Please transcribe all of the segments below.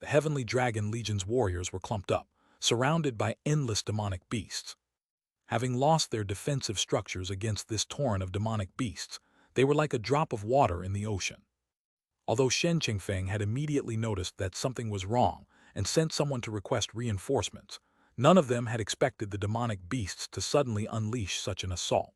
Heavenly Dragon Legion's warriors were clumped up, surrounded by endless demonic beasts. Having lost their defensive structures against this torrent of demonic beasts, they were like a drop of water in the ocean. Although Shen Qingfeng had immediately noticed that something was wrong and sent someone to request reinforcements, none of them had expected the demonic beasts to suddenly unleash such an assault.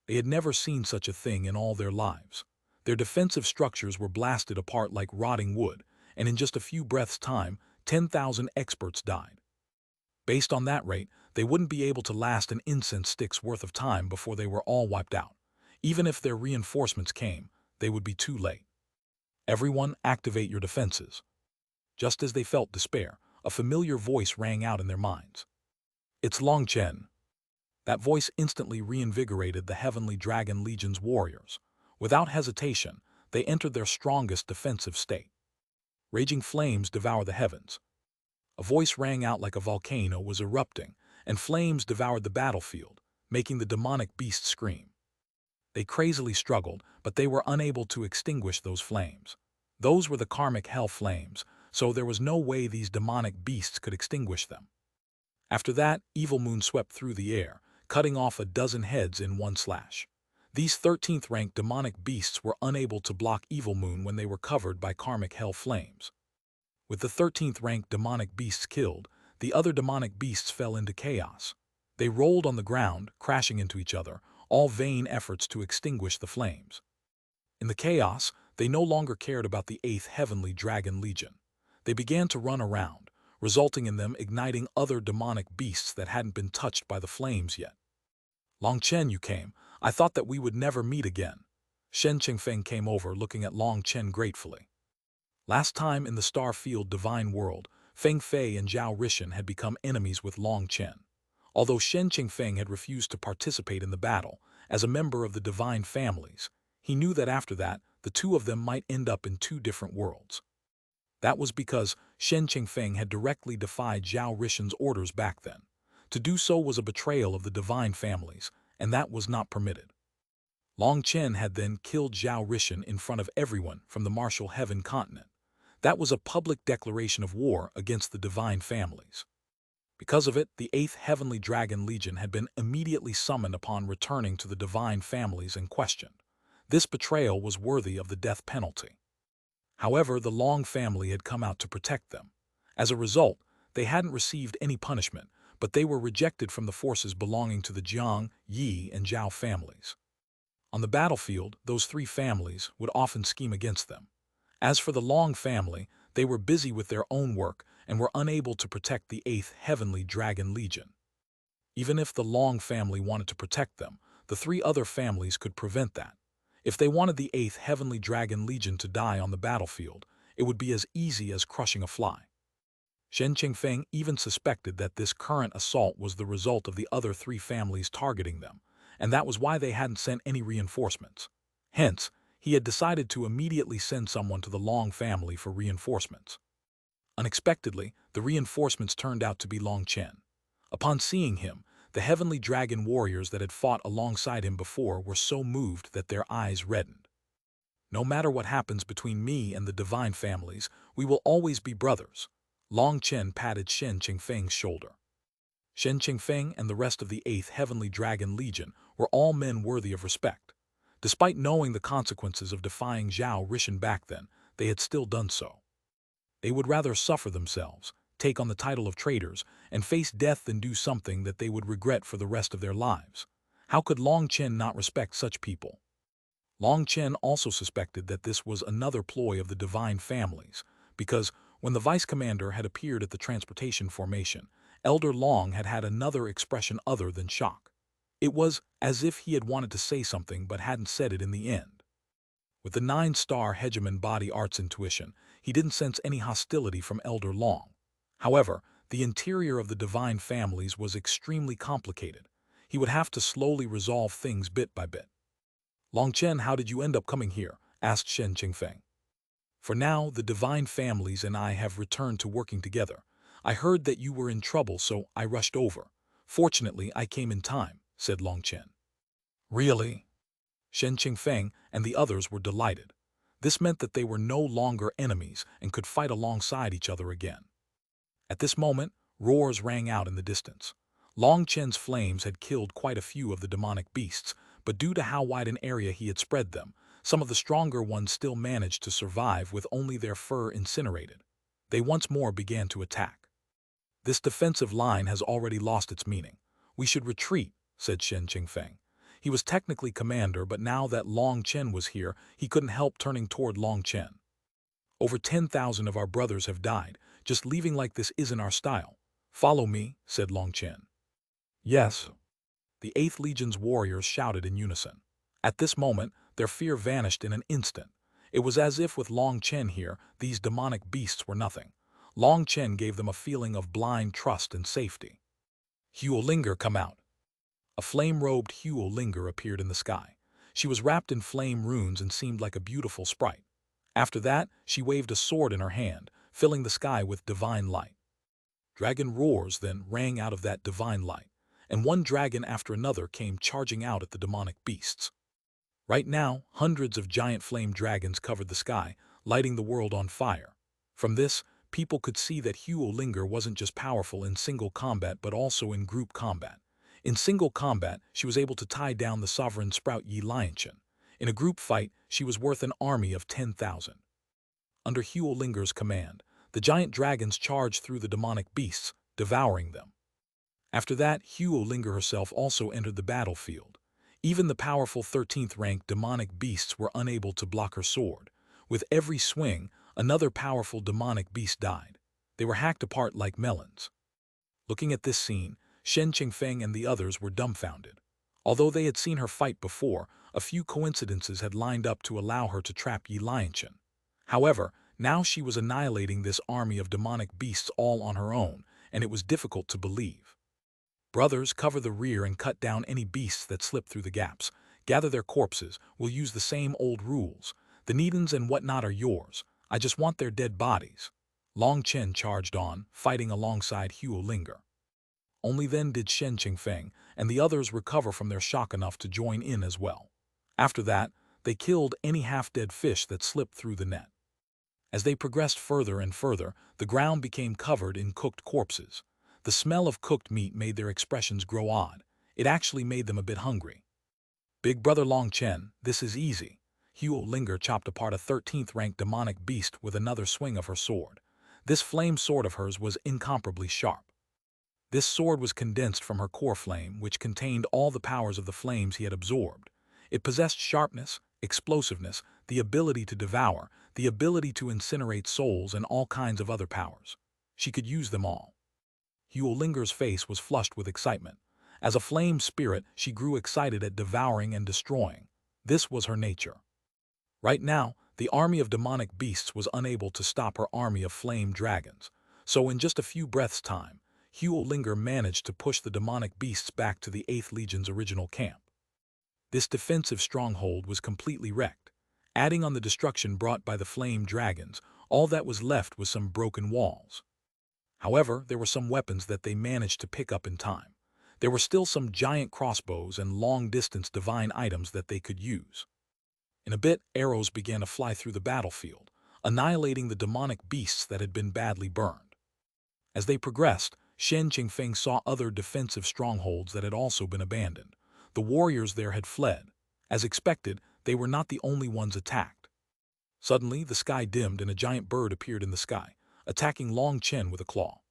They had never seen such a thing in all their lives. Their defensive structures were blasted apart like rotting wood, and in just a few breaths' time, 10,000 experts died. Based on that rate, they wouldn't be able to last an incense stick's worth of time before they were all wiped out. Even if their reinforcements came, they would be too late. Everyone, activate your defenses. Just as they felt despair, a familiar voice rang out in their minds. It's Long Chen. That voice instantly reinvigorated the Heavenly Dragon Legion's warriors. Without hesitation, they entered their strongest defensive state. Raging flames devour the heavens. A voice rang out like a volcano was erupting, and flames devoured the battlefield, making the demonic beast scream. They crazily struggled, but they were unable to extinguish those flames. Those were the karmic hell flames, so there was no way these demonic beasts could extinguish them. After that, Evil Moon swept through the air, cutting off a dozen heads in one slash. These 13th-ranked demonic beasts were unable to block Evil Moon when they were covered by karmic hell flames. With the 13th-ranked demonic beasts killed, the other demonic beasts fell into chaos. They rolled on the ground, crashing into each other, all vain efforts to extinguish the flames. In the chaos, they no longer cared about the 8th Heavenly Dragon Legion. They began to run around, resulting in them igniting other demonic beasts that hadn't been touched by the flames yet. Long Chen, you came. I thought that we would never meet again. Shen Qingfeng came over, looking at Long Chen gratefully. Last time in the Starfield Divine World, Feng Fei and Zhao Rishan had become enemies with Long Chen. Although Shen Qingfeng had refused to participate in the battle, as a member of the Divine Families, he knew that after that, the two of them might end up in two different worlds. That was because Shen Qingfeng had directly defied Zhao Rishan's orders back then. To do so was a betrayal of the Divine Families, and that was not permitted. Long Chen had then killed Zhao Rishan in front of everyone from the Martial Heaven continent. That was a public declaration of war against the Divine Families. Because of it, the 8th Heavenly Dragon Legion had been immediately summoned upon returning to the Divine Families and questioned. This betrayal was worthy of the death penalty. However, the Long family had come out to protect them. As a result, they hadn't received any punishment, but they were rejected from the forces belonging to the Jiang, Yi, and Zhao families. On the battlefield, those three families would often scheme against them. As for the Long family, they were busy with their own work and were unable to protect the 8th Heavenly Dragon Legion. Even if the Long family wanted to protect them, the three other families could prevent that. If they wanted the 8th Heavenly Dragon Legion to die on the battlefield, it would be as easy as crushing a fly. Shen Qingfeng even suspected that this current assault was the result of the other three families targeting them, and that was why they hadn't sent any reinforcements. Hence, he had decided to immediately send someone to the Long family for reinforcements. Unexpectedly, the reinforcements turned out to be Long Chen. Upon seeing him, the Heavenly Dragon warriors that had fought alongside him before were so moved that their eyes reddened. No matter what happens between me and the Divine Families, we will always be brothers. Long Chen patted Shen Qingfeng's shoulder. Shen Qingfeng and the rest of the 8th Heavenly Dragon Legion were all men worthy of respect. Despite knowing the consequences of defying Zhao Rishan back then, they had still done so. They would rather suffer themselves, take on the title of traitors, and face death than do something that they would regret for the rest of their lives. How could Long Chen not respect such people? Long Chen also suspected that this was another ploy of the Divine Families, because when the Vice Commander had appeared at the transportation formation, Elder Long had had another expression other than shock. It was as if he had wanted to say something but hadn't said it in the end. With the 9-star Hegemon body arts intuition, he didn't sense any hostility from Elder Long. However, the interior of the Divine Families was extremely complicated. He would have to slowly resolve things bit by bit. Long Chen, how did you end up coming here? Asked Shen Qingfeng. For now, the Divine Families and I have returned to working together. I heard that you were in trouble, so I rushed over. Fortunately, I came in time, said Long Chen. Really? Shen Qingfeng and the others were delighted. This meant that they were no longer enemies and could fight alongside each other again. At this moment, roars rang out in the distance. Long Chen's flames had killed quite a few of the demonic beasts, but due to how wide an area he had spread them, some of the stronger ones still managed to survive with only their fur incinerated. They once more began to attack. "This defensive line has already lost its meaning. We should retreat," said Shen Qingfeng. He was technically commander, but now that Long Chen was here, he couldn't help turning toward Long Chen. "Over 10,000 of our brothers have died. Just leaving like this isn't our style. Follow me," said Long Chen. "Yes." The 8th Legion's warriors shouted in unison. At this moment, their fear vanished in an instant. It was as if with Long Chen here, these demonic beasts were nothing. Long Chen gave them a feeling of blind trust and safety. "Huolinger, come out." A flame-robed Huolinger appeared in the sky. She was wrapped in flame runes and seemed like a beautiful sprite. After that, she waved a sword in her hand, filling the sky with divine light. Dragon roars then rang out of that divine light, and one dragon after another came charging out at the demonic beasts. Right now, hundreds of giant flame dragons covered the sky, lighting the world on fire. From this, people could see that Huolinger wasn't just powerful in single combat but also in group combat. In single combat, she was able to tie down the sovereign sprout Yi Lianchen. In a group fight, she was worth an army of 10,000. Under Huolinger's command, the giant dragons charged through the demonic beasts, devouring them. After that, Huolinger herself also entered the battlefield. Even the powerful 13th-rank demonic beasts were unable to block her sword. With every swing, another powerful demonic beast died. They were hacked apart like melons. Looking at this scene, Shen Qingfeng and the others were dumbfounded. Although they had seen her fight before, a few coincidences had lined up to allow her to trap Yi Lianchen. However, now she was annihilating this army of demonic beasts all on her own, and it was difficult to believe. "Brothers, cover the rear and cut down any beasts that slip through the gaps. Gather their corpses. We'll use the same old rules. The Nidans and whatnot are yours. I just want their dead bodies." Long Chen charged on, fighting alongside Huolinger. Only then did Shen Qingfeng and the others recover from their shock enough to join in as well. After that, they killed any half-dead fish that slipped through the net. As they progressed further and further, the ground became covered in cooked corpses. The smell of cooked meat made their expressions grow odd. It actually made them a bit hungry. "Big brother Long Chen, this is easy." Huolinger chopped apart a 13th-rank demonic beast with another swing of her sword. This flame sword of hers was incomparably sharp. This sword was condensed from her core flame, which contained all the powers of the flames he had absorbed. It possessed sharpness, explosiveness, the ability to devour, the ability to incinerate souls, and all kinds of other powers. She could use them all. Huolinger's face was flushed with excitement. As a flame spirit, she grew excited at devouring and destroying. This was her nature. Right now, the army of demonic beasts was unable to stop her army of flame dragons. So in just a few breaths' time, Huolinger managed to push the demonic beasts back to the 8th Legion's original camp. This defensive stronghold was completely wrecked. Adding on the destruction brought by the flame dragons, all that was left was some broken walls. However, there were some weapons that they managed to pick up in time. There were still some giant crossbows and long-distance divine items that they could use. In a bit, arrows began to fly through the battlefield, annihilating the demonic beasts that had been badly burned. As they progressed, Shen Qingfeng saw other defensive strongholds that had also been abandoned. The warriors there had fled. As expected, they were not the only ones attacked. Suddenly, the sky dimmed and a giant bird appeared in the sky, attacking Long Chen with a claw.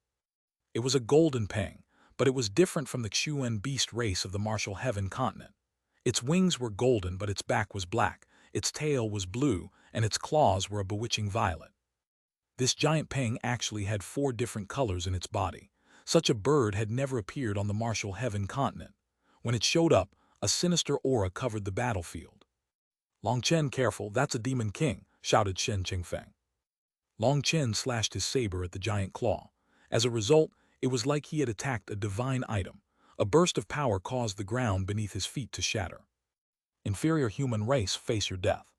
It was a golden peng, but it was different from the Xuanhuan beast race of the martial heaven continent. Its wings were golden, but its back was black, its tail was blue, and its claws were a bewitching violet. This giant peng actually had 4 different colors in its body. Such a bird had never appeared on the martial heaven continent. When it showed up, a sinister aura covered the battlefield. "Long Chen, careful, that's a demon king," shouted Shen Qingfeng. Long Chen slashed his saber at the giant claw. As a result, it was like he had attacked a divine item. A burst of power caused the ground beneath his feet to shatter. "Inferior human race, face your death."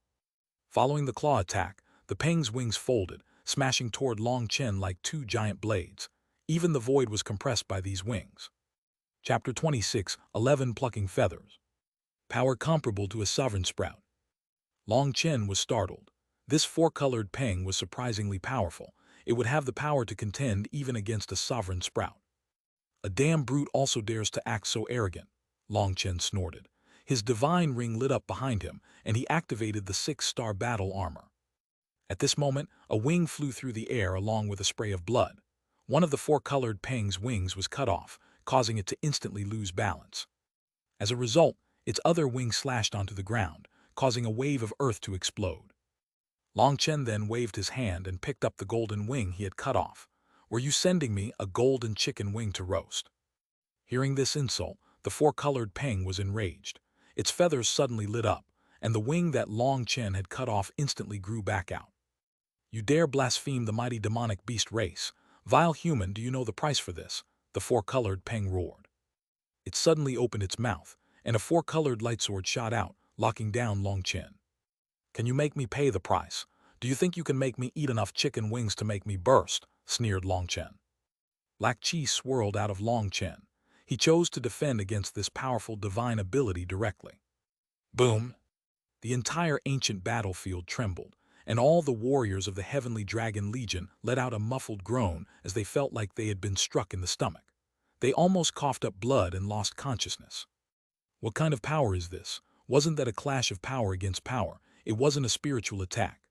Following the claw attack, the peng's wings folded, smashing toward Long Chen like 2 giant blades. Even the void was compressed by these wings. Chapter 26, 11 Plucking Feathers. Power comparable to a sovereign sprout. Long Chen was startled. This four-colored peng was surprisingly powerful. It would have the power to contend even against a sovereign sprout. A damn brute also dares to act so arrogant, Long Chen snorted. His divine ring lit up behind him, and he activated the 6-star battle armor. At this moment, a wing flew through the air along with a spray of blood. One of the four-colored peng's wings was cut off, causing it to instantly lose balance. As a result, its other wing slashed onto the ground, causing a wave of earth to explode. Long Chen then waved his hand and picked up the golden wing he had cut off. "Were you sending me a golden chicken wing to roast?" Hearing this insult, the four-colored peng was enraged. Its feathers suddenly lit up, and the wing that Long Chen had cut off instantly grew back out. "You dare blaspheme the mighty demonic beast race? Vile human, do you know the price for this?" the four-colored peng roared. It suddenly opened its mouth, and a four-colored lightsword shot out, locking down Long Chen. "Can you make me pay the price? Do you think you can make me eat enough chicken wings to make me burst?" sneered Long Chen. Black chi swirled out of Long Chen. He chose to defend against this powerful divine ability directly. Boom! The entire ancient battlefield trembled, and all the warriors of the Heavenly Dragon Legion let out a muffled groan as they felt like they had been struck in the stomach. They almost coughed up blood and lost consciousness. What kind of power is this? Wasn't that a clash of power against power? It wasn't a spiritual attack.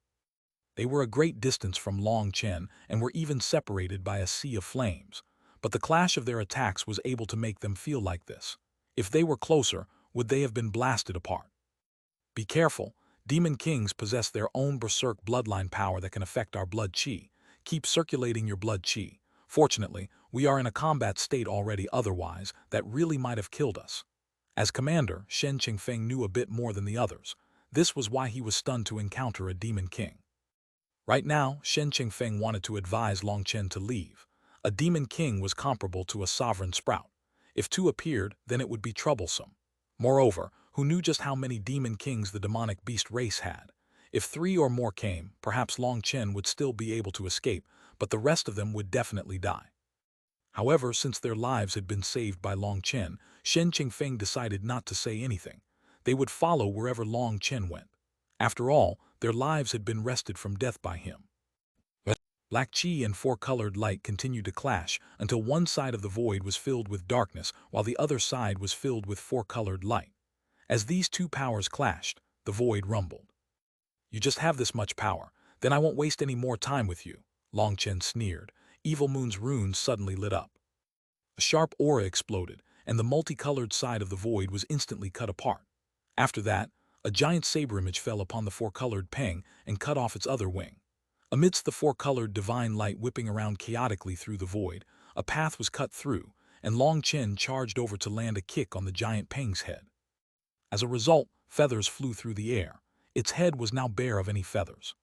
They were a great distance from Long Chen and were even separated by a sea of flames, but the clash of their attacks was able to make them feel like this. If they were closer, would they have been blasted apart? Be careful. Demon kings possess their own berserk bloodline power that can affect our blood chi. Keep circulating your blood chi. Fortunately, we are in a combat state already, otherwise, that really might have killed us. As commander, Shen Qingfeng knew a bit more than the others. This was why he was stunned to encounter a demon king. Right now, Shen Qingfeng wanted to advise Long Chen to leave. A demon king was comparable to a sovereign sprout. If two appeared, then it would be troublesome. Moreover, who knew just how many demon kings the demonic beast race had? If 3 or more came, perhaps Long Chen would still be able to escape, but the rest of them would definitely die. However, since their lives had been saved by Long Chen, Shen Qingfeng decided not to say anything. They would follow wherever Long Chen went. After all, their lives had been wrested from death by him. Black chi and four-colored light continued to clash until one side of the void was filled with darkness while the other side was filled with four-colored light. As these two powers clashed, the void rumbled. "You just have this much power, then I won't waste any more time with you," Long Chen sneered. Evil Moon's runes suddenly lit up. A sharp aura exploded, and the multicolored side of the void was instantly cut apart. After that, a giant saber image fell upon the four-colored peng and cut off its other wing. Amidst the four-colored divine light whipping around chaotically through the void, a path was cut through, and Long Chen charged over to land a kick on the giant peng's head. As a result, feathers flew through the air. Its head was now bare of any feathers.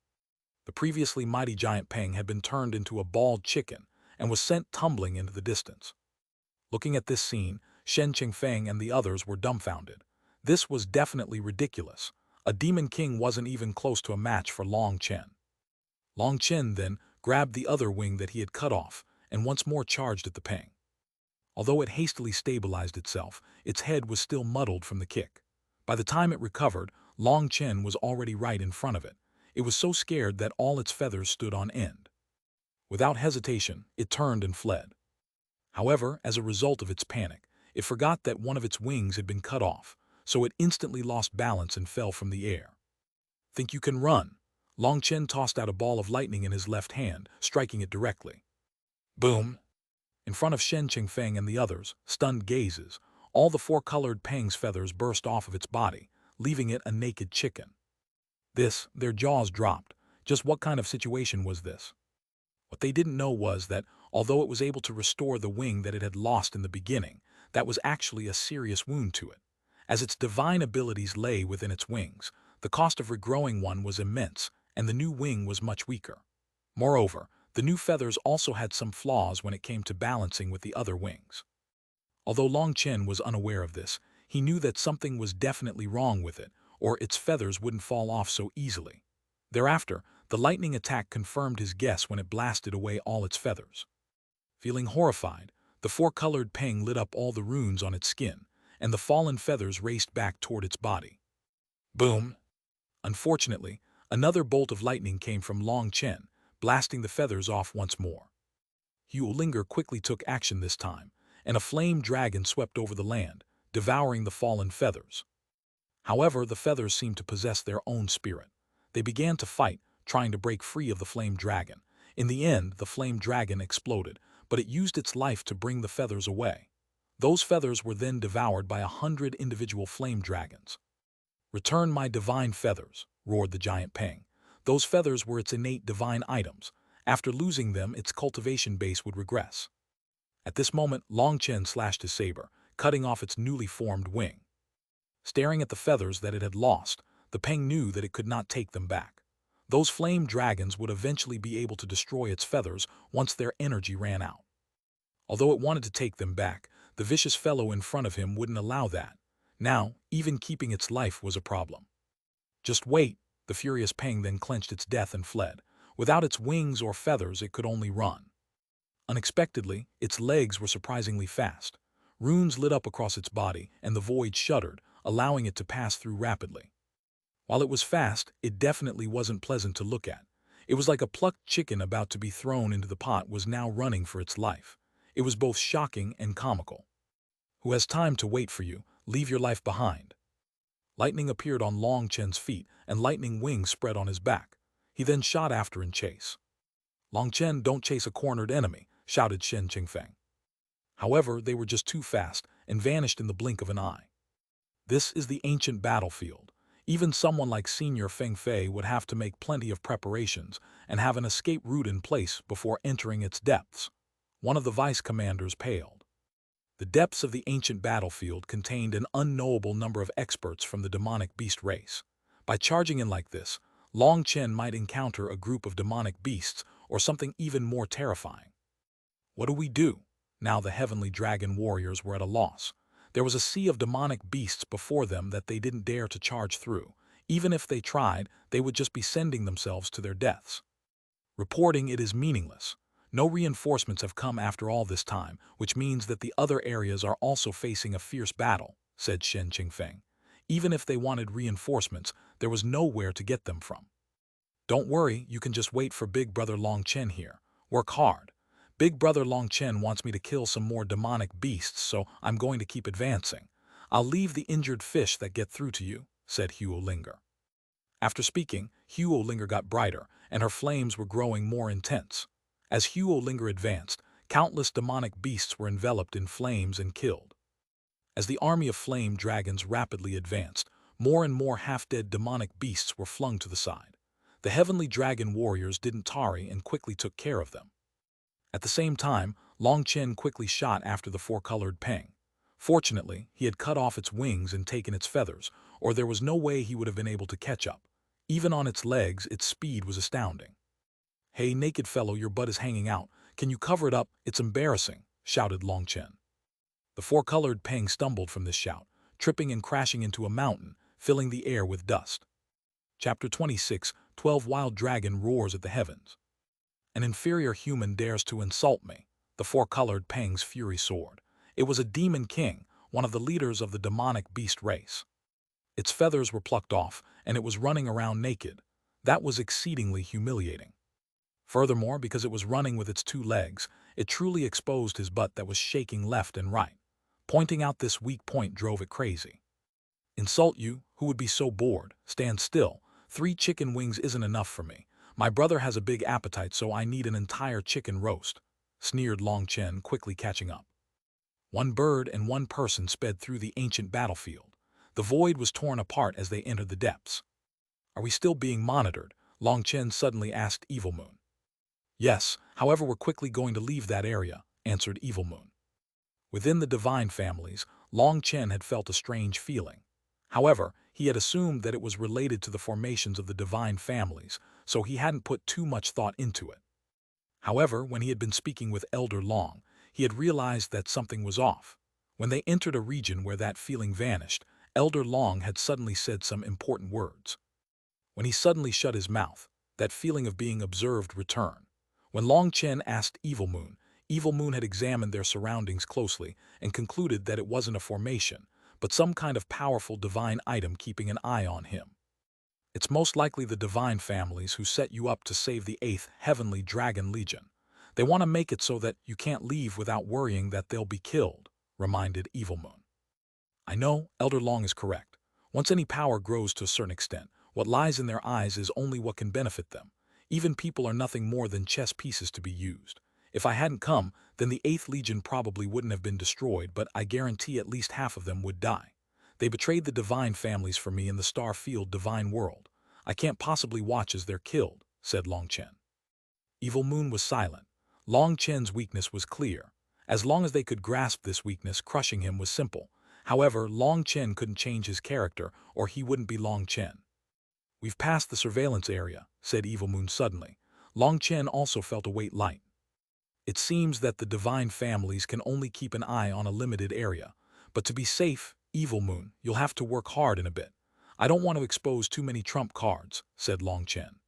The previously mighty giant peng had been turned into a bald chicken and was sent tumbling into the distance. Looking at this scene, Shen Qingfeng and the others were dumbfounded. This was definitely ridiculous. A demon king wasn't even close to a match for Long Chen. Long Chen then grabbed the other wing that he had cut off and once more charged at the peng. Although it hastily stabilized itself, its head was still muddled from the kick. By the time it recovered, Long Chen was already right in front of it. It was so scared that all its feathers stood on end. Without hesitation, it turned and fled. However, as a result of its panic, it forgot that one of its wings had been cut off, so it instantly lost balance and fell from the air. "Think you can run?" Long Chen tossed out a ball of lightning in his left hand, striking it directly. Boom! In front of Shen Qingfeng and the others, stunned gazes, all the four-colored peng's feathers burst off of its body, leaving it a naked chicken. Their jaws dropped. Just what kind of situation was this? What they didn't know was that, although it was able to restore the wing that it had lost in the beginning, that was actually a serious wound to it. As its divine abilities lay within its wings, the cost of regrowing one was immense, and the new wing was much weaker. Moreover, the new feathers also had some flaws when it came to balancing with the other wings. Although Long Chen was unaware of this, he knew that something was definitely wrong with it, or its feathers wouldn't fall off so easily. Thereafter, the lightning attack confirmed his guess when it blasted away all its feathers. Feeling horrified, the four-colored peng lit up all the runes on its skin, and the fallen feathers raced back toward its body. Boom! Unfortunately, Another bolt of lightning came from Long Chen, blasting the feathers off once more. Xuanhuan quickly took action this time, and a flame dragon swept over the land, devouring the fallen feathers. However, the feathers seemed to possess their own spirit. They began to fight, trying to break free of the flame dragon. In the end, the flame dragon exploded, but it used its life to bring the feathers away. Those feathers were then devoured by 100 individual flame dragons. "Return my divine feathers," roared the giant Peng. Those feathers were its innate divine items. After losing them, its cultivation base would regress. At this moment, Long Chen slashed his saber, cutting off its newly formed wing. Staring at the feathers that it had lost, the Peng knew that it could not take them back. Those flame dragons would eventually be able to destroy its feathers once their energy ran out. Although it wanted to take them back, the vicious fellow in front of him wouldn't allow that. Now, even keeping its life was a problem. "Just wait," the furious Peng then clenched its death and fled. Without its wings or feathers, it could only run. Unexpectedly, its legs were surprisingly fast. Runes lit up across its body, and the void shuddered, allowing it to pass through rapidly. While it was fast, it definitely wasn't pleasant to look at. It was like a plucked chicken about to be thrown into the pot was now running for its life. It was both shocking and comical. "Who has time to wait for you? Leave your life behind." Lightning appeared on Long Chen's feet, and lightning wings spread on his back. He then shot after in chase. "Long Chen, don't chase a cornered enemy," shouted Shen Qingfeng. However, they were just too fast and vanished in the blink of an eye. This is the ancient battlefield. Even someone like Senior Feng Fei would have to make plenty of preparations and have an escape route in place before entering its depths. One of the vice commanders paled. The depths of the ancient battlefield contained an unknowable number of experts from the demonic beast race. By charging in like this, Long Chen might encounter a group of demonic beasts or something even more terrifying. What do we do? Now the heavenly dragon warriors were at a loss. There was a sea of demonic beasts before them that they didn't dare to charge through. Even if they tried, they would just be sending themselves to their deaths. Reporting it is meaningless. No reinforcements have come after all this time, which means that the other areas are also facing a fierce battle, said Shen Qingfeng. Even if they wanted reinforcements, there was nowhere to get them from. "Don't worry, you can just wait for Big Brother Long Chen here. Work hard. Big Brother Long Chen wants me to kill some more demonic beasts, so I'm going to keep advancing. I'll leave the injured fish that get through to you," said Xuanhuan. After speaking, Xuanhuan got brighter, and her flames were growing more intense. As Xuanhuan advanced, countless demonic beasts were enveloped in flames and killed. As the army of flame dragons rapidly advanced, more and more half-dead demonic beasts were flung to the side. The heavenly dragon warriors didn't tarry and quickly took care of them. At the same time, Long Chen quickly shot after the four-colored Peng. Fortunately, he had cut off its wings and taken its feathers, or there was no way he would have been able to catch up. Even on its legs, its speed was astounding. "Hey, naked fellow, your butt is hanging out. Can you cover it up? It's embarrassing," shouted Long Chen. The four-colored Peng stumbled from this shout, tripping and crashing into a mountain, filling the air with dust. Chapter 26, 12 Wild Dragon Roars at the Heavens. "An inferior human dares to insult me," the four-colored Peng's fury soared. It was a demon king, one of the leaders of the demonic beast race. Its feathers were plucked off, and it was running around naked. That was exceedingly humiliating. Furthermore, because it was running with its two legs, it truly exposed his butt that was shaking left and right. Pointing out this weak point drove it crazy. "Insult you? Who would be so bored? Stand still. 3 chicken wings isn't enough for me. My brother has a big appetite, so I need an entire chicken roast," sneered Long Chen, quickly catching up. One bird and one person sped through the ancient battlefield. The void was torn apart as they entered the depths. "Are we still being monitored?" Long Chen suddenly asked Evil Moon. "Yes, however we're quickly going to leave that area," answered Evil Moon. Within the divine families, Long Chen had felt a strange feeling. However, he had assumed that it was related to the formations of the divine families, so he hadn't put too much thought into it. However, when he had been speaking with Elder Long, he had realized that something was off. When they entered a region where that feeling vanished, Elder Long had suddenly said some important words. When he suddenly shut his mouth, that feeling of being observed returned. When Long Chen asked Evil Moon had examined their surroundings closely and concluded that it wasn't a formation, but some kind of powerful divine item keeping an eye on him. It's most likely the divine families who set you up to save the 8th Heavenly Dragon Legion. They want to make it so that you can't leave without worrying that they'll be killed, reminded Evil Moon. I know, Elder Long is correct. Once any power grows to a certain extent, what lies in their eyes is only what can benefit them. Even people are nothing more than chess pieces to be used. If I hadn't come, then the 8th Legion probably wouldn't have been destroyed, but I guarantee at least half of them would die. They betrayed the divine families for me in the star-field divine world. I can't possibly watch as they're killed, said Long Chen. Evil Moon was silent. Long Chen's weakness was clear. As long as they could grasp this weakness, crushing him was simple. However, Long Chen couldn't change his character, or he wouldn't be Long Chen. We've passed the surveillance area, said Evil Moon suddenly. Long Chen also felt a weight light. It seems that the divine families can only keep an eye on a limited area. But to be safe, Evil Moon, you'll have to work hard in a bit. I don't want to expose too many trump cards, said Long Chen.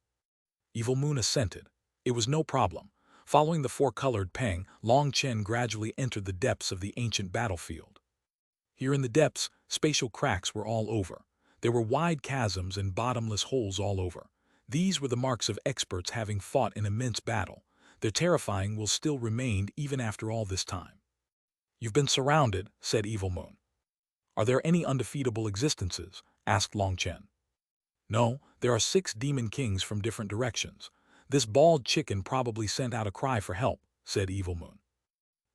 Evil Moon assented. It was no problem. Following the four-colored peng, Long Chen gradually entered the depths of the ancient battlefield. Here in the depths, spatial cracks were all over. There were wide chasms and bottomless holes all over. These were the marks of experts having fought an immense battle. Their terrifying will still remain even after all this time. You've been surrounded, said Evil Moon. Are there any undefeatable existences? Asked Long Chen. No, there are 6 demon kings from different directions. This bald chicken probably sent out a cry for help, said Evil Moon.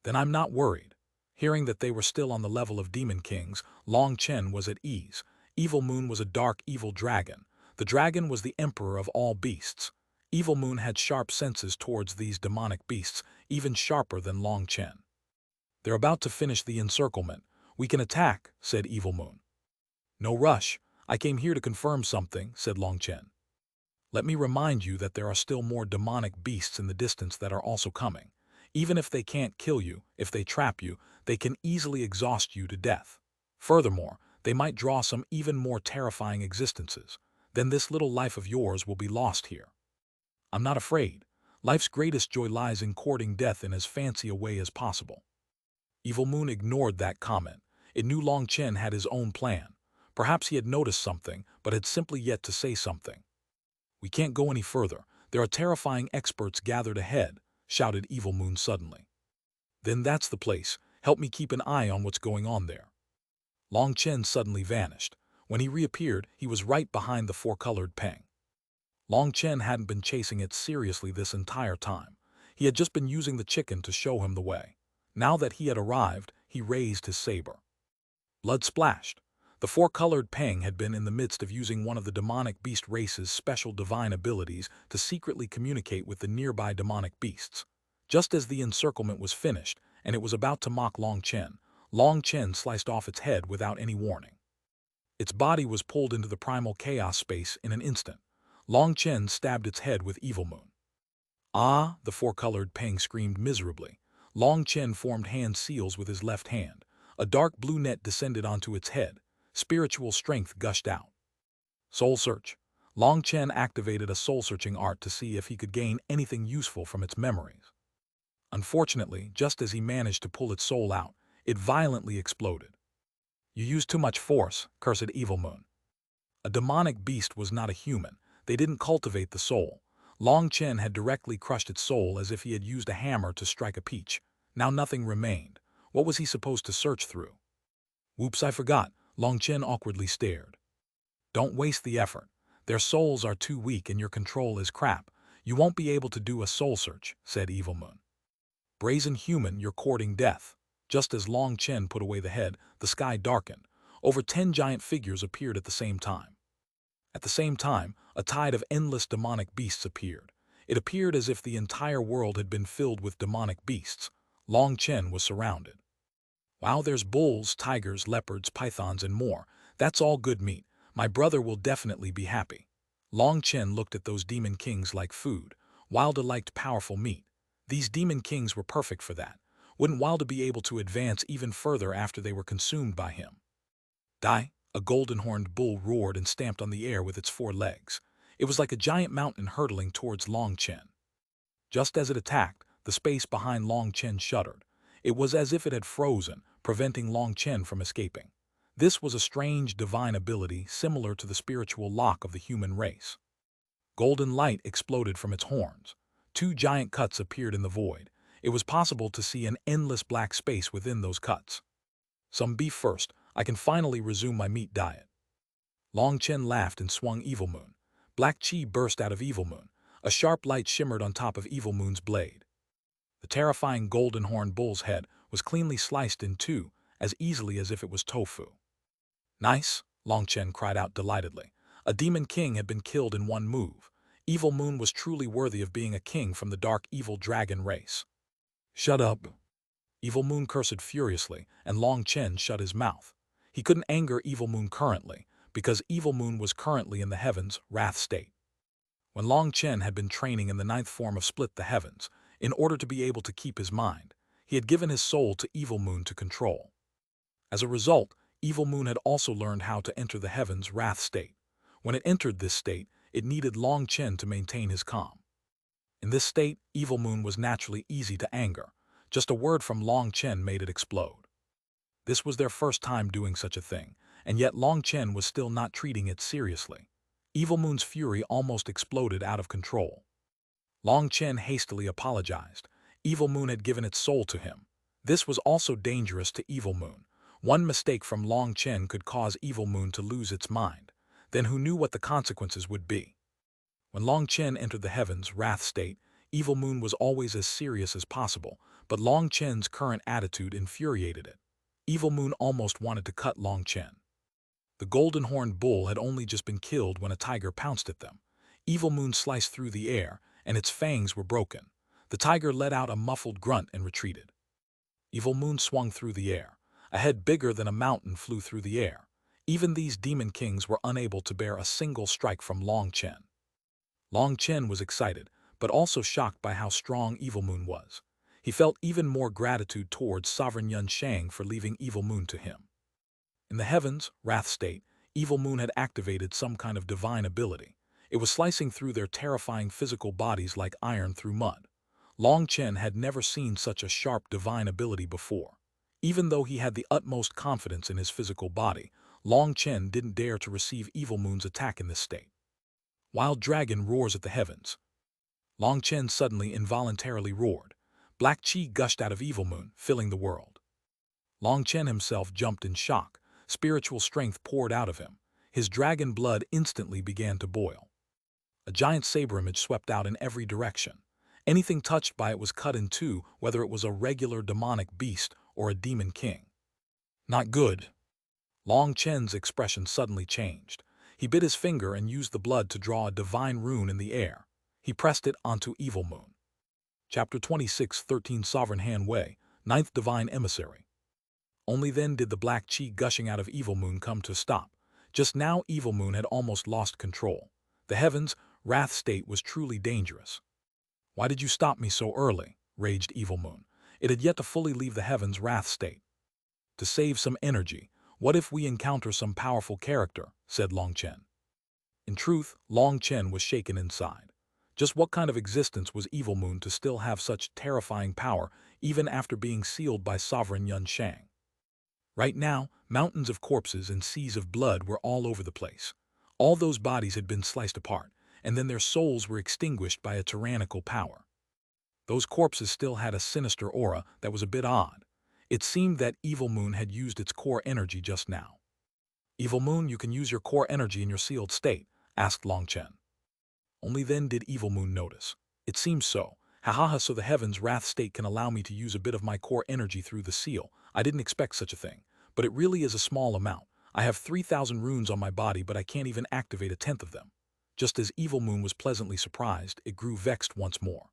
Then I'm not worried. Hearing that they were still on the level of demon kings, Long Chen was at ease. Evil Moon was a dark evil dragon. The dragon was the emperor of all beasts. Evil Moon had sharp senses towards these demonic beasts, even sharper than Long Chen. They're about to finish the encirclement. We can attack, said Evil Moon. No rush. I came here to confirm something, said Long Chen. Let me remind you that there are still more demonic beasts in the distance that are also coming. Even if they can't kill you, if they trap you, they can easily exhaust you to death. Furthermore, they might draw some even more terrifying existences. Then this little life of yours will be lost here. I'm not afraid. Life's greatest joy lies in courting death in as fancy a way as possible. Evil Moon ignored that comment. It knew Long Chen had his own plan. Perhaps he had noticed something, but had simply yet to say something. We can't go any further. There are terrifying experts gathered ahead, shouted Evil Moon suddenly. Then that's the place. Help me keep an eye on what's going on there. Long Chen suddenly vanished. When he reappeared, he was right behind the four-colored peng. Long Chen hadn't been chasing it seriously this entire time. He had just been using the chicken to show him the way. Now that he had arrived, he raised his saber. Blood splashed. The four-colored peng had been in the midst of using one of the demonic beast race's special divine abilities to secretly communicate with the nearby demonic beasts. Just as the encirclement was finished, and it was about to mock Long Chen sliced off its head without any warning. Its body was pulled into the primal chaos space in an instant. Long Chen stabbed its head with Evil Moon. Ah, the four-colored peng screamed miserably. Long Chen formed hand seals with his left hand. A dark blue net descended onto its head. Spiritual strength gushed out. Soul Search. Long Chen activated a soul-searching art to see if he could gain anything useful from its memories. Unfortunately, just as he managed to pull its soul out, it violently exploded. You used too much force, cursed Evil Moon. A demonic beast was not a human. They didn't cultivate the soul. Long Chen had directly crushed its soul as if he had used a hammer to strike a peach. Now nothing remained. What was he supposed to search through? Whoops, I forgot. Long Chen awkwardly stared. Don't waste the effort. Their souls are too weak and your control is crap. You won't be able to do a soul search, said Evil Moon. Brazen human, you're courting death. Just as Long Chen put away the head, the sky darkened. Over 10 giant figures appeared at the same time. At the same time, a tide of endless demonic beasts appeared. It appeared as if the entire world had been filled with demonic beasts. Long Chen was surrounded. Wow, there's bulls, tigers, leopards, pythons, and more. That's all good meat. My brother will definitely be happy. Long Chen looked at those demon kings like food. Wilda liked powerful meat. These demon kings were perfect for that. Wouldn't Wilda be able to advance even further after they were consumed by him? Die! A golden-horned bull roared and stamped on the air with its 4 legs. It was like a giant mountain hurtling towards Long Chen. Just as it attacked, the space behind Long Chen shuddered. It was as if it had frozen, preventing Long Chen from escaping. This was a strange divine ability similar to the spiritual lock of the human race. Golden light exploded from its horns. Two giant cuts appeared in the void. It was possible to see an endless black space within those cuts. Some beef first. I can finally resume my meat diet. Long Chen laughed and swung Evil Moon. Black chi burst out of Evil Moon. A sharp light shimmered on top of Evil Moon's blade. The terrifying golden horn bull's head was cleanly sliced in two, as easily as if it was tofu. Nice, Long Chen cried out delightedly. A demon king had been killed in one move. Evil Moon was truly worthy of being a king from the dark evil dragon race. Shut up. Evil Moon cursed furiously, and Long Chen shut his mouth. He couldn't anger Evil Moon currently, because Evil Moon was currently in the heavens' wrath state. When Long Chen had been training in the ninth form of Split the Heavens, in order to be able to keep his mind, he had given his soul to Evil Moon to control. As a result, Evil Moon had also learned how to enter the heavens' wrath state. When it entered this state, it needed Long Chen to maintain his calm. In this state, Evil Moon was naturally easy to anger. Just a word from Long Chen made it explode. This was their first time doing such a thing, and yet Long Chen was still not treating it seriously. Evil Moon's fury almost exploded out of control. Long Chen hastily apologized. Evil Moon had given its soul to him. This was also dangerous to Evil Moon. One mistake from Long Chen could cause Evil Moon to lose its mind. Then who knew what the consequences would be? When Long Chen entered the heavens' wrath state, Evil Moon was always as serious as possible, but Long Chen's current attitude infuriated it. Evil Moon almost wanted to cut Long Chen. The golden horned bull had only just been killed when a tiger pounced at them. Evil Moon sliced through the air, and its fangs were broken. The tiger let out a muffled grunt and retreated. Evil Moon swung through the air. A head bigger than a mountain flew through the air. Even these demon kings were unable to bear a single strike from Long Chen. Long Chen was excited, but also shocked by how strong Evil Moon was. He felt even more gratitude towards Sovereign Yun Shang for leaving Evil Moon to him. In the heavens' wrath state, Evil Moon had activated some kind of divine ability. It was slicing through their terrifying physical bodies like iron through mud. Long Chen had never seen such a sharp divine ability before. Even though he had the utmost confidence in his physical body, Long Chen didn't dare to receive Evil Moon's attack in this state. Wild Dragon roars at the heavens. Long Chen suddenly involuntarily roared. Black chi gushed out of Evil Moon, filling the world. Long Chen himself jumped in shock. Spiritual strength poured out of him. His dragon blood instantly began to boil. A giant saber image swept out in every direction. Anything touched by it was cut in two, whether it was a regular demonic beast or a demon king. Not good. Long Chen's expression suddenly changed. He bit his finger and used the blood to draw a divine rune in the air. He pressed it onto Evil Moon. Chapter 26, 13 Sovereign Han Wei, 9th Divine Emissary. Only then did the black chi gushing out of Evil Moon come to a stop. Just now Evil Moon had almost lost control. The heavens' wrath state was truly dangerous. Why did you stop me so early? Raged Evil Moon. It had yet to fully leave the heavens' wrath state. To save some energy, what if we encounter some powerful character? Said Long Chen. In truth, Long Chen was shaken inside. Just what kind of existence was Evil Moon to still have such terrifying power even after being sealed by Sovereign Yun Shang? Right now, mountains of corpses and seas of blood were all over the place. All those bodies had been sliced apart, and then their souls were extinguished by a tyrannical power. Those corpses still had a sinister aura that was a bit odd. It seemed that Evil Moon had used its core energy just now. Evil Moon, you can use your core energy in your sealed state, asked Long Chen. Only then did Evil Moon notice. It seems so. Ha, so the heavens' wrath state can allow me to use a bit of my core energy through the seal. I didn't expect such a thing. But it really is a small amount. I have 3,000 runes on my body, but I can't even activate a tenth of them. Just as Evil Moon was pleasantly surprised, it grew vexed once more.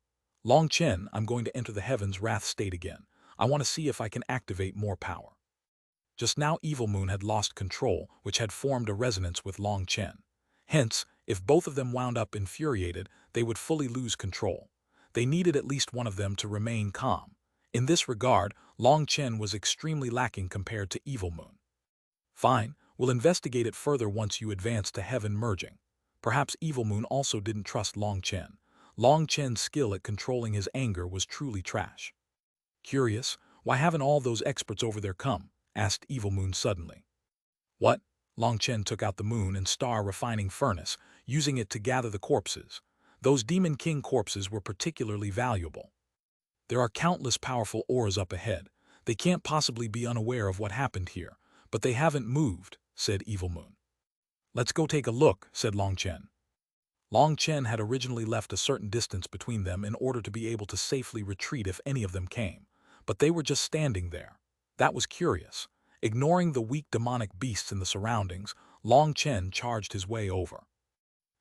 Long Chen, I'm going to enter the heavens' wrath state again. I want to see if I can activate more power. Just now Evil Moon had lost control, which had formed a resonance with Long Chen. Hence, if both of them wound up infuriated, they would fully lose control. They needed at least one of them to remain calm. In this regard, Long Chen was extremely lacking compared to Evil Moon. Fine, we'll investigate it further once you advance to heaven merging. Perhaps Evil Moon also didn't trust Long Chen. Long Chen's skill at controlling his anger was truly trash. Curious, why haven't all those experts over there come? Asked Evil Moon suddenly. What? Long Chen took out the moon and star refining furnace, using it to gather the corpses. Those Demon King corpses were particularly valuable. There are countless powerful auras up ahead. They can't possibly be unaware of what happened here, but they haven't moved, said Evil Moon. Let's go take a look, said Long Chen. Long Chen had originally left a certain distance between them in order to be able to safely retreat if any of them came, but they were just standing there. That was curious. Ignoring the weak demonic beasts in the surroundings, Long Chen charged his way over.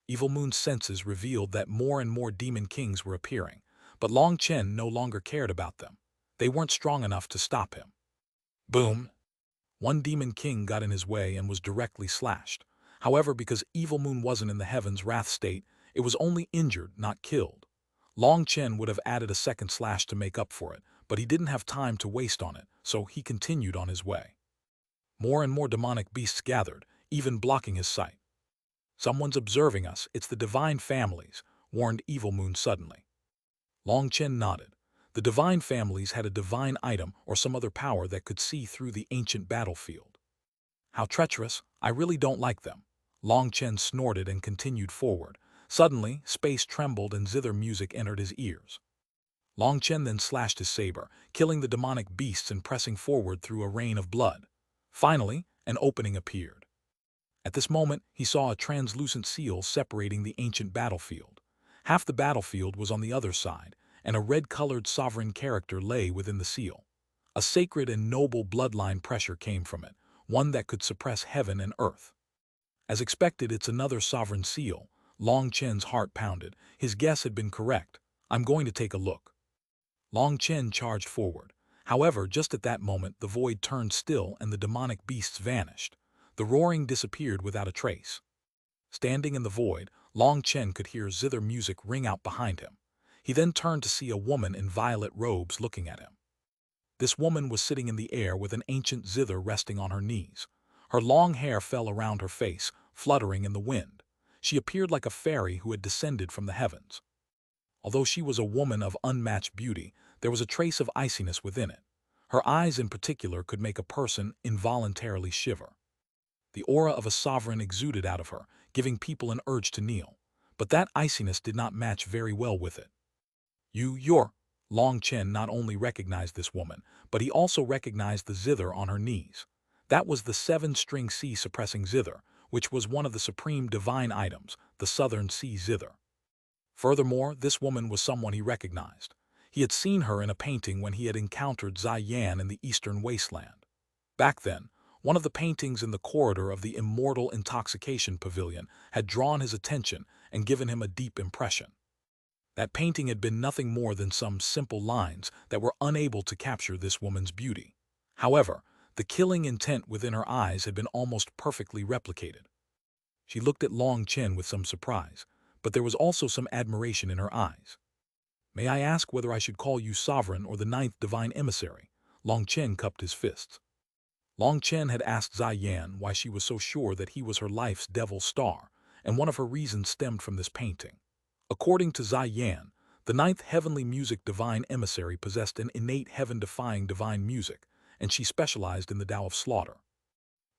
Evil Moon's senses revealed that more and more demon kings were appearing, but Long Chen no longer cared about them. They weren't strong enough to stop him. Boom! One demon king got in his way and was directly slashed. However, because Evil Moon wasn't in the Heaven's Wrath state, it was only injured, not killed. Long Chen would have added a second slash to make up for it, but he didn't have time to waste on it, so he continued on his way. More and more demonic beasts gathered, even blocking his sight. Someone's observing us, it's the divine families, warned Evil Moon suddenly. Long Chen nodded. The divine families had a divine item or some other power that could see through the ancient battlefield. How treacherous, I really don't like them. Long Chen snorted and continued forward. Suddenly, space trembled and zither music entered his ears. Long Chen then slashed his saber, killing the demonic beasts and pressing forward through a rain of blood. Finally, an opening appeared. At this moment, he saw a translucent seal separating the ancient battlefield. Half the battlefield was on the other side, and a red-colored sovereign character lay within the seal. A sacred and noble bloodline pressure came from it, one that could suppress heaven and earth. As expected, it's another sovereign seal. Long Chen's heart pounded. His guess had been correct. I'm going to take a look. Long Chen charged forward. However, just at that moment, the void turned still and the demonic beasts vanished. The roaring disappeared without a trace. Standing in the void, Long Chen could hear zither music ring out behind him. He then turned to see a woman in violet robes looking at him. This woman was sitting in the air with an ancient zither resting on her knees. Her long hair fell around her face, fluttering in the wind. She appeared like a fairy who had descended from the heavens. Although she was a woman of unmatched beauty, there was a trace of iciness within it. Her eyes in particular could make a person involuntarily shiver. The aura of a sovereign exuded out of her, giving people an urge to kneel. But that iciness did not match very well with it. You're... Long Chen not only recognized this woman, but he also recognized the zither on her knees. That was the 7-string sea suppressing zither, which was one of the supreme divine items, the southern sea zither. Furthermore, this woman was someone he recognized. He had seen her in a painting when he had encountered Xuanhuan in the eastern wasteland. Back then, one of the paintings in the corridor of the Immortal Intoxication Pavilion had drawn his attention and given him a deep impression. That painting had been nothing more than some simple lines that were unable to capture this woman's beauty. However, the killing intent within her eyes had been almost perfectly replicated. She looked at Long Chen with some surprise, but there was also some admiration in her eyes. May I ask whether I should call you sovereign or the 9th divine emissary? Long Chen cupped his fists. Long Chen had asked Xuanhuan why she was so sure that he was her life's devil star, and one of her reasons stemmed from this painting. According to Xuanhuan, the 9th heavenly music divine emissary possessed an innate heaven-defying divine music, and she specialized in the Tao of slaughter.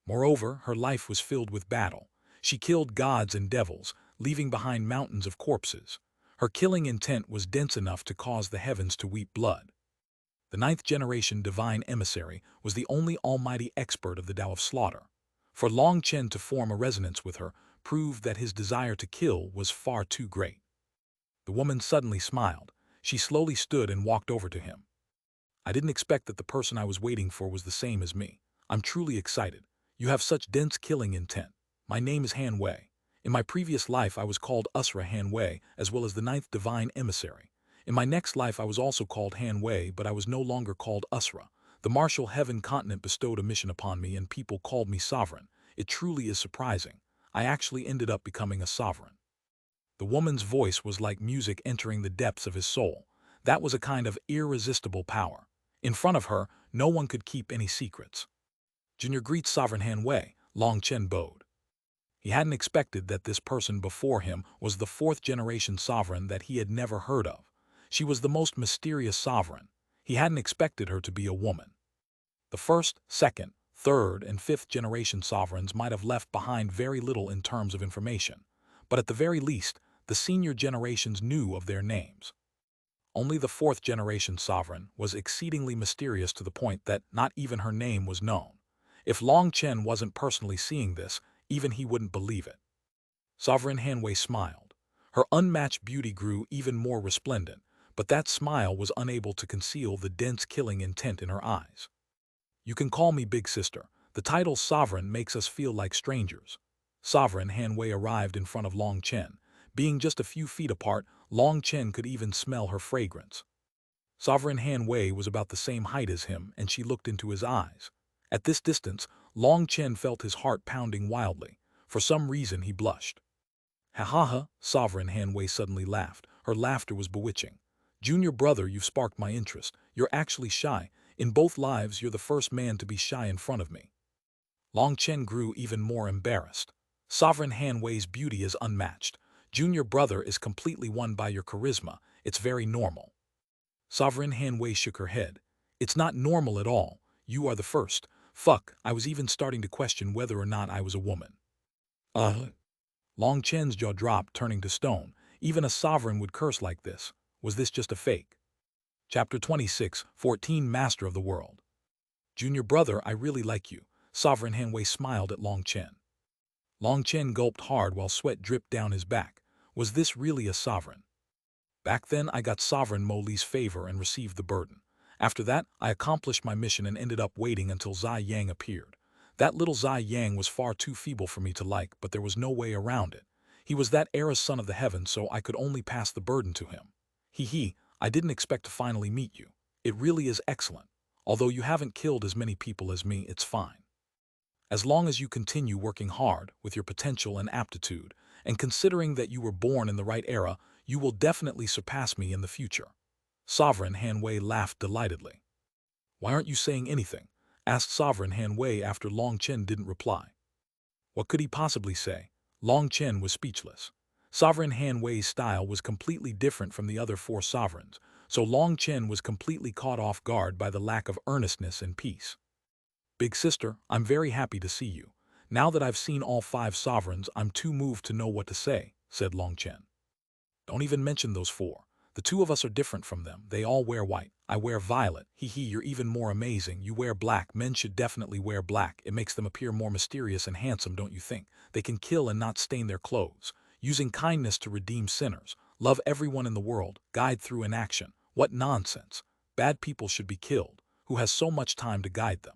Moreover, her life was filled with battle. She killed gods and devils, leaving behind mountains of corpses. Her killing intent was dense enough to cause the heavens to weep blood. The 9th generation divine emissary was the only almighty expert of the Tao of slaughter. For Long Chen to form a resonance with her proved that his desire to kill was far too great. The woman suddenly smiled. She slowly stood and walked over to him. I didn't expect that the person I was waiting for was the same as me. I'm truly excited. You have such dense killing intent. My name is Han Wei. In my previous life I was called Usra Han Wei, as well as the 9th divine emissary. In my next life I was also called Han Wei, but I was no longer called Usra. The martial heaven continent bestowed a mission upon me and people called me sovereign. It truly is surprising. I actually ended up becoming a sovereign. The woman's voice was like music entering the depths of his soul. That was a kind of irresistible power. In front of her, no one could keep any secrets. Junior greets Sovereign Han Wei, Long Chen bowed. He hadn't expected that this person before him was the 4th generation sovereign that he had never heard of. She was the most mysterious sovereign. He hadn't expected her to be a woman. The 1st, 2nd, third, and fifth generation sovereigns might have left behind very little in terms of information, but at the very least, the senior generations knew of their names. Only the fourth generation sovereign was exceedingly mysterious to the point that not even her name was known. If Long Chen wasn't personally seeing this, even he wouldn't believe it. Sovereign Hanwei smiled. Her unmatched beauty grew even more resplendent, but that smile was unable to conceal the dense killing intent in her eyes. You can call me Big Sister. The title Sovereign makes us feel like strangers. Sovereign Hanwei arrived in front of Long Chen. Being just a few feet apart, Long Chen could even smell her fragrance. Sovereign Hanwei was about the same height as him, and she looked into his eyes. At this distance, Long Chen felt his heart pounding wildly. For some reason, he blushed. Ha ha ha, Sovereign Hanwei suddenly laughed. Her laughter was bewitching. Junior brother, you've sparked my interest. You're actually shy. In both lives, you're the first man to be shy in front of me. Long Chen grew even more embarrassed. Sovereign Hanwei's beauty is unmatched. Junior brother is completely won by your charisma. It's very normal. Sovereign Hanwei shook her head. It's not normal at all. You are the first. Fuck, I was even starting to question whether or not I was a woman. Long Chen's jaw dropped, turning to stone. Even a sovereign would curse like this. Was this just a fake? Chapter 26, 14 Master of the World. Junior brother, I really like you. Sovereign Hanwei smiled at Long Chen. Long Chen gulped hard while sweat dripped down his back. Was this really a sovereign? Back then, I got Sovereign Mo Li's favor and received the burden. After that, I accomplished my mission and ended up waiting until Zai Yang appeared. That little Zai Yang was far too feeble for me to like, but there was no way around it. He was that heir's son of the heavens, so I could only pass the burden to him. Hee, I didn't expect to finally meet you. It really is excellent. Although you haven't killed as many people as me, it's fine. As long as you continue working hard with your potential and aptitude, and considering that you were born in the right era, you will definitely surpass me in the future. Sovereign Hanwei laughed delightedly. Why aren't you saying anything? Asked Sovereign Hanwei after Long Chen didn't reply. What could he possibly say? Long Chen was speechless. Sovereign Hanwei's style was completely different from the other four sovereigns, so Long Chen was completely caught off guard by the lack of earnestness and peace. Big sister, I'm very happy to see you. Now that I've seen all five sovereigns, I'm too moved to know what to say, said Long Chen. Don't even mention those four. The two of us are different from them. They all wear white. I wear violet. You're even more amazing. You wear black. Men should definitely wear black. It makes them appear more mysterious and handsome, don't you think? They can kill and not stain their clothes. Using kindness to redeem sinners. Love everyone in the world. Guide through inaction. What nonsense. Bad people should be killed. Who has so much time to guide them?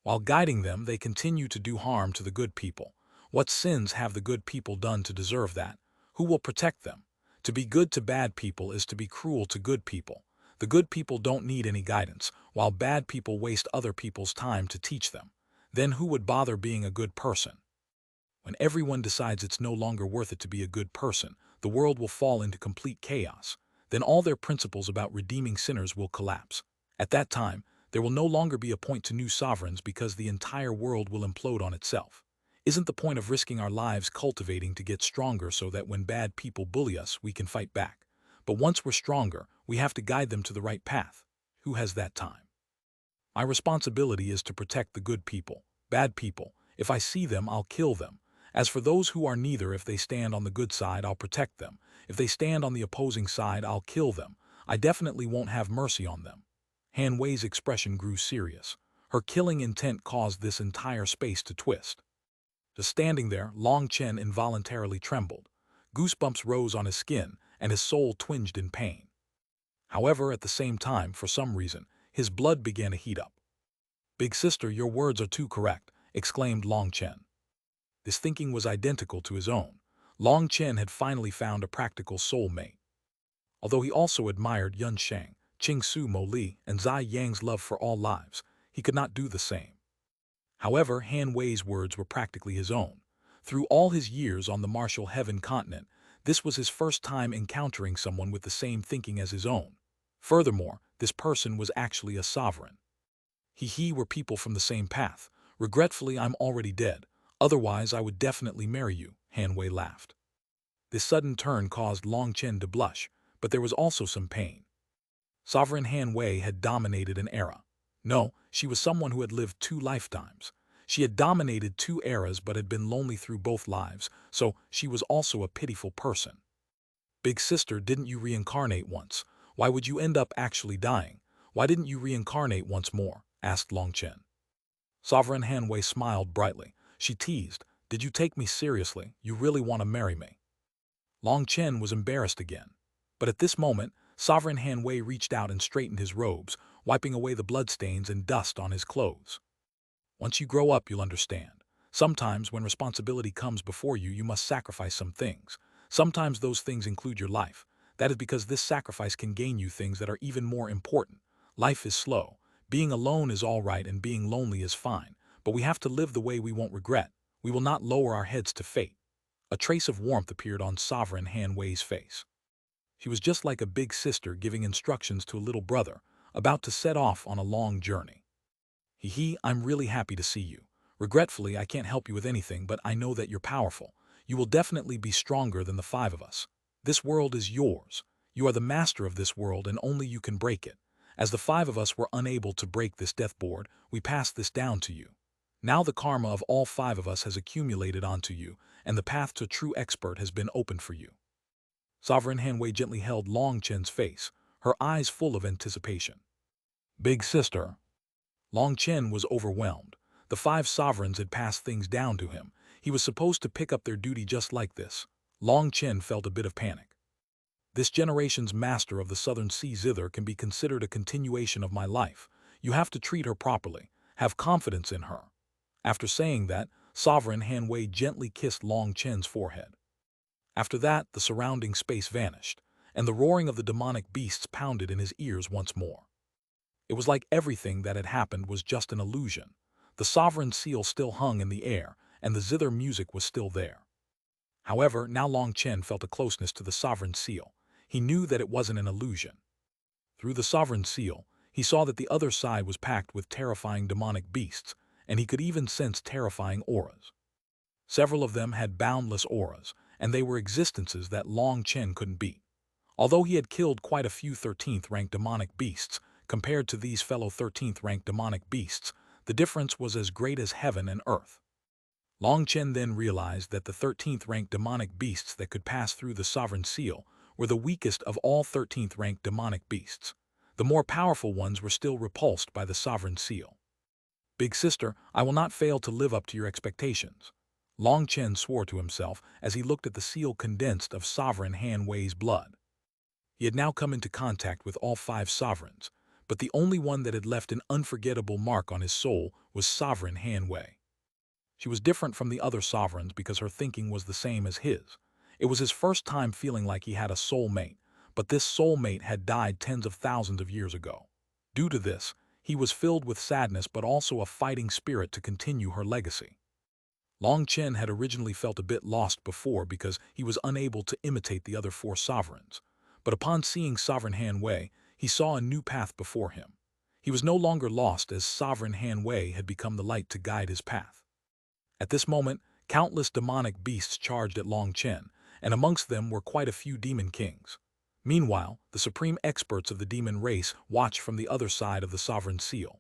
While guiding them, they continue to do harm to the good people. What sins have the good people done to deserve that? Who will protect them? To be good to bad people is to be cruel to good people. The good people don't need any guidance, while bad people waste other people's time to teach them. Then who would bother being a good person? When everyone decides it's no longer worth it to be a good person, the world will fall into complete chaos. Then all their principles about redeeming sinners will collapse. At that time, there will no longer be a point to new sovereigns because the entire world will implode on itself. Isn't the point of risking our lives cultivating to get stronger so that when bad people bully us, we can fight back? But once we're stronger, we have to guide them to the right path. Who has that time? My responsibility is to protect the good people. Bad people, if I see them, I'll kill them. As for those who are neither, if they stand on the good side, I'll protect them. If they stand on the opposing side, I'll kill them. I definitely won't have mercy on them. Han Wei's expression grew serious. Her killing intent caused this entire space to twist. Just standing there, Long Chen involuntarily trembled. Goosebumps rose on his skin, and his soul twinged in pain. However, at the same time, for some reason, his blood began to heat up. Big sister, your words are too correct, exclaimed Long Chen. This thinking was identical to his own. Long Chen had finally found a practical soulmate. Although he also admired Yun Sheng, Qing Su Mo Li, and Zai Yang's love for all lives, he could not do the same. However, Han Wei's words were practically his own. Through all his years on the martial heaven continent, this was his first time encountering someone with the same thinking as his own. Furthermore, this person was actually a sovereign. He were people from the same path. Regretfully, I'm already dead. Otherwise, I would definitely marry you, Han Wei laughed. This sudden turn caused Long Chen to blush, but there was also some pain. Sovereign Han Wei had dominated an era. No, she was someone who had lived 2 lifetimes. She had dominated 2 eras but had been lonely through both lives, so she was also a pitiful person. Big sister, didn't you reincarnate once? Why would you end up actually dying? Why didn't you reincarnate once more? Asked Long Chen. Sovereign Hanwei smiled brightly. She teased, did you take me seriously? You really want to marry me? Long Chen was embarrassed again. But at this moment, Sovereign Hanwei reached out and straightened his robes, wiping away the bloodstains and dust on his clothes. Once you grow up, you'll understand. Sometimes when responsibility comes before you, you must sacrifice some things. Sometimes those things include your life. That is because this sacrifice can gain you things that are even more important. Life is slow. Being alone is all right and being lonely is fine, but we have to live the way we won't regret. We will not lower our heads to fate. A trace of warmth appeared on Sovereign Hanwei's face. She was just like a big sister giving instructions to a little brother, about to set off on a long journey. I'm really happy to see you. Regretfully, I can't help you with anything, but I know that you're powerful. You will definitely be stronger than the 5 of us. This world is yours. You are the master of this world and only you can break it. As the 5 of us were unable to break this death board, we passed this down to you. Now the karma of all 5 of us has accumulated onto you, and the path to true expert has been opened for you. Sovereign Hanwei gently held Long Chen's face, her eyes full of anticipation. Big sister. Long Chen was overwhelmed. The 5 sovereigns had passed things down to him. He was supposed to pick up their duty just like this. Long Chen felt a bit of panic. This generation's master of the Southern Sea Zither can be considered a continuation of my life. You have to treat her properly. Have confidence in her. After saying that, Sovereign Hanwei gently kissed Long Chen's forehead. After that, the surrounding space vanished, and the roaring of the demonic beasts pounded in his ears once more. It was like everything that had happened was just an illusion. The sovereign seal still hung in the air, and the zither music was still there. However, now Long Chen felt a closeness to the sovereign seal. He knew that it wasn't an illusion. Through the sovereign seal, he saw that the other side was packed with terrifying demonic beasts, and he could even sense terrifying auras. Several of them had boundless auras, and they were existences that Long Chen couldn't beat. Although he had killed quite a few 13th-ranked demonic beasts, compared to these fellow 13th-ranked demonic beasts, the difference was as great as heaven and earth. Long Chen then realized that the 13th-ranked demonic beasts that could pass through the sovereign seal were the weakest of all 13th-ranked demonic beasts. The more powerful ones were still repulsed by the sovereign seal. Big sister, I will not fail to live up to your expectations. Long Chen swore to himself as he looked at the seal condensed of Sovereign Hanwei's blood. He had now come into contact with all 5 sovereigns, but the only one that had left an unforgettable mark on his soul was Sovereign Hanwei. She was different from the other sovereigns because her thinking was the same as his. It was his first time feeling like he had a soulmate, but this soulmate had died tens of thousands of years ago. Due to this, he was filled with sadness but also a fighting spirit to continue her legacy. Long Chen had originally felt a bit lost before because he was unable to imitate the other 4 sovereigns, but upon seeing Sovereign Hanwei, he saw a new path before him. He was no longer lost as Sovereign Hanwei had become the light to guide his path. At this moment, countless demonic beasts charged at Long Chen, and amongst them were quite a few demon kings. Meanwhile, the supreme experts of the demon race watched from the other side of the sovereign seal.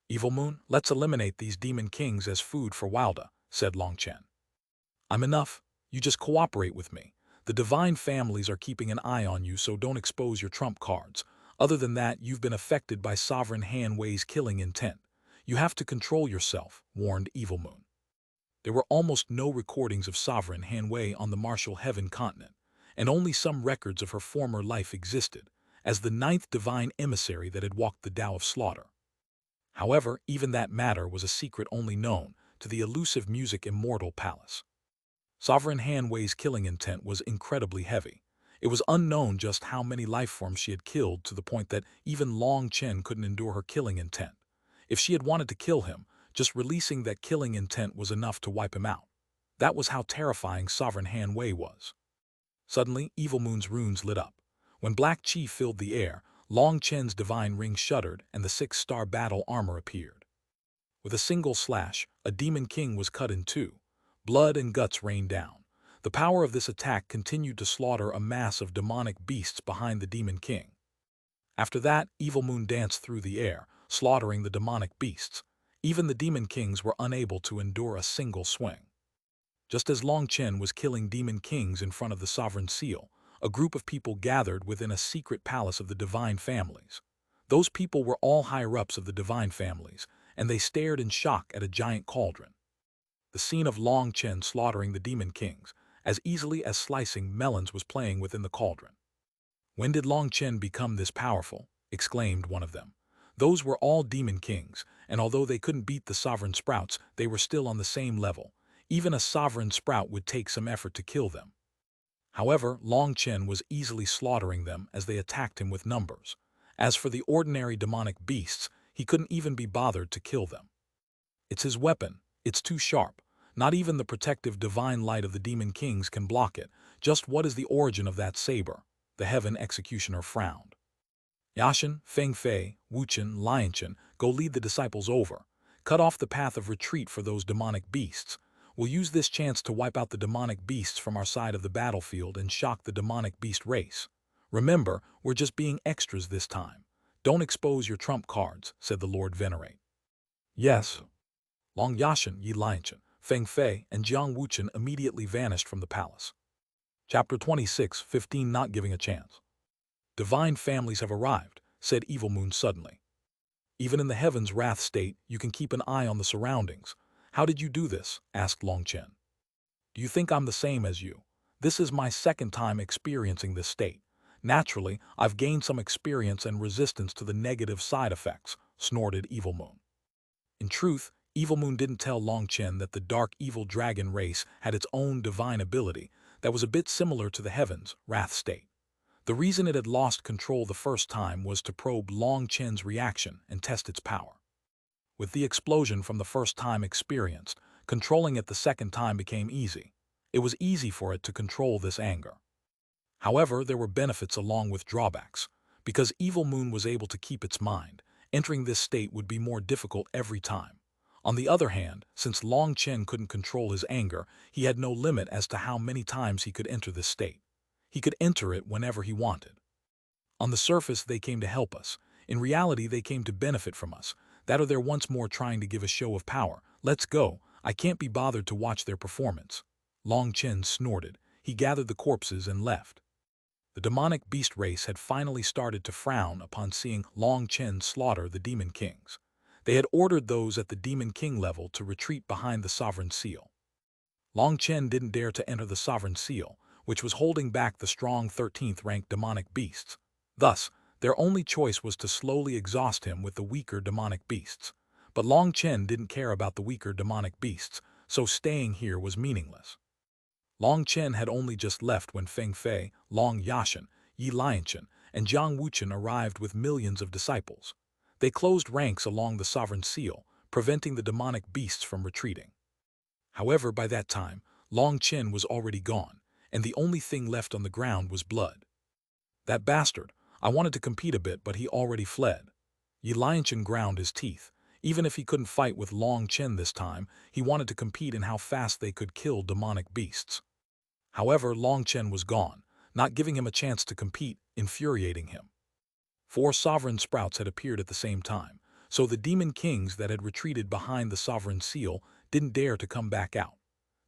Evil Moon, let's eliminate these demon kings as food for Wilda, said Long Chen. I'm enough. You just cooperate with me. The divine families are keeping an eye on you, so don't expose your trump cards. Other than that, you've been affected by Sovereign Hanwei's killing intent. You have to control yourself, warned Evil Moon. There were almost no recordings of Sovereign Hanwei on the Martial Heaven continent, and only some records of her former life existed, as the 9th divine emissary that had walked the Tao of Slaughter. However, even that matter was a secret only known to the elusive music immortal palace. Sovereign Hanwei's killing intent was incredibly heavy. It was unknown just how many lifeforms she had killed to the point that even Long Chen couldn't endure her killing intent. If she had wanted to kill him, just releasing that killing intent was enough to wipe him out. That was how terrifying Sovereign Hanwei was. Suddenly, Evil Moon's runes lit up. When black chi filled the air, Long Chen's divine ring shuddered and the 6-star battle armor appeared. With a single slash, a demon king was cut in two. Blood and guts rained down. The power of this attack continued to slaughter a mass of demonic beasts behind the demon king. After that, Evil Moon danced through the air, slaughtering the demonic beasts. Even the demon kings were unable to endure a single swing. Just as Long Chen was killing demon kings in front of the sovereign seal, a group of people gathered within a secret palace of the divine families. Those people were all higher-ups of the divine families, and they stared in shock at a giant cauldron. The scene of Long Chen slaughtering the demon kings, as easily as slicing melons, was playing within the cauldron. "When did Long Chen become this powerful?" exclaimed one of them. Those were all demon kings, and although they couldn't beat the sovereign sprouts, they were still on the same level. Even a sovereign sprout would take some effort to kill them. However, Long Chen was easily slaughtering them as they attacked him with numbers. As for the ordinary demonic beasts, he couldn't even be bothered to kill them. It's his weapon. It's too sharp. Not even the protective divine light of the demon kings can block it. Just what is the origin of that saber? The heaven executioner frowned. Yashan, Feng Fei, Wuchen, Lianchen, go lead the disciples over. Cut off the path of retreat for those demonic beasts. We'll use this chance to wipe out the demonic beasts from our side of the battlefield and shock the demonic beast race. Remember, we're just being extras this time. Don't expose your trump cards, said the Lord Venerate. Yes. Long Yashan, Yi Lianchen, Feng Fei, and Jiang Wuchen immediately vanished from the palace. Chapter 26, 15 Not Giving a Chance. Divine families have arrived, said Evil Moon suddenly. Even in the heavens wrath state, you can keep an eye on the surroundings. How did you do this? Asked Long Chen. Do you think I'm the same as you? This is my second time experiencing this state. Naturally, I've gained some experience and resistance to the negative side effects, snorted Evil Moon. In truth, Evil Moon didn't tell Long Chen that the dark evil dragon race had its own divine ability that was a bit similar to the heavens wrath state. The reason it had lost control the first time was to probe Long Chen's reaction and test its power. With the explosion from the first time experienced, controlling it the second time became easy. It was easy for it to control this anger. However, there were benefits along with drawbacks. Because Evil Moon was able to keep its mind, entering this state would be more difficult every time. On the other hand, since Long Chen couldn't control his anger, he had no limit as to how many times he could enter this state. He could enter it whenever he wanted. On the surface, they came to help us. In reality, they came to benefit from us. That or they're once more trying to give a show of power. Let's go. I can't be bothered to watch their performance. Long Chen snorted. He gathered the corpses and left. The demonic beast race had finally started to frown upon seeing Long Chen slaughter the demon kings. They had ordered those at the demon king level to retreat behind the sovereign seal. Long Chen didn't dare to enter the sovereign seal, which was holding back the strong 13th-ranked demonic beasts. Thus, their only choice was to slowly exhaust him with the weaker demonic beasts. But Long Chen didn't care about the weaker demonic beasts, so staying here was meaningless. Long Chen had only just left when Feng Fei, Long Yashan, Yi Lianchen, and Jiang Wuchen arrived with millions of disciples. They closed ranks along the sovereign seal, preventing the demonic beasts from retreating. However, by that time, Long Chen was already gone, and the only thing left on the ground was blood. That bastard! I wanted to compete a bit, but he already fled. Yi Lianchen ground his teeth. Even if he couldn't fight with Long Chen this time, he wanted to compete in how fast they could kill demonic beasts. However, Long Chen was gone, not giving him a chance to compete, infuriating him. 4 sovereign sprouts had appeared at the same time, so the demon kings that had retreated behind the sovereign seal didn't dare to come back out.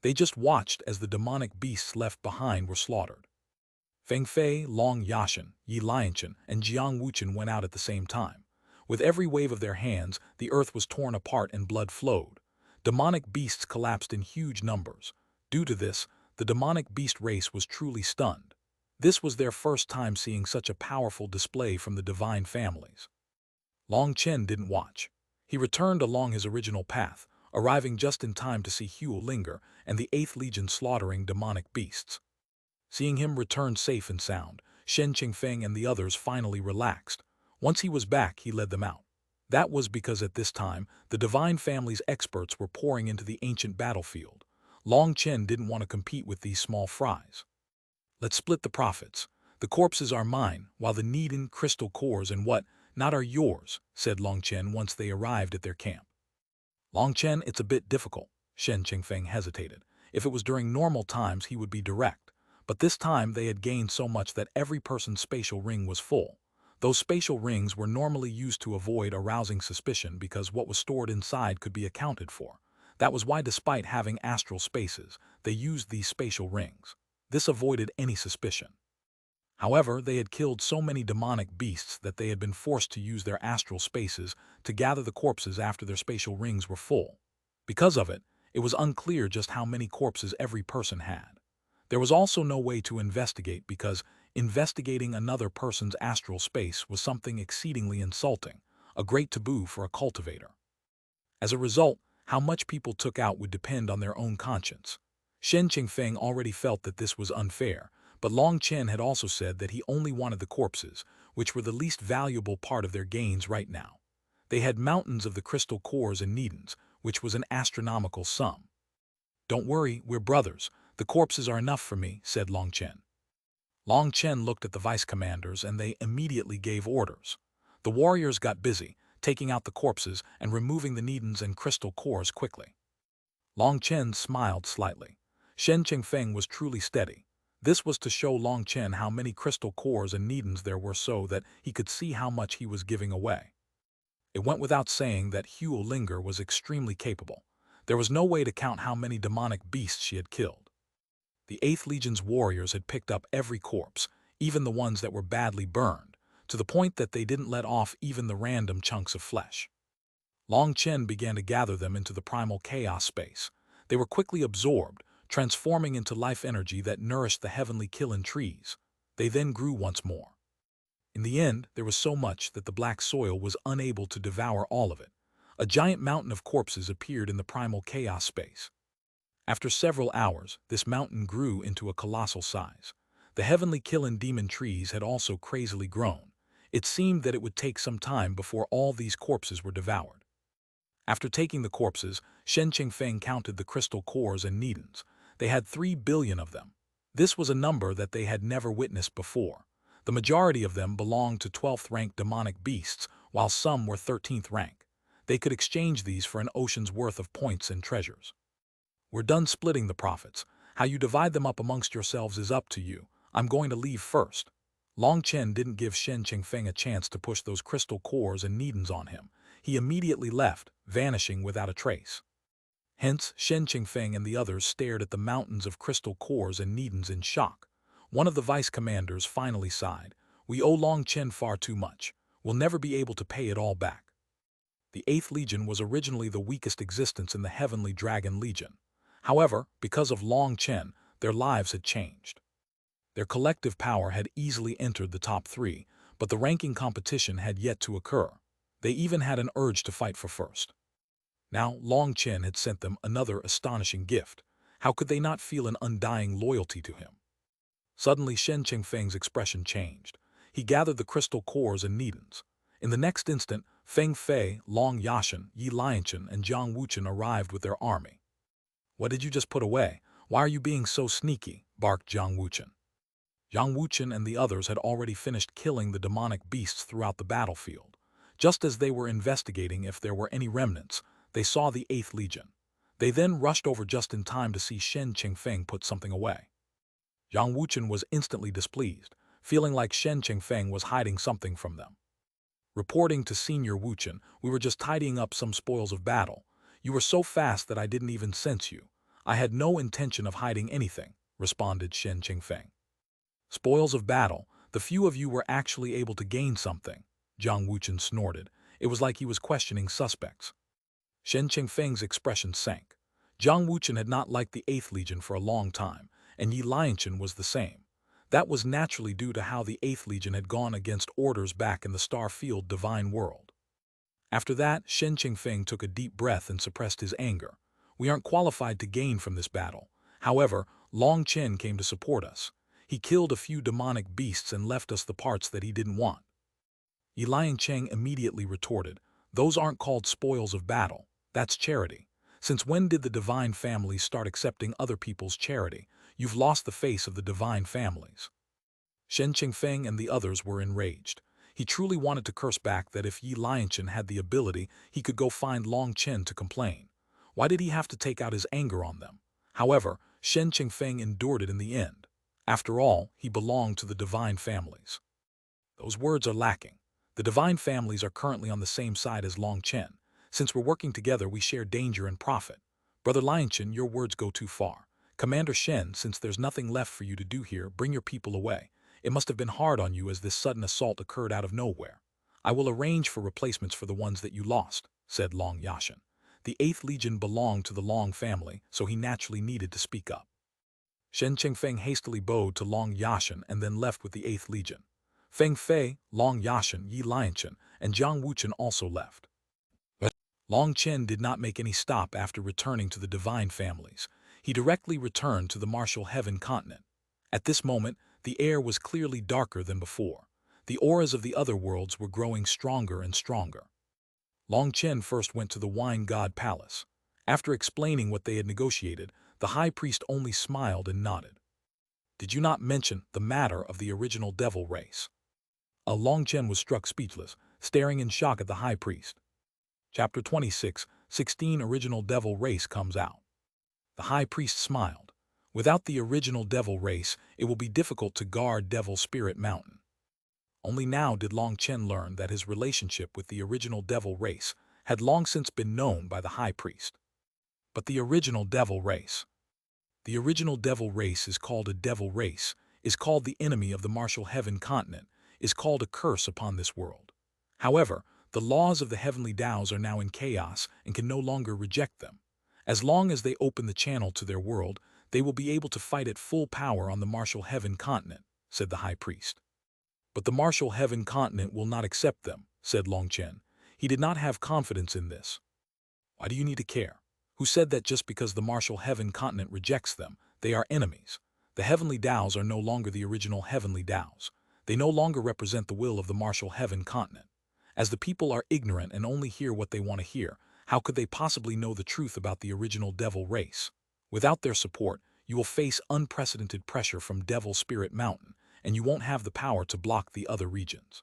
They just watched as the demonic beasts left behind were slaughtered. Feng Fei, Long Yashan, Yi Lianchen, and Jiang Wuchen went out at the same time. With every wave of their hands, the earth was torn apart and blood flowed. Demonic beasts collapsed in huge numbers. Due to this, the demonic beast race was truly stunned. This was their first time seeing such a powerful display from the divine families. Long Chen didn't watch. He returned along his original path, arriving just in time to see Huo linger and the 8th Legion slaughtering demonic beasts. Seeing him return safe and sound, Shen Qingfeng and the others finally relaxed. Once he was back, he led them out. That was because at this time, the divine family's experts were pouring into the ancient battlefield. Long Chen didn't want to compete with these small fries. Let's split the profits. The corpses are mine, while the Needin crystal cores and what not are yours, said Long Chen once they arrived at their camp. Long Chen, it's a bit difficult. Shen Qingfeng hesitated. If it was during normal times, he would be direct. But this time they had gained so much that every person's spatial ring was full. Those spatial rings were normally used to avoid arousing suspicion because what was stored inside could be accounted for. That was why, despite having astral spaces, they used these spatial rings. This avoided any suspicion. However, they had killed so many demonic beasts that they had been forced to use their astral spaces to gather the corpses after their spatial rings were full. Because of it, it was unclear just how many corpses every person had. There was also no way to investigate because investigating another person's astral space was something exceedingly insulting, a great taboo for a cultivator. As a result, how much people took out would depend on their own conscience. Shen Qingfeng already felt that this was unfair, but Long Chen had also said that he only wanted the corpses, which were the least valuable part of their gains right now. They had mountains of the crystal cores and needons, which was an astronomical sum. "Don't worry, we're brothers. The corpses are enough for me," said Long Chen. Long Chen looked at the vice commanders and they immediately gave orders. The warriors got busy, taking out the corpses and removing the needons and crystal cores quickly. Long Chen smiled slightly. Shen Qingfeng was truly steady. This was to show Long Chen how many crystal cores and needons there were so that he could see how much he was giving away. It went without saying that Huo Linger was extremely capable. There was no way to count how many demonic beasts she had killed. The 8th Legion's warriors had picked up every corpse, even the ones that were badly burned, to the point that they didn't let off even the random chunks of flesh. Long Chen began to gather them into the primal chaos space. They were quickly absorbed, transforming into life energy that nourished the heavenly kiln trees. They then grew once more. In the end, there was so much that the black soil was unable to devour all of it. A giant mountain of corpses appeared in the primal chaos space. After several hours, this mountain grew into a colossal size. The heavenly kiln demon trees had also crazily grown. It seemed that it would take some time before all these corpses were devoured. After taking the corpses, Shen Qingfeng counted the crystal cores and needons. They had 3 billion of them. This was a number that they had never witnessed before. The majority of them belonged to 12th-rank demonic beasts, while some were 13th rank. They could exchange these for an ocean's worth of points and treasures. "We're done splitting the profits. How you divide them up amongst yourselves is up to you. I'm going to leave first." Long Chen didn't give Shen Qingfeng a chance to push those crystal cores and needons on him. He immediately left, vanishing without a trace. Hence, Shen Qingfeng and the others stared at the mountains of crystal cores and needons in shock. One of the vice commanders finally sighed. "We owe Long Chen far too much. We'll never be able to pay it all back." The 8th Legion was originally the weakest existence in the Heavenly Dragon Legion. However, because of Long Chen, their lives had changed. Their collective power had easily entered the top 3, but the ranking competition had yet to occur. They even had an urge to fight for first. Now, Long Chen had sent them another astonishing gift. How could they not feel an undying loyalty to him? Suddenly, Shen Qingfeng's expression changed. He gathered the crystal cores and needons. In the next instant, Feng Fei, Long Yashan, Yi Lianchen, and Jiang Wuchen arrived with their army. "What did you just put away? Why are you being so sneaky?" barked Jiang Wuchen. Jiang Wuchen and the others had already finished killing the demonic beasts throughout the battlefield. Just as they were investigating if there were any remnants, they saw the 8th Legion. They then rushed over just in time to see Shen Qingfeng put something away. Jiang Wuchen was instantly displeased, feeling like Shen Qingfeng was hiding something from them. Reporting to Senior Wuchen, "We were just tidying up some spoils of battle. You were so fast that I didn't even sense you. I had no intention of hiding anything," responded Shen Qingfeng. "Spoils of battle, the few of you were actually able to gain something," Jiang Wuchen snorted. It was like he was questioning suspects. Shen Qingfeng's expression sank. Jiang Wuchen had not liked the 8th Legion for a long time, and Yi Lianchen was the same. That was naturally due to how the 8th Legion had gone against orders back in the Starfield Divine World. After that, Shen Qingfeng took a deep breath and suppressed his anger. "We aren't qualified to gain from this battle. However, Long Chen came to support us. He killed a few demonic beasts and left us the parts that he didn't want." Yi Liancheng immediately retorted, "Those aren't called spoils of battle. That's charity. Since when did the divine families start accepting other people's charity? You've lost the face of the divine families." Shen Qingfeng and the others were enraged. He truly wanted to curse back that if Yi Lianchen had the ability, he could go find Long Chen to complain. Why did he have to take out his anger on them? However, Shen Qingfeng endured it in the end. After all, he belonged to the divine families. Those words are lacking. The divine families are currently on the same side as Long Chen. Since we're working together, we share danger and profit. Brother Lion Chen, your words go too far. Commander Shen, since there's nothing left for you to do here, bring your people away. It must have been hard on you as this sudden assault occurred out of nowhere. I will arrange for replacements for the ones that you lost, said Long Yashen. The 8th Legion belonged to the Long family, so he naturally needed to speak up. Shen Chengfeng hastily bowed to Long Yashen and then left with the 8th Legion. Feng Fei, Long Yashen, Yi Lianchen, and Jiang Wuchen also left. But Long Chen did not make any stop after returning to the divine families. He directly returned to the martial heaven continent. At this moment, the air was clearly darker than before. The auras of the other worlds were growing stronger and stronger. Long Chen first went to the Wine God Palace. After explaining what they had negotiated, the high priest only smiled and nodded. Did you not mention the matter of the original devil race? Long Chen was struck speechless, staring in shock at the high priest. Chapter 26, 16 Original Devil Race comes out. The high priest smiled. Without the original devil race, it will be difficult to guard Devil Spirit Mountain. Only now did Long Chen learn that his relationship with the original devil race had long since been known by the high priest. But the original devil race. The original devil race is called a devil race, is called the enemy of the martial heaven continent, is called a curse upon this world. However, the laws of the heavenly Taos are now in chaos and can no longer reject them. As long as they open the channel to their world, they will be able to fight at full power on the martial heaven continent, said the high priest. But the martial heaven continent will not accept them, said Long Chen. He did not have confidence in this. Why do you need to care? Who said that just because the martial heaven continent rejects them, they are enemies? The heavenly Taos are no longer the original heavenly Taos. They no longer represent the will of the martial heaven continent. As the people are ignorant and only hear what they want to hear, how could they possibly know the truth about the original devil race? Without their support, you will face unprecedented pressure from Devil Spirit Mountain, and you won't have the power to block the other regions.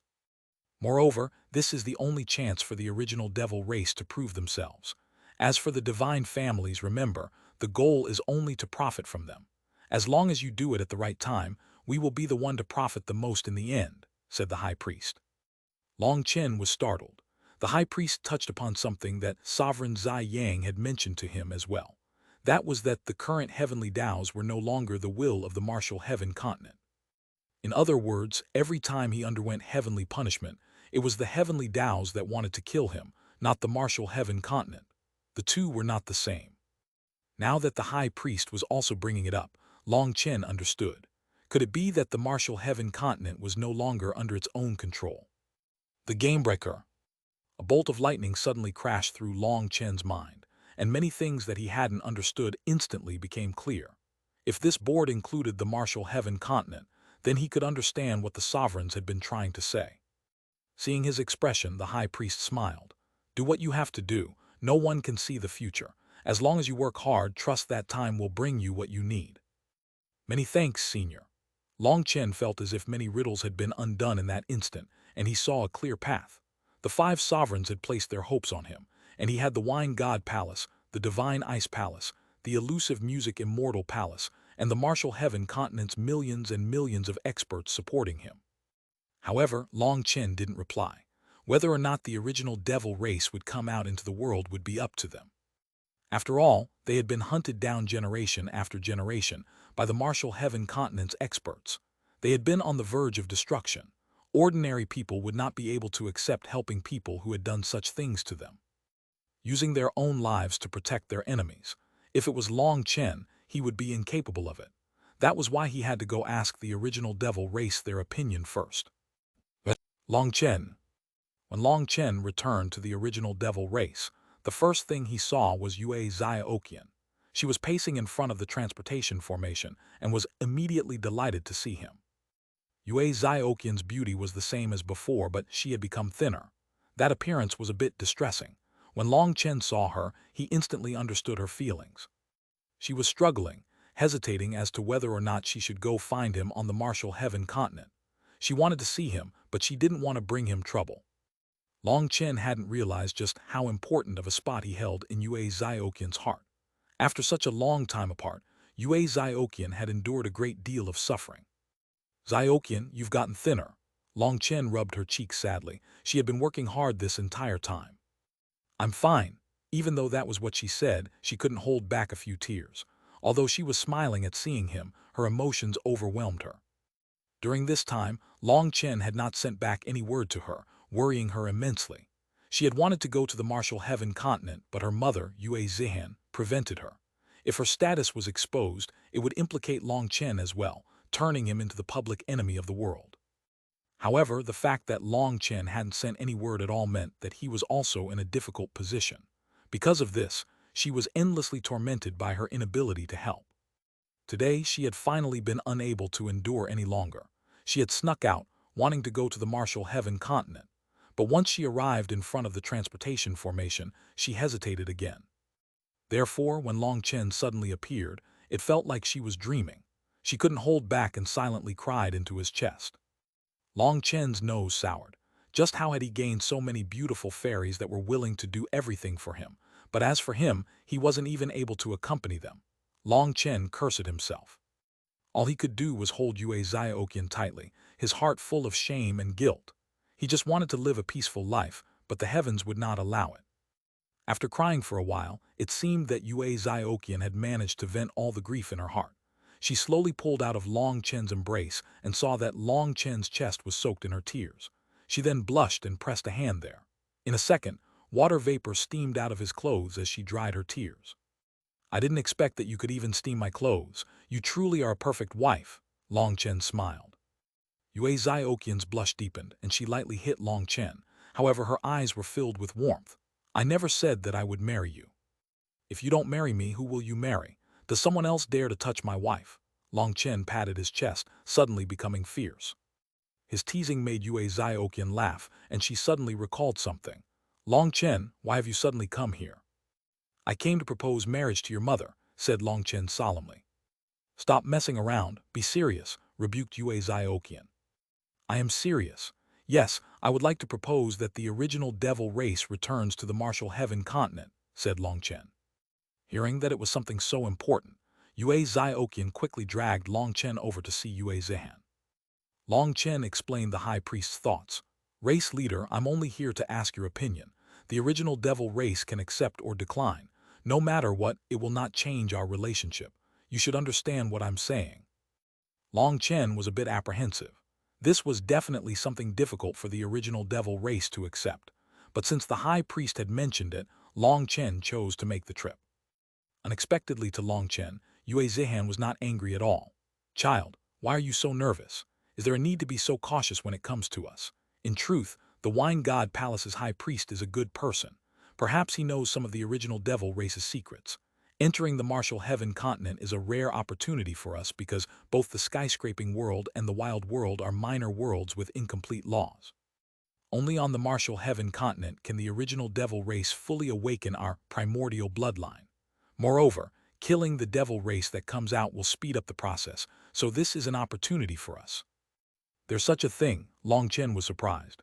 Moreover, this is the only chance for the original devil race to prove themselves. As for the divine families, remember, the goal is only to profit from them. As long as you do it at the right time, we will be the one to profit the most in the end, said the high priest. Long Chen was startled. The high priest touched upon something that Sovereign Zai Yang had mentioned to him as well. That was that the current heavenly Taos were no longer the will of the martial heaven continent. In other words, every time he underwent heavenly punishment, it was the heavenly Taos that wanted to kill him, not the martial heaven continent. The two were not the same. Now that the high priest was also bringing it up, Long Chen understood. Could it be that the martial heaven continent was no longer under its own control? The Gamebreaker. A bolt of lightning suddenly crashed through Long Chen's mind, and many things that he hadn't understood instantly became clear. If this board included the martial heaven continent, then he could understand what the sovereigns had been trying to say. Seeing his expression, the high priest smiled. Do what you have to do. No one can see the future. As long as you work hard, trust that time will bring you what you need. Many thanks, Senior. Long Chen felt as if many riddles had been undone in that instant, and he saw a clear path. The 5 sovereigns had placed their hopes on him, and he had the Wine God Palace, the Divine Ice Palace, the Elusive Music Immortal Palace, and the Martial Heaven Continent's millions and millions of experts supporting him. However, Long Chen didn't reply. Whether or not the original devil race would come out into the world would be up to them. After all, they had been hunted down generation after generation by the Martial Heaven Continent's experts. They had been on the verge of destruction. Ordinary people would not be able to accept helping people who had done such things to them, using their own lives to protect their enemies. If it was Long Chen, he would be incapable of it. That was why he had to go ask the original devil race their opinion first. But Long Chen. When Long Chen returned to the original devil race, the first thing he saw was Yue Xiaoqian. She was pacing in front of the transportation formation and was immediately delighted to see him. Yue Xiaoqian's beauty was the same as before, but she had become thinner. That appearance was a bit distressing. When Long Chen saw her, he instantly understood her feelings. She was struggling, hesitating as to whether or not she should go find him on the Martial Heaven continent. She wanted to see him, but she didn't want to bring him trouble. Long Chen hadn't realized just how important of a spot he held in Yue Xiaoqian's heart. After such a long time apart, Yue Xiaoqian had endured a great deal of suffering. Xiaoqian, you've gotten thinner. Long Chen rubbed her cheek sadly. She had been working hard this entire time. I'm fine. Even though that was what she said, she couldn't hold back a few tears. Although she was smiling at seeing him, her emotions overwhelmed her. During this time, Long Chen had not sent back any word to her, worrying her immensely. She had wanted to go to the Martial Heaven continent, but her mother, Yue Zihan, prevented her. If her status was exposed, it would implicate Long Chen as well, turning him into the public enemy of the world. However, the fact that Long Chen hadn't sent any word at all meant that he was also in a difficult position. Because of this, she was endlessly tormented by her inability to help. Today, she had finally been unable to endure any longer. She had snuck out, wanting to go to the Martial Heaven continent. But once she arrived in front of the transportation formation, she hesitated again. Therefore, when Long Chen suddenly appeared, it felt like she was dreaming. She couldn't hold back and silently cried into his chest. Long Chen's nose soured. Just how had he gained so many beautiful fairies that were willing to do everything for him? But as for him, he wasn't even able to accompany them. Long Chen cursed himself. All he could do was hold Yue Zioqian tightly, his heart full of shame and guilt. He just wanted to live a peaceful life, but the heavens would not allow it. After crying for a while, it seemed that Yue Zioqian had managed to vent all the grief in her heart. She slowly pulled out of Long Chen's embrace and saw that Long Chen's chest was soaked in her tears. She then blushed and pressed a hand there. In a second, water vapor steamed out of his clothes as she dried her tears. I didn't expect that you could even steam my clothes. You truly are a perfect wife, Long Chen smiled. Yue Zioqian's blush deepened, and she lightly hit Long Chen. However, her eyes were filled with warmth. I never said that I would marry you. If you don't marry me, who will you marry? Does someone else dare to touch my wife? Long Chen patted his chest, suddenly becoming fierce. His teasing made Yue Zioqian laugh, and she suddenly recalled something. Long Chen, why have you suddenly come here? I came to propose marriage to your mother, said Long Chen solemnly. Stop messing around, be serious, rebuked Yue Zioqian. I am serious. Yes, I would like to propose that the original devil race returns to the Martial Heaven continent, said Long Chen. Hearing that it was something so important, Yue Zioqian quickly dragged Long Chen over to see Yue Zihan. Long Chen explained the high priest's thoughts. Race leader, I'm only here to ask your opinion. The original devil race can accept or decline. No matter what, it will not change our relationship. You should understand what I'm saying. Long Chen was a bit apprehensive. This was definitely something difficult for the original devil race to accept. But since the high priest had mentioned it, Long Chen chose to make the trip. Unexpectedly to Long Chen, Yue Zihan was not angry at all. Child, why are you so nervous? Is there a need to be so cautious when it comes to us? In truth, the Wine God Palace's high priest is a good person. Perhaps he knows some of the original devil race's secrets. Entering the Martial Heaven continent is a rare opportunity for us because both the skyscraping world and the wild world are minor worlds with incomplete laws. Only on the Martial Heaven continent can the original devil race fully awaken our primordial bloodline. Moreover, killing the devil race that comes out will speed up the process, so this is an opportunity for us. There's such a thing, Long Chen was surprised.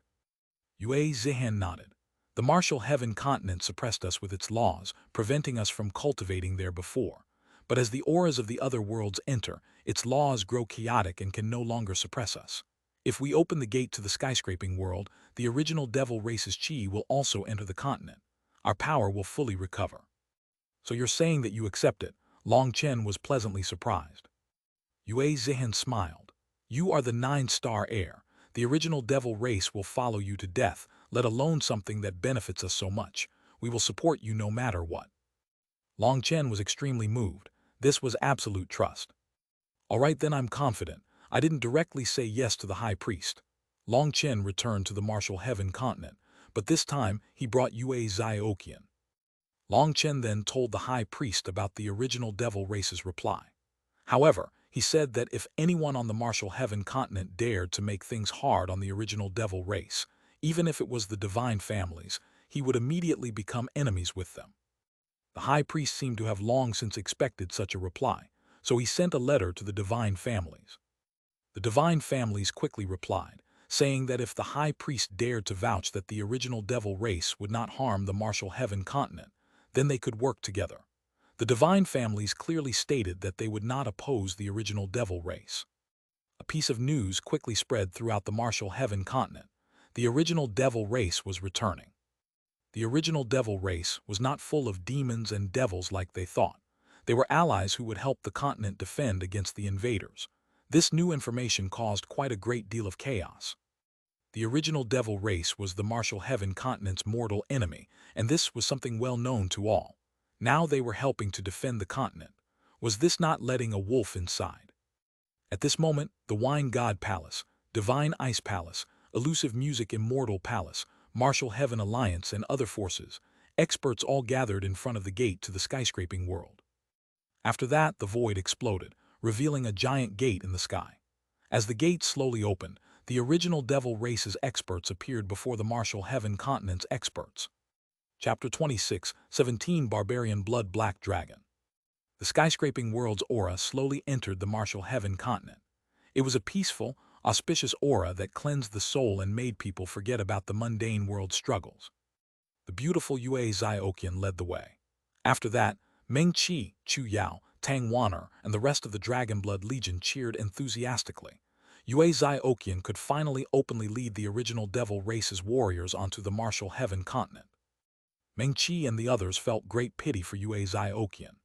Yue Zihan nodded. The Martial Heaven continent suppressed us with its laws, preventing us from cultivating there before. But as the auras of the other worlds enter, its laws grow chaotic and can no longer suppress us. If we open the gate to the skyscraping world, the original devil race's chi will also enter the continent. Our power will fully recover. So you're saying that you accept it? Long Chen was pleasantly surprised. Yue Zihan smiled. You are the 9-star heir. The original devil race will follow you to death, let alone something that benefits us so much. We will support you no matter what. Long Chen was extremely moved. This was absolute trust. All right, then I'm confident. I didn't directly say yes to the high priest. Long Chen returned to the Martial Heaven continent, but this time he brought Yue Zioqian. Long Chen then told the high priest about the original devil race's reply. However, he said that if anyone on the Martial Heaven continent dared to make things hard on the original devil race, even if it was the divine families, he would immediately become enemies with them. The high priest seemed to have long since expected such a reply, so he sent a letter to the divine families. The divine families quickly replied, saying that if the high priest dared to vouch that the original devil race would not harm the Martial Heaven continent, then they could work together. The divine families clearly stated that they would not oppose the original devil race. A piece of news quickly spread throughout the martial heaven continent. The original devil race was returning. The original devil race was not full of demons and devils like they thought. They were allies who would help the continent defend against the invaders. This new information caused quite a great deal of chaos. The original devil race was the martial heaven continent's mortal enemy, and this was something well known to all. Now they were helping to defend the continent. Was this not letting a wolf inside? At this moment, the Wine God Palace, Divine Ice Palace, Elusive Music Immortal Palace, Martial Heaven Alliance, and other forces, experts all gathered in front of the gate to the skyscraping world. After that, the void exploded, revealing a giant gate in the sky. As the gate slowly opened, the original devil race's experts appeared before the martial heaven continent's experts. Chapter 26, 17 Barbarian Blood Black Dragon. The skyscraping world's aura slowly entered the martial heaven continent. It was a peaceful, auspicious aura that cleansed the soul and made people forget about the mundane world's struggles. The beautiful Yue Zioqian led the way. After that, Meng Qi, Chu Yao, Tang Wan'er, and the rest of the Dragonblood Legion cheered enthusiastically. Yue Zioqian could finally openly lead the original devil race's warriors onto the martial heaven continent. Meng Qi and the others felt great pity for Yue Zioqian.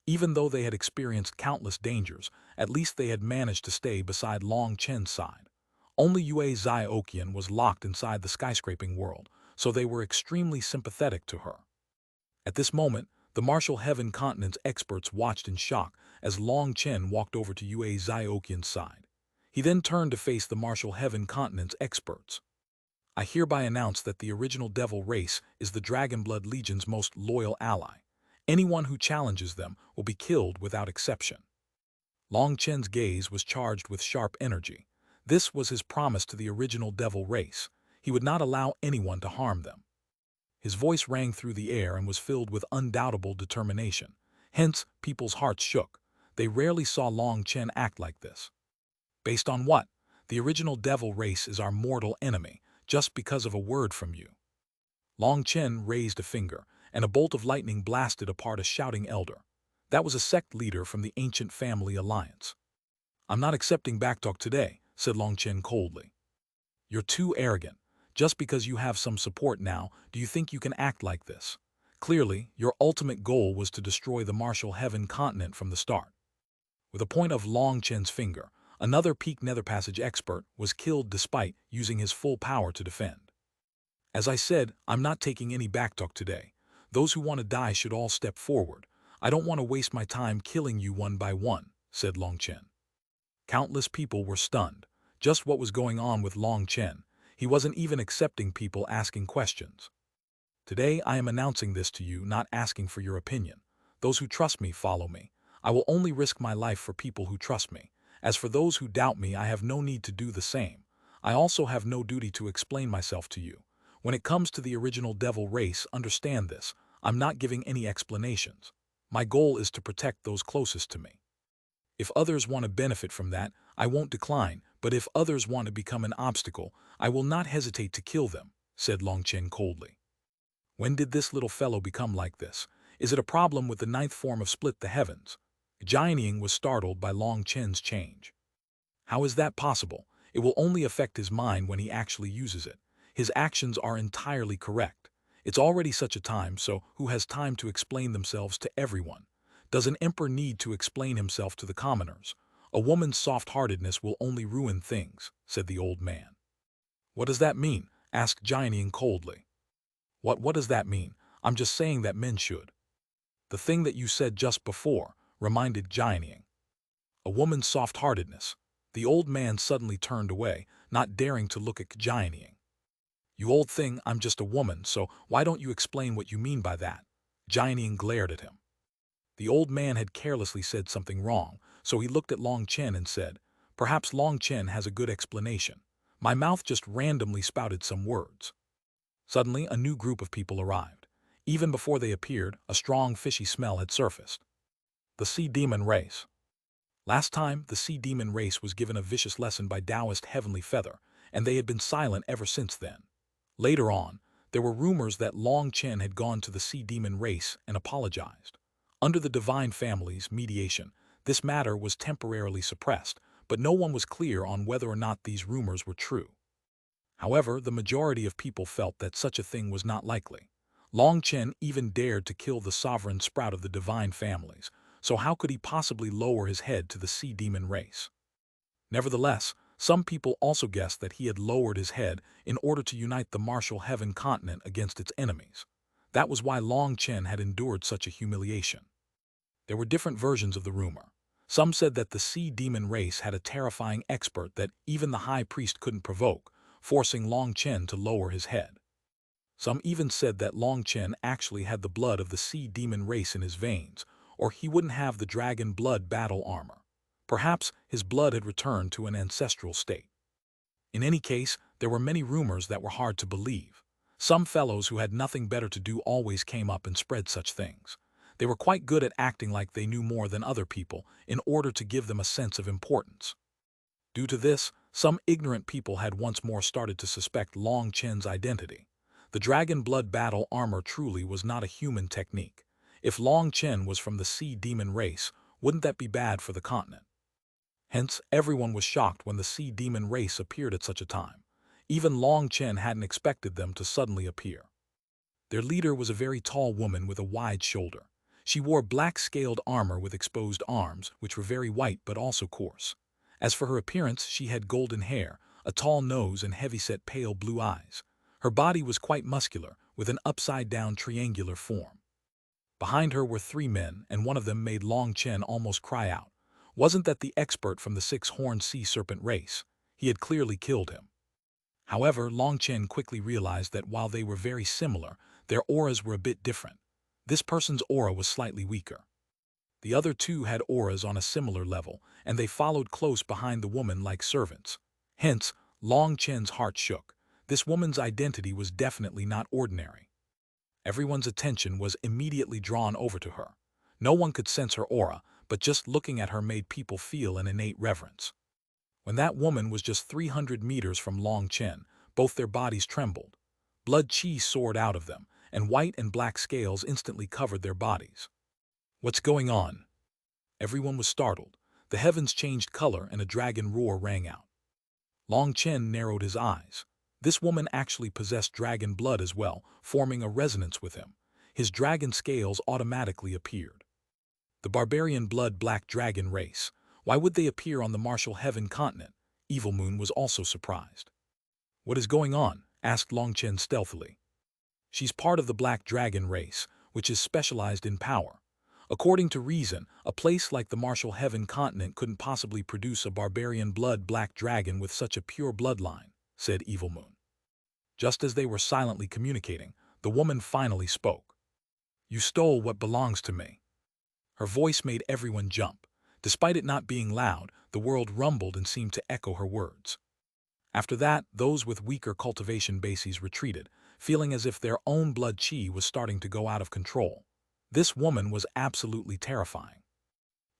Even though they had experienced countless dangers, at least they had managed to stay beside Long Chen's side. Only Yue Zioqian was locked inside the skyscraping world, so they were extremely sympathetic to her. At this moment, the martial heaven continent's experts watched in shock as Long Chen walked over to Yue Zioqian's side. He then turned to face the martial heaven continent's experts. I hereby announce that the original devil race is the Dragonblood Legion's most loyal ally. Anyone who challenges them will be killed without exception. Long Chen's gaze was charged with sharp energy. This was his promise to the original devil race. He would not allow anyone to harm them. His voice rang through the air and was filled with undoubtable determination. Hence, people's hearts shook. They rarely saw Long Chen act like this. Based on what? The original devil race is our mortal enemy, just because of a word from you. Long Chen raised a finger, and a bolt of lightning blasted apart a shouting elder. That was a sect leader from the ancient family alliance. I'm not accepting backtalk today, said Long Chen coldly. You're too arrogant. Just because you have some support now, do you think you can act like this? Clearly, your ultimate goal was to destroy the martial heaven continent from the start. With a point of Long Chen's finger, another Peak Nether Passage expert was killed despite using his full power to defend. As I said, I'm not taking any backtalk today. Those who want to die should all step forward. I don't want to waste my time killing you one by one, said Long Chen. Countless people were stunned. Just what was going on with Long Chen? He wasn't even accepting people asking questions. Today I am announcing this to you, not asking for your opinion. Those who trust me follow me. I will only risk my life for people who trust me. As for those who doubt me, I have no need to do the same. I also have no duty to explain myself to you. When it comes to the original devil race, understand this. I'm not giving any explanations. My goal is to protect those closest to me. If others want to benefit from that, I won't decline, but if others want to become an obstacle, I will not hesitate to kill them, said Long Chen coldly. When did this little fellow become like this? Is it a problem with the ninth form of Split the Heavens? Jianying was startled by Long Chen's change. How is that possible? It will only affect his mind when he actually uses it. His actions are entirely correct. It's already such a time, so who has time to explain themselves to everyone? Does an emperor need to explain himself to the commoners? A woman's soft-heartedness will only ruin things, said the old man. What does that mean? Asked Jianying coldly. What does that mean? I'm just saying that men should. The thing that you said just before, reminded Jianying. A woman's soft-heartedness. The old man suddenly turned away, not daring to look at Jianying. You old thing, I'm just a woman, so why don't you explain what you mean by that? Jianying glared at him. The old man had carelessly said something wrong, so he looked at Long Chen and said, perhaps Long Chen has a good explanation. My mouth just randomly spouted some words. Suddenly, a new group of people arrived. Even before they appeared, a strong fishy smell had surfaced. The Sea Demon Race. Last time, the Sea Demon race was given a vicious lesson by Taoist Heavenly Feather, and they had been silent ever since then. Later on, there were rumors that Long Chen had gone to the Sea Demon race and apologized. Under the Divine Family's mediation, this matter was temporarily suppressed, but no one was clear on whether or not these rumors were true. However, the majority of people felt that such a thing was not likely. Long Chen even dared to kill the sovereign sprout of the divine families, so how could he possibly lower his head to the sea demon race? Nevertheless, some people also guessed that he had lowered his head in order to unite the martial heaven continent against its enemies. That was why Long Chen had endured such a humiliation. There were different versions of the rumor. Some said that the sea demon race had a terrifying expert that even the high priest couldn't provoke, forcing Long Chen to lower his head. Some even said that Long Chen actually had the blood of the sea demon race in his veins, or he wouldn't have the dragon blood battle armor. Perhaps his blood had returned to an ancestral state. In any case, there were many rumors that were hard to believe. Some fellows who had nothing better to do always came up and spread such things. They were quite good at acting like they knew more than other people in order to give them a sense of importance. Due to this, some ignorant people had once more started to suspect Long Chen's identity. The dragon blood battle armor truly was not a human technique. If Long Chen was from the sea demon race, wouldn't that be bad for the continent? Hence, everyone was shocked when the sea demon race appeared at such a time. Even Long Chen hadn't expected them to suddenly appear. Their leader was a very tall woman with a wide shoulder. She wore black-scaled armor with exposed arms, which were very white but also coarse. As for her appearance, she had golden hair, a tall nose and heavy-set pale blue eyes. Her body was quite muscular, with an upside-down triangular form. Behind her were three men, and one of them made Long Chen almost cry out. Wasn't that the expert from the six-horned sea serpent race? He had clearly killed him. However, Long Chen quickly realized that while they were very similar, their auras were a bit different. This person's aura was slightly weaker. The other two had auras on a similar level, and they followed close behind the woman like servants. Hence, Long Chen's heart shook. This woman's identity was definitely not ordinary. Everyone's attention was immediately drawn over to her. No one could sense her aura, but just looking at her made people feel an innate reverence. When that woman was just 300 meters from Long Chen, both their bodies trembled. Blood chi soared out of them, and white and black scales instantly covered their bodies. What's going on? Everyone was startled. The heavens changed color and a dragon roar rang out. Long Chen narrowed his eyes. This woman actually possessed dragon blood as well, forming a resonance with him. His dragon scales automatically appeared. The barbarian blood black dragon race. Why would they appear on the martial heaven continent? Evil Moon was also surprised. What is going on? Asked Long Chen stealthily. She's part of the black dragon race, which is specialized in power. According to reason, a place like the martial heaven continent couldn't possibly produce a barbarian blood black dragon with such a pure bloodline, said Evil Moon. Just as they were silently communicating, the woman finally spoke. You stole what belongs to me. Her voice made everyone jump. Despite it not being loud, the world rumbled and seemed to echo her words. After that, those with weaker cultivation bases retreated, feeling as if their own blood chi was starting to go out of control. This woman was absolutely terrifying.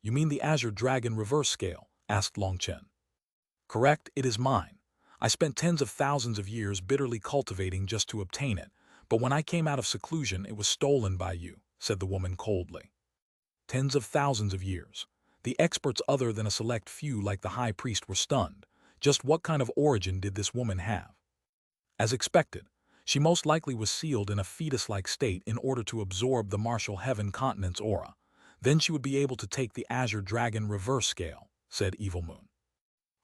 You mean the Azure Dragon reverse scale? Asked Long Chen. Correct, it is mine. I spent tens of thousands of years bitterly cultivating just to obtain it, but when I came out of seclusion it was stolen by you, said the woman coldly. Tens of thousands of years. The experts other than a select few like the high priest were stunned. Just what kind of origin did this woman have? As expected, she most likely was sealed in a fetus-like state in order to absorb the martial heaven continent's aura. Then she would be able to take the Azure Dragon reverse scale, said Evil Moon.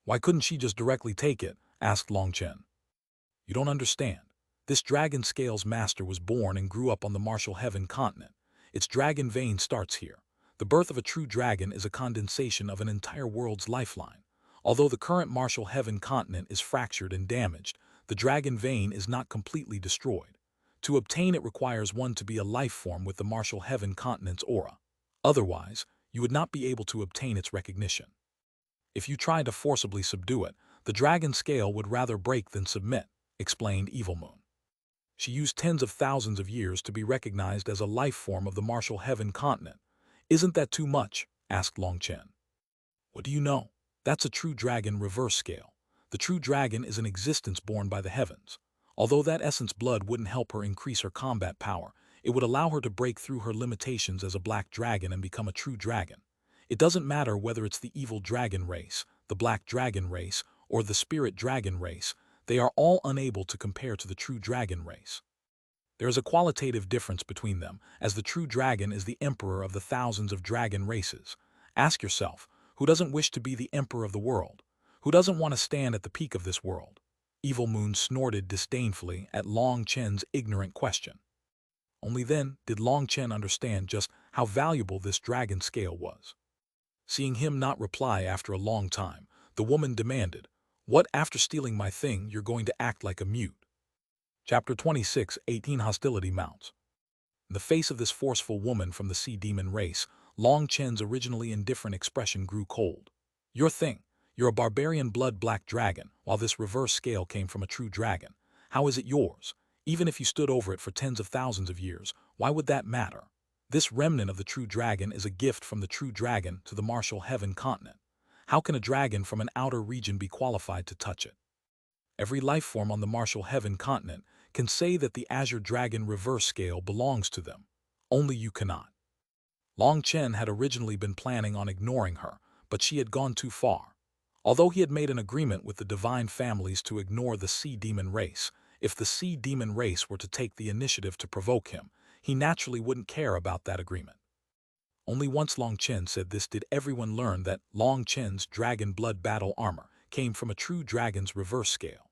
Why couldn't she just directly take it? Asked Long Chen. You don't understand. This dragon scale's master was born and grew up on the martial heaven continent. Its dragon vein starts here. The birth of a true dragon is a condensation of an entire world's lifeline. Although the current martial heaven continent is fractured and damaged, the dragon vein is not completely destroyed. To obtain it requires one to be a life form with the martial heaven continent's aura. Otherwise, you would not be able to obtain its recognition. If you tried to forcibly subdue it, the dragon scale would rather break than submit, explained Evil Moon. She used tens of thousands of years to be recognized as a life form of the martial heaven continent. Isn't that too much? Asked Long Chen. What do you know? That's a true dragon reverse scale. The true dragon is an existence born by the heavens. Although that essence blood wouldn't help her increase her combat power, it would allow her to break through her limitations as a black dragon and become a true dragon. It doesn't matter whether it's the evil dragon race, the black dragon race, or the spirit dragon race, they are all unable to compare to the true dragon race. There is a qualitative difference between them, as the true dragon is the emperor of the thousands of dragon races. Ask yourself, who doesn't wish to be the emperor of the world? Who doesn't want to stand at the peak of this world? Evil Moon snorted disdainfully at Long Chen's ignorant question. Only then did Long Chen understand just how valuable this dragon scale was. Seeing him not reply after a long time, the woman demanded, "What, after stealing my thing, you're going to act like a mute?" Chapter 26, 18 Hostility Mounts. In the face of this forceful woman from the sea demon race, Long Chen's originally indifferent expression grew cold. "Your thing. You're a barbarian blood black dragon, while this reverse scale came from a true dragon. How is it yours? Even if you stood over it for tens of thousands of years, why would that matter? This remnant of the true dragon is a gift from the true dragon to the martial heaven continent. How can a dragon from an outer region be qualified to touch it? Every life form on the martial heaven continent can say that the azure dragon reverse scale belongs to them. Only you cannot." Long Chen had originally been planning on ignoring her, but she had gone too far. Although he had made an agreement with the divine families to ignore the sea demon race, if the sea demon race were to take the initiative to provoke him, he naturally wouldn't care about that agreement. Only once Long Chen said this did everyone learn that Long Chen's dragon blood battle armor came from a true dragon's reverse scale.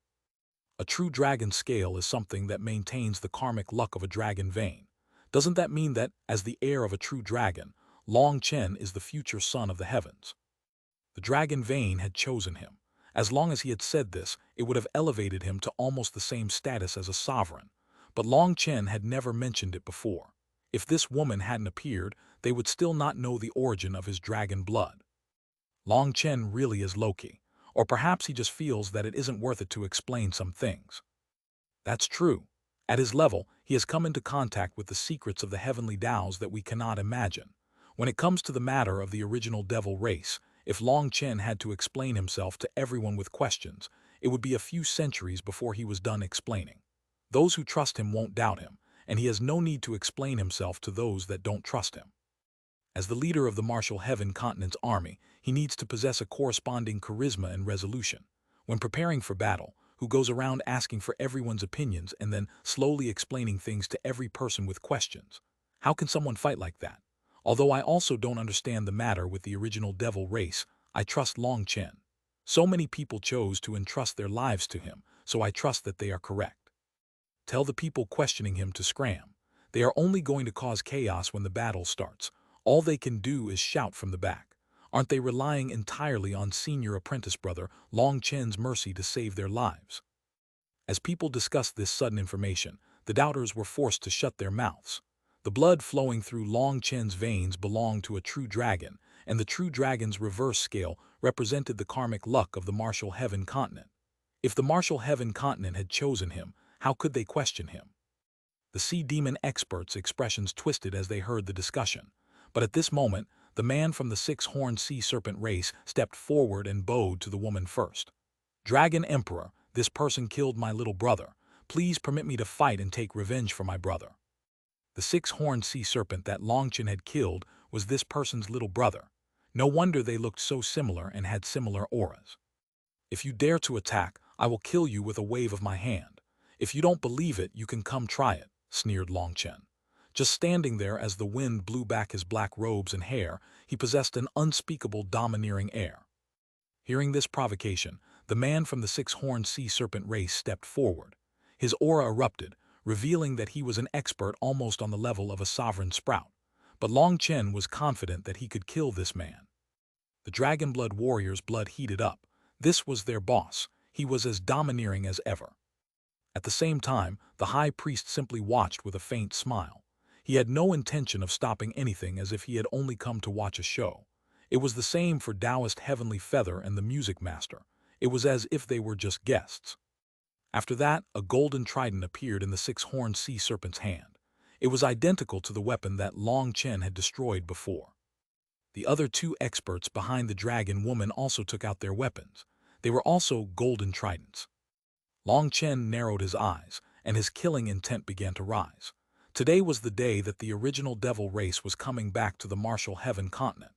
A true dragon scale is something that maintains the karmic luck of a dragon vein. Doesn't that mean that, as the heir of a true dragon, Long Chen is the future son of the heavens? The dragon vein had chosen him. As long as he had said this, it would have elevated him to almost the same status as a sovereign. But Long Chen had never mentioned it before. If this woman hadn't appeared, they would still not know the origin of his dragon blood. Long Chen really is Loki. Or perhaps he just feels that it isn't worth it to explain some things. That's true. At his level, he has come into contact with the secrets of the heavenly Taos that we cannot imagine. When it comes to the matter of the original devil race, if Long Chen had to explain himself to everyone with questions, it would be a few centuries before he was done explaining. Those who trust him won't doubt him, and he has no need to explain himself to those that don't trust him. As the leader of the martial heaven continent's army, he needs to possess a corresponding charisma and resolution. When preparing for battle, who goes around asking for everyone's opinions and then slowly explaining things to every person with questions? How can someone fight like that? Although I also don't understand the matter with the original devil race, I trust Long Chen. So many people chose to entrust their lives to him, so I trust that they are correct. Tell the people questioning him to scram. They are only going to cause chaos when the battle starts. All they can do is shout from the back. Aren't they relying entirely on senior apprentice brother Long Chen's mercy to save their lives? As people discussed this sudden information, the doubters were forced to shut their mouths. The blood flowing through Long Chen's veins belonged to a true dragon, and the true dragon's reverse scale represented the karmic luck of the martial heaven continent. If the martial heaven continent had chosen him, how could they question him? The sea demon experts' expressions twisted as they heard the discussion. But at this moment, the man from the six-horned sea serpent race stepped forward and bowed to the woman first. "Dragon Emperor, this person killed my little brother. Please permit me to fight and take revenge for my brother." The six-horned sea serpent that Long Chen had killed was this person's little brother. No wonder they looked so similar and had similar auras. "If you dare to attack, I will kill you with a wave of my hand. If you don't believe it, you can come try it," sneered Long Chen. Just standing there as the wind blew back his black robes and hair, he possessed an unspeakable domineering air. Hearing this provocation, the man from the six-horned sea serpent race stepped forward. His aura erupted, revealing that he was an expert almost on the level of a sovereign sprout. But Long Chen was confident that he could kill this man. The Dragon Blood warriors' blood heated up. This was their boss. He was as domineering as ever. At the same time, the high priest simply watched with a faint smile. He had no intention of stopping anything, as if he had only come to watch a show. It was the same for Taoist Heavenly Feather and the music master. It was as if they were just guests. After that, a golden trident appeared in the six-horned sea serpent's hand. It was identical to the weapon that Long Chen had destroyed before. The other two experts behind the dragon woman also took out their weapons. They were also golden tridents. Long Chen narrowed his eyes, and his killing intent began to rise. Today was the day that the original devil race was coming back to the martial heaven continent.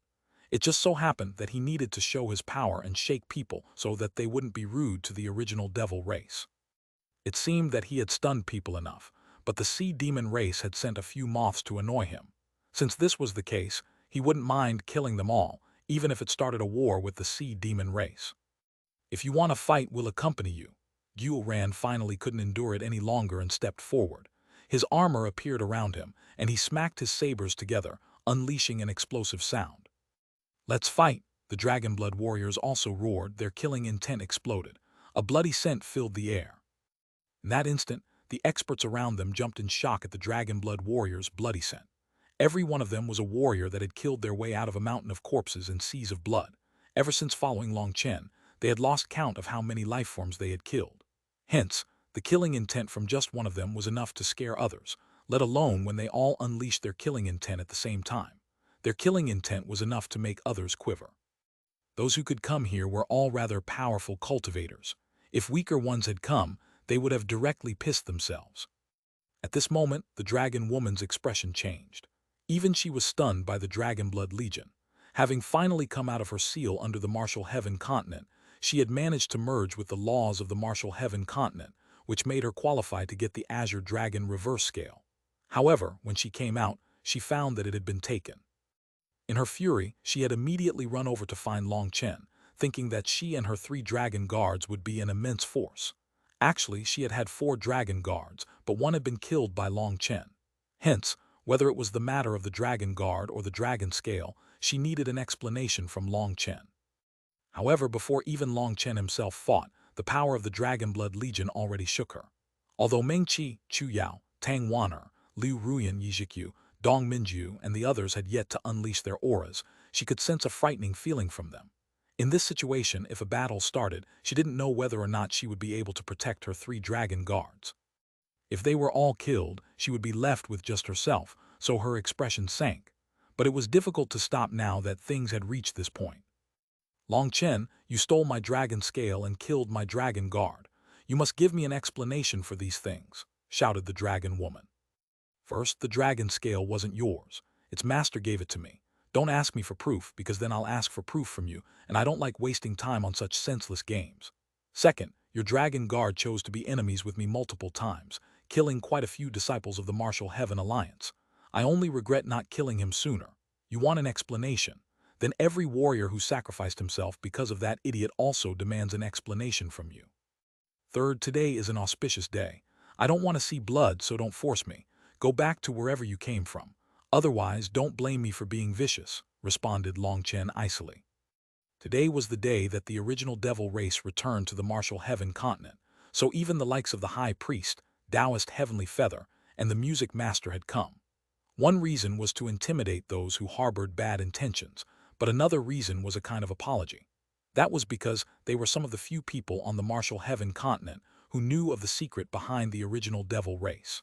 It just so happened that he needed to show his power and shake people so that they wouldn't be rude to the original devil race. It seemed that he had stunned people enough, but the sea demon race had sent a few moths to annoy him. Since this was the case, he wouldn't mind killing them all, even if it started a war with the sea demon race. If you want to fight, we'll accompany you. Xuanhuan finally couldn't endure it any longer and stepped forward. His armor appeared around him, and he smacked his sabers together, unleashing an explosive sound. "Let's fight!" The Dragonblood warriors also roared, their killing intent exploded. A bloody scent filled the air. In that instant, the experts around them jumped in shock at the Dragonblood warriors' bloody scent. Every one of them was a warrior that had killed their way out of a mountain of corpses and seas of blood. Ever since following Chen, they had lost count of how many lifeforms they had killed. Hence, the killing intent from just one of them was enough to scare others, let alone when they all unleashed their killing intent at the same time. Their killing intent was enough to make others quiver. Those who could come here were all rather powerful cultivators. If weaker ones had come, they would have directly pissed themselves. At this moment, the dragon woman's expression changed. Even she was stunned by the Dragonblood Legion. Having finally come out of her seal under the Martial Heaven continent, she had managed to merge with the laws of the Martial Heaven continent, which made her qualified to get the Azure Dragon reverse scale. However, when she came out, she found that it had been taken. In her fury, she had immediately run over to find Chen, thinking that she and her 3 dragon guards would be an immense force. Actually, she had had 4 dragon guards, but one had been killed by Chen. Hence, whether it was the matter of the dragon guard or the dragon scale, she needed an explanation from Chen. However, before even Chen himself fought, the power of the Dragonblood Legion already shook her. Although Mengqi, Chu Yao, Tang Wan'er, Liu Ruyan Yizhikyu, Dong Minju, and the others had yet to unleash their auras, she could sense a frightening feeling from them. In this situation, if a battle started, she didn't know whether or not she would be able to protect her 3 dragon guards. If they were all killed, she would be left with just herself, so her expression sank. But it was difficult to stop now that things had reached this point. "Chen, you stole my dragon scale and killed my dragon guard. You must give me an explanation for these things," shouted the dragon woman. "First, the dragon scale wasn't yours. Its master gave it to me. Don't ask me for proof, because then I'll ask for proof from you, and I don't like wasting time on such senseless games. Second, your dragon guard chose to be enemies with me multiple times, killing quite a few disciples of the Martial Heaven Alliance. I only regret not killing him sooner. You want an explanation? Then every warrior who sacrificed himself because of that idiot also demands an explanation from you. Third, today is an auspicious day. I don't want to see blood, so don't force me. Go back to wherever you came from. Otherwise, don't blame me for being vicious," responded Chen icily. Today was the day that the original devil race returned to the Martial Heaven continent, so even the likes of the High Priest, Taoist Heavenly Feather, and the Music Master had come. One reason was to intimidate those who harbored bad intentions, but another reason was a kind of apology. That was because they were some of the few people on the Martial Heaven continent who knew of the secret behind the original devil race.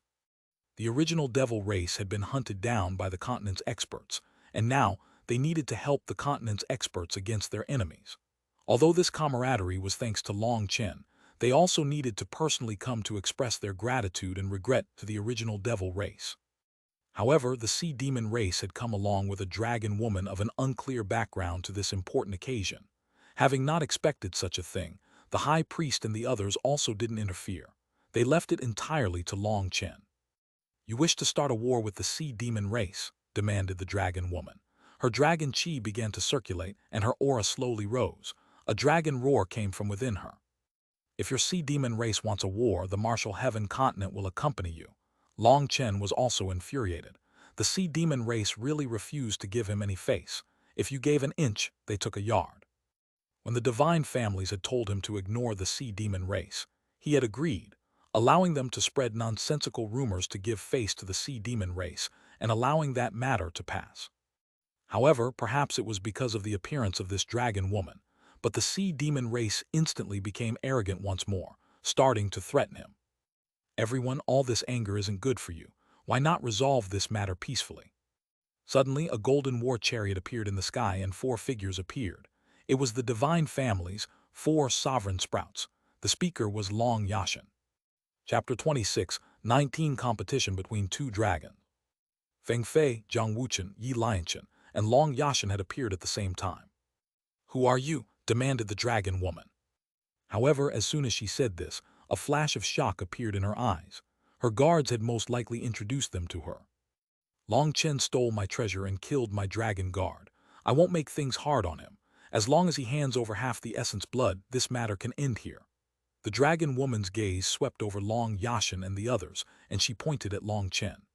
The original devil race had been hunted down by the continent's experts, and now they needed to help the continent's experts against their enemies. Although this camaraderie was thanks to Chen, they also needed to personally come to express their gratitude and regret to the original devil race. However, the sea demon race had come along with a dragon woman of an unclear background to this important occasion. Having not expected such a thing, the High Priest and the others also didn't interfere. They left it entirely to Chen. "You wish to start a war with the sea demon race?" demanded the dragon woman. Her dragon chi began to circulate, and her aura slowly rose. A dragon roar came from within her. "If your sea demon race wants a war, the Martial Heaven continent will accompany you." Chen was also infuriated. The sea demon race really refused to give him any face. If you gave an inch, they took a yard. When the divine families had told him to ignore the sea demon race, he had agreed, allowing them to spread nonsensical rumors to give face to the sea demon race and allowing that matter to pass. However, perhaps it was because of the appearance of this dragon woman, but the sea demon race instantly became arrogant once more, starting to threaten him. "Everyone, all this anger isn't good for you. Why not resolve this matter peacefully?" Suddenly, a golden war chariot appeared in the sky and 4 figures appeared. It was the divine families, 4 sovereign sprouts. The speaker was Long Yashin. Chapter 26, 19 Competition between 2 dragons. Feng Fei, Zhang Wuchen, Yi Lianchen, and Long Yashin had appeared at the same time. "Who are you?" demanded the dragon woman. However, as soon as she said this, a flash of shock appeared in her eyes. Her guards had most likely introduced them to her. "Long Chen stole my treasure and killed my dragon guard. I won't make things hard on him. As long as he hands over half the essence blood, this matter can end here." The dragon woman's gaze swept over Long Yashin and the others, and she pointed at Long Chen.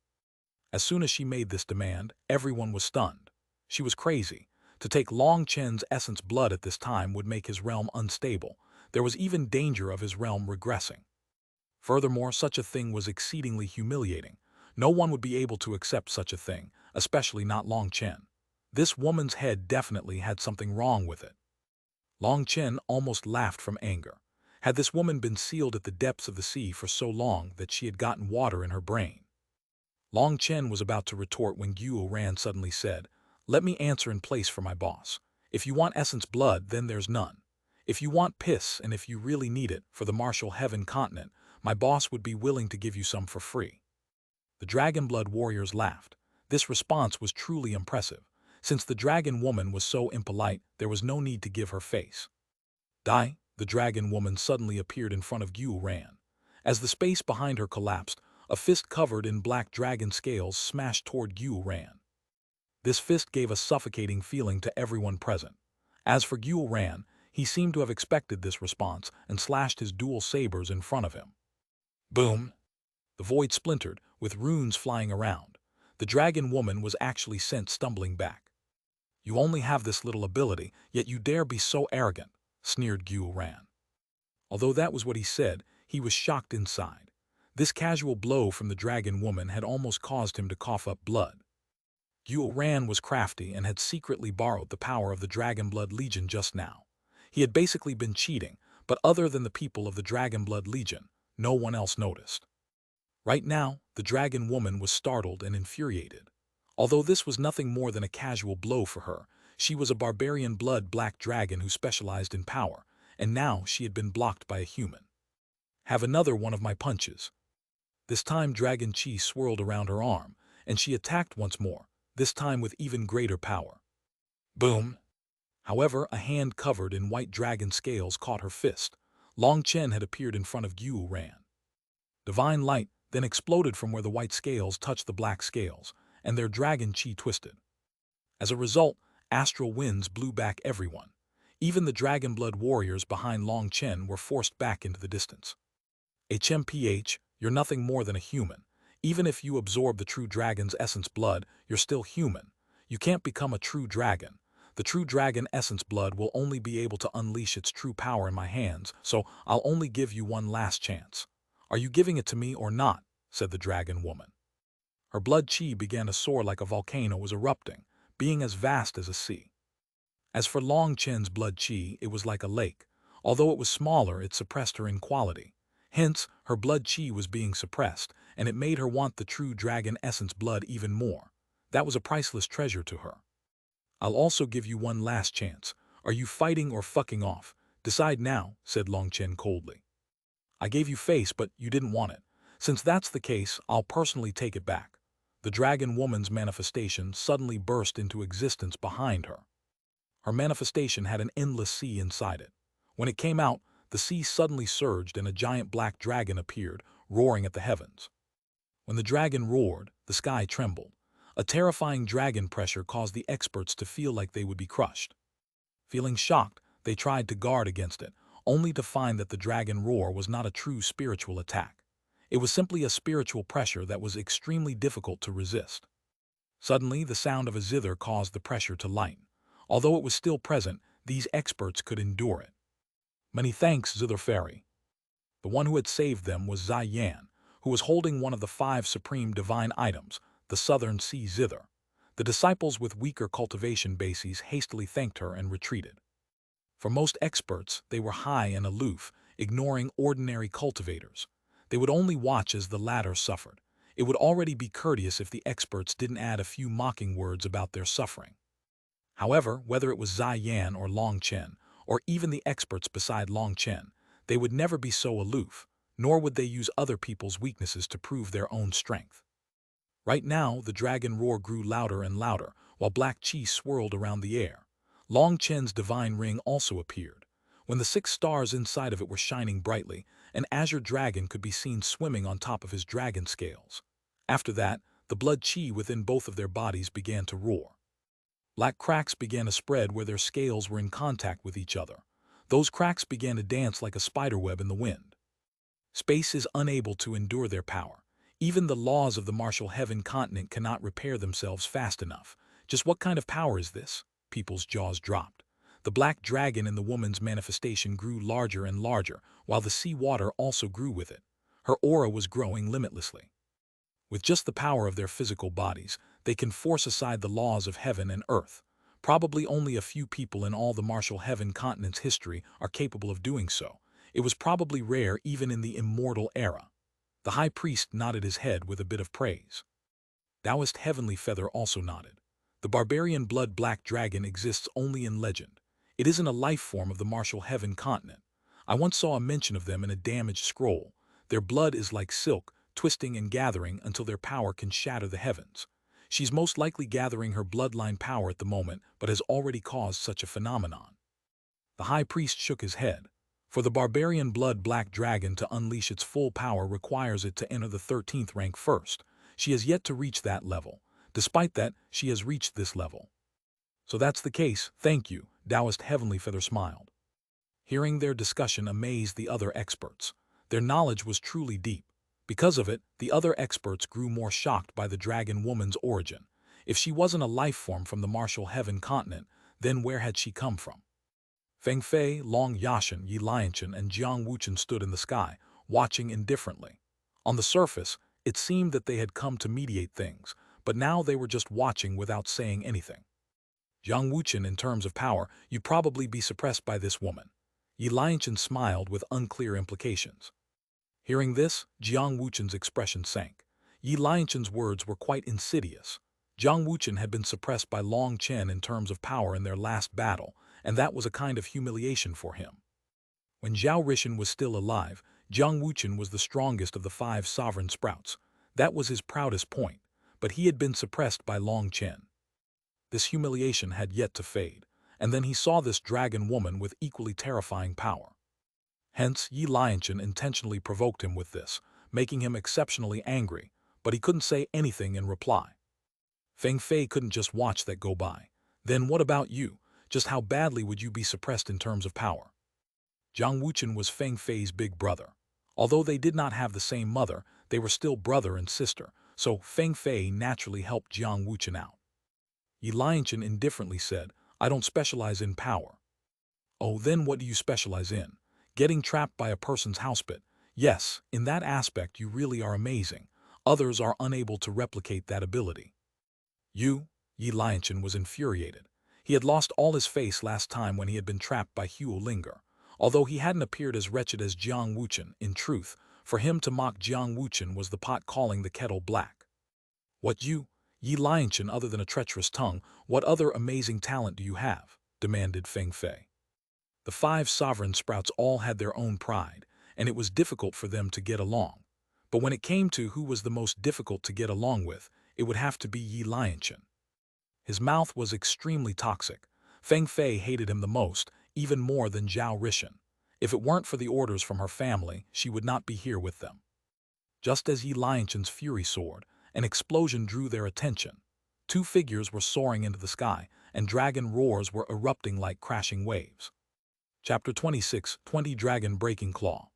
As soon as she made this demand, everyone was stunned. She was crazy. To take Long Chen's essence blood at this time would make his realm unstable. There was even danger of his realm regressing. Furthermore, such a thing was exceedingly humiliating. No one would be able to accept such a thing, especially not Long Chen. This woman's head definitely had something wrong with it. Long Chen almost laughed from anger. Had this woman been sealed at the depths of the sea for so long that she had gotten water in her brain? Long Chen was about to retort when Xuanhuan suddenly said, "Let me answer in place for my boss. If you want essence blood, then there's none. If you want piss and if you really need it for the martial heaven continent, my boss would be willing to give you some for free." The dragon blood warriors laughed. This response was truly impressive. Since the dragon woman was so impolite, there was no need to give her face. "Die!" The dragon woman suddenly appeared in front of Xuanhuan. As the space behind her collapsed, a fist covered in black dragon scales smashed toward Xuanhuan. This fist gave a suffocating feeling to everyone present. As for Xuanhuan, he seemed to have expected this response and slashed his dual sabers in front of him. Boom! The void splintered, with runes flying around. The dragon woman was actually sent stumbling back. "You only have this little ability, yet you dare be so arrogant," sneered Xuanhuan. Although that was what he said, he was shocked inside. This casual blow from the dragon woman had almost caused him to cough up blood. Xuanhuan was crafty and had secretly borrowed the power of the Dragon Blood Legion just now. He had basically been cheating, but other than the people of the Dragon Blood Legion, no one else noticed. Right now, the dragon woman was startled and infuriated. Although this was nothing more than a casual blow for her, she was a barbarian blood black dragon who specialized in power, and now she had been blocked by a human. "Have another one of my punches." This time dragon chi swirled around her arm, and she attacked once more, this time with even greater power. Boom! However, a hand covered in white dragon scales caught her fist. Long Chen had appeared in front of Xuanhuan. Divine light then exploded from where the white scales touched the black scales, and their dragon chi twisted. As a result, astral winds blew back everyone. Even the dragon blood warriors behind Long Chen were forced back into the distance. "HMPH, you're nothing more than a human. Even if you absorb the true dragon's essence blood, you're still human. You can't become a true dragon. The true dragon essence blood will only be able to unleash its true power in my hands, so I'll only give you one last chance. Are you giving it to me or not?" said the dragon woman. Her blood chi began to soar like a volcano was erupting, being as vast as a sea. As for Long Chen's blood chi, it was like a lake. Although it was smaller, it suppressed her in quality. Hence, her blood chi was being suppressed, and it made her want the true dragon essence blood even more. That was a priceless treasure to her. "I'll also give you one last chance. Are you fighting or fucking off? Decide now," said Long Chen coldly. "I gave you face, but you didn't want it. Since that's the case, I'll personally take it back." The dragon woman's manifestation suddenly burst into existence behind her. Her manifestation had an endless sea inside it. When it came out, the sea suddenly surged and a giant black dragon appeared, roaring at the heavens. When the dragon roared, the sky trembled. A terrifying dragon pressure caused the experts to feel like they would be crushed. Feeling shocked, they tried to guard against it, only to find that the dragon roar was not a true spiritual attack. It was simply a spiritual pressure that was extremely difficult to resist. Suddenly, the sound of a zither caused the pressure to lighten. Although it was still present, these experts could endure it. "Many thanks, Zither Fairy." The one who had saved them was Yan, who was holding one of the 5 supreme divine items, the Southern Sea Zither. The disciples with weaker cultivation bases hastily thanked her and retreated. For most experts, they were high and aloof, ignoring ordinary cultivators. They would only watch as the latter suffered. It would already be courteous if the experts didn't add a few mocking words about their suffering. However, whether it was Yan or Long Chen, or even the experts beside Long Chen, they would never be so aloof, nor would they use other people's weaknesses to prove their own strength. Right now, the dragon roar grew louder and louder, while black chi swirled around the air. Long Chen's divine ring also appeared. When the 6 stars inside of it were shining brightly, an azure dragon could be seen swimming on top of his dragon scales. After that, the blood chi within both of their bodies began to roar. Black cracks began to spread where their scales were in contact with each other. Those cracks began to dance like a spiderweb in the wind. Space is unable to endure their power. Even the laws of the martial heaven continent cannot repair themselves fast enough. Just what kind of power is this? People's jaws dropped. The black dragon in the woman's manifestation grew larger and larger, while the sea water also grew with it. Her aura was growing limitlessly. With just the power of their physical bodies, they can force aside the laws of heaven and earth. Probably only a few people in all the martial heaven continent's history are capable of doing so. It was probably rare even in the immortal era. The high priest nodded his head with a bit of praise. Taoist Heavenly Feather also nodded. The barbarian blood black dragon exists only in legend. It isn't a life form of the martial heaven continent. I once saw a mention of them in a damaged scroll. Their blood is like silk, twisting and gathering until their power can shatter the heavens. She's most likely gathering her bloodline power at the moment, but has already caused such a phenomenon. The high priest shook his head. For the barbarian blood black dragon to unleash its full power requires it to enter the 13th rank first. She has yet to reach that level. Despite that, she has reached this level. So that's the case, thank you, Taoist Heavenly Feather smiled. Hearing their discussion amazed the other experts. Their knowledge was truly deep. Because of it, the other experts grew more shocked by the dragon woman's origin. If she wasn't a life form from the martial heaven continent, then where had she come from? Feng Fei, Long Yashan, Yi Lianchen, and Jiang Wuchen stood in the sky, watching indifferently. On the surface, it seemed that they had come to mediate things, but now they were just watching without saying anything. Jiang Wuchen, in terms of power, you'd probably be suppressed by this woman. Yi Lianchen smiled with unclear implications. Hearing this, Jiang Wuchen's expression sank. Yi Lianchen's words were quite insidious. Jiang Wuchen had been suppressed by Long Chen in terms of power in their last battle, and that was a kind of humiliation for him. When Zhao Rishan was still alive, Jiang Wuchen was the strongest of the 5 sovereign sprouts. That was his proudest point, but he had been suppressed by Long Chen. This humiliation had yet to fade, and then he saw this dragon woman with equally terrifying power. Hence, Yi Lianchen intentionally provoked him with this, making him exceptionally angry, but he couldn't say anything in reply. Feng Fei couldn't just watch that go by. Then what about you? Just how badly would you be suppressed in terms of power? Jiang Wuchen was Feng Fei's big brother. Although they did not have the same mother, they were still brother and sister, so Feng Fei naturally helped Jiang Wuchen out. Yi Lianchen indifferently said, I don't specialize in power. Oh, then what do you specialize in? Getting trapped by a person's housebit. Yes, in that aspect you really are amazing. Others are unable to replicate that ability. You? Yi Lianchen was infuriated. He had lost all his face last time when he had been trapped by Huo Linger. Although he hadn't appeared as wretched as Jiang Wuchen, in truth, for him to mock Jiang Wuchen was the pot calling the kettle black. What you? Yi Lianchen, other than a treacherous tongue, what other amazing talent do you have? Demanded Feng Fei. The 5 sovereign sprouts all had their own pride, and it was difficult for them to get along. But when it came to who was the most difficult to get along with, it would have to be Yi Lianchen. His mouth was extremely toxic. Feng Fei hated him the most, even more than Zhao Rishan. If it weren't for the orders from her family, she would not be here with them. Just as Yi Lianchen's fury soared, an explosion drew their attention. 2 figures were soaring into the sky, and dragon roars were erupting like crashing waves. Chapter 26, 20 Dragon Breaking Claw.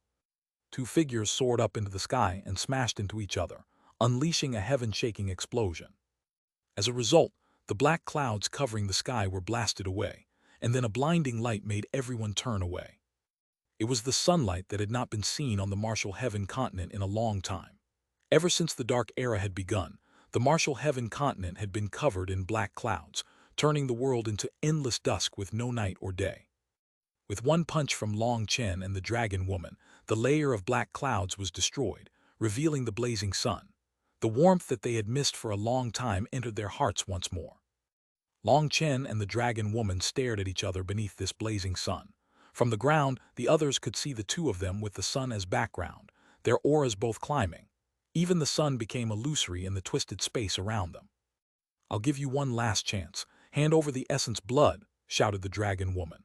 2 figures soared up into the sky and smashed into each other, unleashing a heaven-shaking explosion. As a result, the black clouds covering the sky were blasted away, and then a blinding light made everyone turn away. It was the sunlight that had not been seen on the martial heaven continent in a long time. Ever since the Dark Era had begun, the martial heaven continent had been covered in black clouds, turning the world into endless dusk with no night or day. With one punch from Long Chen and the dragon woman, the layer of black clouds was destroyed, revealing the blazing sun. The warmth that they had missed for a long time entered their hearts once more. Long Chen and the dragon woman stared at each other beneath this blazing sun. From the ground, the others could see the 2 of them with the sun as background, their auras both climbing. Even the sun became illusory in the twisted space around them. I'll give you one last chance. Hand over the essence blood, shouted the dragon woman.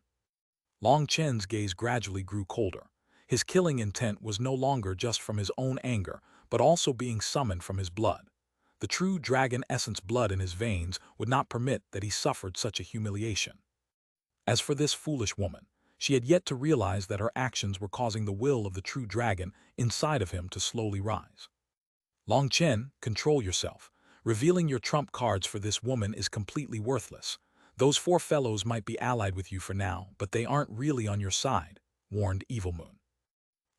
Long Chen's gaze gradually grew colder. His killing intent was no longer just from his own anger, but also being summoned from his blood. The true dragon essence blood in his veins would not permit that he suffered such a humiliation. As for this foolish woman, she had yet to realize that her actions were causing the will of the true dragon inside of him to slowly rise. Long Chen, control yourself. Revealing your trump cards for this woman is completely worthless. Those four fellows might be allied with you for now, but they aren't really on your side, warned Evil Moon.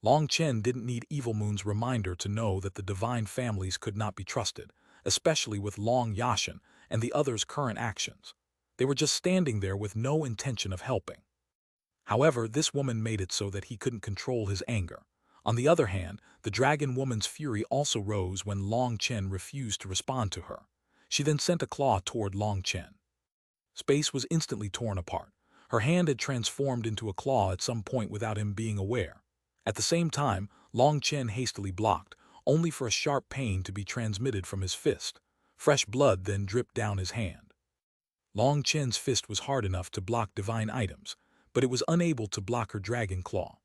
Long Chen didn't need Evil Moon's reminder to know that the divine families could not be trusted, especially with Long Yashin and the others' current actions. They were just standing there with no intention of helping. However, this woman made it so that he couldn't control his anger. On the other hand, the dragon woman's fury also rose when Long Chen refused to respond to her. She then sent a claw toward Long Chen. Space was instantly torn apart. Her hand had transformed into a claw at some point without him being aware. At the same time, Long Chen hastily blocked, only for a sharp pain to be transmitted from his fist. Fresh blood then dripped down his hand. Long Chen's fist was hard enough to block divine items, but it was unable to block her dragon claw.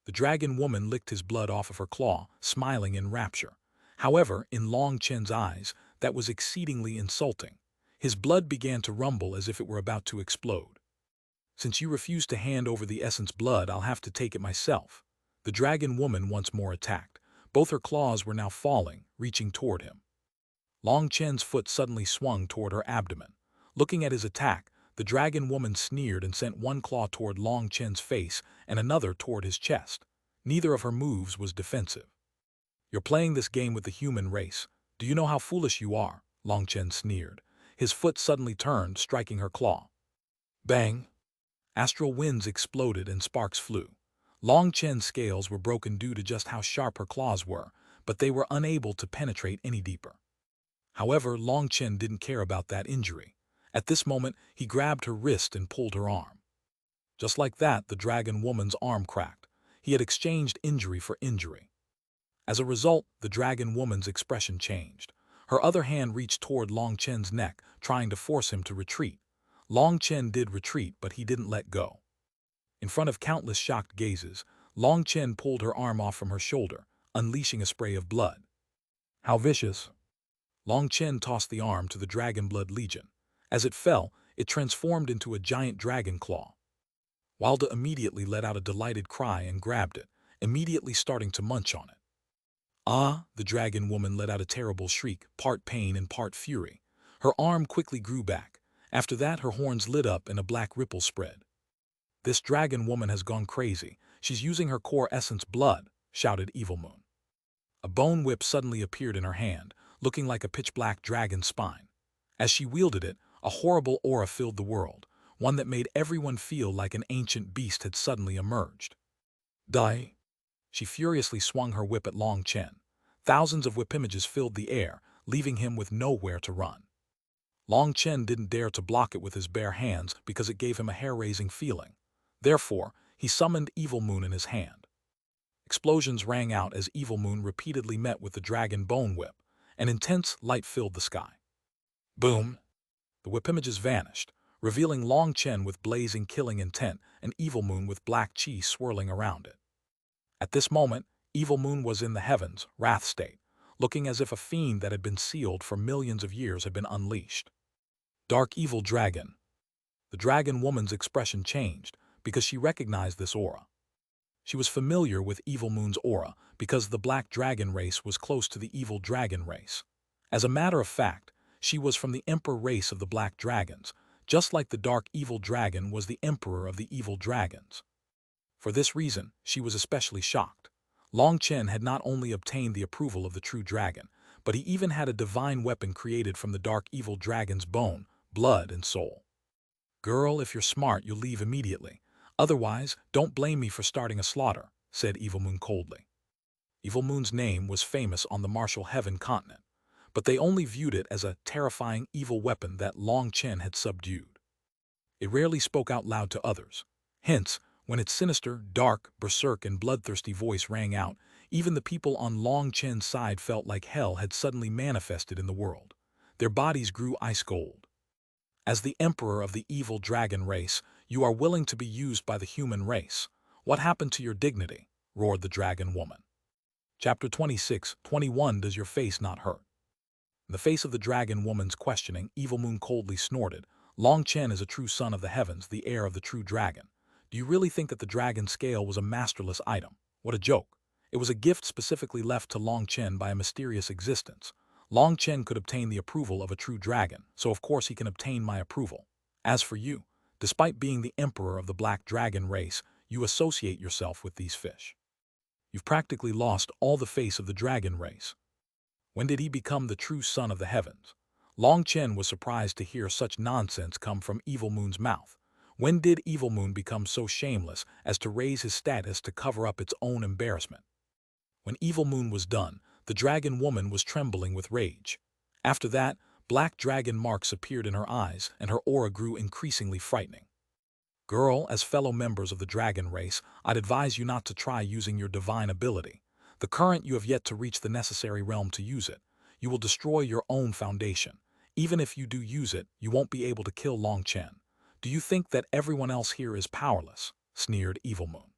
The dragon woman licked his blood off of her claw, smiling in rapture. However, in Long Chen's eyes, that was exceedingly insulting. His blood began to rumble as if it were about to explode. Since you refuse to hand over the essence blood, I'll have to take it myself. The dragon woman once more attacked. Both her claws were now falling, reaching toward him. Long Chen's foot suddenly swung toward her abdomen. Looking at his attack, the dragon woman sneered and sent one claw toward Long Chen's face and another toward his chest. Neither of her moves was defensive. You're playing this game with the human race. Do you know how foolish you are? Long Chen sneered. His foot suddenly turned, striking her claw. Bang! Astral winds exploded and sparks flew. Long Chen's scales were broken due to just how sharp her claws were, but they were unable to penetrate any deeper. However, Long Chen didn't care about that injury. At this moment, he grabbed her wrist and pulled her arm. Just like that, the dragon woman's arm cracked. He had exchanged injury for injury. As a result, the dragon woman's expression changed. Her other hand reached toward Long Chen's neck, trying to force him to retreat. Long Chen did retreat, but he didn't let go. In front of countless shocked gazes, Long Chen pulled her arm off from her shoulder, unleashing a spray of blood. How vicious! Long Chen tossed the arm to the Dragon Blood Legion. As it fell, it transformed into a giant dragon claw. Wilda immediately let out a delighted cry and grabbed it, immediately starting to munch on it. Ah! The dragon woman let out a terrible shriek, part pain and part fury. Her arm quickly grew back. After that, her horns lit up and a black ripple spread. This dragon woman has gone crazy. She's using her core essence blood, shouted Evil Moon. A bone whip suddenly appeared in her hand, looking like a pitch-black dragon spine. As she wielded it, a horrible aura filled the world, one that made everyone feel like an ancient beast had suddenly emerged. Die! She furiously swung her whip at Long Chen. Thousands of whip images filled the air, leaving him with nowhere to run. Long Chen didn't dare to block it with his bare hands because it gave him a hair-raising feeling. Therefore, he summoned Evil Moon in his hand. Explosions rang out as Evil Moon repeatedly met with the dragon bone whip. An intense light filled the sky. Boom! The whip images vanished, revealing Long Chen with blazing killing intent and Evil Moon with black chi swirling around it. At this moment, Evil Moon was in the heavens, wrath state, looking as if a fiend that had been sealed for millions of years had been unleashed. Dark Evil Dragon. The dragon woman's expression changed because she recognized this aura. She was familiar with Evil Moon's aura because the Black Dragon race was close to the Evil Dragon race. As a matter of fact, she was from the Emperor race of the Black Dragons, just like the Dark Evil Dragon was the Emperor of the Evil Dragons. For this reason, she was especially shocked. Long Chen had not only obtained the approval of the true dragon, but he even had a divine weapon created from the Dark Evil Dragon's bone, blood, and soul. Girl, if you're smart, you'll leave immediately. Otherwise, don't blame me for starting a slaughter, said Evil Moon coldly. Evil Moon's name was famous on the Martial Heaven continent, but they only viewed it as a terrifying evil weapon that Long Chen had subdued. It rarely spoke out loud to others. Hence, when its sinister, dark, berserk, and bloodthirsty voice rang out, even the people on Long Chen's side felt like hell had suddenly manifested in the world. Their bodies grew ice cold. As the emperor of the evil dragon race, you are willing to be used by the human race. What happened to your dignity? Roared the dragon woman. Chapter 26:21 Does your face not hurt? In the face of the dragon woman's questioning, Evil Moon coldly snorted. Long Chen is a true son of the heavens, the heir of the true dragon. Do you really think that the dragon scale was a masterless item? What a joke. It was a gift specifically left to Long Chen by a mysterious existence. Long Chen could obtain the approval of a true dragon, so of course he can obtain my approval. As for you, despite being the emperor of the black dragon race, you associate yourself with these fish. You've practically lost all the face of the dragon race. When did he become the true son of the heavens? Long Chen was surprised to hear such nonsense come from Evil Moon's mouth. When did Evil Moon become so shameless as to raise his status to cover up its own embarrassment? When Evil Moon was done, the dragon woman was trembling with rage. After that, black dragon marks appeared in her eyes, and her aura grew increasingly frightening. Girl, as fellow members of the dragon race, I'd advise you not to try using your divine ability. The current you have yet to reach the necessary realm to use it. You will destroy your own foundation. Even if you do use it, you won't be able to kill Long Chen. Do you think that everyone else here is powerless? Sneered Evil Moon.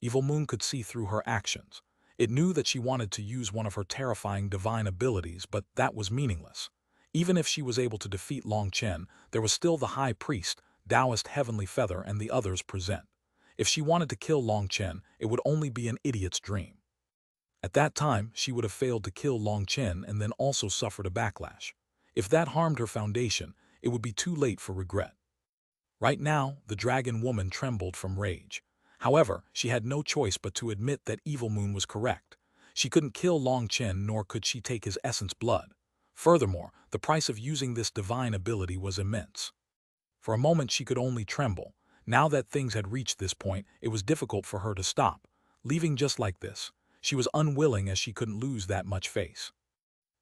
Evil Moon could see through her actions. It knew that she wanted to use one of her terrifying divine abilities, but that was meaningless. Even if she was able to defeat Long Chen, there was still the High Priest, Taoist Heavenly Feather, and the others present. If she wanted to kill Long Chen, it would only be an idiot's dream. At that time, she would have failed to kill Long Chen and then also suffered a backlash. If that harmed her foundation, it would be too late for regret. Right now, the dragon woman trembled from rage. However, she had no choice but to admit that Evil Moon was correct. She couldn't kill Long Chen, nor could she take his essence blood. Furthermore, the price of using this divine ability was immense. For a moment she could only tremble. Now that things had reached this point, it was difficult for her to stop. Leaving just like this, she was unwilling as she couldn't lose that much face.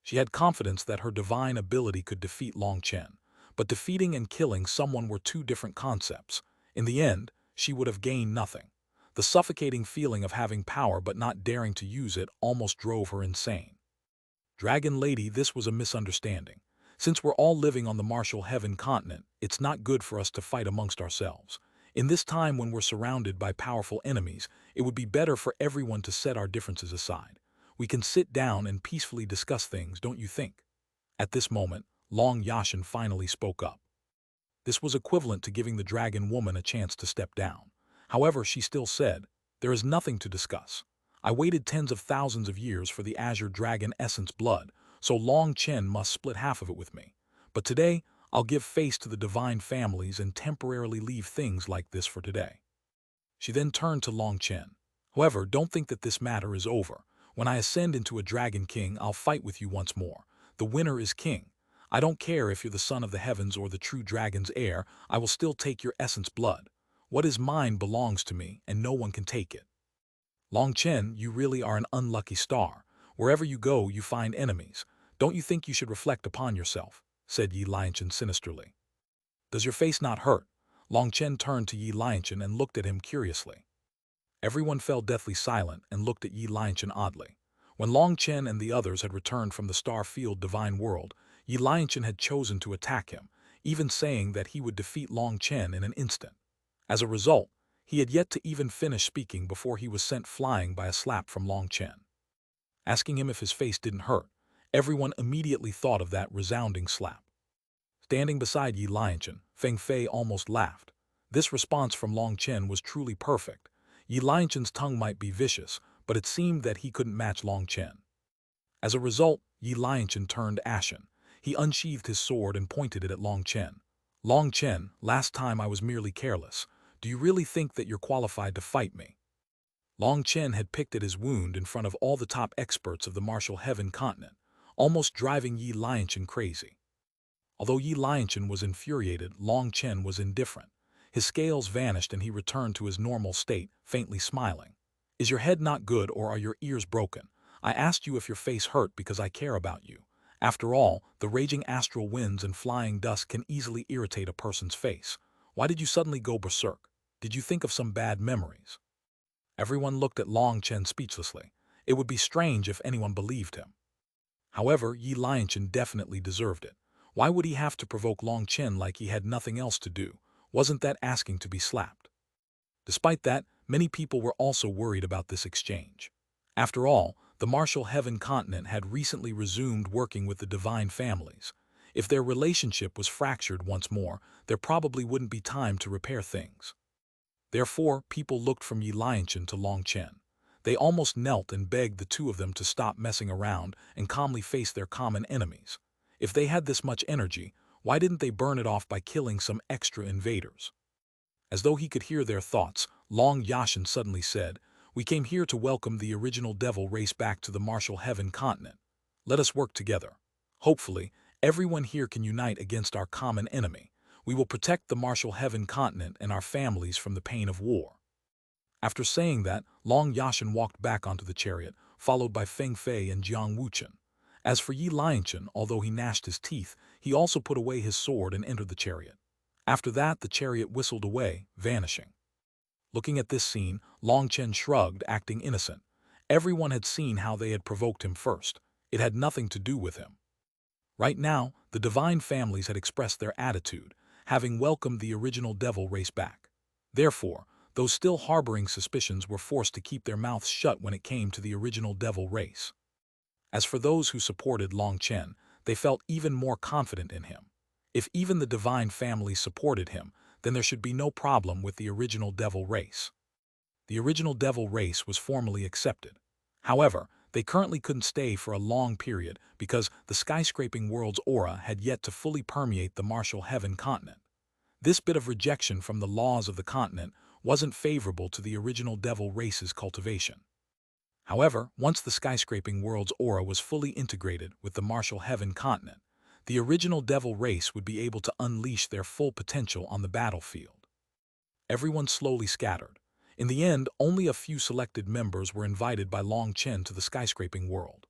She had confidence that her divine ability could defeat Long Chen, but defeating and killing someone were two different concepts. In the end, she would have gained nothing. The suffocating feeling of having power but not daring to use it almost drove her insane. Dragon Lady, this was a misunderstanding. Since we're all living on the martial heaven continent, it's not good for us to fight amongst ourselves. In this time when we're surrounded by powerful enemies, it would be better for everyone to set our differences aside. We can sit down and peacefully discuss things, don't you think? At this moment, Long Yashin finally spoke up. This was equivalent to giving the dragon woman a chance to step down. However, she still said, "There is nothing to discuss. I waited tens of thousands of years for the Azure Dragon Essence blood, so Long Chen must split half of it with me. But today, I'll give face to the divine families and temporarily leave things like this for today." She then turned to Long Chen. "However, don't think that this matter is over. When I ascend into a Dragon King, I'll fight with you once more. The winner is king. I don't care if you're the son of the heavens or the true dragon's heir, I will still take your essence blood. What is mine belongs to me, and no one can take it." Long Chen, you really are an unlucky star. Wherever you go, you find enemies. Don't you think you should reflect upon yourself? Said Yi Lianchen sinisterly. Does your face not hurt? Long Chen turned to Yi Lianchen and looked at him curiously. Everyone fell deathly silent and looked at Yi Lianchen oddly. When Long Chen and the others had returned from the star-field divine world, Yi Lianchen had chosen to attack him, even saying that he would defeat Long Chen in an instant. As a result, he had yet to even finish speaking before he was sent flying by a slap from Long Chen. Asking him if his face didn't hurt, everyone immediately thought of that resounding slap. Standing beside Yi Lianchen, Feng Fei almost laughed. This response from Long Chen was truly perfect. Yi Lianchen's tongue might be vicious, but it seemed that he couldn't match Long Chen. As a result, Yi Lianchen turned ashen. He unsheathed his sword and pointed it at Long Chen. "Long Chen, last time I was merely careless. Do you really think that you're qualified to fight me?" Long Chen had picked at his wound in front of all the top experts of the martial heaven continent, almost driving Yi Lianchen crazy. Although Yi Lianchen was infuriated, Long Chen was indifferent. His scales vanished and he returned to his normal state, faintly smiling. "Is your head not good or are your ears broken? I asked you if your face hurt because I care about you. After all, the raging astral winds and flying dust can easily irritate a person's face. Why did you suddenly go berserk? Did you think of some bad memories?" Everyone looked at Long Chen speechlessly. It would be strange if anyone believed him. However, Yi Lianchen definitely deserved it. Why would he have to provoke Long Chen like he had nothing else to do? Wasn't that asking to be slapped? Despite that, many people were also worried about this exchange. After all, the martial heaven continent had recently resumed working with the divine families. If their relationship was fractured once more, there probably wouldn't be time to repair things. Therefore, people looked from Yi Lianchen to Long Chen. They almost knelt and begged the two of them to stop messing around and calmly face their common enemies. If they had this much energy, why didn't they burn it off by killing some extra invaders? As though he could hear their thoughts, Long Yashin suddenly said, "We came here to welcome the original devil race back to the martial heaven continent. Let us work together. Hopefully, everyone here can unite against our common enemy. We will protect the martial heaven continent and our families from the pain of war." After saying that, Long Yashin walked back onto the chariot, followed by Feng Fei and Jiang Wuchen. As for Yi Lianchen, although he gnashed his teeth, he also put away his sword and entered the chariot. After that, the chariot whistled away, vanishing. Looking at this scene, Long Chen shrugged, acting innocent. Everyone had seen how they had provoked him first. It had nothing to do with him. Right now, the divine families had expressed their attitude, having welcomed the original devil race back. Therefore, those still harboring suspicions were forced to keep their mouths shut when it came to the original devil race. As for those who supported Long Chen, they felt even more confident in him. If even the divine family supported him, then there should be no problem with the original devil race. The original devil race was formally accepted. However, they currently couldn't stay for a long period because the skyscraping world's aura had yet to fully permeate the martial heaven continent. This bit of rejection from the laws of the continent wasn't favorable to the original devil race's cultivation. However, once the skyscraping world's aura was fully integrated with the martial heaven continent, the original devil race would be able to unleash their full potential on the battlefield. Everyone slowly scattered. In the end, only a few selected members were invited by Long Chen to the skyscraping world.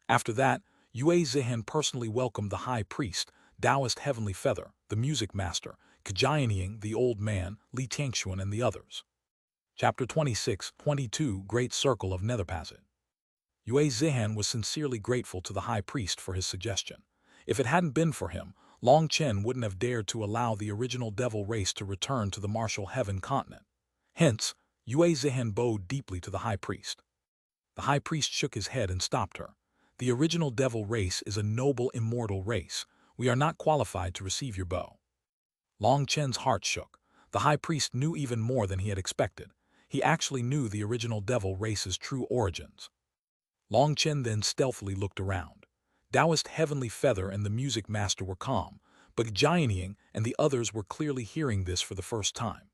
After that, Yue Zihan personally welcomed the High Priest, Taoist Heavenly Feather, the Music Master, Kajianying, the Old Man, Li Tiangxuan, and the others. Chapter 26-22 Great Circle of Netherpassage. Yue Zihan was sincerely grateful to the High Priest for his suggestion. If it hadn't been for him, Long Chen wouldn't have dared to allow the original devil race to return to the martial heaven continent. Hence, Yue Zihan bowed deeply to the High Priest. The High Priest shook his head and stopped her. "The original devil race is a noble immortal race. We are not qualified to receive your bow." Long Chen's heart shook. The High Priest knew even more than he had expected. He actually knew the original devil race's true origins. Long Chen then stealthily looked around. Taoist Heavenly Feather and the Music Master were calm, but Jianying and the others were clearly hearing this for the first time.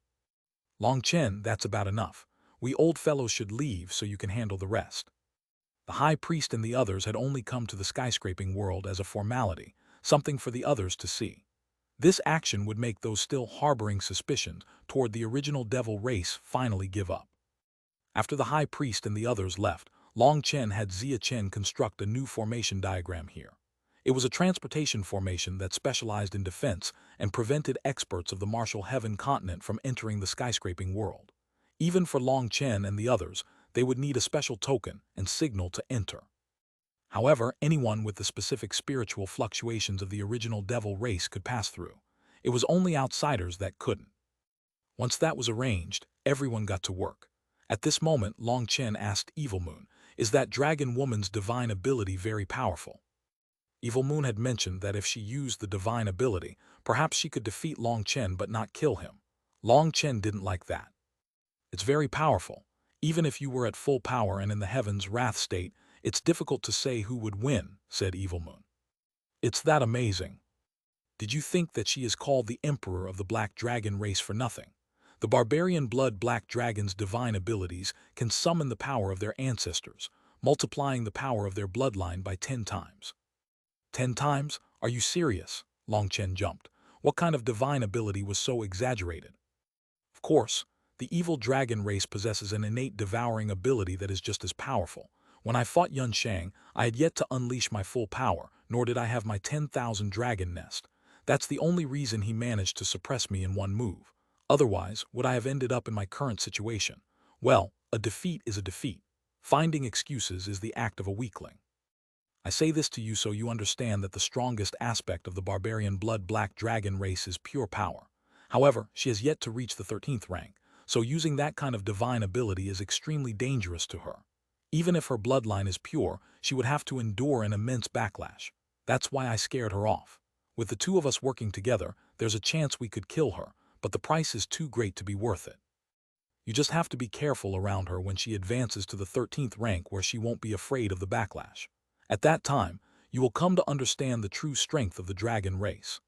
"Long Chen, that's about enough. We old fellows should leave so you can handle the rest." The High Priest and the others had only come to the skyscraping world as a formality, something for the others to see. This action would make those still harboring suspicions toward the original devil race finally give up. After the High Priest and the others left, Long Chen had Zia Chen construct a new formation diagram here. It was a transportation formation that specialized in defense and prevented experts of the martial heaven continent from entering the skyscraping world. Even for Long Chen and the others, they would need a special token and signal to enter. However, anyone with the specific spiritual fluctuations of the original devil race could pass through. It was only outsiders that couldn't. Once that was arranged, everyone got to work. At this moment, Long Chen asked Evil Moon, "Is that dragon woman's divine ability very powerful?" Evil Moon had mentioned that if she used the divine ability, perhaps she could defeat Long Chen but not kill him. Long Chen didn't like that. "It's very powerful. Even if you were at full power and in the heavens' wrath state, it's difficult to say who would win," said Evil Moon. "It's that amazing. Did you think that she is called the Emperor of the Black Dragon race for nothing? The barbarian blood Black Dragon's divine abilities can summon the power of their ancestors, multiplying the power of their bloodline by 10 times. 10 times? Are you serious?" Long Chen jumped. What kind of divine ability was so exaggerated? Of course, the evil dragon race possesses an innate devouring ability that is just as powerful. When I fought Yun Shang, I had yet to unleash my full power, nor did I have my 10,000 dragon nest. That's the only reason he managed to suppress me in one move. Otherwise, would I have ended up in my current situation? Well, a defeat is a defeat. Finding excuses is the act of a weakling. I say this to you so you understand that the strongest aspect of the barbarian blood black dragon race is pure power. However, she has yet to reach the 13th rank, so using that kind of divine ability is extremely dangerous to her. Even if her bloodline is pure, she would have to endure an immense backlash. That's why I scared her off. With the two of us working together, there's a chance we could kill her, but the price is too great to be worth it. You just have to be careful around her when she advances to the 13th rank where she won't be afraid of the backlash. At that time, you will come to understand the true strength of the dragon race.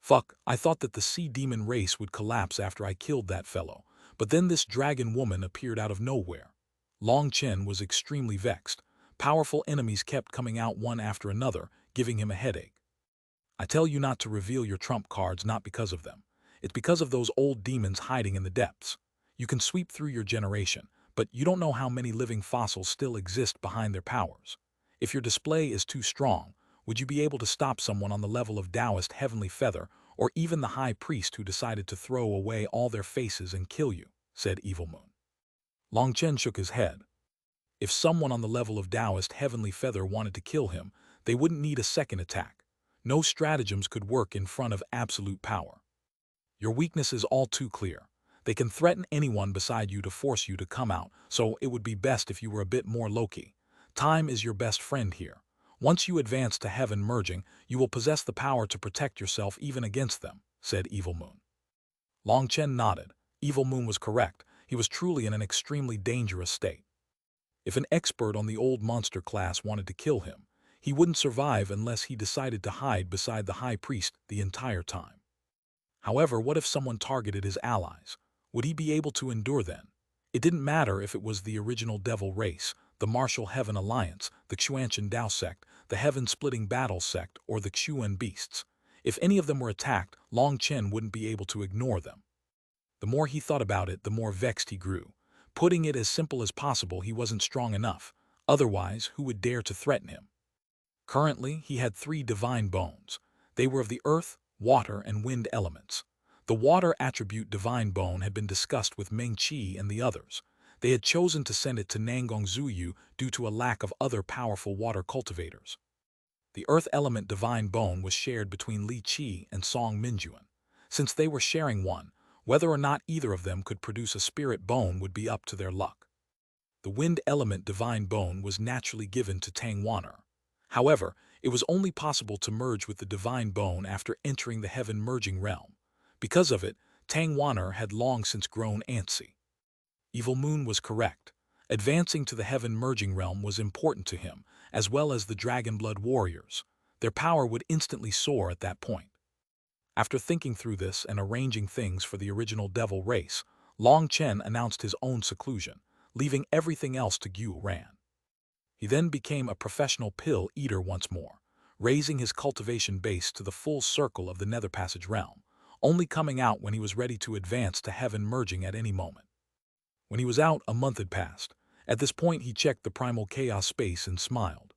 Fuck, I thought that the sea demon race would collapse after I killed that fellow, but then this dragon woman appeared out of nowhere. Long Chen was extremely vexed. Powerful enemies kept coming out one after another, giving him a headache. I tell you not to reveal your trump cards not because of them. It's because of those old demons hiding in the depths. You can sweep through your generation, but you don't know how many living fossils still exist behind their powers. If your display is too strong, would you be able to stop someone on the level of Taoist Heavenly Feather, or even the High Priest who decided to throw away all their faces and kill you? Said Evil Moon. Long Chen shook his head. If someone on the level of Taoist Heavenly Feather wanted to kill him, they wouldn't need a second attack. No stratagems could work in front of absolute power. Your weakness is all too clear. They can threaten anyone beside you to force you to come out, so it would be best if you were a bit more low-key. Time is your best friend here. Once you advance to heaven merging, you will possess the power to protect yourself even against them, said Evil Moon. Long Chen nodded. Evil Moon was correct. He was truly in an extremely dangerous state. If an expert on the old monster class wanted to kill him, he wouldn't survive unless he decided to hide beside the High Priest the entire time. However, what if someone targeted his allies? Would he be able to endure then? It didn't matter if it was the original devil race, the Martial Heaven Alliance, the Xuanhuan Dao sect, the Heaven-Splitting Battle sect, or the Xuan Beasts. If any of them were attacked, Long Chen wouldn't be able to ignore them. The more he thought about it, the more vexed he grew. Putting it as simple as possible, he wasn't strong enough. Otherwise, who would dare to threaten him? Currently, he had 3 divine bones. They were of the earth, water, and wind elements. The water attribute divine bone had been discussed with Meng Qi and the others. They had chosen to send it to Nangong Zuyu due to a lack of other powerful water cultivators. The earth element divine bone was shared between Li Qi and Song Minjuan. Since they were sharing one, whether or not either of them could produce a spirit bone would be up to their luck. The wind element divine bone was naturally given to Tang Wan'er. However, it was only possible to merge with the divine bone after entering the heaven merging realm. Because of it, Tang Wan'er had long since grown antsy. Evil Moon was correct. Advancing to the heaven merging realm was important to him, as well as the dragon blood warriors. Their power would instantly soar at that point. After thinking through this and arranging things for the original devil race, Long Chen announced his own seclusion, leaving everything else to Xuanhuan. He then became a professional pill eater once more, raising his cultivation base to the full circle of the Nether Passage realm, only coming out when he was ready to advance to heaven merging at any moment. When he was out, a month had passed. At this point he checked the primal chaos space and smiled.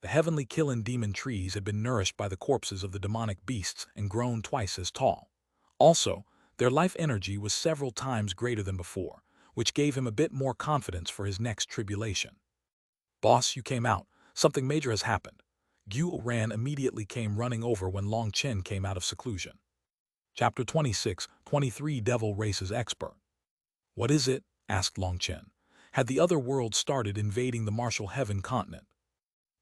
The heavenly killing demon trees had been nourished by the corpses of the demonic beasts and grown twice as tall. Also, their life energy was several times greater than before, which gave him a bit more confidence for his next tribulation. Boss, you came out. Something major has happened. Xuanhuan immediately came running over when Long Chen came out of seclusion. Chapter 26, 23 Devil Races Expert. What is it? Asked Long Chen. Had the other world started invading the Martial Heaven continent?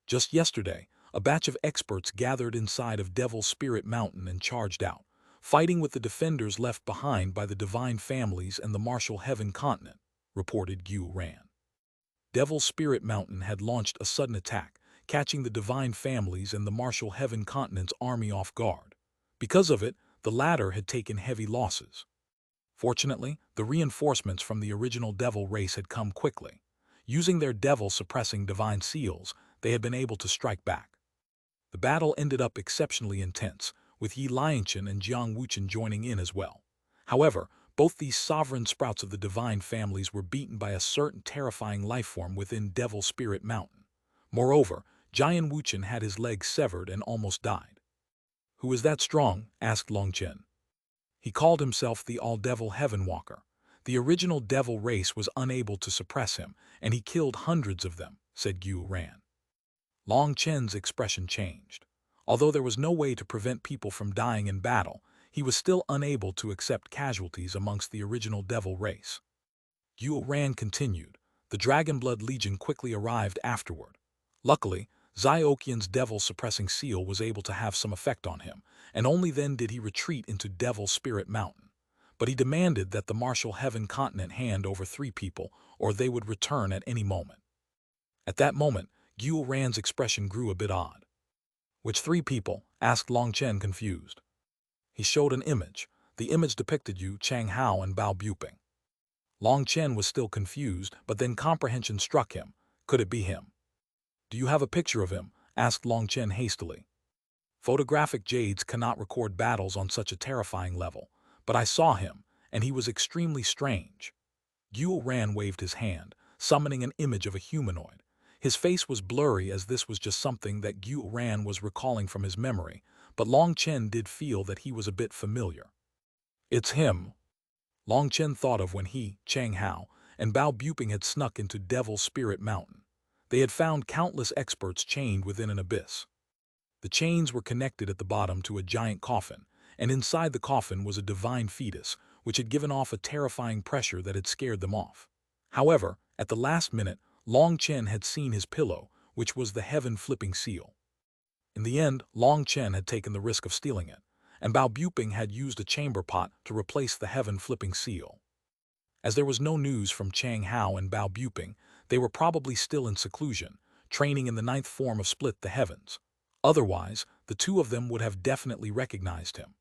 Just yesterday, a batch of experts gathered inside of Devil Spirit Mountain and charged out, fighting with the defenders left behind by the divine families and the Martial Heaven continent, reported Xuanhuan. Devil Spirit Mountain had launched a sudden attack, catching the divine families and the Martial Heaven continent's army off guard. Because of it, the latter had taken heavy losses. Fortunately, the reinforcements from the original devil race had come quickly. Using their devil-suppressing divine seals, they had been able to strike back. The battle ended up exceptionally intense, with Yi Lianchen and Jiang Wuchen joining in as well. However, both these sovereign sprouts of the divine families were beaten by a certain terrifying lifeform within Devil Spirit Mountain. Moreover, Jiang Wuchen had his legs severed and almost died. Who is that strong? Asked Long Chen. He called himself the All-Devil Heaven Walker. The original devil race was unable to suppress him, and he killed hundreds of them, said Xuanhuan. Long Chen's expression changed. Although there was no way to prevent people from dying in battle, he was still unable to accept casualties amongst the original devil race. Xuanhuan continued. The Dragonblood Legion quickly arrived afterward. Luckily, Xuanhuan's devil-suppressing seal was able to have some effect on him, and only then did he retreat into Devil Spirit Mountain. But he demanded that the martial heaven continent hand over 3 people, or they would return at any moment. At that moment, Xuanhuan's expression grew a bit odd. "Which 3 people?" asked Long Chen, confused. He showed an image. The image depicted Yu Changhao and Bao Buping. Long Chen was still confused, but then comprehension struck him. Could it be him? "Do you have a picture of him?" asked Long Chen hastily. "Photographic jades cannot record battles on such a terrifying level, but I saw him, and he was extremely strange." Xuanhuan waved his hand, summoning an image of a humanoid. His face was blurry as this was just something that Xuanhuan was recalling from his memory, but Long Chen did feel that he was a bit familiar. "It's him," Long Chen thought of when he, Chang Hao, and Bao Buping had snuck into Devil Spirit Mountain. They had found countless experts chained within an abyss. The chains were connected at the bottom to a giant coffin, and inside the coffin was a divine fetus, which had given off a terrifying pressure that had scared them off. However, at the last minute, Long Chen had seen his pillow, which was the heaven-flipping seal. In the end, Long Chen had taken the risk of stealing it, and Bao Buping had used a chamber pot to replace the heaven-flipping seal. As there was no news from Chang Hao and Bao Buping, they were probably still in seclusion, training in the 9th form of Split the Heavens. Otherwise, the 2 of them would have definitely recognized him.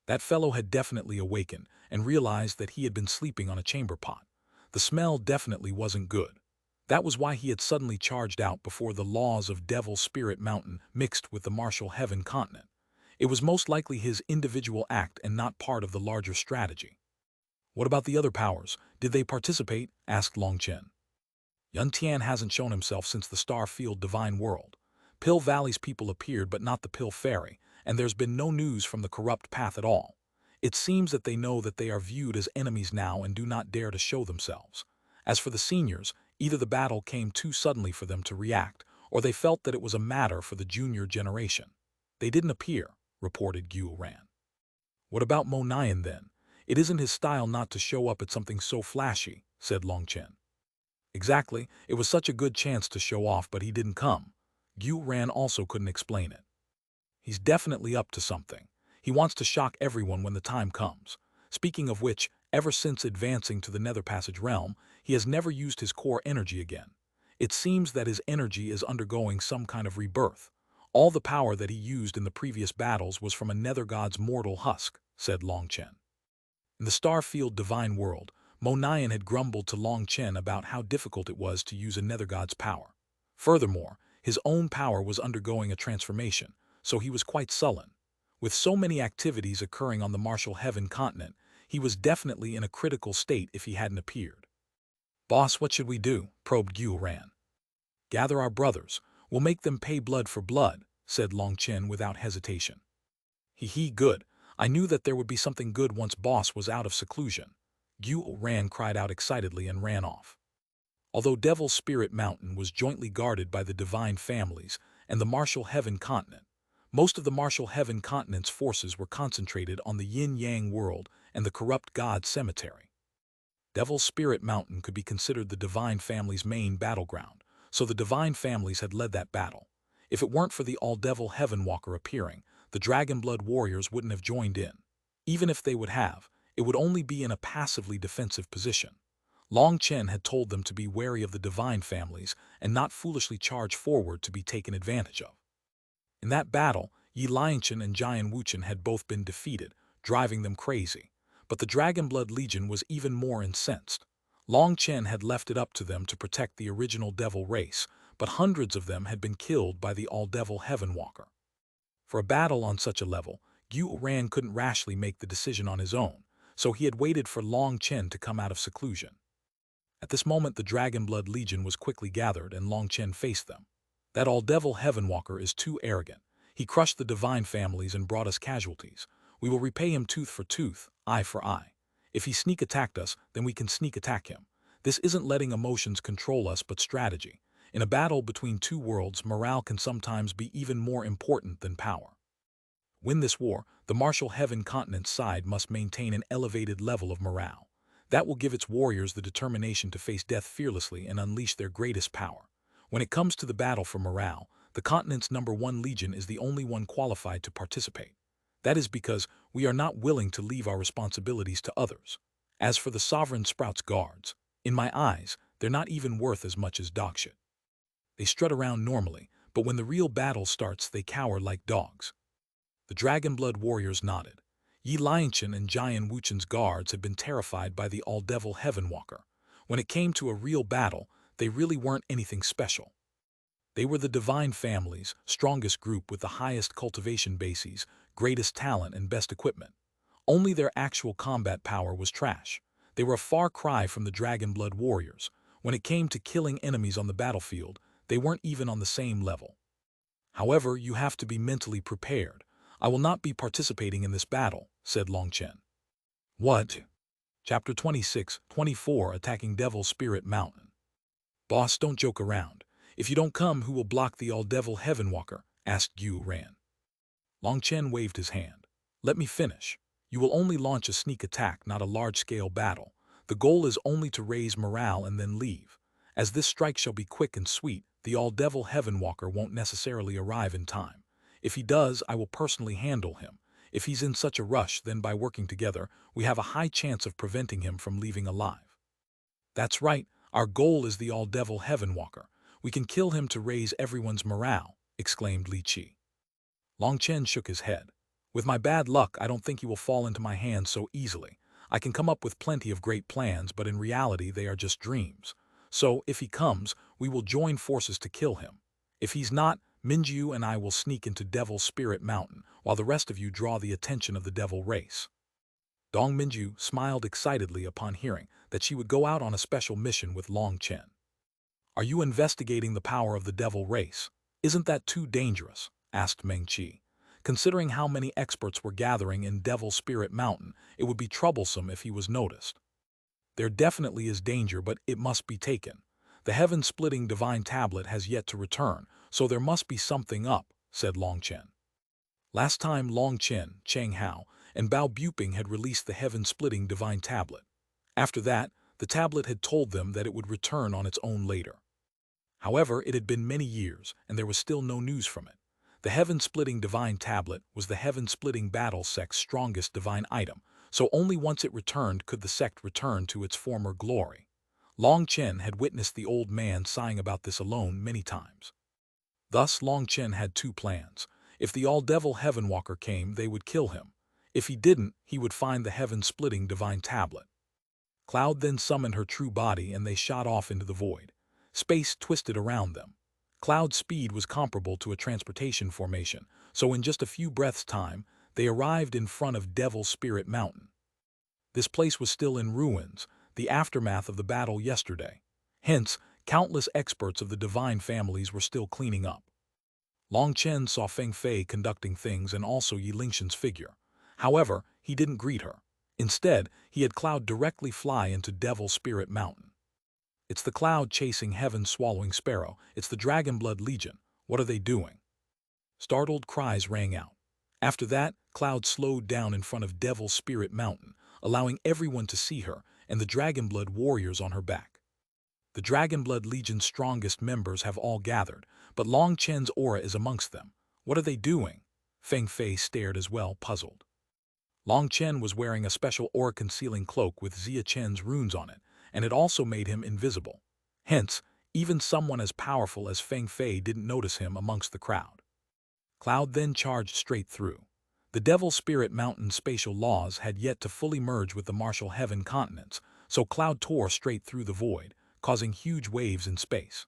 That fellow had definitely awakened and realized that he had been sleeping on a chamber pot. The smell definitely wasn't good. That was why he had suddenly charged out before the laws of Devil Spirit Mountain mixed with the martial heaven continent. It was most likely his individual act and not part of the larger strategy. "What about the other powers? Did they participate?" asked Long Chen. "Yun Tian hasn't shown himself since the Star-Field Divine World. Pill Valley's people appeared but not the Pill Fairy, and there's been no news from the Corrupt Path at all. It seems that they know that they are viewed as enemies now and do not dare to show themselves. As for the seniors, either the battle came too suddenly for them to react, or they felt that it was a matter for the junior generation. They didn't appear," reported Xuanhuan. "What about Mo Nian then? It isn't his style not to show up at something so flashy," said Long Chen. "Exactly, it was such a good chance to show off but he didn't come." Xuanhuan also couldn't explain it. "He's definitely up to something. He wants to shock everyone when the time comes. Speaking of which, ever since advancing to the Nether Passage realm, he has never used his core energy again. It seems that his energy is undergoing some kind of rebirth. All the power that he used in the previous battles was from a Nether God's mortal husk," said Long Chen. In the Star-Field Divine World, Mo Nian had grumbled to Long Chen about how difficult it was to use a Nether God's power. Furthermore, his own power was undergoing a transformation, so he was quite sullen. With so many activities occurring on the martial heaven continent, he was definitely in a critical state if he hadn't appeared. "Boss, what should we do?" probed Xuanhuan. "Gather our brothers. We'll make them pay blood for blood," said Long Chen without hesitation. Good. I knew that there would be something good once Boss was out of seclusion." Xuanhuan cried out excitedly and ran off. Although Devil Spirit Mountain was jointly guarded by the Divine Families and the Martial Heaven Continent, most of the Martial Heaven Continent's forces were concentrated on the Yin-Yang world and the Corrupt God Cemetery. Devil Spirit Mountain could be considered the Divine Family's main battleground, so the Divine Families had led that battle. If it weren't for the All-Devil Heaven Walker appearing, the Dragonblood warriors wouldn't have joined in. Even if they would have, it would only be in a passively defensive position. Long Chen had told them to be wary of the Divine Families and not foolishly charge forward to be taken advantage of. In that battle, Yi Lianchen and Jian Wuchen had both been defeated, driving them crazy. But the Dragonblood Legion was even more incensed. Long Chen had left it up to them to protect the original devil race, but hundreds of them had been killed by the All-Devil Heaven Walker. For a battle on such a level, Xuanhuan couldn't rashly make the decision on his own, so he had waited for Long Chen to come out of seclusion. At this moment the Dragonblood Legion was quickly gathered and Long Chen faced them. "That All-Devil Heaven Walker is too arrogant. He crushed the Divine Families and brought us casualties. We will repay him tooth for tooth, eye for eye. If he sneak-attacked us, then we can sneak-attack him. This isn't letting emotions control us but strategy. In a battle between two worlds, morale can sometimes be even more important than power. Win this war, the martial heaven continent's side must maintain an elevated level of morale. That will give its warriors the determination to face death fearlessly and unleash their greatest power. When it comes to the battle for morale, the continent's #1 legion is the only one qualified to participate. That is because we are not willing to leave our responsibilities to others. As for the sovereign sprout's guards, in my eyes, they're not even worth as much as dogshit. They strut around normally, but when the real battle starts, they cower like dogs. The Dragonblood warriors nodded. Yi Lianchen and Jian Wuchen's guards had been terrified by the all-devil Heavenwalker. When it came to a real battle, they really weren't anything special. They were the divine family's strongest group with the highest cultivation bases, greatest talent, and best equipment. Only their actual combat power was trash. They were a far cry from the Dragonblood warriors. When it came to killing enemies on the battlefield, they weren't even on the same level. However, you have to be mentally prepared. I will not be participating in this battle, said Long Chen. What? Chapter 26-24 Attacking Devil Spirit Mountain. Boss, don't joke around. If you don't come, who will block the all-devil Heavenwalker? Asked Xuanhuan. Long Chen waved his hand. Let me finish. You will only launch a sneak attack, not a large-scale battle. The goal is only to raise morale and then leave. As this strike shall be quick and sweet, the all-devil Heavenwalker won't necessarily arrive in time. If he does, I will personally handle him. If he's in such a rush, then by working together, we have a high chance of preventing him from leaving alive. That's right, our goal is the all-devil Heavenwalker. We can kill him to raise everyone's morale, exclaimed Li Qi. Long Chen shook his head. With my bad luck, I don't think he will fall into my hands so easily. I can come up with plenty of great plans, but in reality they are just dreams. So, if he comes, we will join forces to kill him. If he's not, Minju and I will sneak into Devil Spirit Mountain, while the rest of you draw the attention of the devil race. Dong Minju smiled excitedly upon hearing that she would go out on a special mission with Long Chen. Are you investigating the power of the devil race? Isn't that too dangerous? Asked Meng Qi. Considering how many experts were gathering in Devil Spirit Mountain, it would be troublesome if he was noticed. There definitely is danger, but it must be taken. The heaven-splitting divine tablet has yet to return, so there must be something up, said Long Chen. Last time Long Chen, Cheng Hao, and Bao Buping had released the heaven-splitting divine tablet. After that, the tablet had told them that it would return on its own later. However, it had been many years, and there was still no news from it. The heaven-splitting divine tablet was the heaven-splitting battle sect's strongest divine item, so only once it returned could the sect return to its former glory. Long Chen had witnessed the old man sighing about this alone many times. Thus, Long Chen had two plans. If the all-devil Heavenwalker came, they would kill him. If he didn't, he would find the heaven-splitting divine tablet. Cloud then summoned her true body and they shot off into the void. Space twisted around them. Cloud's speed was comparable to a transportation formation, so in just a few breaths' time, they arrived in front of Devil Spirit Mountain. This place was still in ruins, the aftermath of the battle yesterday. Hence, countless experts of the divine families were still cleaning up. Long Chen saw Feng Fei conducting things and also Yi Lingshen's figure. However, he didn't greet her. Instead, he had Cloud directly fly into Devil Spirit Mountain. It's the Cloud chasing heaven-swallowing sparrow. It's the Dragonblood Legion. What are they doing? Startled cries rang out. After that, Cloud slowed down in front of Devil Spirit Mountain, allowing everyone to see her and the Dragonblood warriors on her back. The Dragonblood Legion's strongest members have all gathered, but Long Chen's aura is amongst them. What are they doing? Feng Fei stared as well, puzzled. Long Chen was wearing a special aura-concealing cloak with Xia Chen's runes on it, and it also made him invisible. Hence, even someone as powerful as Feng Fei didn't notice him amongst the crowd. Cloud then charged straight through. The Devil Spirit Mountain spatial laws had yet to fully merge with the martial heaven continents, so Cloud tore straight through the void, causing huge waves in space.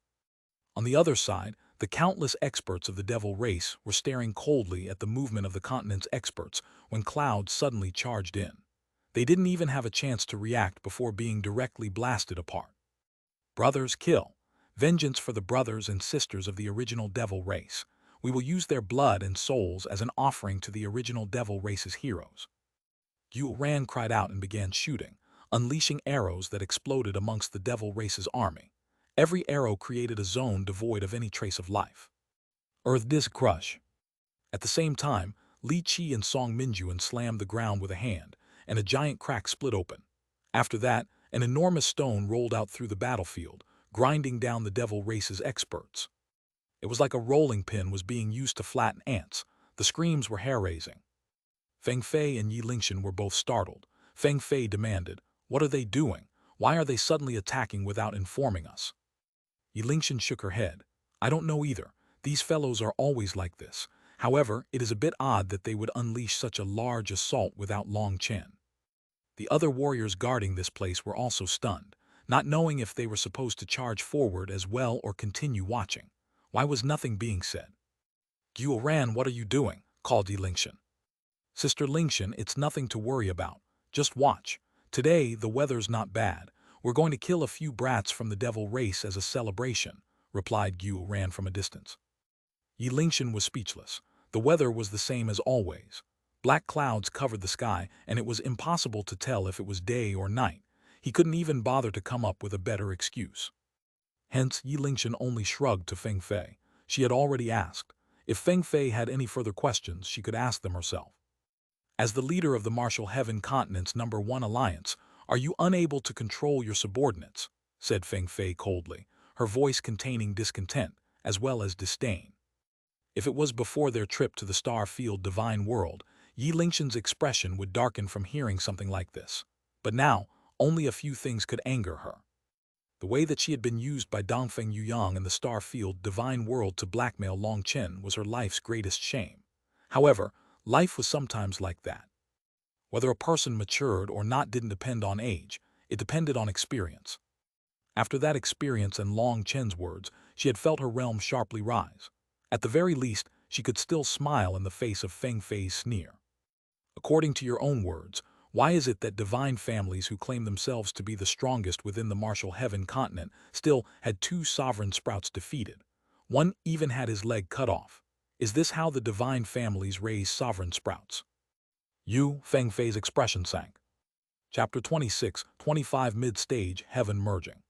On the other side, the countless experts of the devil race were staring coldly at the movement of the continent's experts when Cloud suddenly charged in. They didn't even have a chance to react before being directly blasted apart. Brothers, kill. Vengeance for the brothers and sisters of the original devil race. We will use their blood and souls as an offering to the original devil race's heroes. Xuanhuan cried out and began shooting, unleashing arrows that exploded amongst the devil race's army. Every arrow created a zone devoid of any trace of life. Earth Disc Crush. At the same time, Li Qi and Song Minjuan slammed the ground with a hand, and a giant crack split open. After that, an enormous stone rolled out through the battlefield, grinding down the devil race's experts. It was like a rolling pin was being used to flatten ants. The screams were hair-raising. Feng Fei and Yi Lingshan were both startled. Feng Fei demanded, "What are they doing? Why are they suddenly attacking without informing us?" Yi Lingshan shook her head. "I don't know either. These fellows are always like this. However, it is a bit odd that they would unleash such a large assault without Long Chen." The other warriors guarding this place were also stunned, not knowing if they were supposed to charge forward as well or continue watching. Why was nothing being said? "Xuanhuan, what are you doing?" called Yi Lingshan. "Sister Lingshan, it's nothing to worry about. Just watch. Today, the weather's not bad. We're going to kill a few brats from the devil race as a celebration," replied Xuanhuan from a distance. Yi Lingshan was speechless. The weather was the same as always. Black clouds covered the sky, and it was impossible to tell if it was day or night. He couldn't even bother to come up with a better excuse. Hence, Yi Lingshan only shrugged to Feng Fei. She had already asked. If Feng Fei had any further questions, she could ask them herself. "As the leader of the Martial Heaven Continent's #1 alliance, are you unable to control your subordinates?" said Feng Fei coldly, her voice containing discontent, as well as disdain. If it was before their trip to the star-filled divine world, Yi Lingshan's expression would darken from hearing something like this. But now, only a few things could anger her. The way that she had been used by Dongfeng Yuyang in the star-filled divine world to blackmail Long Chen was her life's greatest shame. However, life was sometimes like that. Whether a person matured or not didn't depend on age, it depended on experience. After that experience and Long Chen's words, she had felt her realm sharply rise. At the very least, she could still smile in the face of Feng Fei's sneer. "According to your own words, why is it that divine families who claim themselves to be the strongest within the Martial Heaven Continent still had 2 sovereign sprouts defeated? One even had his leg cut off. Is this how the divine families raise sovereign sprouts?" Feng Fei's expression sank. Chapter 26-25 Mid-Stage Heaven Merging.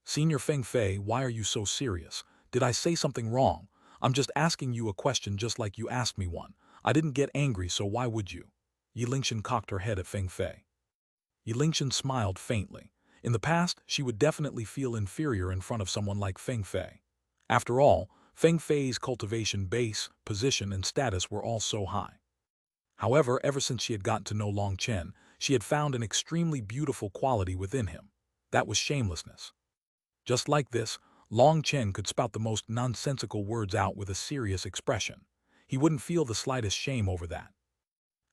"Senior Feng Fei, why are you so serious? Did I say something wrong? I'm just asking you a question just like you asked me one. I didn't get angry, so why would you?" Yi Lingshan cocked her head at Feng Fei. Yi Lingshan smiled faintly. In the past, she would definitely feel inferior in front of someone like Feng Fei. After all, Feng Fei's cultivation base, position, and status were all so high. However, ever since she had gotten to know Long Chen, she had found an extremely beautiful quality within him. That was shamelessness. Just like this, Long Chen could spout the most nonsensical words out with a serious expression. He wouldn't feel the slightest shame over that.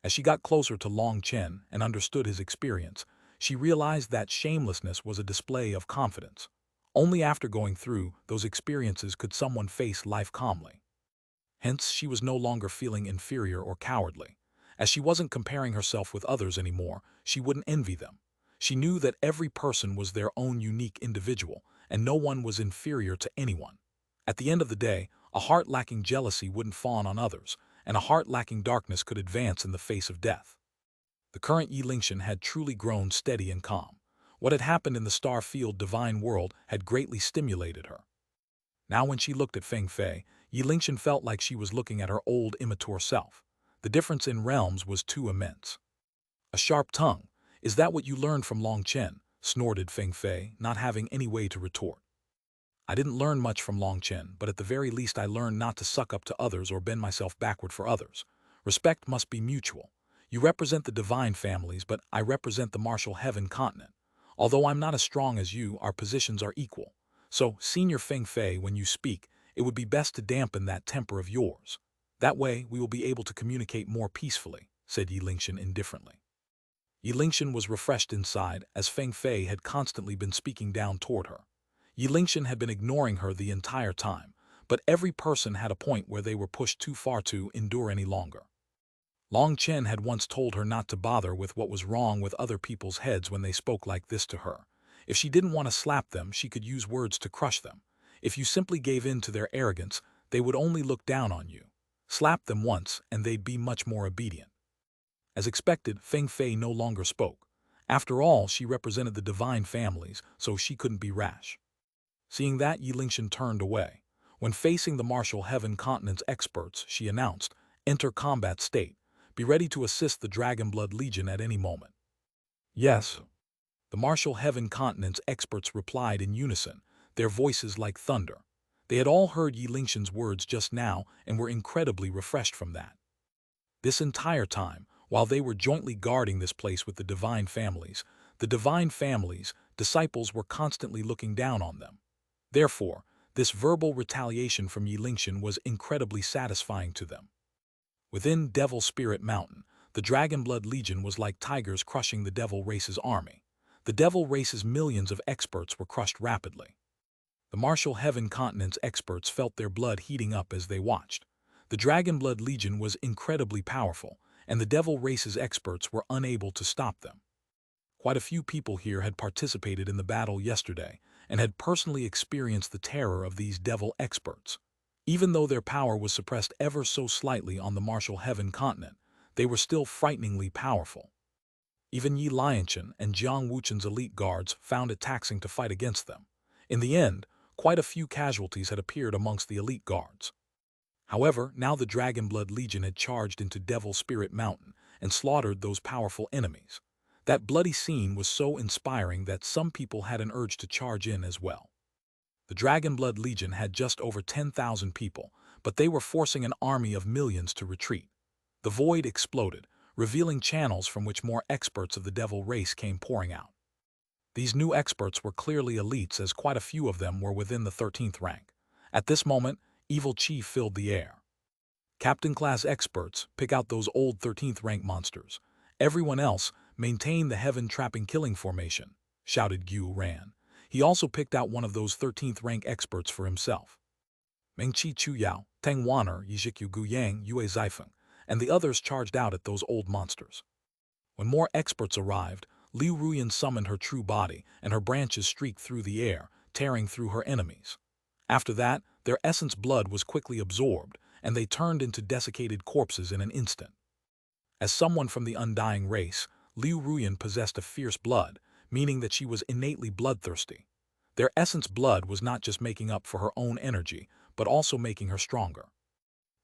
As she got closer to Long Chen and understood his experience, she realized that shamelessness was a display of confidence. Only after going through those experiences could someone face life calmly. Hence, she was no longer feeling inferior or cowardly. As she wasn't comparing herself with others anymore, she wouldn't envy them. She knew that every person was their own unique individual, and no one was inferior to anyone. At the end of the day, a heart lacking jealousy wouldn't fawn on others, and a heart lacking darkness could advance in the face of death. The current Yi Lingshan had truly grown steady and calm. What had happened in the star-filled divine world had greatly stimulated her. Now when she looked at Feng Fei, Yi Lingshan felt like she was looking at her old immature self. The difference in realms was too immense. "A sharp tongue. Is that what you learned from Long Chen?" snorted Feng Fei, not having any way to retort. "I didn't learn much from Long Chen, but at the very least I learned not to suck up to others or bend myself backward for others. Respect must be mutual. You represent the divine families, but I represent the Martial Heaven Continent. Although I'm not as strong as you, our positions are equal. So, Senior Feng Fei, when you speak, it would be best to dampen that temper of yours. That way, we will be able to communicate more peacefully," said Yi Lingshan indifferently. Yi Lingshan was refreshed inside, as Feng Fei had constantly been speaking down toward her. Yi Lingshan had been ignoring her the entire time, but every person had a point where they were pushed too far to endure any longer. Long Chen had once told her not to bother with what was wrong with other people's heads when they spoke like this to her. If she didn't want to slap them, she could use words to crush them. If you simply gave in to their arrogance, they would only look down on you. Slap them once, and they'd be much more obedient. As expected, Feng Fei no longer spoke. After all, she represented the divine families, so she couldn't be rash. Seeing that, Yi Lingshan turned away. When facing the martial heaven continent's experts, she announced, "Enter combat state. Be ready to assist the Dragonblood Legion at any moment." "Yes." The martial heaven continent's experts replied in unison, their voices like thunder. They had all heard Yi Lingshan's words just now and were incredibly refreshed from that. This entire time, while they were jointly guarding this place with the divine families, disciples were constantly looking down on them. Therefore, this verbal retaliation from Yi Lingshan was incredibly satisfying to them. Within Devil Spirit Mountain, the Dragonblood Legion was like tigers crushing the Devil Race's army. The Devil Race's millions of experts were crushed rapidly. The martial heaven continent's experts felt their blood heating up as they watched. The Dragonblood Legion was incredibly powerful, and the Devil Race's experts were unable to stop them. Quite a few people here had participated in the battle yesterday and had personally experienced the terror of these devil experts. Even though their power was suppressed ever so slightly on the martial heaven continent, they were still frighteningly powerful. Even Yi Lianshan and Jiang Wuchen's elite guards found it taxing to fight against them. In the end, quite a few casualties had appeared amongst the elite guards. However, now the Dragonblood Legion had charged into Devil Spirit Mountain and slaughtered those powerful enemies. That bloody scene was so inspiring that some people had an urge to charge in as well. The Dragonblood Legion had just over 10,000 people, but they were forcing an army of millions to retreat. The void exploded, revealing channels from which more experts of the Devil Race came pouring out. These new experts were clearly elites, as quite a few of them were within the 13th rank. At this moment, evil chi filled the air. "Captain-class experts, pick out those old 13th rank monsters. Everyone else, maintain the heaven-trapping killing formation," shouted Gu Ran. He also picked out one of those 13th rank experts for himself. Meng Qi Chu Yao, Teng Waner, Yizhikyu Gu Yang, Yue Zaifeng, and the others charged out at those old monsters. When more experts arrived, Liu Ruyan summoned her true body, and her branches streaked through the air, tearing through her enemies. After that, their essence blood was quickly absorbed, and they turned into desiccated corpses in an instant. As someone from the undying race, Liu Ruyan possessed a fierce blood, meaning that she was innately bloodthirsty. Their essence blood was not just making up for her own energy, but also making her stronger.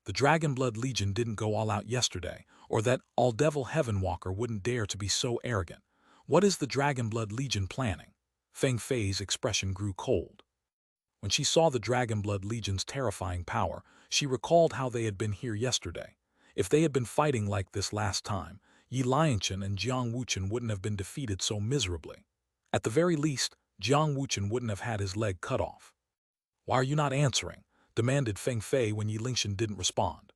The Dragonblood Legion didn't go all out yesterday, or that all-devil Heaven Walker wouldn't dare to be so arrogant. What is the Dragonblood Legion planning? Feng Fei's expression grew cold. When she saw the Dragonblood Legion's terrifying power, she recalled how they had been here yesterday. If they had been fighting like this last time, Yi Lianshan and Jiang Wuchen wouldn't have been defeated so miserably. At the very least, Jiang Wuchen wouldn't have had his leg cut off. "Why are you not answering?" demanded Feng Fei when Yi Lingshan didn't respond.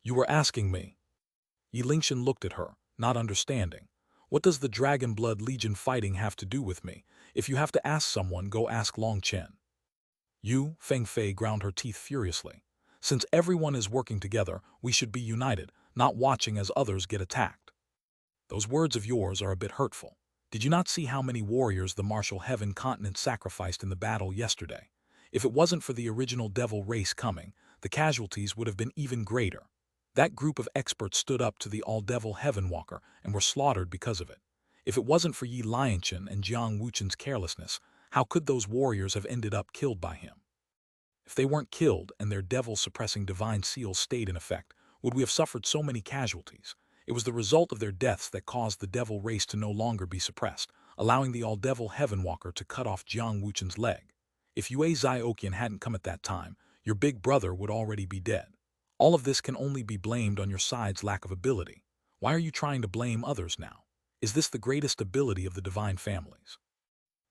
"You were asking me." Yi Lingshan looked at her, not understanding. "What does the Dragonblood Legion fighting have to do with me? If you have to ask someone, go ask Long Chen." "You," Feng Fei ground her teeth furiously. "Since everyone is working together, we should be united, not watching as others get attacked." "Those words of yours are a bit hurtful. Did you not see how many warriors the martial heaven continent sacrificed in the battle yesterday? If it wasn't for the original devil race coming, the casualties would have been even greater. That group of experts stood up to the all-devil Heaven Walker and were slaughtered because of it. If it wasn't for Yi Lianshan and Jiang Wuchen's carelessness, how could those warriors have ended up killed by him? If they weren't killed and their devil-suppressing divine seals stayed in effect, would we have suffered so many casualties? It was the result of their deaths that caused the devil race to no longer be suppressed, allowing the all-devil Heaven Walker to cut off Jiang Wuchen's leg. If Yue Zioqian hadn't come at that time, your big brother would already be dead. All of this can only be blamed on your side's lack of ability. Why are you trying to blame others now? Is this the greatest ability of the divine families?"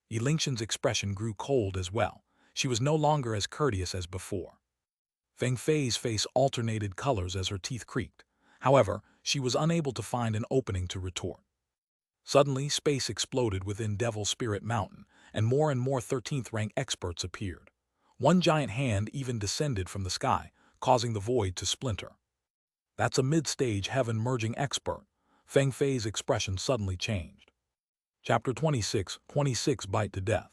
Yi Lingshan's expression grew cold as well. She was no longer as courteous as before. Feng Fei's face alternated colors as her teeth creaked. However, she was unable to find an opening to retort. Suddenly, space exploded within Devil Spirit Mountain, and more 13th rank experts appeared. One giant hand even descended from the sky, causing the void to splinter. "That's a mid-stage heaven-merging expert." Feng Fei's expression suddenly changed. Chapter 26 Bite to Death.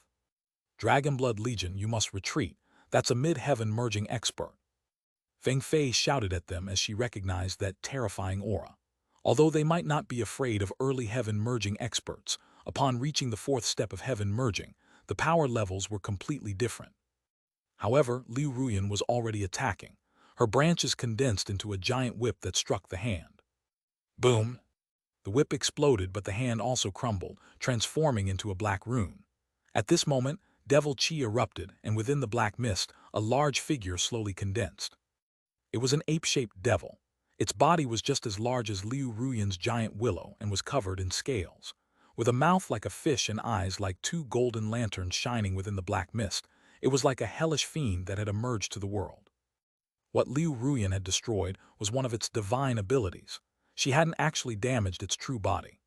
"Dragonblood Legion, you must retreat. That's a mid-heaven merging expert." Feng Fei shouted at them as she recognized that terrifying aura. Although they might not be afraid of early heaven merging experts, upon reaching the fourth step of heaven merging, the power levels were completely different. However, Liu Ruyan was already attacking. Her branches condensed into a giant whip that struck the hand. Boom! The whip exploded, but the hand also crumbled, transforming into a black rune. At this moment, devil chi erupted, and within the black mist, a large figure slowly condensed. It was an ape-shaped devil. Its body was just as large as Liu Ruyan's giant willow and was covered in scales. With a mouth like a fish and eyes like two golden lanterns shining within the black mist, it was like a hellish fiend that had emerged to the world. What Liu Ruyan had destroyed was one of its divine abilities. She hadn't actually damaged its true body.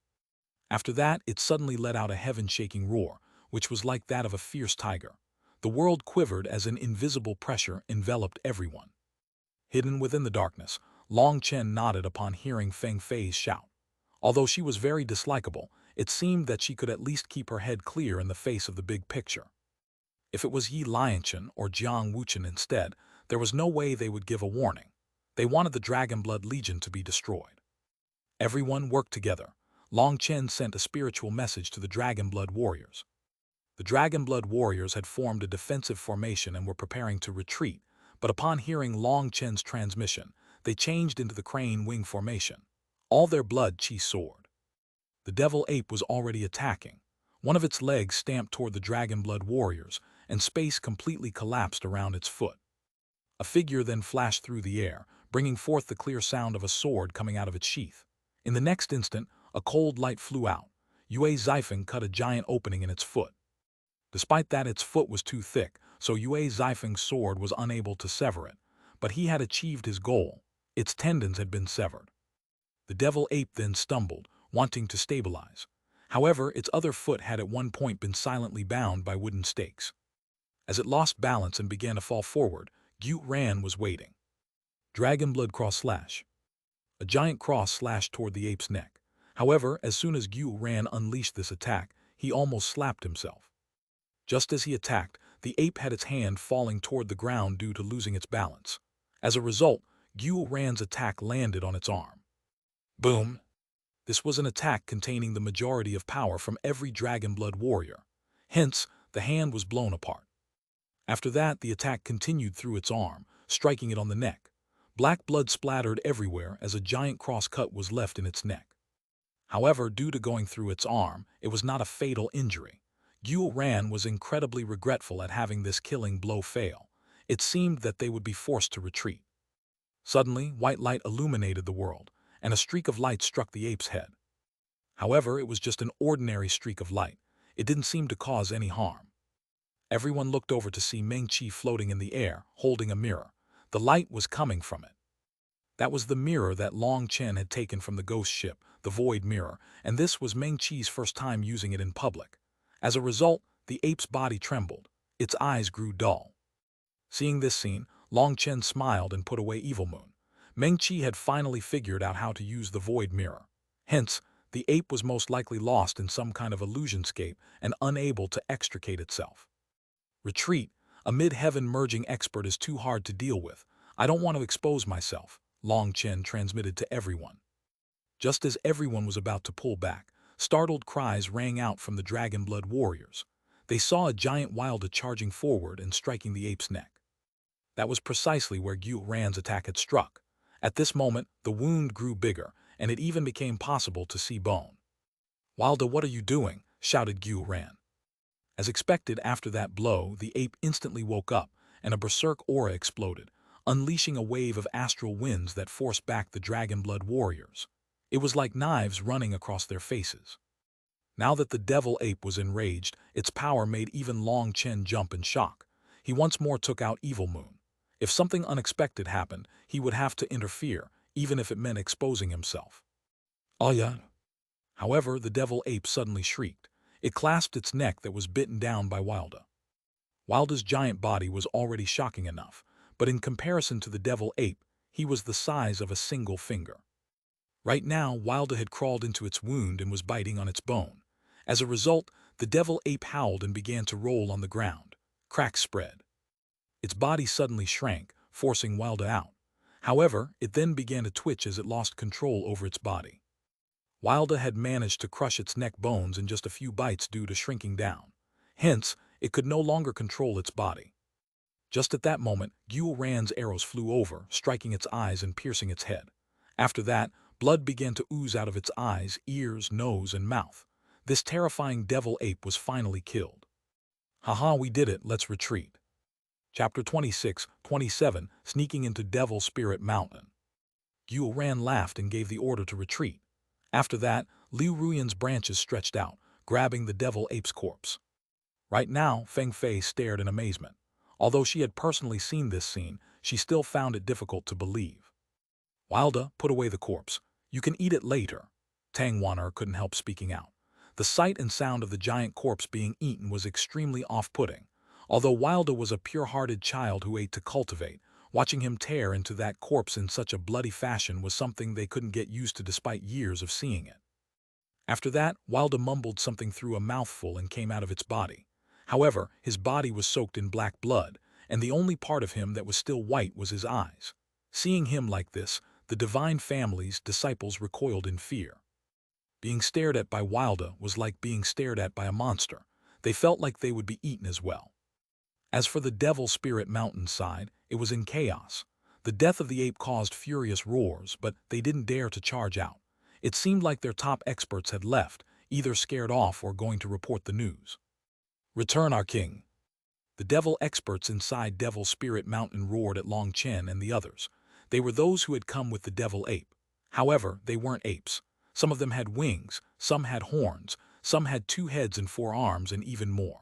After that, it suddenly let out a heaven-shaking roar, which was like that of a fierce tiger. The world quivered as an invisible pressure enveloped everyone. Hidden within the darkness, Long Chen nodded upon hearing Feng Fei's shout. Although she was very dislikable, it seemed that she could at least keep her head clear in the face of the big picture. If it was Yi Lianchen or Jiang Wuchen instead, there was no way they would give a warning. They wanted the Dragonblood Legion to be destroyed. Everyone worked together. Long Chen sent a spiritual message to the Dragonblood warriors. The Dragonblood warriors had formed a defensive formation and were preparing to retreat, but upon hearing Long Chen's transmission, they changed into the crane wing formation. All their blood chi soared. The devil ape was already attacking. One of its legs stamped toward the Dragonblood warriors, and space completely collapsed around its foot. A figure then flashed through the air, bringing forth the clear sound of a sword coming out of its sheath. In the next instant, a cold light flew out. Yue Zifeng cut a giant opening in its foot. Despite that, its foot was too thick, so Yue Zifeng's sword was unable to sever it. But he had achieved his goal. Its tendons had been severed. The devil ape then stumbled, wanting to stabilize. However, its other foot had at one point been silently bound by wooden stakes. As it lost balance and began to fall forward, Xuanhuan was waiting. Dragonblood cross slash. A giant cross slashed toward the ape's neck. However, as soon as Xuanhuan unleashed this attack, he almost slapped himself. Just as he attacked, the ape had its hand falling toward the ground due to losing its balance. As a result, Xuanhuan's attack landed on its arm. Boom! This was an attack containing the majority of power from every Dragonblood warrior. Hence, the hand was blown apart. After that, the attack continued through its arm, striking it on the neck. Black blood splattered everywhere as a giant cross cut was left in its neck. However, due to going through its arm, it was not a fatal injury. Xuanhuan was incredibly regretful at having this killing blow fail. It seemed that they would be forced to retreat. Suddenly, white light illuminated the world, and a streak of light struck the ape's head. However, it was just an ordinary streak of light. It didn't seem to cause any harm. Everyone looked over to see Meng Qi floating in the air, holding a mirror. The light was coming from it. That was the mirror that Long Chen had taken from the ghost ship, the Void Mirror, and this was Meng Qi's first time using it in public. As a result, the ape's body trembled. Its eyes grew dull. Seeing this scene, Long Chen smiled and put away Evil Moon. Meng Qi had finally figured out how to use the Void Mirror. Hence, the ape was most likely lost in some kind of illusionscape and unable to extricate itself. Retreat, a mid-heaven merging expert is too hard to deal with. I don't want to expose myself, Long Chen transmitted to everyone. Just as everyone was about to pull back, startled cries rang out from the Dragonblood warriors. They saw a giant wilder charging forward and striking the ape's neck. That was precisely where Xuanhuan's attack had struck. At this moment, the wound grew bigger, and it even became possible to see bone. "Wilder, what are you doing?" shouted Xuanhuan. As expected, after that blow, the ape instantly woke up, and a berserk aura exploded, unleashing a wave of astral winds that forced back the Dragonblood warriors. It was like knives running across their faces. Now that the devil ape was enraged, its power made even Long Chen jump in shock. He once more took out Evil Moon. If something unexpected happened, he would have to interfere, even if it meant exposing himself. "Oh yeah." However, the devil ape suddenly shrieked. It clasped its neck that was bitten down by Wilder. Wilder's giant body was already shocking enough, but in comparison to the devil ape, he was the size of a single finger. Right now, Wilder had crawled into its wound and was biting on its bone. As a result, the devil ape howled and began to roll on the ground. Cracks spread. Its body suddenly shrank, forcing Wilder out. However, it then began to twitch as it lost control over its body. Wilder had managed to crush its neck bones in just a few bites due to shrinking down. Hence, It could no longer control its body. Just at that moment, Xuanhuan's arrows flew over, striking its eyes and piercing its head. After that, blood began to ooze out of its eyes, ears, nose, and mouth. This terrifying devil ape was finally killed. Haha, we did it, let's retreat. Chapter 26-27, Sneaking into Devil Spirit Mountain. Xuanhuan laughed and gave the order to retreat. After that, Liu Ruyan's branches stretched out, grabbing the devil ape's corpse. Right now, Feng Fei stared in amazement. Although she had personally seen this scene, she still found it difficult to believe. Wilda, put away the corpse. You can eat it later. Tang Wan'er couldn't help speaking out. The sight and sound of the giant corpse being eaten was extremely off-putting. Although Wilda was a pure-hearted child who ate to cultivate, watching him tear into that corpse in such a bloody fashion was something they couldn't get used to despite years of seeing it. After that, Wilda mumbled something through a mouthful and came out of its body. However, his body was soaked in black blood, and the only part of him that was still white was his eyes. Seeing him like this, the divine family's disciples recoiled in fear. Being stared at by Wilda was like being stared at by a monster. They felt like they would be eaten as well. As for the Devil Spirit Mountain side, it was in chaos. The death of the ape caused furious roars, but they didn't dare to charge out. It seemed like their top experts had left, either scared off or going to report the news. Return our king. The devil experts inside Devil Spirit Mountain roared at Long Chen and the others. They were those who had come with the devil ape. However, they weren't apes. Some of them had wings, some had horns, some had 2 heads and 4 arms, and even more.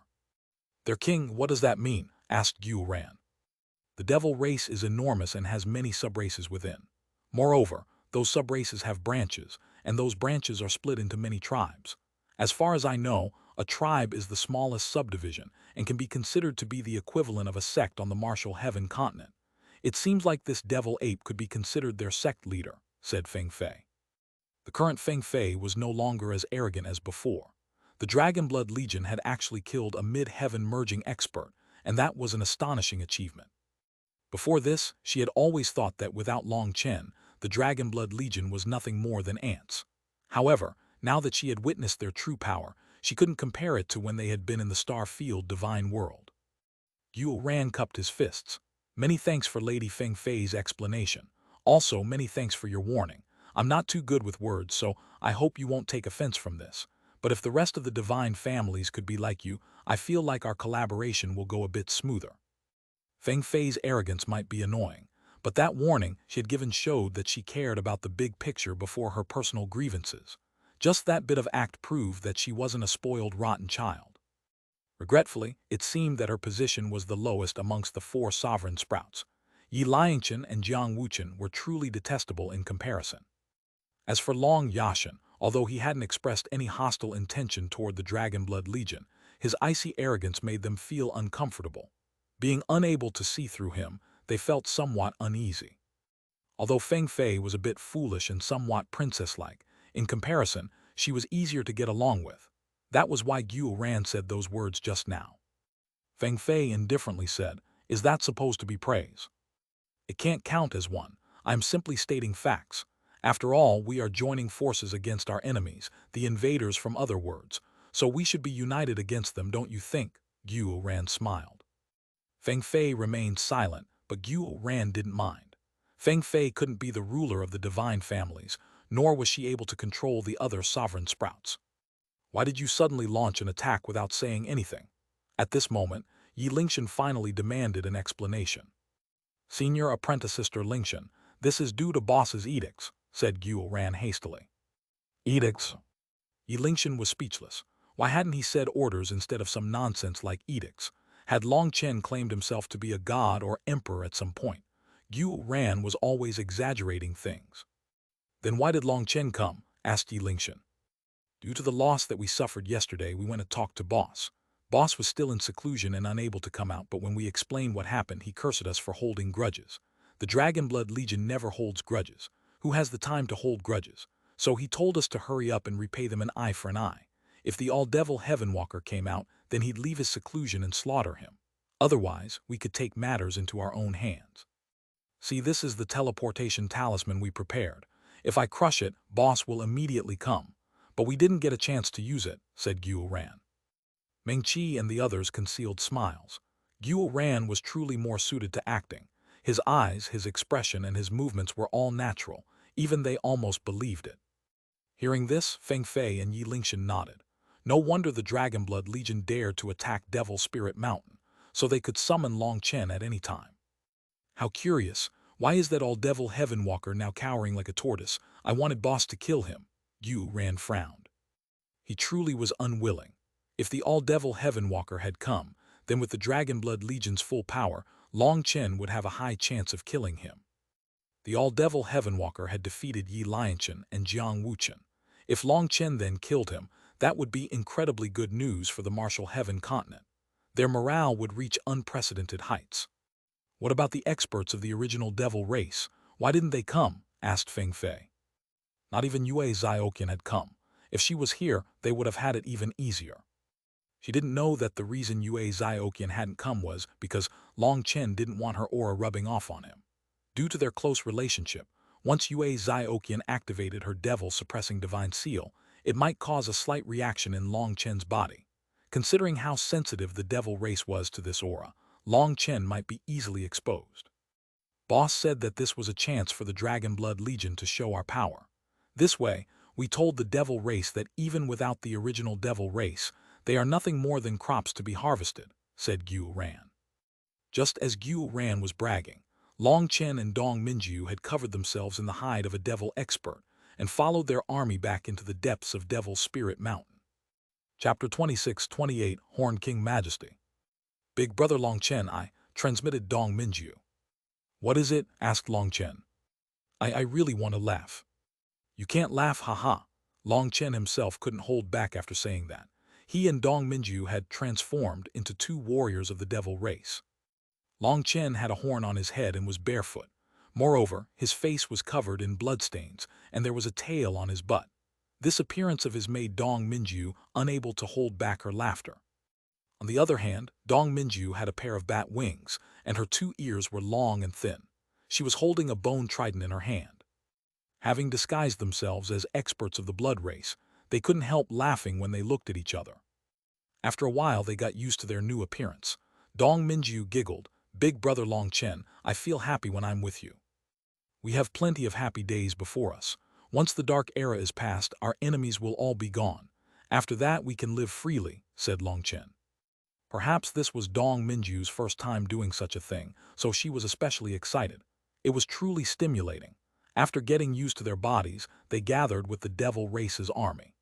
Their king, what does that mean? Asked Xuanhuan. The devil race is enormous and has many subraces within. Moreover, those subraces have branches, and those branches are split into many tribes. As far as I know, a tribe is the smallest subdivision and can be considered to be the equivalent of a sect on the Martial Heaven continent. It seems like this devil ape could be considered their sect leader, said Feng Fei. The current Feng Fei was no longer as arrogant as before. The Dragonblood Legion had actually killed a mid-heaven merging expert, and that was an astonishing achievement. Before this, she had always thought that without Long Chen, the Dragonblood Legion was nothing more than ants. However, now that she had witnessed their true power, she couldn't compare it to when they had been in the star-field divine world. Xuanhuan cupped his fists. Many thanks for Lady Feng Fei's explanation. Also, many thanks for your warning. I'm not too good with words, so I hope you won't take offense from this. But if the rest of the divine families could be like you, I feel like our collaboration will go a bit smoother. Feng Fei's arrogance might be annoying, but that warning she had given showed that she cared about the big picture before her personal grievances. Just that bit of act proved that she wasn't a spoiled, rotten child. Regretfully, it seemed that her position was the lowest amongst the 4 sovereign sprouts. Yi Liangchen and Jiang Wuchen were truly detestable in comparison. As for Long Yashan, although he hadn't expressed any hostile intention toward the Dragonblood Legion, his icy arrogance made them feel uncomfortable. Being unable to see through him, they felt somewhat uneasy. Although Feng Fei was a bit foolish and somewhat princess-like, in comparison, she was easier to get along with. That was why Xuanhuan said those words just now. Feng Fei indifferently said, "Is that supposed to be praise?" "It can't count as one. I'm simply stating facts. After all, we are joining forces against our enemies, the invaders from other worlds, so we should be united against them, don't you think?" Xuanhuan smiled. Feng Fei remained silent, but Xuanhuan didn't mind. Feng Fei couldn't be the ruler of the divine families, nor was she able to control the other sovereign sprouts. "Why did you suddenly launch an attack without saying anything?" At this moment, Yi Lingshan finally demanded an explanation. "Senior Apprentice Sister Lingshan, this is due to boss's edicts," said Xuanhuan hastily. "Edicts?" Yi Lingshan was speechless. Why hadn't he said orders instead of some nonsense like edicts? Had Long Chen claimed himself to be a god or emperor at some point? Xuanhuan was always exaggerating things. "Then why did Long Chen come?" asked Yi Lingshan. "Due to the loss that we suffered yesterday, we went to talk to Boss. Boss was still in seclusion and unable to come out, but when we explained what happened, he cursed us for holding grudges. The Dragonblood Legion never holds grudges. Who has the time to hold grudges? So he told us to hurry up and repay them an eye for an eye. If the all-devil Heavenwalker came out, then he'd leave his seclusion and slaughter him. Otherwise, we could take matters into our own hands. See, this is the teleportation talisman we prepared. If I crush it, Boss will immediately come. But we didn't get a chance to use it," said Xuanhuan. Meng-Chi and the others concealed smiles. Xuanhuan was truly more suited to acting. His eyes, his expression, and his movements were all natural, even they almost believed it. Hearing this, Feng Fei and Yi Lingxian nodded. No wonder the Dragonblood Legion dared to attack Devil Spirit Mountain, so they could summon Long Chen at any time. How curious. Why is that all-devil Heavenwalker now cowering like a tortoise? I wanted boss to kill him. Xuanhuan frowned. He truly was unwilling. If the all-devil Heavenwalker had come, then with the Dragonblood Legion's full power, Long Chen would have a high chance of killing him. The all-devil Heavenwalker had defeated Yi Lianchen and Jiang Wuchen. If Long Chen then killed him, that would be incredibly good news for the Martial Heaven continent. Their morale would reach unprecedented heights. What about the experts of the original devil race? Why didn't they come? Asked Feng Fei. Not even Yue Zioqian had come. If she was here, they would have had it even easier. She didn't know that the reason Yue Zioqian hadn't come was because Long Chen didn't want her aura rubbing off on him. Due to their close relationship, once Yue Zioqian activated her devil-suppressing divine seal, it might cause a slight reaction in Long Chen's body. Considering how sensitive the devil race was to this aura, Long Chen might be easily exposed. Boss said that this was a chance for the Dragonblood Legion to show our power. This way, we told the devil race that even without the original devil race, they are nothing more than crops to be harvested, said Xuanhuan. Just as Xuanhuan was bragging, Long Chen and Dong Minjiu had covered themselves in the hide of a devil expert and followed their army back into the depths of Devil Spirit Mountain. Chapter 26-28 Horn King Majesty. Big brother Long Chen, I transmitted Dong Minjiu. What is it? Asked Long Chen. I really want to laugh. You can't laugh, haha. Long Chen himself couldn't hold back after saying that. He and Dong Minjiu had transformed into two warriors of the devil race. Long Chen had a horn on his head and was barefoot. Moreover, his face was covered in bloodstains, and there was a tail on his butt. This appearance of his made Dong Minjiu unable to hold back her laughter. On the other hand, Dong Minjiu had a pair of bat wings, and her two ears were long and thin. She was holding a bone trident in her hand. Having disguised themselves as experts of the blood race, they couldn't help laughing when they looked at each other. After a while, they got used to their new appearance. Dong Minjiu giggled, Big brother Long Chen, I feel happy when I'm with you. We have plenty of happy days before us. Once the dark era is past, our enemies will all be gone. After that, we can live freely, said Long Chen. Perhaps this was Dong Minjiu's first time doing such a thing, so she was especially excited. It was truly stimulating. After getting used to their bodies, they gathered with the devil race's army.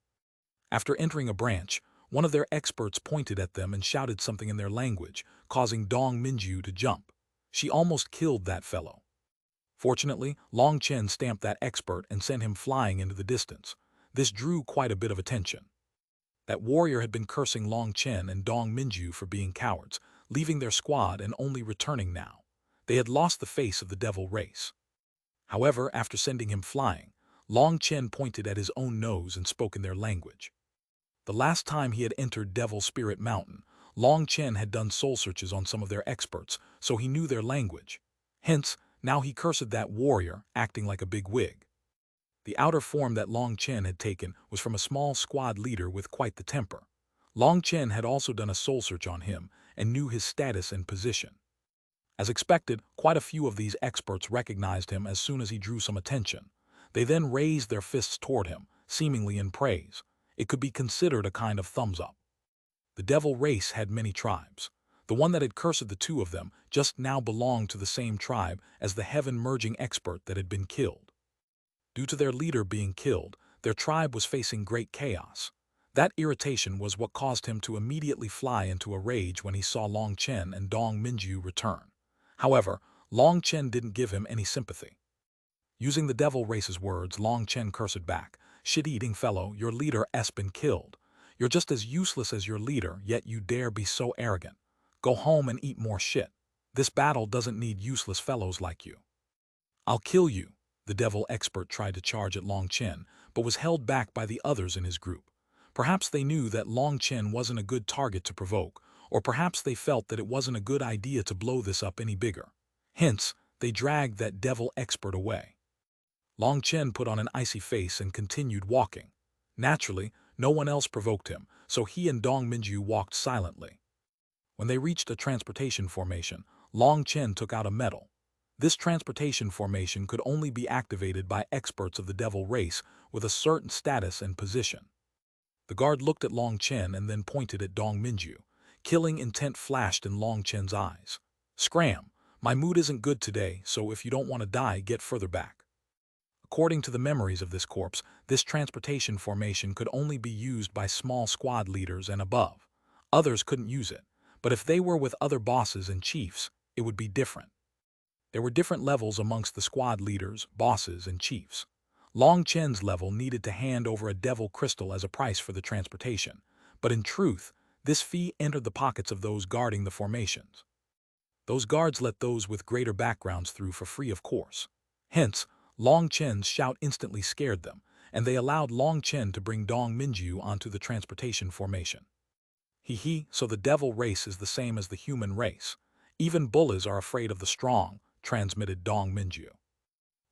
After entering a branch, one of their experts pointed at them and shouted something in their language, causing Dong Minjiu to jump. She almost killed that fellow. Fortunately, Long Chen stamped that expert and sent him flying into the distance. This drew quite a bit of attention. That warrior had been cursing Long Chen and Dong Minjiu for being cowards, leaving their squad and only returning now. They had lost the face of the devil race. However, after sending him flying, Long Chen pointed at his own nose and spoke in their language. The last time he had entered Devil Spirit Mountain, Long Chen had done soul searches on some of their experts, so he knew their language. Hence, now he cursed that warrior, acting like a big wig. The outer form that Long Chen had taken was from a small squad leader with quite the temper. Long Chen had also done a soul search on him and knew his status and position. As expected, quite a few of these experts recognized him as soon as he drew some attention. They then raised their fists toward him, seemingly in praise. It could be considered a kind of thumbs up. The devil race had many tribes. The one that had cursed the two of them just now belonged to the same tribe as the heaven-merging expert that had been killed. Due to their leader being killed, their tribe was facing great chaos. That irritation was what caused him to immediately fly into a rage when he saw Long Chen and Dong Minjiu return. However, Long Chen didn't give him any sympathy. Using the devil race's words, Long Chen cursed back, "Shit-eating fellow, your leader has been killed. You're just as useless as your leader, yet you dare be so arrogant. Go home and eat more shit. This battle doesn't need useless fellows like you." "I'll kill you." The devil expert tried to charge at Long Chen, but was held back by the others in his group. Perhaps they knew that Long Chen wasn't a good target to provoke, or perhaps they felt that it wasn't a good idea to blow this up any bigger. Hence, they dragged that devil expert away. Long Chen put on an icy face and continued walking. Naturally, No one else provoked him, so he and Dong Minju walked silently. When they reached a transportation formation, Long Chen took out a medal. This transportation formation could only be activated by experts of the devil race with a certain status and position. The guard looked at Long Chen and then pointed at Dong Minju. Killing intent flashed in Long Chen's eyes. Scram! My mood isn't good today, so if you don't want to die, get further back. According to the memories of this corpse, this transportation formation could only be used by small squad leaders and above. Others couldn't use it, but if they were with other bosses and chiefs, it would be different. There were different levels amongst the squad leaders, bosses, and chiefs. Long Chen's level needed to hand over a devil crystal as a price for the transportation, but in truth, this fee entered the pockets of those guarding the formations. Those guards let those with greater backgrounds through for free, of course. Hence, Long Chen's shout instantly scared them, and they allowed Long Chen to bring Dong Minju onto the transportation formation. So the devil race is the same as the human race. Even bullies are afraid of the strong, transmitted Dong Minju.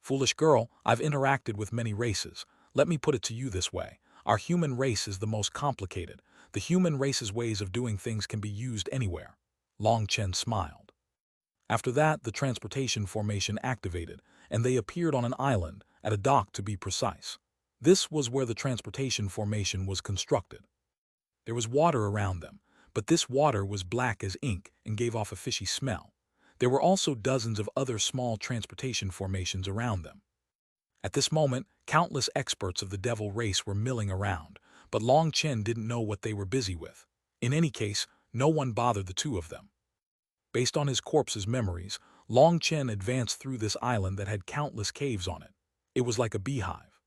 Foolish girl, I've interacted with many races. Let me put it to you this way. Our human race is the most complicated. The human race's ways of doing things can be used anywhere. Long Chen smiled. After that, the transportation formation activated, and they appeared on an island, at a dock to be precise. This was where the transportation formation was constructed. There was water around them, but this water was black as ink and gave off a fishy smell. There were also dozens of other small transportation formations around them. At this moment, countless experts of the devil race were milling around, but Long Chen didn't know what they were busy with. In any case, no one bothered the two of them. Based on his corpse's memories, Long Chen advanced through this island that had countless caves on it. It was like a beehive.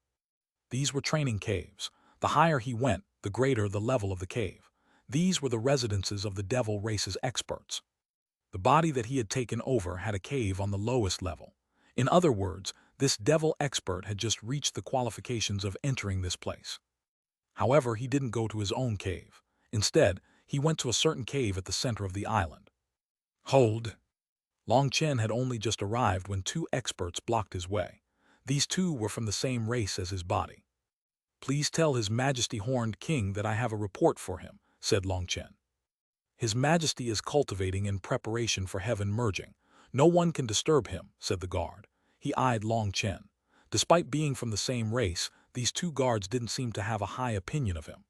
These were training caves. The higher he went, the greater the level of the cave. These were the residences of the devil race's experts. The body that he had taken over had a cave on the lowest level. In other words, this devil expert had just reached the qualifications of entering this place. However, he didn't go to his own cave. Instead, he went to a certain cave at the center of the island. Hold! Long Chen had only just arrived when two experts blocked his way. These two were from the same race as his body. Please tell His Majesty Horned King that I have a report for him, said Long Chen. His Majesty is cultivating in preparation for heaven merging. No one can disturb him, said the guard. He eyed Long Chen. Despite being from the same race, these two guards didn't seem to have a high opinion of him.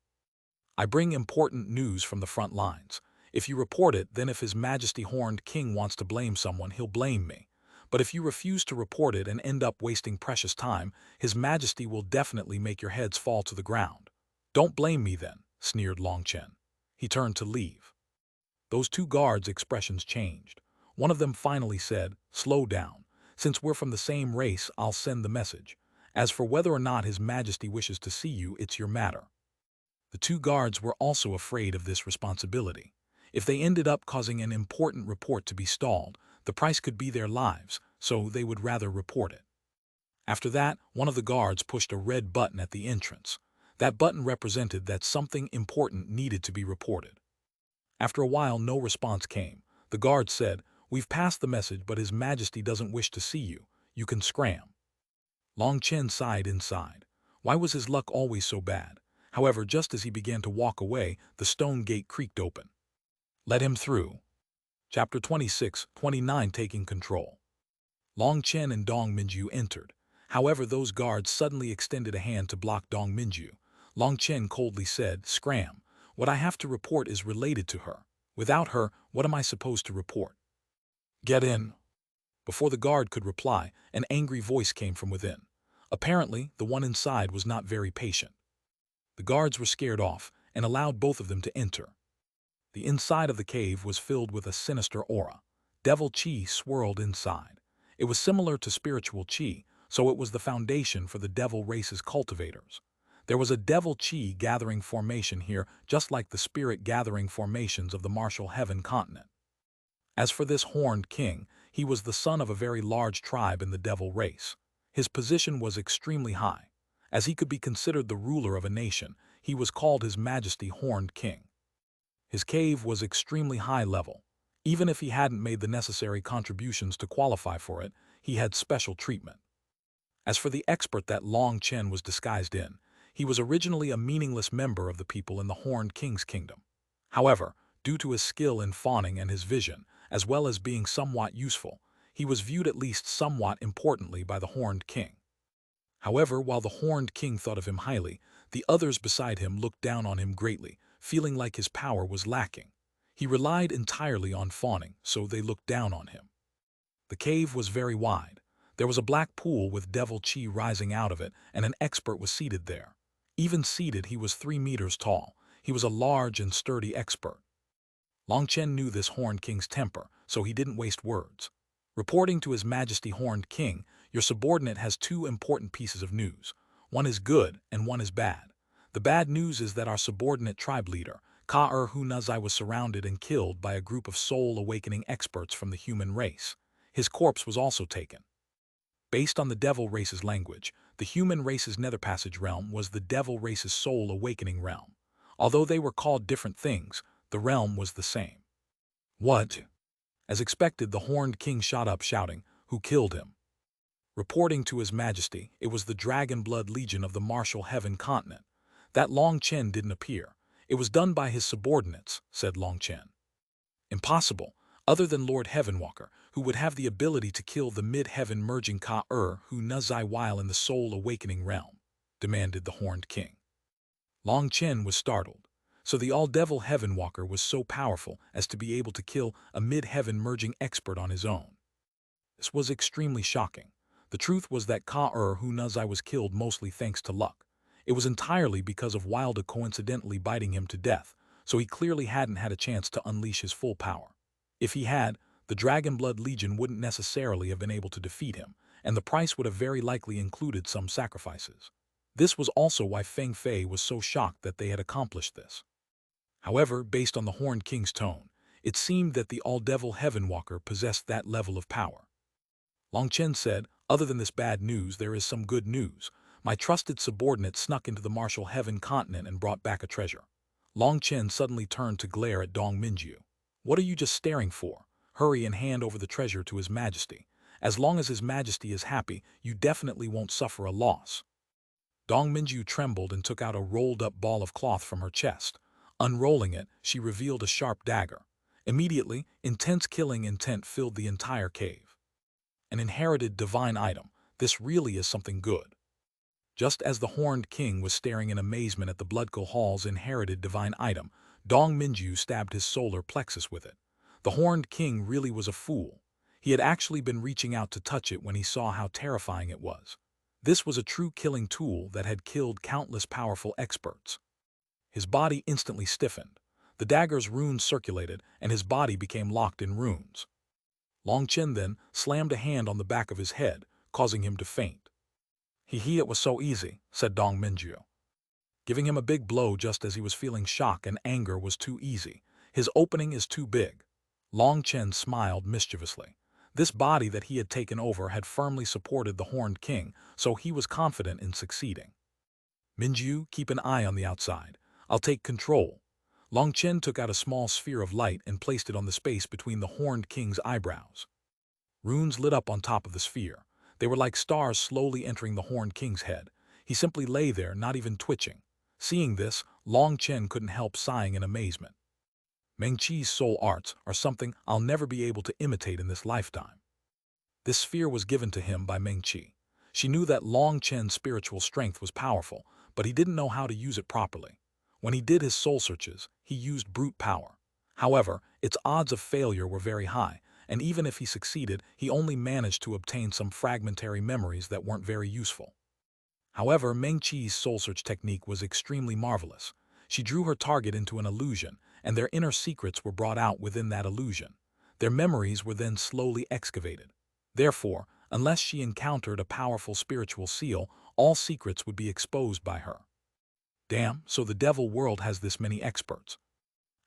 I bring important news from the front lines. If you report it, then if His Majesty Horned King wants to blame someone, he'll blame me. But if you refuse to report it and end up wasting precious time, His Majesty will definitely make your heads fall to the ground. Don't blame me then, sneered Long Chen. He turned to leave. Those two guards' expressions changed. One of them finally said, slow down. Since we're from the same race, I'll send the message. As for whether or not His Majesty wishes to see you, it's your matter. The two guards were also afraid of this responsibility. If they ended up causing an important report to be stalled, the price could be their lives, so they would rather report it. After that, one of the guards pushed a red button at the entrance. That button represented that something important needed to be reported. After a while, no response came. The guard said, we've passed the message, but His Majesty doesn't wish to see you. You can scram. Long Chen sighed inside. Why was his luck always so bad? However, just as he began to walk away, the stone gate creaked open. Let him through. Chapter 26-29 Taking Control. Long Chen and Dong Minju entered. However, those guards suddenly extended a hand to block Dong Minju. Long Chen coldly said, scram. What I have to report is related to her. Without her, what am I supposed to report? Get in. Before the guard could reply, an angry voice came from within. Apparently, the one inside was not very patient. The guards were scared off and allowed both of them to enter. The inside of the cave was filled with a sinister aura. Devil chi swirled inside. It was similar to spiritual chi, so it was the foundation for the devil race's cultivators. There was a devil chi gathering formation here, just like the spirit gathering formations of the martial heaven continent. As for this horned king, he was the son of a very large tribe in the devil race. His position was extremely high. As he could be considered the ruler of a nation, he was called His Majesty Horned King. His cave was extremely high level. Even if he hadn't made the necessary contributions to qualify for it, he had special treatment. As for the expert that Long Chen was disguised in, He was originally a meaningless member of the people in the Horned King's kingdom. However, due to his skill in fawning and his vision, as well as being somewhat useful, he was viewed at least somewhat importantly by the Horned King. However, while the Horned King thought of him highly, the others beside him looked down on him greatly, feeling like his power was lacking. He relied entirely on fawning, so they looked down on him. The cave was very wide. There was a black pool with devil chi rising out of it, and an expert was seated there. Even seated, he was 3 meters tall. He was a large and sturdy expert. Long Chen knew this Horned King's temper, so he didn't waste words. Reporting to His Majesty Horned King, your subordinate has 2 important pieces of news. One is good and one is bad. The bad news is that our subordinate tribe leader, Ka-er Hu-Nuzai, was surrounded and killed by a group of soul-awakening experts from the human race. His corpse was also taken. Based on the devil race's language, the human race's nether passage realm was the devil race's soul-awakening realm. Although they were called different things, the realm was the same. What? As expected, the Horned King shot up shouting, "Who killed him?" Reporting to His Majesty, it was the Dragon Blood Legion of the Martial Heaven continent. That Long Chen didn't appear. It was done by his subordinates, said Long Chen. Impossible, other than Lord Heavenwalker, who would have the ability to kill the mid-heaven merging Ka-er Hu-Nuzai while in the soul-awakening realm, demanded the Horned King. Long Chen was startled. So the all-devil Heavenwalker was so powerful as to be able to kill a mid-heaven merging expert on his own. This was extremely shocking. The truth was that Ka-er Hu-Nuzai was killed mostly thanks to luck. It was entirely because of Wilda coincidentally biting him to death, so he clearly hadn't had a chance to unleash his full power. If he had, the Dragon Blood Legion wouldn't necessarily have been able to defeat him, and the price would have very likely included some sacrifices. This was also why Feng Fei was so shocked that they had accomplished this. However, based on the Horned King's tone, it seemed that the all-devil Heavenwalker possessed that level of power. Long Chen said, "Other than this bad news, there is some good news. My trusted subordinate snuck into the Martial Heaven continent and brought back a treasure." Long Chen suddenly turned to glare at Dong Minju. "What are you just staring for? Hurry and hand over the treasure to His Majesty. As long as His Majesty is happy, you definitely won't suffer a loss." Dong Minju trembled and took out a rolled-up ball of cloth from her chest. Unrolling it, she revealed a sharp dagger. Immediately, intense killing intent filled the entire cave. An inherited divine item. This really is something good. Just as the Horned King was staring in amazement at the Bloodco Hall's inherited divine item, Dong Minju stabbed his solar plexus with it. The Horned King really was a fool. He had actually been reaching out to touch it when he saw how terrifying it was. This was a true killing tool that had killed countless powerful experts. His body instantly stiffened. The dagger's runes circulated, and his body became locked in runes. Long Chen then slammed a hand on the back of his head, causing him to faint. It was so easy," said Dong Minju. Giving him a big blow just as he was feeling shock and anger was too easy. His opening is too big. Long Chen smiled mischievously. This body that he had taken over had firmly supported the Horned King, so he was confident in succeeding. "Minju, keep an eye on the outside. I'll take control." Long Chen took out a small sphere of light and placed it on the space between the Horned King's eyebrows. Runes lit up on top of the sphere. They were like stars slowly entering the Horned King's head. He simply lay there, not even twitching. Seeing this, Long Chen couldn't help sighing in amazement. Meng Qi's soul arts are something I'll never be able to imitate in this lifetime. This sphere was given to him by Meng Qi. She knew that Long Chen's spiritual strength was powerful, but he didn't know how to use it properly. When he did his soul searches, he used brute power. However, its odds of failure were very high, and even if he succeeded, he only managed to obtain some fragmentary memories that weren't very useful. However, Meng Qi's soul search technique was extremely marvelous. She drew her target into an illusion, and their inner secrets were brought out within that illusion. Their memories were then slowly excavated. Therefore, unless she encountered a powerful spiritual seal, all secrets would be exposed by her. Damn, so the devil world has this many experts.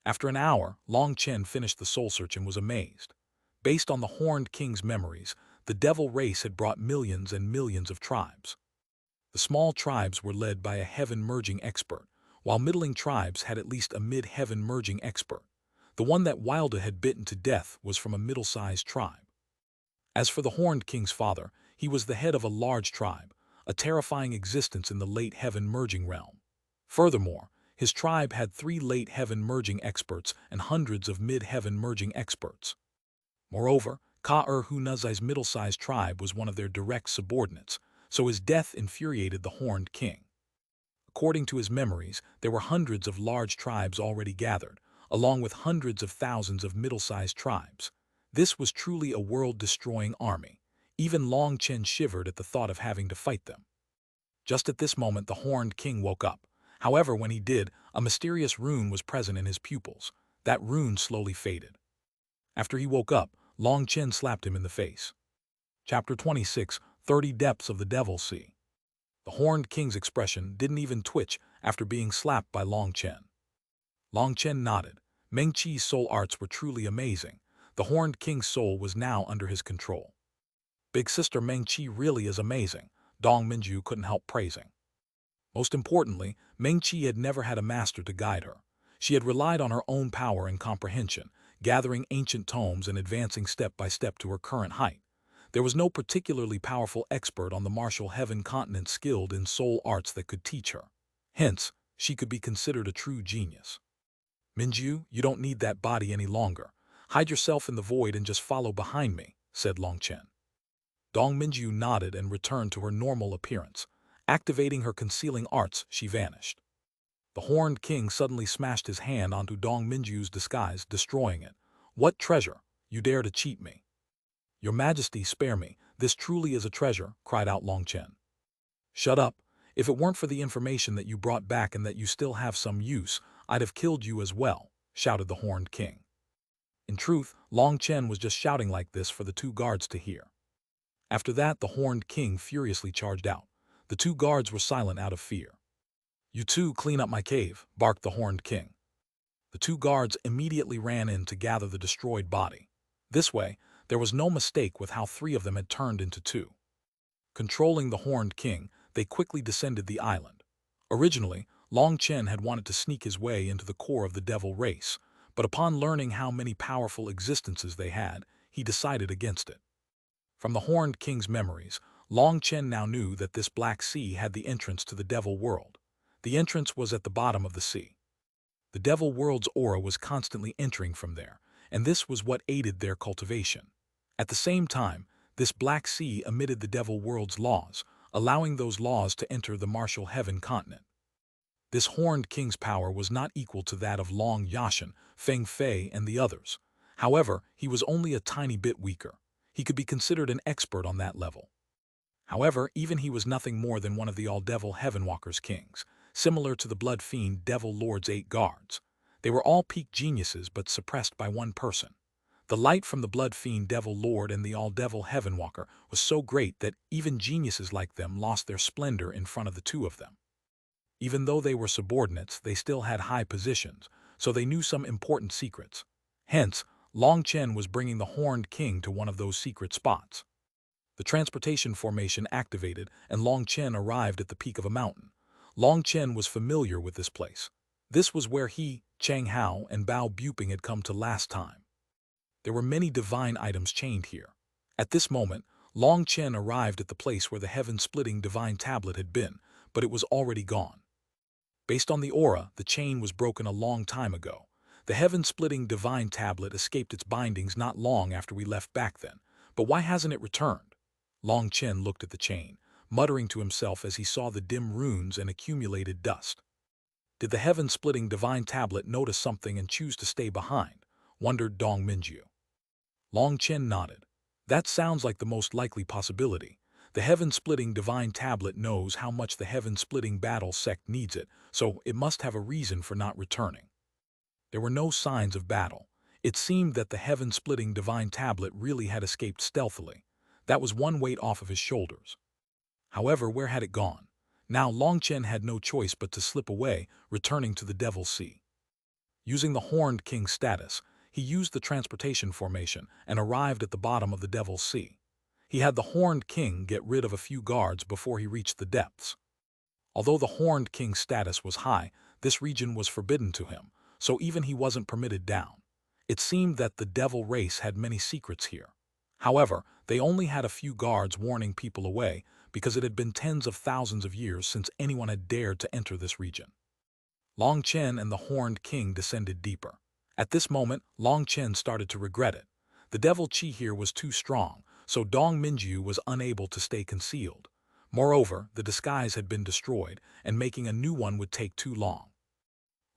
After an hour, Long Chen finished the soul search and was amazed. Based on the Horned King's memories, the devil race had brought millions and millions of tribes. The small tribes were led by a heaven-merging expert, while middling tribes had at least a mid-heaven merging expert. The one that Wilda had bitten to death was from a middle-sized tribe. As for the Horned King's father, he was the head of a large tribe. a terrifying existence in the late heaven merging realm. Furthermore, his tribe had 3 late heaven merging experts and hundreds of mid-heaven merging experts. Moreover, Ka-Ur-Hu-Nuzai's middle-sized tribe was one of their direct subordinates, so his death infuriated the Horned King. According to his memories, there were hundreds of large tribes already gathered, along with hundreds of thousands of middle-sized tribes. This was truly a world-destroying army. Even Long Chen shivered at the thought of having to fight them. Just at this moment, the Horned King woke up. However, when he did, a mysterious rune was present in his pupils. That rune slowly faded. After he woke up, Long Chen slapped him in the face. Chapter 26, 30 Depths of the Devil Sea. The Horned King's expression didn't even twitch after being slapped by Long Chen. Long Chen nodded. Meng Qi's soul arts were truly amazing. The Horned King's soul was now under his control. Big Sister Meng Qi really is amazing, Dong Minju couldn't help praising. Most importantly, Meng Qi had never had a master to guide her. She had relied on her own power and comprehension, gathering ancient tomes and advancing step by step to her current height. There was no particularly powerful expert on the martial heaven continent skilled in soul arts that could teach her. Hence, she could be considered a true genius. Minju, you don't need that body any longer. Hide yourself in the void and just follow behind me, said Long Chen. Dong Minju nodded and returned to her normal appearance. Activating her concealing arts, she vanished. The Horned King suddenly smashed his hand onto Dong Minju's disguise, destroying it. What treasure? You dare to cheat me? Your Majesty, spare me. This truly is a treasure, cried out Long Chen. Shut up. If it weren't for the information that you brought back and that you still have some use, I'd have killed you as well, shouted the Horned King. In truth, Long Chen was just shouting like this for the 2 guards to hear. After that, the Horned King furiously charged out. The 2 guards were silent out of fear. You 2 clean up my cave, barked the Horned King. The 2 guards immediately ran in to gather the destroyed body. This way, there was no mistake with how 3 of them had turned into 2. Controlling the Horned King, they quickly descended the island. Originally, Long Chen had wanted to sneak his way into the core of the devil race, but upon learning how many powerful existences they had, he decided against it. From the Horned King's memories, Long Chen now knew that this Black Sea had the entrance to the Devil World. The entrance was at the bottom of the sea. The Devil World's aura was constantly entering from there, and this was what aided their cultivation. At the same time, this Black Sea emitted the Devil World's laws, allowing those laws to enter the martial heaven continent. This Horned King's power was not equal to that of Long Yashan, Feng Fei, and the others. However, he was only a tiny bit weaker. He could be considered an expert on that level. However, even he was nothing more than one of the all-devil Heavenwalker's kings, similar to the Blood Fiend Devil Lord's 8 guards. They were all peak geniuses but suppressed by one person. The light from the Blood Fiend Devil Lord and the all-devil Heavenwalker was so great that even geniuses like them lost their splendor in front of the 2 of them. Even though they were subordinates, they still had high positions, so they knew some important secrets. Hence, Long Chen was bringing the Horned King to one of those secret spots. The transportation formation activated and Long Chen arrived at the peak of a mountain. Long Chen was familiar with this place. This was where he, Chang Hao, and Bao Buping had come to last time. There were many divine items chained here. At this moment, Long Chen arrived at the place where the heaven-splitting divine tablet had been, but it was already gone. Based on the aura, the chain was broken a long time ago. The heaven-splitting divine tablet escaped its bindings not long after we left back then, but why hasn't it returned? Long Chen looked at the chain, muttering to himself as he saw the dim runes and accumulated dust. Did the heaven-splitting divine tablet notice something and choose to stay behind? Wondered Dong Minju. Long Chen nodded. That sounds like the most likely possibility. The heaven-splitting divine tablet knows how much the heaven-splitting battle sect needs it, so it must have a reason for not returning. There were no signs of battle. It seemed that the heaven-splitting divine tablet really had escaped stealthily. That was one weight off of his shoulders. However, where had it gone? Now Long Chen had no choice but to slip away, returning to the Devil's Sea. Using the Horned King's status, he used the transportation formation and arrived at the bottom of the Devil's Sea. He had the Horned King get rid of a few guards before he reached the depths. Although the Horned King's status was high, this region was forbidden to him, so even he wasn't permitted down. It seemed that the devil race had many secrets here. However, they only had a few guards warning people away, because it had been tens of thousands of years since anyone had dared to enter this region. Long Chen and the Horned King descended deeper. At this moment, Long Chen started to regret it. The devil chi here was too strong, so Dong Minju was unable to stay concealed. Moreover, the disguise had been destroyed, and making a new one would take too long.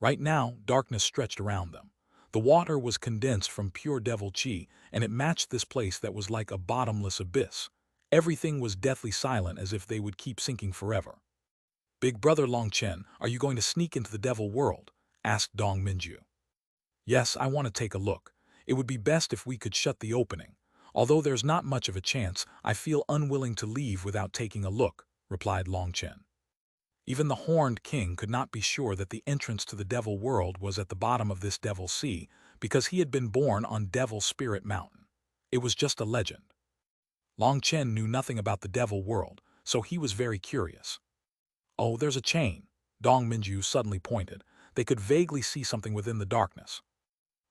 Right now, darkness stretched around them. The water was condensed from pure devil chi, and it matched this place that was like a bottomless abyss. Everything was deathly silent, as if they would keep sinking forever. "Big brother Long Chen, are you going to sneak into the devil world?" asked Dong Minju. "Yes, I want to take a look. It would be best if we could shut the opening. Although there's not much of a chance, I feel unwilling to leave without taking a look," replied Long Chen. Even the Horned King could not be sure that the entrance to the devil world was at the bottom of this devil sea, because he had been born on Devil Spirit Mountain. It was just a legend. Long Chen knew nothing about the devil world, so he was very curious. "Oh, there's a chain," Dong Minju suddenly pointed. They could vaguely see something within the darkness.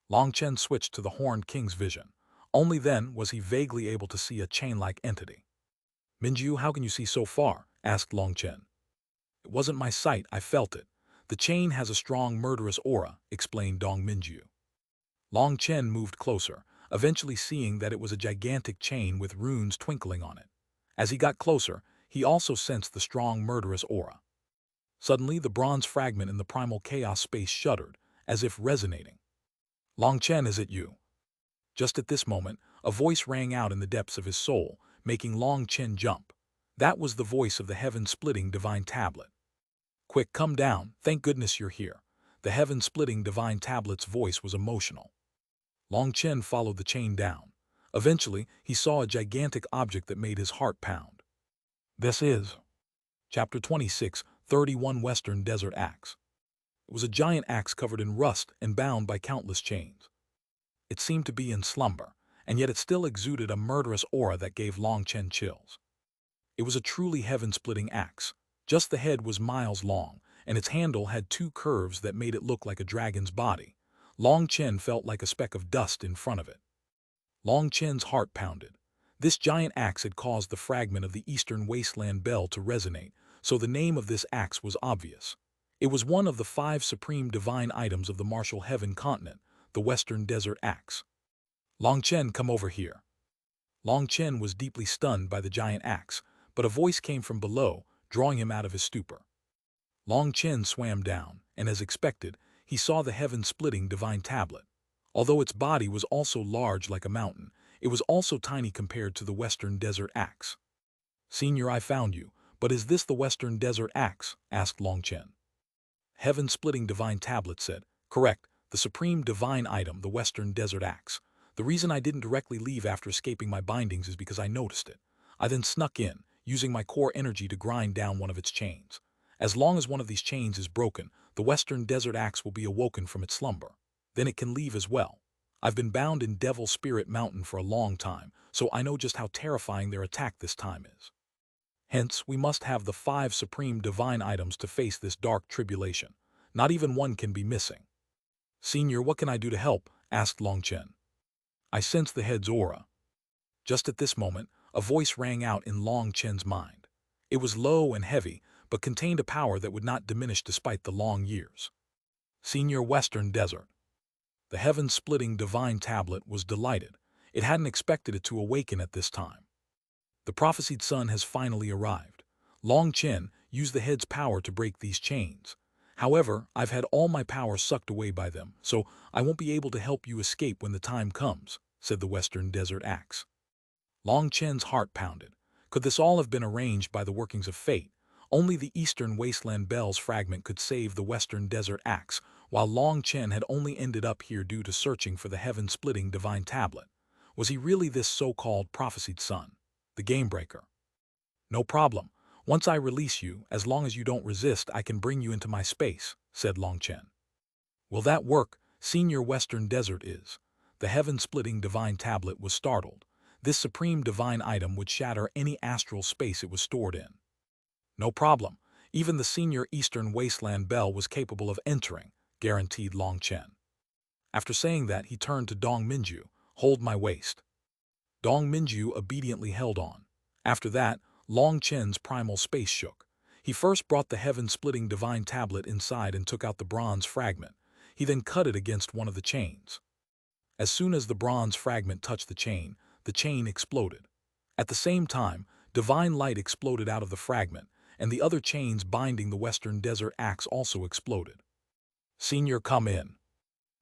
Long Chen switched to the Horned King's vision. Only then was he vaguely able to see a chain-like entity. "Minju, how can you see so far?" asked Long Chen. "It wasn't my sight, I felt it. The chain has a strong murderous aura," explained Dong Minju. Long Chen moved closer, eventually seeing that it was a gigantic chain with runes twinkling on it. As he got closer, he also sensed the strong murderous aura. Suddenly, the bronze fragment in the primal chaos space shuddered, as if resonating. "Long Chen, is it you?" Just at this moment, a voice rang out in the depths of his soul, making Long Chen jump. That was the voice of the heaven-splitting divine tablet. "Quick, come down, thank goodness you're here." The heaven-splitting divine tablet's voice was emotional. Long Chen followed the chain down. Eventually, he saw a gigantic object that made his heart pound. This is Chapter 26, 31 Western Desert Axe. It was a giant axe covered in rust and bound by countless chains. It seemed to be in slumber, and yet it still exuded a murderous aura that gave Long Chen chills. It was a truly heaven-splitting axe. Just the head was miles long, and its handle had two curves that made it look like a dragon's body. Long Chen felt like a speck of dust in front of it. Long Chen's heart pounded. This giant axe had caused the fragment of the Eastern Wasteland bell to resonate, so the name of this axe was obvious. It was one of the 5 supreme divine items of the martial heaven continent, the Western Desert Axe. "Long Chen, come over here." Long Chen was deeply stunned by the giant axe, but a voice came from below, drawing him out of his stupor. Long Chen swam down, and as expected, he saw the heaven-splitting divine tablet. Although its body was also large like a mountain, it was also tiny compared to the Western Desert Axe. "Senior, I found you, but is this the Western Desert Axe?" asked Long Chen. Heaven-splitting divine tablet said, "Correct, the supreme divine item, the Western Desert Axe. The reason I didn't directly leave after escaping my bindings is because I noticed it. I then snuck in, using my core energy to grind down one of its chains. As long as one of these chains is broken, the Western Desert Axe will be awoken from its slumber. Then it can leave as well. I've been bound in Devil Spirit Mountain for a long time, so I know just how terrifying their attack this time is. Hence, we must have the 5 supreme divine items to face this dark tribulation. Not even one can be missing." "Senior, what can I do to help?" asked Long Chen. "I sense the head's aura." Just at this moment, a voice rang out in Long Chen's mind. It was low and heavy, but contained a power that would not diminish despite the long years. "Senior, Western Desert." The heaven-splitting divine tablet was delighted. It hadn't expected it to awaken at this time. "The prophesied son has finally arrived. Long Chen used the head's power to break these chains. However, I've had all my power sucked away by them, so I won't be able to help you escape when the time comes," said the Western Desert Axe. Long Chen's heart pounded. Could this all have been arranged by the workings of fate? Only the Eastern Wasteland Bell's fragment could save the Western Desert Axe, while Long Chen had only ended up here due to searching for the heaven-splitting divine tablet. Was he really this so-called prophesied son, the game-breaker? "No problem. Once I release you, as long as you don't resist, I can bring you into my space," said Long Chen. "Will that work? Senior Western Desert is." The heaven-splitting divine tablet was startled. This supreme divine item would shatter any astral space it was stored in. "No problem. Even the senior Eastern Wasteland Bell was capable of entering," guaranteed Long Chen. After saying that, he turned to Dong Minju. "Hold my waist." Dong Minju obediently held on. After that, Long Chen's primal space shook. He first brought the heaven-splitting divine tablet inside and took out the bronze fragment. He then cut it against one of the chains. As soon as the bronze fragment touched the chain exploded. At the same time, divine light exploded out of the fragment, and the other chains binding the Western Desert Axe also exploded. "Senior, come in."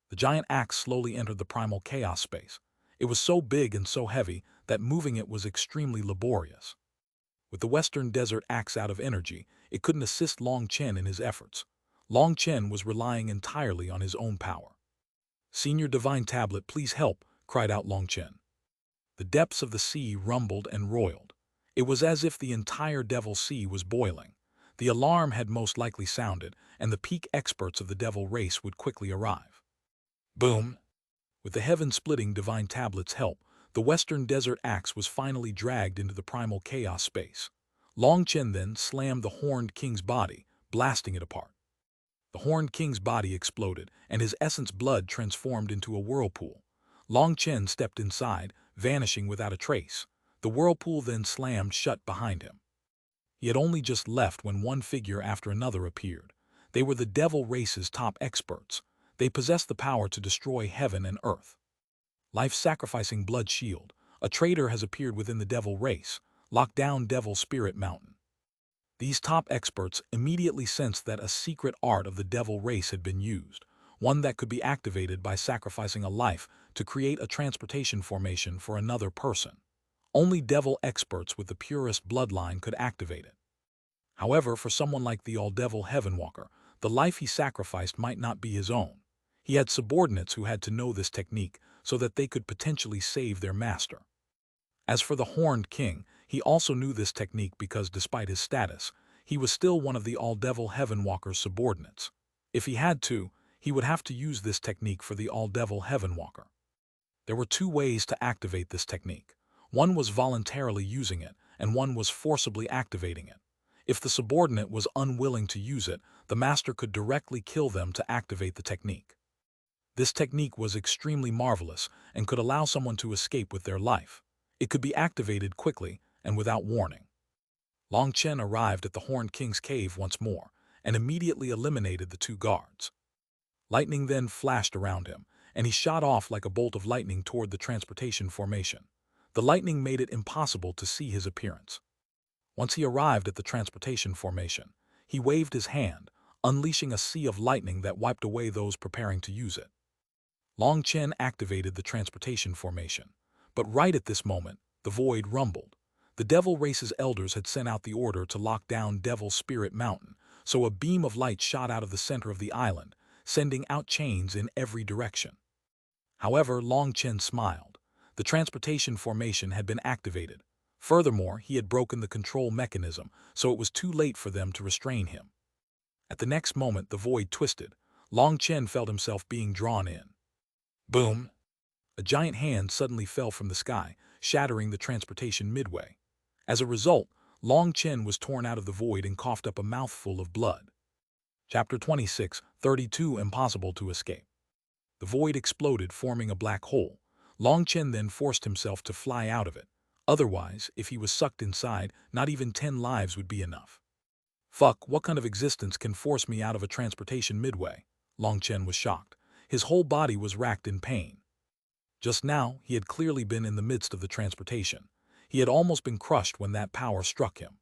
The giant axe slowly entered the primal chaos space. It was so big and so heavy that moving it was extremely laborious. With the Western Desert Axe out of energy, it couldn't assist Long Chen in his efforts. Long Chen was relying entirely on his own power. "Senior Divine Tablet, please help," cried out Long Chen. The depths of the sea rumbled and roiled. It was as if the entire Devil Sea was boiling. The alarm had most likely sounded, and the peak experts of the Devil race would quickly arrive. Boom! With the heaven-splitting Divine Tablet's help, the Western Desert Axe was finally dragged into the primal chaos space. Long Chen then slammed the Horned King's body, blasting it apart. The Horned King's body exploded, and his essence blood transformed into a whirlpool. Long Chen stepped inside, vanishing without a trace. The whirlpool then slammed shut behind him. He had only just left when one figure after another appeared. They were the Devil race's top experts. They possessed the power to destroy heaven and earth. Life-sacrificing Blood Shield. A traitor has appeared within the Devil race. Lock down Devil Spirit Mountain. These top experts immediately sensed that a secret art of the Devil race had been used, one that could be activated by sacrificing a life to create a transportation formation for another person. Only Devil experts with the purest bloodline could activate it. However, for someone like the All-Devil Heavenwalker, the life he sacrificed might not be his own. He had subordinates who had to know this technique so that they could potentially save their master. As for the Horned King, he also knew this technique because despite his status, he was still one of the All-Devil Heavenwalker's subordinates. If he had to, he would have to use this technique for the All-Devil Heavenwalker. There were two ways to activate this technique. One was voluntarily using it, and one was forcibly activating it. If the subordinate was unwilling to use it, the master could directly kill them to activate the technique. This technique was extremely marvelous and could allow someone to escape with their life. It could be activated quickly and without warning. Long Chen arrived at the Horned King's cave once more and immediately eliminated the two guards. Lightning then flashed around him, and he shot off like a bolt of lightning toward the transportation formation. The lightning made it impossible to see his appearance. Once he arrived at the transportation formation, he waved his hand, unleashing a sea of lightning that wiped away those preparing to use it. Long Chen activated the transportation formation, but right at this moment, the void rumbled. The Devil race's elders had sent out the order to lock down Devil Spirit Mountain, so a beam of light shot out of the center of the island, sending out chains in every direction. However, Long Chen smiled. The transportation formation had been activated. Furthermore, he had broken the control mechanism, so it was too late for them to restrain him. At the next moment, the void twisted. Long Chen felt himself being drawn in. Boom! A giant hand suddenly fell from the sky, shattering the transportation midway. As a result, Long Chen was torn out of the void and coughed up a mouthful of blood. Chapter 26, 32 Impossible to Escape. The void exploded, forming a black hole. Long Chen then forced himself to fly out of it. Otherwise, if he was sucked inside, not even 10 lives would be enough. Fuck, what kind of existence can force me out of a transportation midway? Long Chen was shocked. His whole body was racked in pain. Just now, he had clearly been in the midst of the transportation. He had almost been crushed when that power struck him.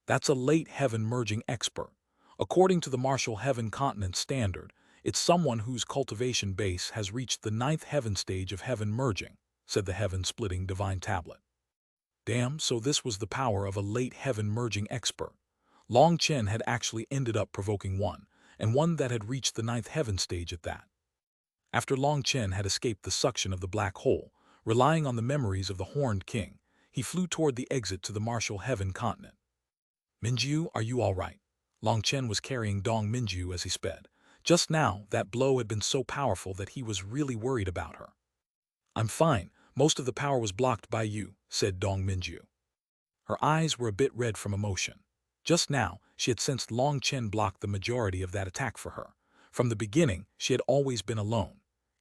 That's a late heaven merging expert. According to the Martial Heaven Continent standard, it's someone whose cultivation base has reached the 9th heaven stage of heaven merging, said the heaven-splitting divine tablet. Damn, so this was the power of a late heaven merging expert. Long Chen had actually ended up provoking one, and one that had reached the 9th heaven stage at that. After Long Chen had escaped the suction of the black hole, relying on the memories of the Horned King, he flew toward the exit to the Martial Heaven Continent. Minju, are you all right? Long Chen was carrying Dong Minju as he sped. Just now, that blow had been so powerful that he was really worried about her. I'm fine, most of the power was blocked by you, said Dong Minju. Her eyes were a bit red from emotion. Just now, she had sensed Long Chen block the majority of that attack for her. From the beginning, she had always been alone.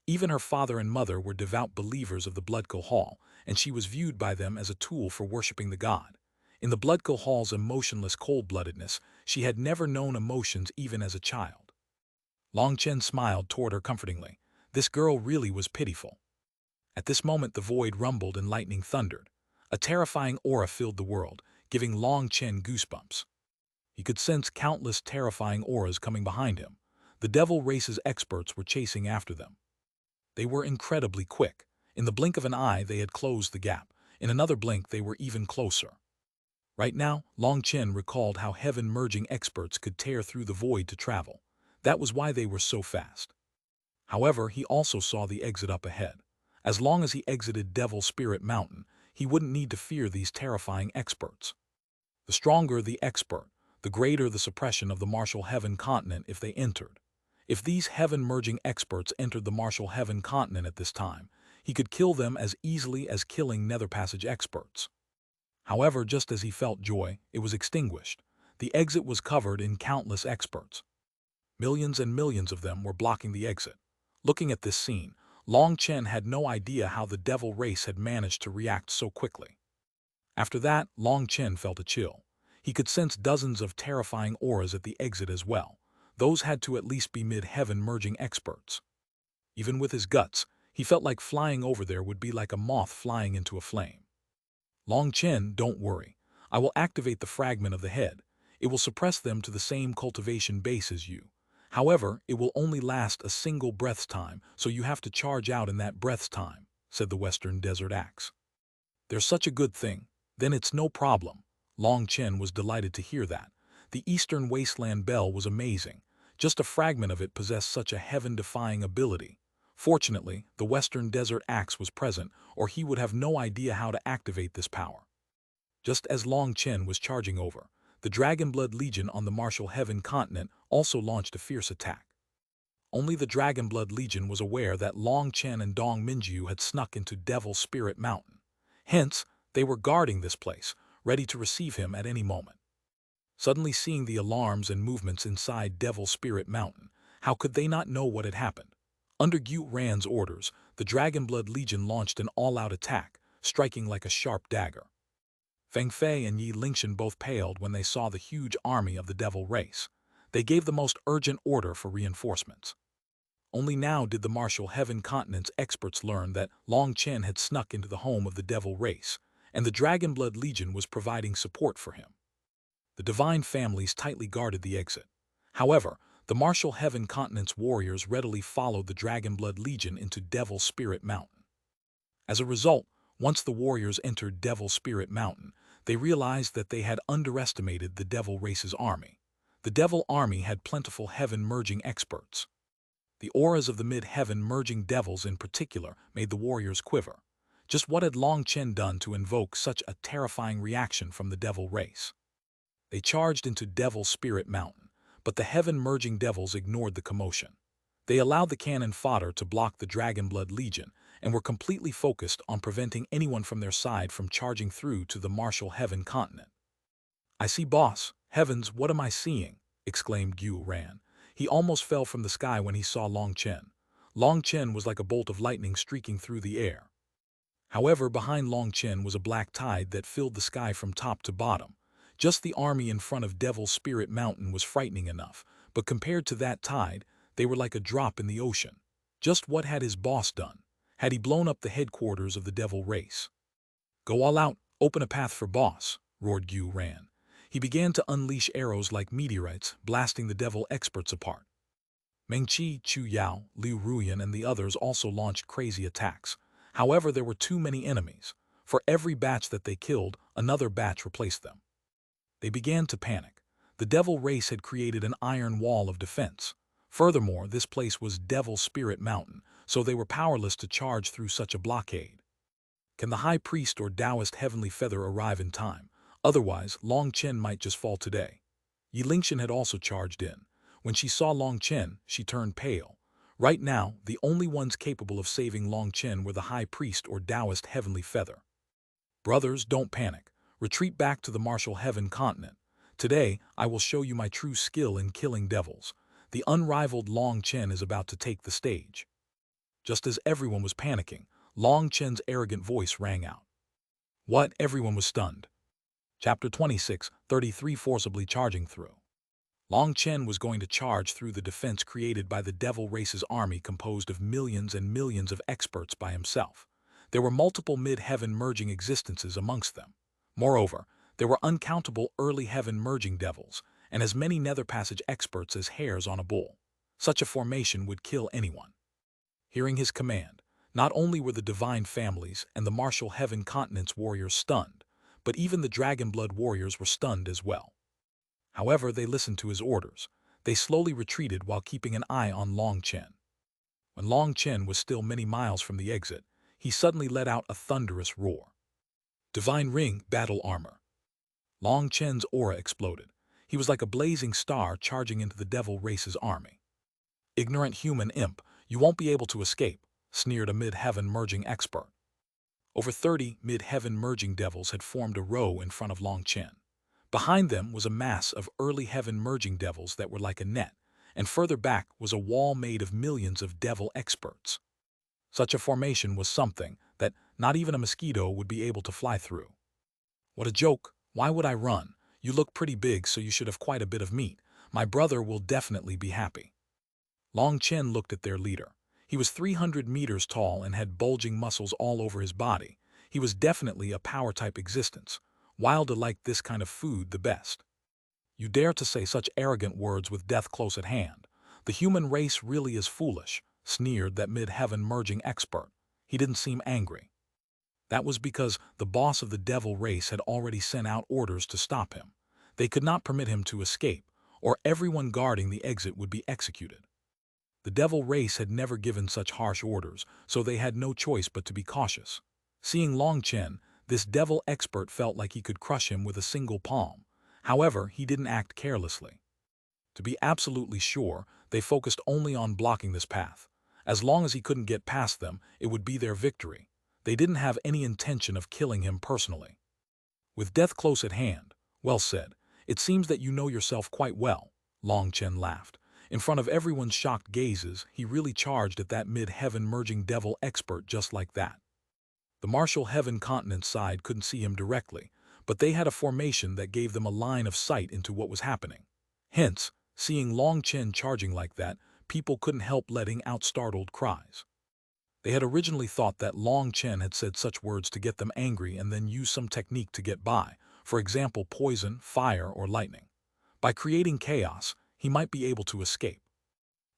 Even her father and mother were devout believers of the Blood Hall, and she was viewed by them as a tool for worshipping the god. In the Bloodkill Hall's emotionless cold-bloodedness, she had never known emotions even as a child. Long Chen smiled toward her comfortingly. This girl really was pitiful. At this moment the void rumbled and lightning thundered. A terrifying aura filled the world, giving Long Chen goosebumps. He could sense countless terrifying auras coming behind him. The devil race's experts were chasing after them. They were incredibly quick. In the blink of an eye they had closed the gap. In another blink they were even closer. Right now, Long Chen recalled how heaven-merging experts could tear through the void to travel. That was why they were so fast. However, he also saw the exit up ahead. As long as he exited Devil Spirit Mountain, he wouldn't need to fear these terrifying experts. The stronger the expert, the greater the suppression of the Martial Heaven continent if they entered. If these heaven-merging experts entered the Martial Heaven continent at this time, he could kill them as easily as killing Nether Passage experts. However, just as he felt joy, it was extinguished. The exit was covered in countless experts. Millions and millions of them were blocking the exit. Looking at this scene, Long Chen had no idea how the devil race had managed to react so quickly. After that, Long Chen felt a chill. He could sense dozens of terrifying auras at the exit as well. Those had to at least be mid-heaven merging experts. Even with his guts, he felt like flying over there would be like a moth flying into a flame. Long Chen, don't worry. I will activate the fragment of the head. It will suppress them to the same cultivation base as you. However, it will only last a single breath's time, so you have to charge out in that breath's time, said the Western Desert Axe. There's such a good thing. Then it's no problem. Long Chen was delighted to hear that. The Eastern Wasteland Bell was amazing. Just a fragment of it possessed such a heaven-defying ability. Fortunately, the Western Desert Axe was present, or he would have no idea how to activate this power. Just as Long Chen was charging over, the Dragonblood Legion on the Martial Heaven continent also launched a fierce attack. Only the Dragonblood Legion was aware that Long Chen and Dong Minjiu had snuck into Devil Spirit Mountain. Hence, they were guarding this place, ready to receive him at any moment. Suddenly seeing the alarms and movements inside Devil Spirit Mountain, how could they not know what had happened? Under Xuanhuan's orders, the Dragonblood Legion launched an all-out attack, striking like a sharp dagger. Feng Fei and Yi Lingshan both paled when they saw the huge army of the devil race. They gave the most urgent order for reinforcements. Only now did the Martial Heaven continent's experts learn that Long Chen had snuck into the home of the devil race, and the Dragonblood Legion was providing support for him. The divine families tightly guarded the exit. However, the Martial Heaven continent's warriors readily followed the Dragonblood Legion into Devil Spirit Mountain. As a result, once the warriors entered Devil Spirit Mountain, they realized that they had underestimated the devil race's army. The devil army had plentiful heaven-merging experts. The auras of the mid-heaven merging devils in particular made the warriors quiver. Just what had Long Chen done to invoke such a terrifying reaction from the devil race? They charged into Devil Spirit Mountain, but the heaven-merging devils ignored the commotion. They allowed the cannon fodder to block the Dragonblood Legion and were completely focused on preventing anyone from their side from charging through to the Martial Heaven continent. "I see, boss. Heavens, what am I seeing?" exclaimed Xuanhuan. He almost fell from the sky when he saw Long Chen. Long Chen was like a bolt of lightning streaking through the air. However, behind Long Chen was a black tide that filled the sky from top to bottom. Just the army in front of Devil Spirit Mountain was frightening enough, but compared to that tide, they were like a drop in the ocean. Just what had his boss done? Had he blown up the headquarters of the devil race? "Go all out, open a path for boss," roared Xuanhuan. He began to unleash arrows like meteorites, blasting the devil experts apart. Mengqi, Chu Yao, Liu Ruyan, and the others also launched crazy attacks. However, there were too many enemies. For every batch that they killed, another batch replaced them. They began to panic. The devil race had created an iron wall of defense. Furthermore, this place was Devil Spirit Mountain, so they were powerless to charge through such a blockade. Can the High Priest or Taoist Heavenly Feather arrive in time? Otherwise, Long Chen might just fall today. Yi Lingshan had also charged in. When she saw Long Chen, she turned pale. Right now, the only ones capable of saving Long Chen were the High Priest or Taoist Heavenly Feather. "Brothers, don't panic. Retreat back to the Martial Heaven continent. Today, I will show you my true skill in killing devils. The unrivaled Long Chen is about to take the stage." Just as everyone was panicking, Long Chen's arrogant voice rang out. "What?" Everyone was stunned. Chapter 26, 33 Forcibly Charging Through. Long Chen was going to charge through the defense created by the Devil Race's army composed of millions and millions of experts by himself. There were multiple mid-heaven merging existences amongst them. Moreover, there were uncountable early heaven merging devils, and as many nether passage experts as hairs on a bull. Such a formation would kill anyone. Hearing his command, not only were the divine families and the martial heaven continent's warriors stunned, but even the dragon-blood warriors were stunned as well. However, they listened to his orders. They slowly retreated while keeping an eye on Long Chen. When Long Chen was still many miles from the exit, he suddenly let out a thunderous roar. Divine Ring, Battle Armor. Long Chen's aura exploded. He was like a blazing star charging into the Devil Race's army. Ignorant human imp, you won't be able to escape, sneered a mid-heaven merging expert. Over 30 mid-heaven merging devils had formed a row in front of Long Chen. Behind them was a mass of early heaven merging devils that were like a net, and further back was a wall made of millions of devil experts. Such a formation was something that not even a mosquito would be able to fly through. What a joke! Why would I run? You look pretty big, so you should have quite a bit of meat. My brother will definitely be happy. Long Chen looked at their leader. He was 300 meters tall and had bulging muscles all over his body. He was definitely a power-type existence. Wilda liked this kind of food the best. You dare to say such arrogant words with death close at hand. The human race really is foolish, sneered that mid-heaven merging expert. He didn't seem angry. That was because the boss of the devil race had already sent out orders to stop him. They could not permit him to escape, or everyone guarding the exit would be executed. The devil race had never given such harsh orders, so they had no choice but to be cautious. Seeing Long Chen, this devil expert felt like he could crush him with a single palm. However, he didn't act carelessly. To be absolutely sure, they focused only on blocking this path. As long as he couldn't get past them, it would be their victory. They didn't have any intention of killing him personally. With death close at hand, well said, it seems that you know yourself quite well, Long Chen laughed. In front of everyone's shocked gazes, he really charged at that mid-heaven merging devil expert just like that. The martial heaven continent side couldn't see him directly, but they had a formation that gave them a line of sight into what was happening. Hence, seeing Long Chen charging like that, people couldn't help letting out startled cries. They had originally thought that Long Chen had said such words to get them angry and then use some technique to get by, for example poison, fire, or lightning. By creating chaos, he might be able to escape.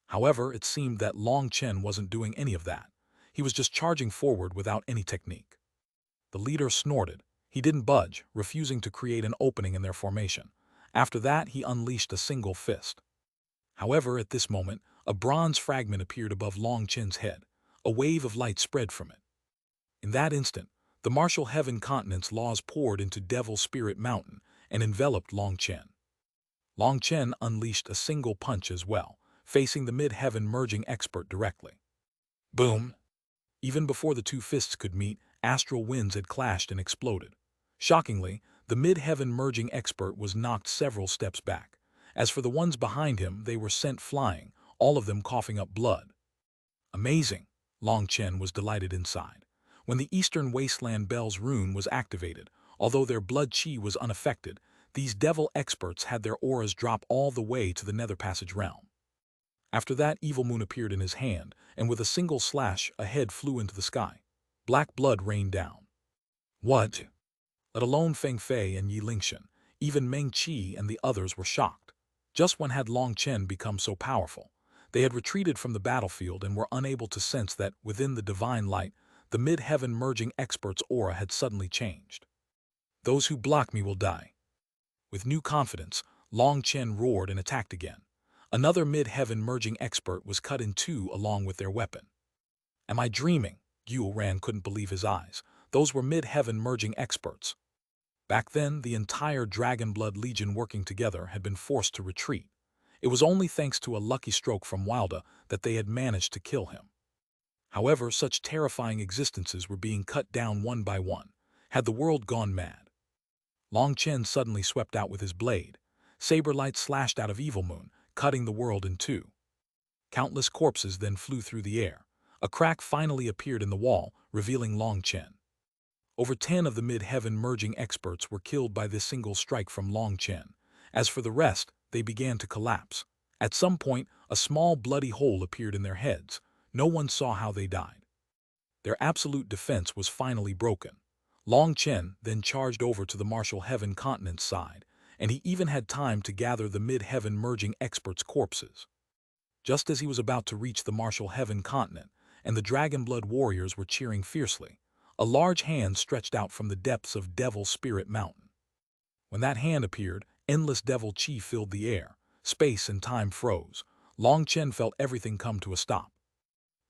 However, it seemed that Long Chen wasn't doing any of that. He was just charging forward without any technique. The leader snorted. He didn't budge, refusing to create an opening in their formation. After that, he unleashed a single fist. However, at this moment, a bronze fragment appeared above Long Chen's head. A wave of light spread from it. In that instant, the martial heaven continent's laws poured into Devil Spirit Mountain and enveloped Long Chen. Long Chen unleashed a single punch as well, facing the mid-heaven merging expert directly. Boom! Even before the two fists could meet, astral winds had clashed and exploded. Shockingly, the mid-heaven merging expert was knocked several steps back. As for the ones behind him, they were sent flying, all of them coughing up blood. Amazing! Long Chen was delighted inside. When the Eastern Wasteland Bell's rune was activated, although their blood chi was unaffected, these devil experts had their auras drop all the way to the Nether Passage realm. After that, Evil Moon appeared in his hand, and with a single slash, a head flew into the sky. Black blood rained down. What? Let alone Feng Fei and Yi Lingshan, even Meng Qi and the others were shocked. Just when had Long Chen become so powerful? They had retreated from the battlefield and were unable to sense that, within the divine light, the mid-heaven merging expert's aura had suddenly changed. Those who block me will die. With new confidence, Long Chen roared and attacked again. Another mid-heaven merging expert was cut in two along with their weapon. Am I dreaming? Yue Ran couldn't believe his eyes. Those were mid-heaven merging experts. Back then, the entire Dragon Blood Legion working together had been forced to retreat. It was only thanks to a lucky stroke from Wilda that they had managed to kill him. However, such terrifying existences were being cut down one by one. Had the world gone mad? Long Chen suddenly swept out with his blade. Saber light slashed out of Evil Moon, cutting the world in two. Countless corpses then flew through the air. A crack finally appeared in the wall, revealing Long Chen. Over 10 of the mid-heaven merging experts were killed by this single strike from Long Chen. As for the rest, they began to collapse. At some point, a small bloody hole appeared in their heads. No one saw how they died. Their absolute defense was finally broken. Long Chen then charged over to the martial heaven continent's side, and he even had time to gather the mid-heaven merging experts' corpses. Just as he was about to reach the martial heaven continent, and the Dragonblood warriors were cheering fiercely, a large hand stretched out from the depths of Devil Spirit Mountain. When that hand appeared, endless devil chi filled the air. Space and time froze. Long Chen felt everything come to a stop.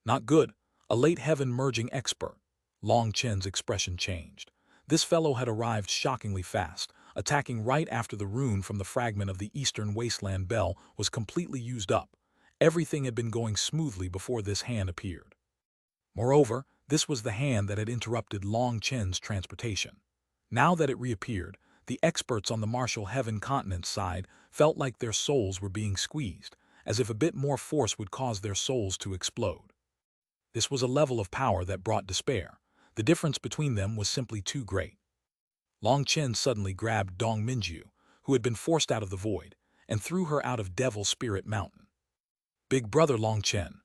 Not good. A late heaven merging expert. Long Chen's expression changed. This fellow had arrived shockingly fast, attacking right after the rune from the fragment of the Eastern Wasteland Bell was completely used up. Everything had been going smoothly before this hand appeared. Moreover, this was the hand that had interrupted Long Chen's transportation. Now that it reappeared, the experts on the martial heaven continent's side felt like their souls were being squeezed, as if a bit more force would cause their souls to explode. This was a level of power that brought despair. The difference between them was simply too great. Long Chen suddenly grabbed Dong Minju, who had been forced out of the void, and threw her out of Devil Spirit Mountain. "Big brother Long Chen."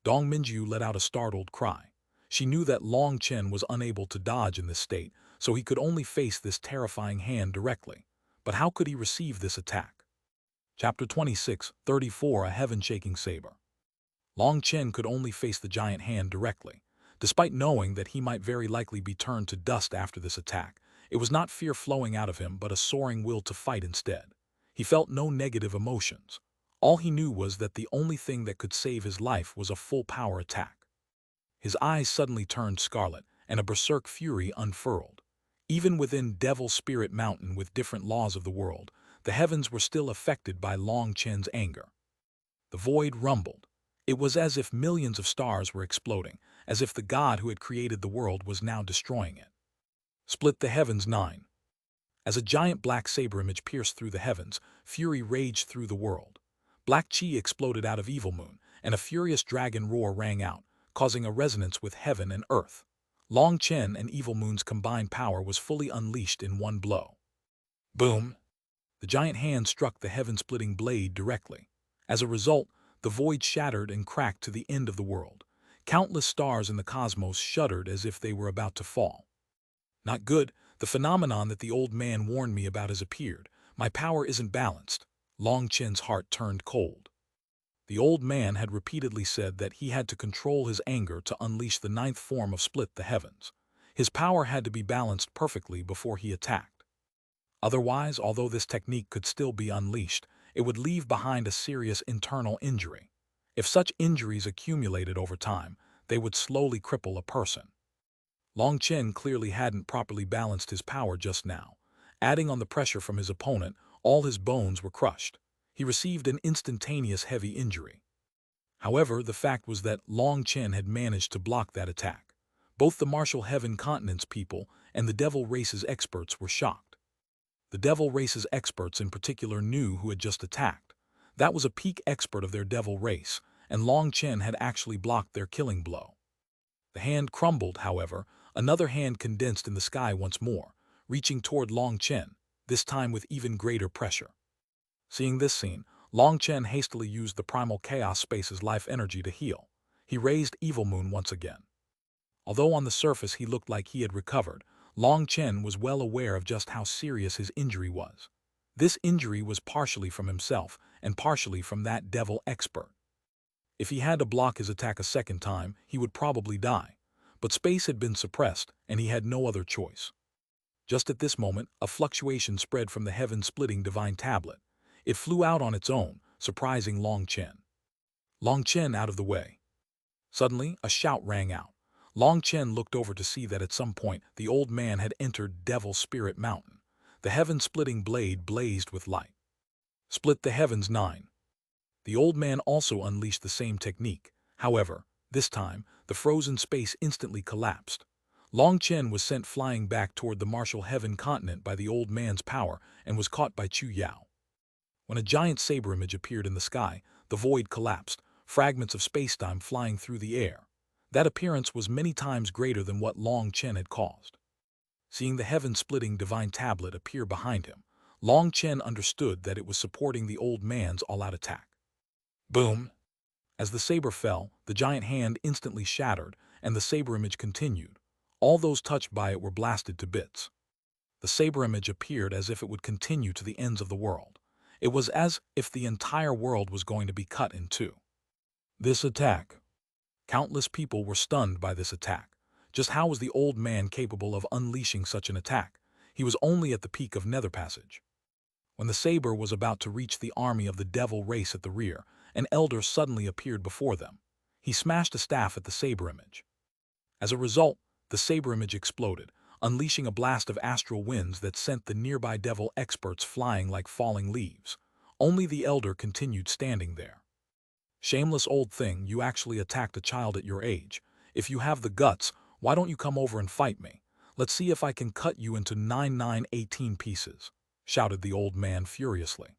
Dong Minju let out a startled cry. She knew that Long Chen was unable to dodge in this state, so he could only face this terrifying hand directly. But how could he receive this attack? Chapter 26:34 A Heaven-Shaking Saber. Long Chen could only face the giant hand directly. Despite knowing that he might very likely be turned to dust after this attack, it was not fear flowing out of him but a soaring will to fight instead. He felt no negative emotions. All he knew was that the only thing that could save his life was a full-power attack. His eyes suddenly turned scarlet, and a berserk fury unfurled. Even within Devil Spirit Mountain with different laws of the world, the heavens were still affected by Long Chen's anger. The void rumbled. It was as if millions of stars were exploding, as if the God who had created the world was now destroying it. Split the heavens 9. As a giant black saber image pierced through the heavens, fury raged through the world. Black chi exploded out of Evil Moon, and a furious dragon roar rang out, causing a resonance with heaven and earth. Long Chen and Evil Moon's combined power was fully unleashed in one blow. Boom! The giant hand struck the heaven-splitting blade directly. As a result, the void shattered and cracked to the end of the world. Countless stars in the cosmos shuddered as if they were about to fall. Not good. The phenomenon that the old man warned me about has appeared. My power isn't balanced. Long Chen's heart turned cold. The old man had repeatedly said that he had to control his anger to unleash the 9th form of Split the Heavens. His power had to be balanced perfectly before he attacked. Otherwise, although this technique could still be unleashed, it would leave behind a serious internal injury. If such injuries accumulated over time, they would slowly cripple a person. Long Chen clearly hadn't properly balanced his power just now. Adding on the pressure from his opponent, all his bones were crushed. He received an instantaneous heavy injury. However, the fact was that Long Chen had managed to block that attack. Both the Martial Heaven Continent's people and the Devil Race's experts were shocked. The Devil Race's experts in particular knew who had just attacked. That was a peak expert of their Devil Race, and Long Chen had actually blocked their killing blow. The hand crumbled, however, another hand condensed in the sky once more, reaching toward Long Chen, this time with even greater pressure. Seeing this scene, Long Chen hastily used the primal chaos space's life energy to heal. He raised Evil Moon once again. Although on the surface he looked like he had recovered, Long Chen was well aware of just how serious his injury was. This injury was partially from himself and partially from that devil expert. If he had to block his attack a second time, he would probably die. But space had been suppressed, and he had no other choice. Just at this moment, a fluctuation spread from the heaven-splitting divine tablet. It flew out on its own, surprising Long Chen. Long Chen out of the way. Suddenly, a shout rang out. Long Chen looked over to see that at some point the old man had entered Devil Spirit Mountain. The heaven-splitting blade blazed with light. Split the heavens 9. The old man also unleashed the same technique. However, this time, the frozen space instantly collapsed. Long Chen was sent flying back toward the Martial Heaven continent by the old man's power and was caught by Chu Yao. When a giant saber image appeared in the sky, the void collapsed, fragments of spacetime flying through the air. That appearance was many times greater than what Long Chen had caused. Seeing the heaven-splitting divine tablet appear behind him, Long Chen understood that it was supporting the old man's all-out attack. Boom! As the saber fell, the giant hand instantly shattered, and the saber image continued. All those touched by it were blasted to bits. The saber image appeared as if it would continue to the ends of the world. It was as if the entire world was going to be cut in two. This attack. Countless people were stunned by this attack. Just how was the old man capable of unleashing such an attack? He was only at the peak of Nether Passage. When the saber was about to reach the army of the devil race at the rear, an elder suddenly appeared before them. He smashed a staff at the saber image. As a result, the saber image exploded, unleashing a blast of astral winds that sent the nearby devil experts flying like falling leaves. Only the elder continued standing there. Shameless old thing, you actually attacked a child at your age. If you have the guts, why don't you come over and fight me? Let's see if I can cut you into 9918 pieces, shouted the old man furiously.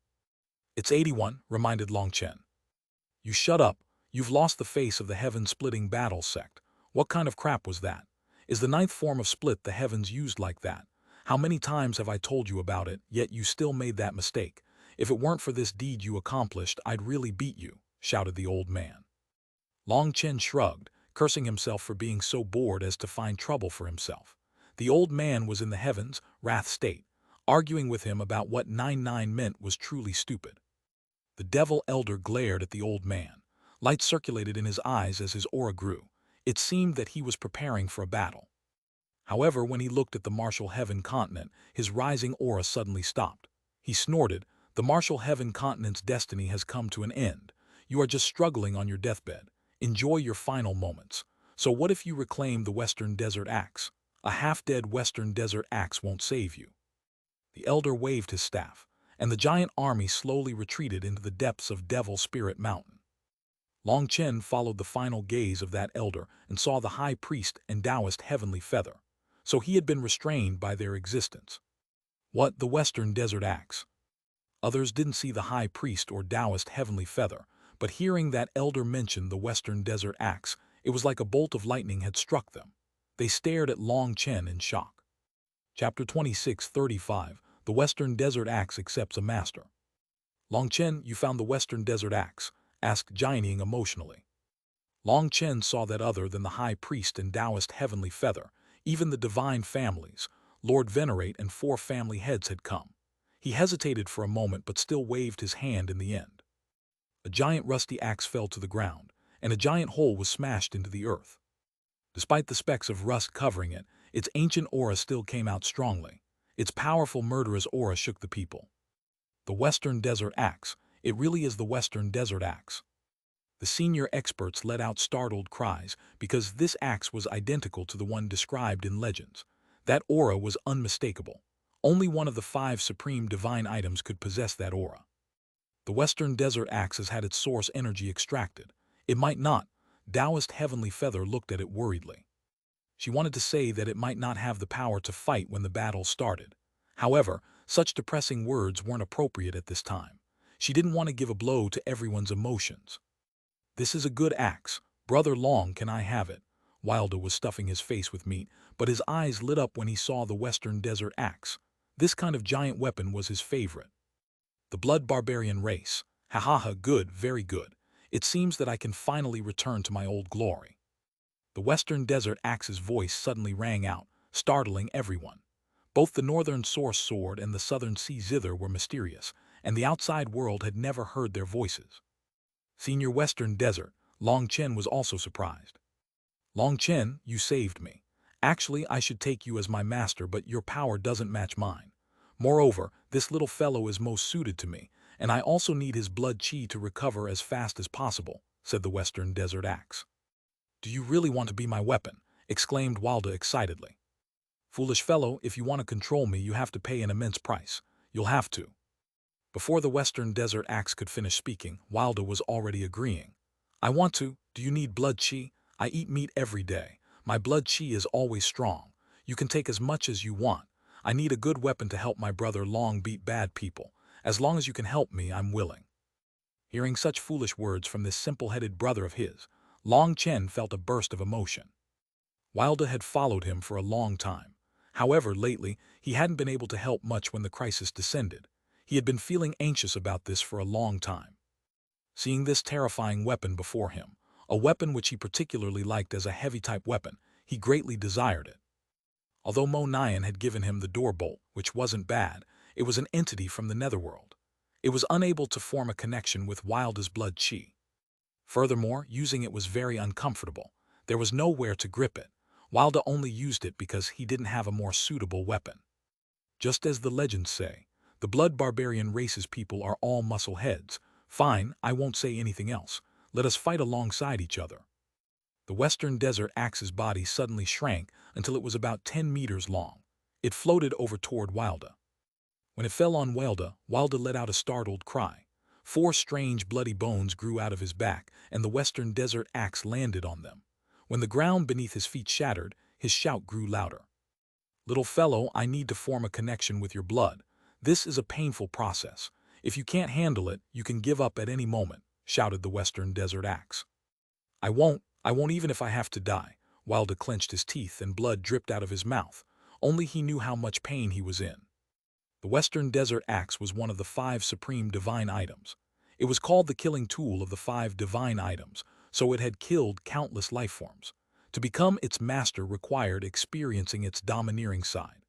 It's 81, reminded Long Chen. You shut up. You've lost the face of the heaven-splitting battle sect. What kind of crap was that? Is the ninth form of split the heavens used like that? How many times have I told you about it, yet you still made that mistake? If it weren't for this deed you accomplished, I'd really beat you, shouted the old man. Long Chen shrugged, cursing himself for being so bored as to find trouble for himself. The old man was in the heavens, wrath state. Arguing with him about what 99 meant was truly stupid. The devil elder glared at the old man. Light circulated in his eyes as his aura grew. It seemed that he was preparing for a battle. However, when he looked at the martial heaven continent, his rising aura suddenly stopped. He snorted, "The martial heaven continent's destiny has come to an end. You are just struggling on your deathbed. Enjoy your final moments. So what if you reclaim the Western Desert Axe? A half-dead Western Desert Axe won't save you." The elder waved his staff, and the giant army slowly retreated into the depths of Devil Spirit Mountain. Long Chen followed the final gaze of that elder and saw the high priest and Taoist heavenly feather. So he had been restrained by their existence. What, the Western Desert Axe? Others didn't see the high priest or Taoist heavenly feather, but hearing that elder mention the Western Desert Axe, it was like a bolt of lightning had struck them. They stared at Long Chen in shock. Chapter 26:35. The Western Desert Axe accepts a master. Long Chen, you found the Western Desert Axe, asked Jining emotionally. Long Chen saw that other than the high priest and Taoist heavenly feather, even the divine families, Lord Venerate and 4 family heads had come. He hesitated for a moment but still waved his hand in the end. A giant rusty axe fell to the ground, and a giant hole was smashed into the earth. Despite the specks of rust covering it, its ancient aura still came out strongly. Its powerful murderous aura shook the people. The Western Desert Axe. It really is the Western Desert Axe. The senior experts let out startled cries because this axe was identical to the one described in legends. That aura was unmistakable. Only one of the 5 supreme divine items could possess that aura. The Western Desert Axe has had its source energy extracted. It might not. Taoist Heavenly Feather looked at it worriedly. She wanted to say that it might not have the power to fight when the battle started. However, such depressing words weren't appropriate at this time. She didn't want to give a blow to everyone's emotions. This is a good axe. Brother Long, can I have it? Wilder was stuffing his face with meat, but his eyes lit up when he saw the Western Desert Axe. This kind of giant weapon was his favorite. The Blood Barbarian race. Ha ha ha, good, very good. It seems that I can finally return to my old glory. The Western Desert Axe's voice suddenly rang out, startling everyone. Both the Northern Source Sword and the Southern Sea Zither were mysterious, and the outside world had never heard their voices. Senior Western Desert, Long Chen was also surprised. Long Chen, you saved me. Actually, I should take you as my master, but your power doesn't match mine. Moreover, this little fellow is most suited to me, and I also need his blood chi to recover as fast as possible, said the Western Desert Axe. Do you really want to be my weapon? Exclaimed Walda excitedly. Foolish fellow, if you want to control me, you have to pay an immense price. You'll have to. Before the Western Desert Axe could finish speaking, Walda was already agreeing. I want to. Do you need blood chi? I eat meat every day. My blood chi is always strong. You can take as much as you want. I need a good weapon to help my brother Long beat bad people. As long as you can help me, I'm willing. Hearing such foolish words from this simple-headed brother of his, Long Chen felt a burst of emotion. Wilda had followed him for a long time. However, lately, he hadn't been able to help much when the crisis descended. He had been feeling anxious about this for a long time. Seeing this terrifying weapon before him, a weapon which he particularly liked as a heavy-type weapon, he greatly desired it. Although Mo Nyan had given him the door bolt, which wasn't bad, it was an entity from the netherworld. It was unable to form a connection with Wilda's blood chi. Furthermore, using it was very uncomfortable. There was nowhere to grip it. Wilda only used it because he didn't have a more suitable weapon. Just as the legends say, the blood barbarian race's people are all muscle heads. Fine, I won't say anything else. Let us fight alongside each other. The Western Desert Axe's body suddenly shrank until it was about 10 meters long. It floated over toward Wilda. When it fell on Wilda let out a startled cry. 4 strange bloody bones grew out of his back, and the Western Desert Axe landed on them. When the ground beneath his feet shattered, his shout grew louder. Little fellow, I need to form a connection with your blood. This is a painful process. If you can't handle it, you can give up at any moment, shouted the Western Desert Axe. I won't even if I have to die. Wilda clenched his teeth and blood dripped out of his mouth. Only he knew how much pain he was in. The Western Desert Axe was one of the 5 supreme divine items. It was called the killing tool of the 5 divine items, so it had killed countless lifeforms. To become its master required experiencing its domineering side.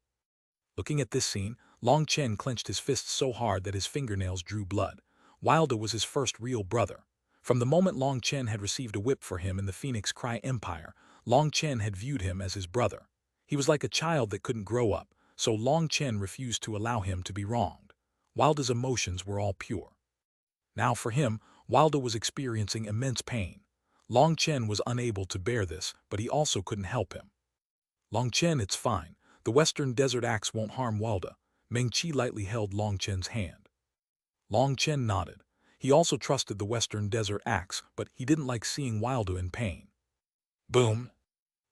Looking at this scene, Long Chen clenched his fists so hard that his fingernails drew blood. Wilda was his first real brother. From the moment Long Chen had received a whip for him in the Phoenix Cry Empire, Long Chen had viewed him as his brother. He was like a child that couldn't grow up, so Long Chen refused to allow him to be wronged. Wilda's emotions were all pure. Now for him, Wilda was experiencing immense pain. Long Chen was unable to bear this, but he also couldn't help him. Long Chen, it's fine. The Western Desert Axe won't harm Wilda. Meng Qi lightly held Long Chen's hand. Long Chen nodded. He also trusted the Western Desert Axe, but he didn't like seeing Wilda in pain. Boom!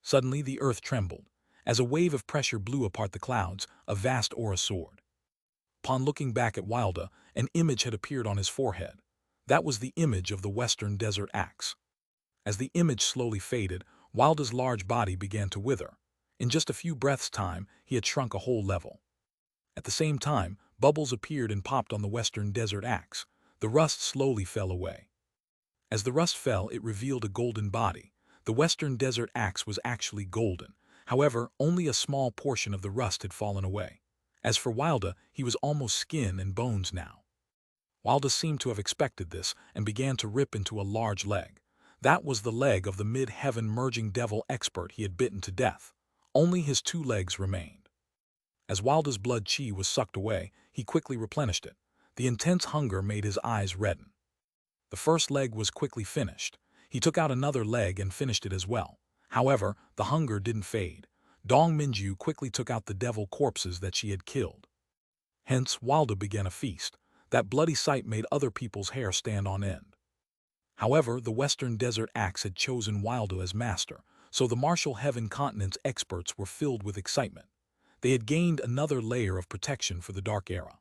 Suddenly the earth trembled. As a wave of pressure blew apart the clouds, a vast aura soared. Upon looking back at Wilda, an image had appeared on his forehead. That was the image of the Western Desert Axe. As the image slowly faded, Wilda's large body began to wither. In just a few breaths' time, he had shrunk a whole level. At the same time, bubbles appeared and popped on the Western Desert Axe. The rust slowly fell away. As the rust fell, it revealed a golden body. The Western Desert Axe was actually golden. However, only a small portion of the rust had fallen away. As for Wilda, he was almost skin and bones now. Wilda seemed to have expected this and began to rip into a large leg. That was the leg of the mid-heaven merging devil expert he had bitten to death. Only his 2 legs remained. As Wilda's blood chi was sucked away, he quickly replenished it. The intense hunger made his eyes redden. The first leg was quickly finished. He took out another leg and finished it as well. However, the hunger didn't fade. Dong Minju quickly took out the devil corpses that she had killed. Hence, Wilda began a feast. That bloody sight made other people's hair stand on end. However, the Western Desert Axe had chosen Wilda as master, so the Martial Heaven Continent's experts were filled with excitement. They had gained another layer of protection for the Dark Era.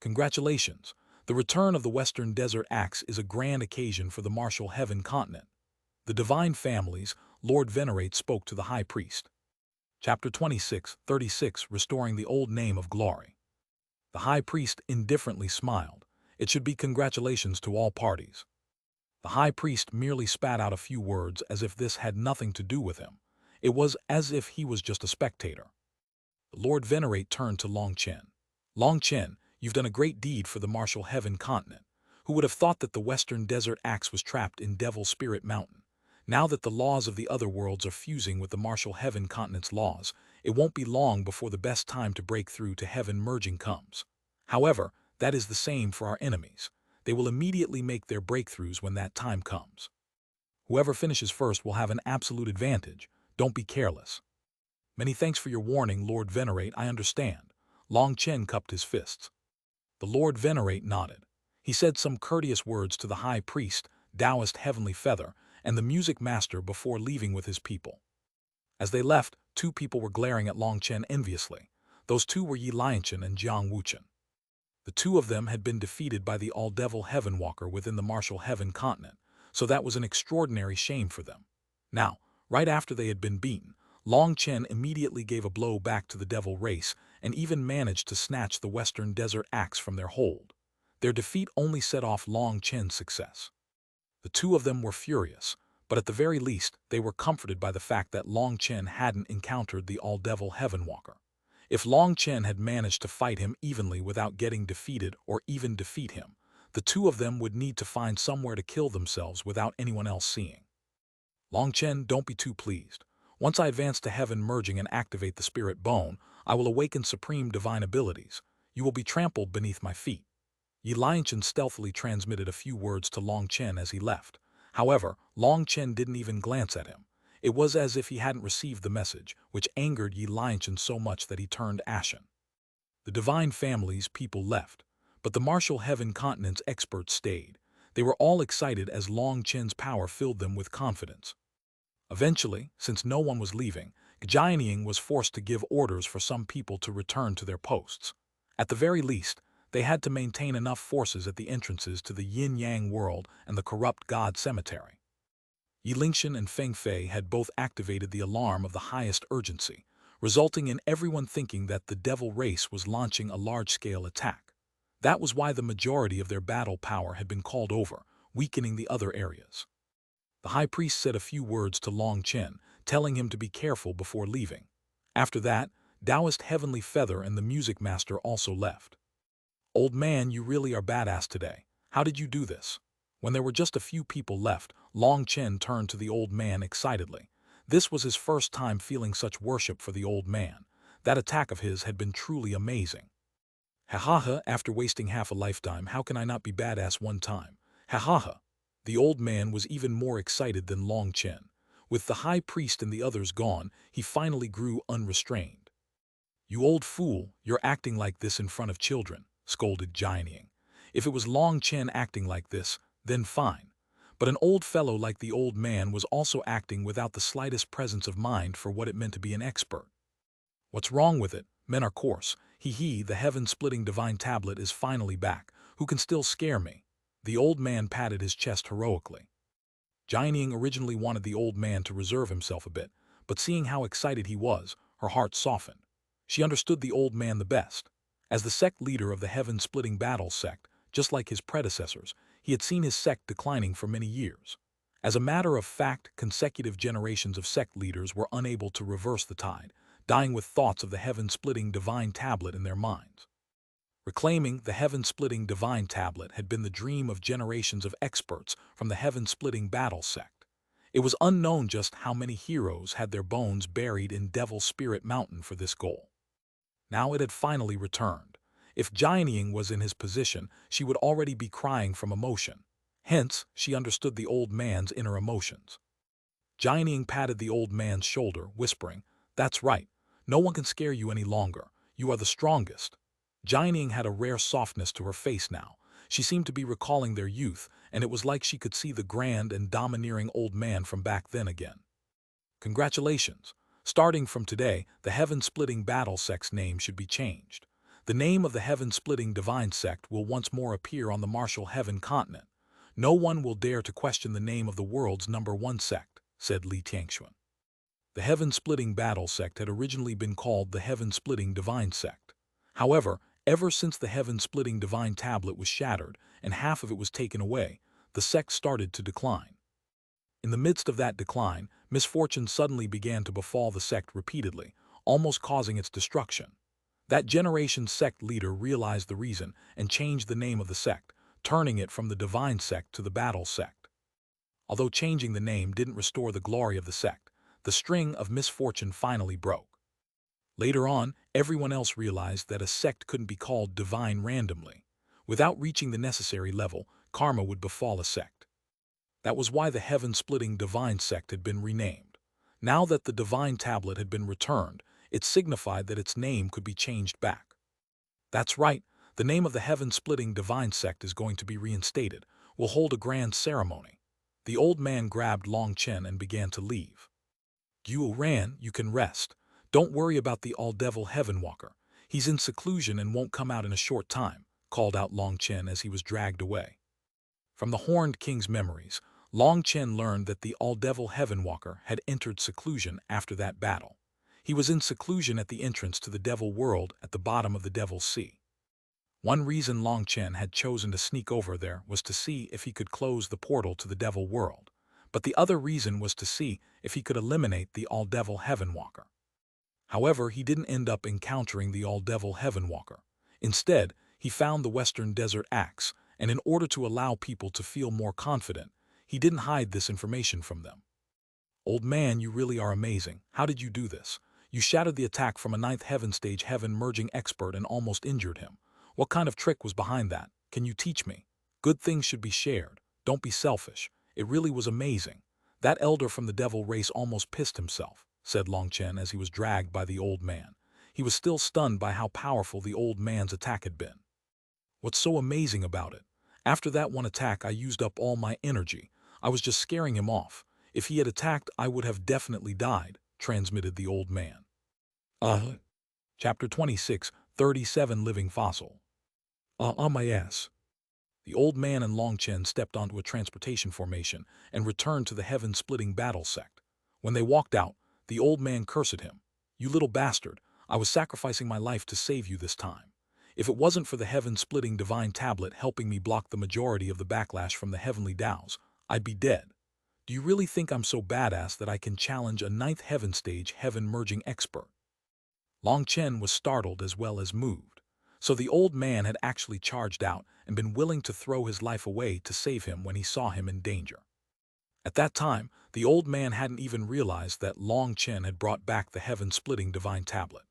Congratulations! The return of the Western Desert Axe is a grand occasion for the Martial Heaven Continent. The divine families, Lord Venerate spoke to the High Priest. Chapter 26:36 Restoring the Old Name of Glory. The High Priest indifferently smiled. It should be congratulations to all parties. The High Priest merely spat out a few words as if this had nothing to do with him. It was as if he was just a spectator. Lord Venerate turned to Long Chen. Long Chen, you've done a great deed for the Martial Heaven Continent. Who would have thought that the Western Desert Axe was trapped in Devil Spirit Mountain? Now that the laws of the other worlds are fusing with the Martial Heaven Continent's laws, it won't be long before the best time to break through to heaven merging comes. However, that is the same for our enemies. They will immediately make their breakthroughs when that time comes. Whoever finishes first will have an absolute advantage. Don't be careless. Many thanks for your warning, Lord Venerate, I understand. Long Chen cupped his fists. The Lord Venerate nodded. He said some courteous words to the High Priest, Taoist Heavenly Feather, and the Music Master before leaving with his people. As they left, 2 people were glaring at Long Chen enviously. Those 2 were Yi Lianchen and Jiang Wuchen. The 2 of them had been defeated by the All-Devil Heaven Walker within the Martial Heaven Continent, so that was an extraordinary shame for them. Now, right after they had been beaten, Long Chen immediately gave a blow back to the devil race and even managed to snatch the Western Desert axe from their hold. Their defeat only set off Long Chen's success. The two of them were furious, but at the very least, they were comforted by the fact that Long Chen hadn't encountered the all-devil Heaven Walker. If Long Chen had managed to fight him evenly without getting defeated or even defeat him, the two of them would need to find somewhere to kill themselves without anyone else seeing. Long Chen, don't be too pleased. Once I advance to heaven merging and activate the spirit bone, I will awaken supreme divine abilities. You will be trampled beneath my feet. Yi Lianchen stealthily transmitted a few words to Long Chen as he left. However, Long Chen didn't even glance at him. It was as if he hadn't received the message, which angered Yi Lianchen so much that he turned ashen. The divine family's people left, but the martial heaven continent's experts stayed. They were all excited as Long Chen's power filled them with confidence. Eventually, since no one was leaving, Jianying was forced to give orders for some people to return to their posts. At the very least, they had to maintain enough forces at the entrances to the yin-yang world and the corrupt god cemetery. Yi Lingshan and Feng Fei had both activated the alarm of the highest urgency, resulting in everyone thinking that the devil race was launching a large-scale attack. That was why the majority of their battle power had been called over, weakening the other areas. The high priest said a few words to Long Chen, telling him to be careful before leaving. After that, Taoist Heavenly Feather and the music master also left. "Old man, you really are badass today. How did you do this?" When there were just a few people left, Long Chen turned to the old man excitedly. This was his first time feeling such worship for the old man. That attack of his had been truly amazing. "Ha ha ha, after wasting half a lifetime, how can I not be badass one time? Ha ha ha." The old man was even more excited than Long Chen. With the high priest and the others gone, he finally grew unrestrained. "You old fool, you're acting like this in front of children," scolded Jianying. If it was Long Chen acting like this, then fine. But an old fellow like the old man was also acting without the slightest presence of mind for what it meant to be an expert. "What's wrong with it? Men are coarse. He, the heaven-splitting divine tablet is finally back. Who can still scare me?" The old man patted his chest heroically. Jianying originally wanted the old man to reserve himself a bit, but seeing how excited he was, her heart softened. She understood the old man the best. As the sect leader of the heaven-splitting battle sect, just like his predecessors, he had seen his sect declining for many years. As a matter of fact, consecutive generations of sect leaders were unable to reverse the tide, dying with thoughts of the heaven-splitting divine tablet in their minds. Reclaiming the heaven-splitting divine tablet had been the dream of generations of experts from the heaven-splitting battle sect. It was unknown just how many heroes had their bones buried in Devil Spirit Mountain for this goal. Now it had finally returned. If Jianying was in his position, she would already be crying from emotion. Hence, she understood the old man's inner emotions. Jianying patted the old man's shoulder, whispering, "That's right. No one can scare you any longer. You are the strongest." Jianying had a rare softness to her face now. She seemed to be recalling their youth, and it was like she could see the grand and domineering old man from back then again. "Congratulations. Starting from today, the heaven-splitting battle sect's name should be changed. The name of the heaven-splitting divine sect will once more appear on the martial heaven continent. No one will dare to question the name of the world's #1 sect," said Li Tianxuan. The heaven-splitting battle sect had originally been called the heaven-splitting divine sect. However, ever since the heaven-splitting divine tablet was shattered and half of it was taken away, the sect started to decline. In the midst of that decline, misfortune suddenly began to befall the sect repeatedly, almost causing its destruction. That generation's sect leader realized the reason and changed the name of the sect, turning it from the divine sect to the battle sect. Although changing the name didn't restore the glory of the sect, the string of misfortune finally broke. Later on, everyone else realized that a sect couldn't be called divine randomly. Without reaching the necessary level, karma would befall a sect. That was why the heaven-splitting divine sect had been renamed. Now that the divine tablet had been returned, it signified that its name could be changed back. "That's right, the name of the heaven-splitting divine sect is going to be reinstated. We'll hold a grand ceremony." The old man grabbed Long Chen and began to leave. "Guo Ran, you can rest. Don't worry about the all-devil heaven walker. He's in seclusion and won't come out in a short time," called out Long Chen as he was dragged away. From the Horned King's memories, Long Chen learned that the all-devil Heavenwalker had entered seclusion after that battle. He was in seclusion at the entrance to the Devil World at the bottom of the Devil's Sea. One reason Long Chen had chosen to sneak over there was to see if he could close the portal to the Devil World, but the other reason was to see if he could eliminate the all-devil Heavenwalker. However, he didn't end up encountering the all-devil Heavenwalker. Instead, he found the Western Desert Axe, and in order to allow people to feel more confident, he didn't hide this information from them. "Old man, you really are amazing. How did you do this? You shattered the attack from a ninth heaven stage heaven merging expert and almost injured him. What kind of trick was behind that? Can you teach me? Good things should be shared. Don't be selfish. It really was amazing. That elder from the devil race almost pissed himself," said Long Chen as he was dragged by the old man. He was still stunned by how powerful the old man's attack had been. "What's so amazing about it? After that one attack I used up all my energy. I was just scaring him off. If he had attacked, I would have definitely died," transmitted the old man. Chapter 26, 37 Living Fossil. On my ass. The old man and Long Chen stepped onto a transportation formation and returned to the heaven-splitting battle sect. When they walked out, the old man cursed him. "You little bastard, I was sacrificing my life to save you this time. If it wasn't for the heaven-splitting divine tablet helping me block the majority of the backlash from the heavenly Taos, I'd be dead. Do you really think I'm so badass that I can challenge a ninth heaven stage heaven-merging expert?" Long Chen was startled as well as moved. So the old man had actually charged out and been willing to throw his life away to save him when he saw him in danger. At that time, the old man hadn't even realized that Long Chen had brought back the heaven-splitting divine tablet.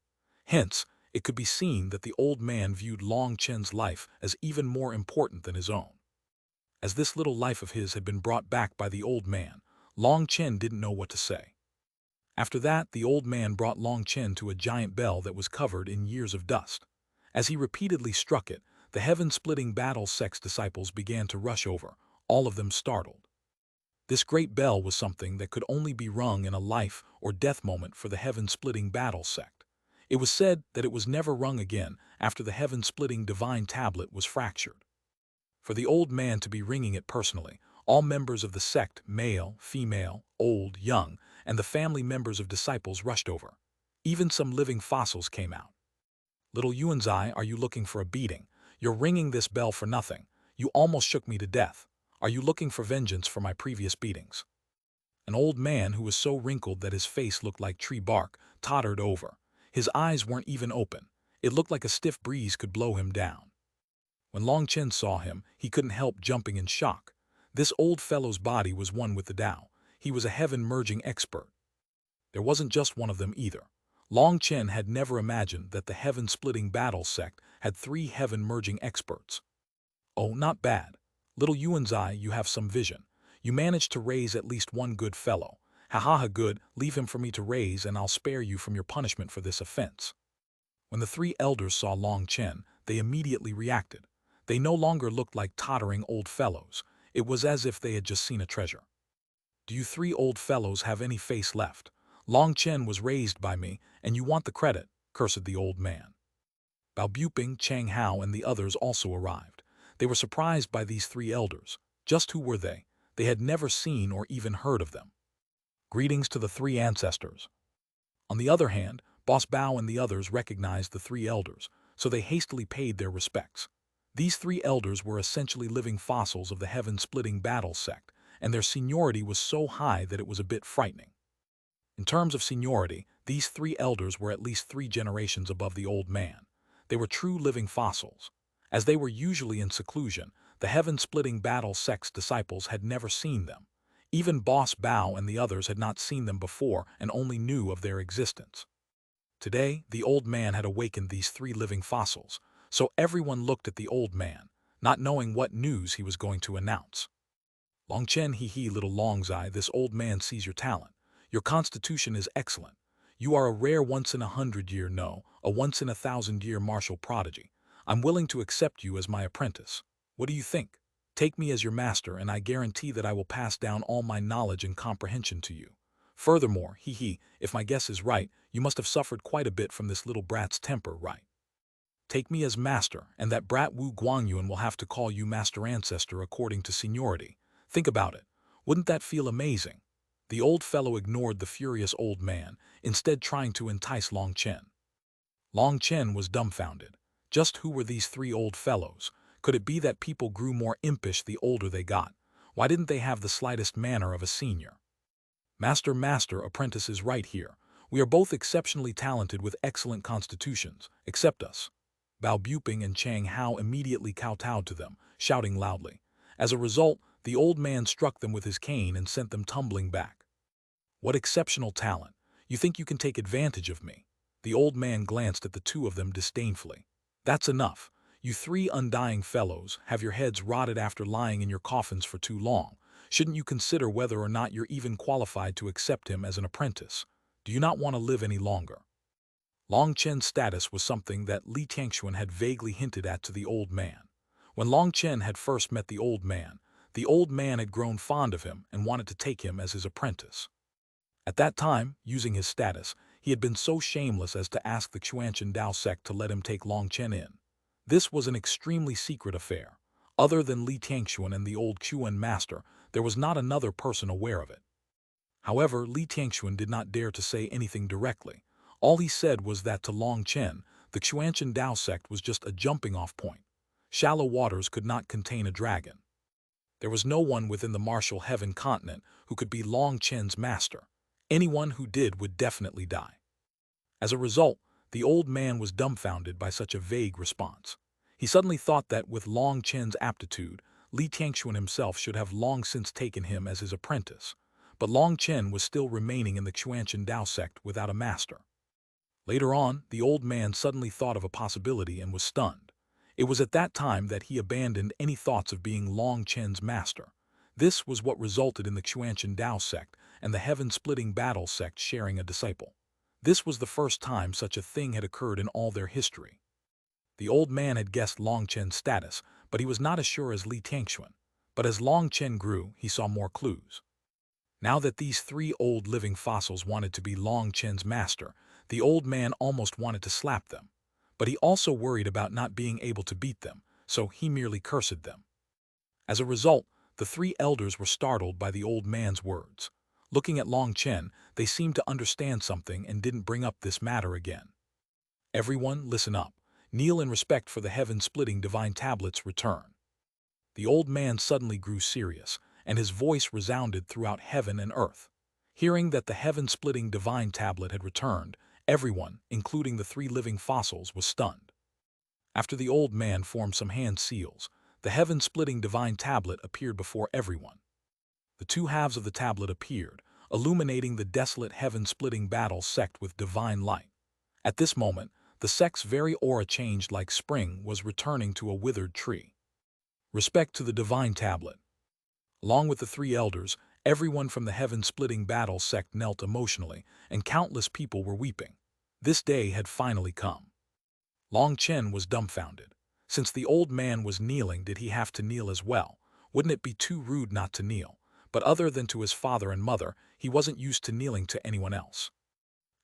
Hence, it could be seen that the old man viewed Long Chen's life as even more important than his own. As this little life of his had been brought back by the old man, Long Chen didn't know what to say. After that, the old man brought Long Chen to a giant bell that was covered in years of dust. As he repeatedly struck it, the heaven-splitting battle sect's disciples began to rush over, all of them startled. This great bell was something that could only be rung in a life or death moment for the heaven-splitting battle sect. It was said that it was never rung again after the heaven-splitting divine tablet was fractured. For the old man to be ringing it personally, all members of the sect, male, female, old, young, and the family members of disciples rushed over. Even some living fossils came out. "Little Yuanzai, are you looking for a beating? You're ringing this bell for nothing. You almost shook me to death. Are you looking for vengeance for my previous beatings?" An old man who was so wrinkled that his face looked like tree bark tottered over. His eyes weren't even open. It looked like a stiff breeze could blow him down. When Long Chen saw him, he couldn't help jumping in shock. This old fellow's body was one with the Tao. He was a heaven-merging expert. There wasn't just one of them either. Long Chen had never imagined that the heaven-splitting battle sect had 3 heaven-merging experts. "Oh, not bad. Little Yuanzai, you have some vision. You managed to raise at least one good fellow. Ha ha ha, good, leave him for me to raise and I'll spare you from your punishment for this offense." When the 3 elders saw Long Chen, they immediately reacted. They no longer looked like tottering old fellows. It was as if they had just seen a treasure. "Do you 3 old fellows have any face left? Long Chen was raised by me, and you want the credit," cursed the old man. Bao Buping, Chang Hao, and the others also arrived. They were surprised by these 3 elders. Just who were they? They had never seen or even heard of them. Greetings to the 3 ancestors. On the other hand, Boss Bao and the others recognized the 3 elders, so they hastily paid their respects. These 3 elders were essentially living fossils of the heaven-splitting battle sect, and their seniority was so high that it was a bit frightening. In terms of seniority, these 3 elders were at least 3 generations above the old man. They were true living fossils. As they were usually in seclusion, the heaven-splitting battle sect's disciples had never seen them. Even Boss Bao and the others had not seen them before and only knew of their existence. Today, the old man had awakened these 3 living fossils, so everyone looked at the old man, not knowing what news he was going to announce. "Long Chen, hee little Longzai, this old man sees your talent. Your constitution is excellent. You are a rare once-in-a-100-year, no, a once-in-a-1,000-year martial prodigy. I'm willing to accept you as my apprentice. What do you think? Take me as your master and I guarantee that I will pass down all my knowledge and comprehension to you. Furthermore, if my guess is right, you must have suffered quite a bit from this little brat's temper, right? Take me as master, and that brat Wu Guangyuan will have to call you master ancestor according to seniority. Think about it. Wouldn't that feel amazing? The old fellow ignored the furious old man, instead trying to entice Long Chen. Long Chen was dumbfounded. Just who were these three old fellows? Could it be that people grew more impish the older they got? Why didn't they have the slightest manner of a senior? Master, apprentice is right here. We are both exceptionally talented with excellent constitutions, except us. Bao Buping and Chang Hao immediately kowtowed to them, shouting loudly. As a result, the old man struck them with his cane and sent them tumbling back. What exceptional talent! You think you can take advantage of me? The old man glanced at the two of them disdainfully. That's enough. You three undying fellows have your heads rotted after lying in your coffins for too long. Shouldn't you consider whether or not you're even qualified to accept him as an apprentice? Do you not want to live any longer? Long Chen's status was something that Li Tianxuan had vaguely hinted at to the old man. When Long Chen had first met the old man had grown fond of him and wanted to take him as his apprentice. At that time, using his status, he had been so shameless as to ask the Xuanhuan Dao sect to let him take Long Chen in. This was an extremely secret affair. Other than Li Tianxuan and the old Xuan master, there was not another person aware of it. However, Li Tianxuan did not dare to say anything directly. All he said was that to Long Chen, the Xuanhuan Dao sect was just a jumping-off point. Shallow waters could not contain a dragon. There was no one within the martial heaven continent who could be Long Chen's master. Anyone who did would definitely die. As a result, the old man was dumbfounded by such a vague response. He suddenly thought that with Long Chen's aptitude, Li Tianxuan himself should have long since taken him as his apprentice. But Long Chen was still remaining in the Xuanhuan Dao sect without a master. Later on, the old man suddenly thought of a possibility and was stunned. It was at that time that he abandoned any thoughts of being Long Chen's master. This was what resulted in the Xuanhuan Dao sect and the heaven-splitting battle sect sharing a disciple. This was the first time such a thing had occurred in all their history. The old man had guessed Long Chen's status, but he was not as sure as Li Tianxuan. But as Long Chen grew, he saw more clues. Now that these three old living fossils wanted to be Long Chen's master, the old man almost wanted to slap them. But he also worried about not being able to beat them, so he merely cursed them. As a result, the three elders were startled by the old man's words. Looking at Long Chen, they seemed to understand something and didn't bring up this matter again. Everyone, listen up. Kneel in respect for the heaven-splitting divine tablet's return. The old man suddenly grew serious, and his voice resounded throughout heaven and earth. Hearing that the heaven-splitting divine tablet had returned, everyone, including the three living fossils, was stunned. After the old man formed some hand seals, the heaven-splitting divine tablet appeared before everyone. The two halves of the tablet appeared, illuminating the desolate heaven-splitting battle sect with divine light. At this moment, the sect's very aura changed like spring was returning to a withered tree. Respect to the divine tablet. Along with the three elders, everyone from the heaven-splitting battle sect knelt emotionally, and countless people were weeping. This day had finally come. Long Chen was dumbfounded. Since the old man was kneeling, did he have to kneel as well? Wouldn't it be too rude not to kneel? But other than to his father and mother, he wasn't used to kneeling to anyone else.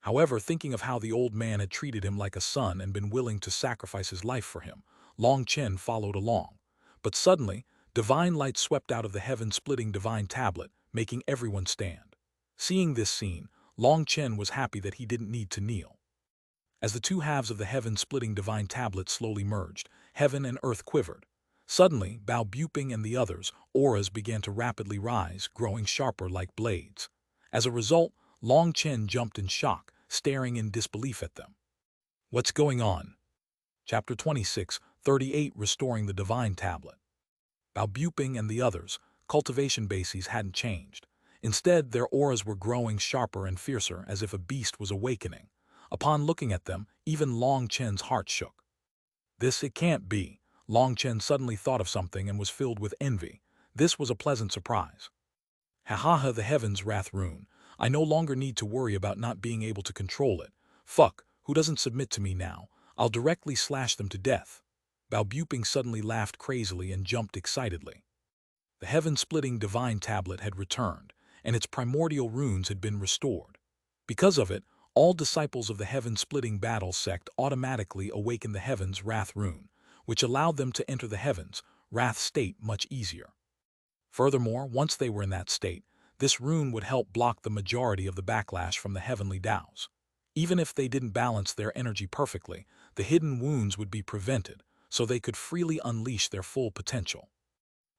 However, thinking of how the old man had treated him like a son and been willing to sacrifice his life for him, Long Chen followed along. But suddenly, divine light swept out of the heaven-splitting divine tablet, making everyone stand. Seeing this scene, Long Chen was happy that he didn't need to kneel. As the two halves of the heaven-splitting divine tablet slowly merged, heaven and earth quivered. Suddenly, Bao Buping and the others' auras began to rapidly rise, growing sharper like blades. As a result, Long Chen jumped in shock, staring in disbelief at them. What's going on? Chapter 26:38 Restoring the Divine Tablet. Bao Buping and the others' cultivation bases hadn't changed. Instead, their auras were growing sharper and fiercer as if a beast was awakening. Upon looking at them, even Long Chen's heart shook. It can't be. Long Chen suddenly thought of something and was filled with envy. This was a pleasant surprise. Ha, the heavens' wrath rune. I no longer need to worry about not being able to control it. Fuck, who doesn't submit to me now? I'll directly slash them to death. Bao Buping suddenly laughed crazily and jumped excitedly. The heaven-splitting divine tablet had returned, and its primordial runes had been restored. Because of it, all disciples of the heaven-splitting battle sect automatically awakened the heavens' wrath rune, which allowed them to enter the heavens' wrath state much easier. Furthermore, once they were in that state, this rune would help block the majority of the backlash from the heavenly Taos. Even if they didn't balance their energy perfectly, the hidden wounds would be prevented, so they could freely unleash their full potential.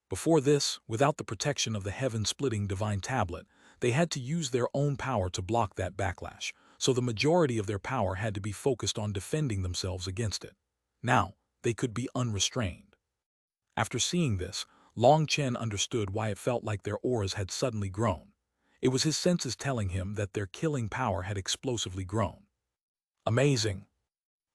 Before this, without the protection of the heaven-splitting divine tablet, they had to use their own power to block that backlash, so the majority of their power had to be focused on defending themselves against it. Now, they could be unrestrained. After seeing this, Long Chen understood why it felt like their auras had suddenly grown. It was his senses telling him that their killing power had explosively grown. Amazing!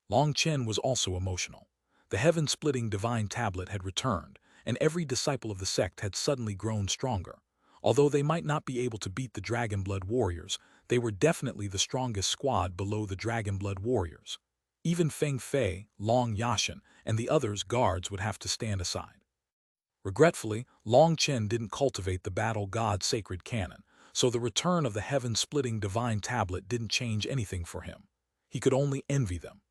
Long Chen was also emotional. The heaven-splitting divine tablet had returned, and every disciple of the sect had suddenly grown stronger. Although they might not be able to beat the Dragonblood warriors, they were definitely the strongest squad below the Dragonblood warriors. Even Feng Fei, Long Yashan, and the others' guards would have to stand aside. Regretfully, Long Chen didn't cultivate the battle god's sacred canon, so the return of the heaven-splitting divine tablet didn't change anything for him. He could only envy them.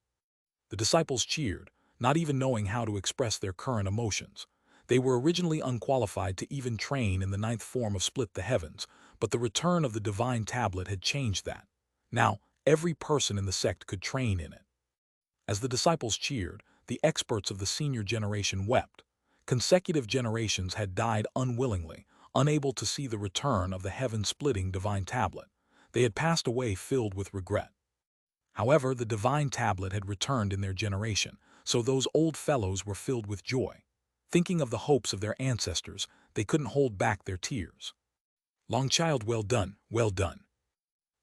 The disciples cheered, not even knowing how to express their current emotions. They were originally unqualified to even train in the ninth form of Split the Heavens, but the return of the divine tablet had changed that. Now, every person in the sect could train in it. As the disciples cheered, the experts of the senior generation wept. Consecutive generations had died unwillingly, unable to see the return of the heaven-splitting divine tablet. They had passed away filled with regret. However, the divine tablet had returned in their generation, so those old fellows were filled with joy. Thinking of the hopes of their ancestors, they couldn't hold back their tears. Longchild, well done, well done.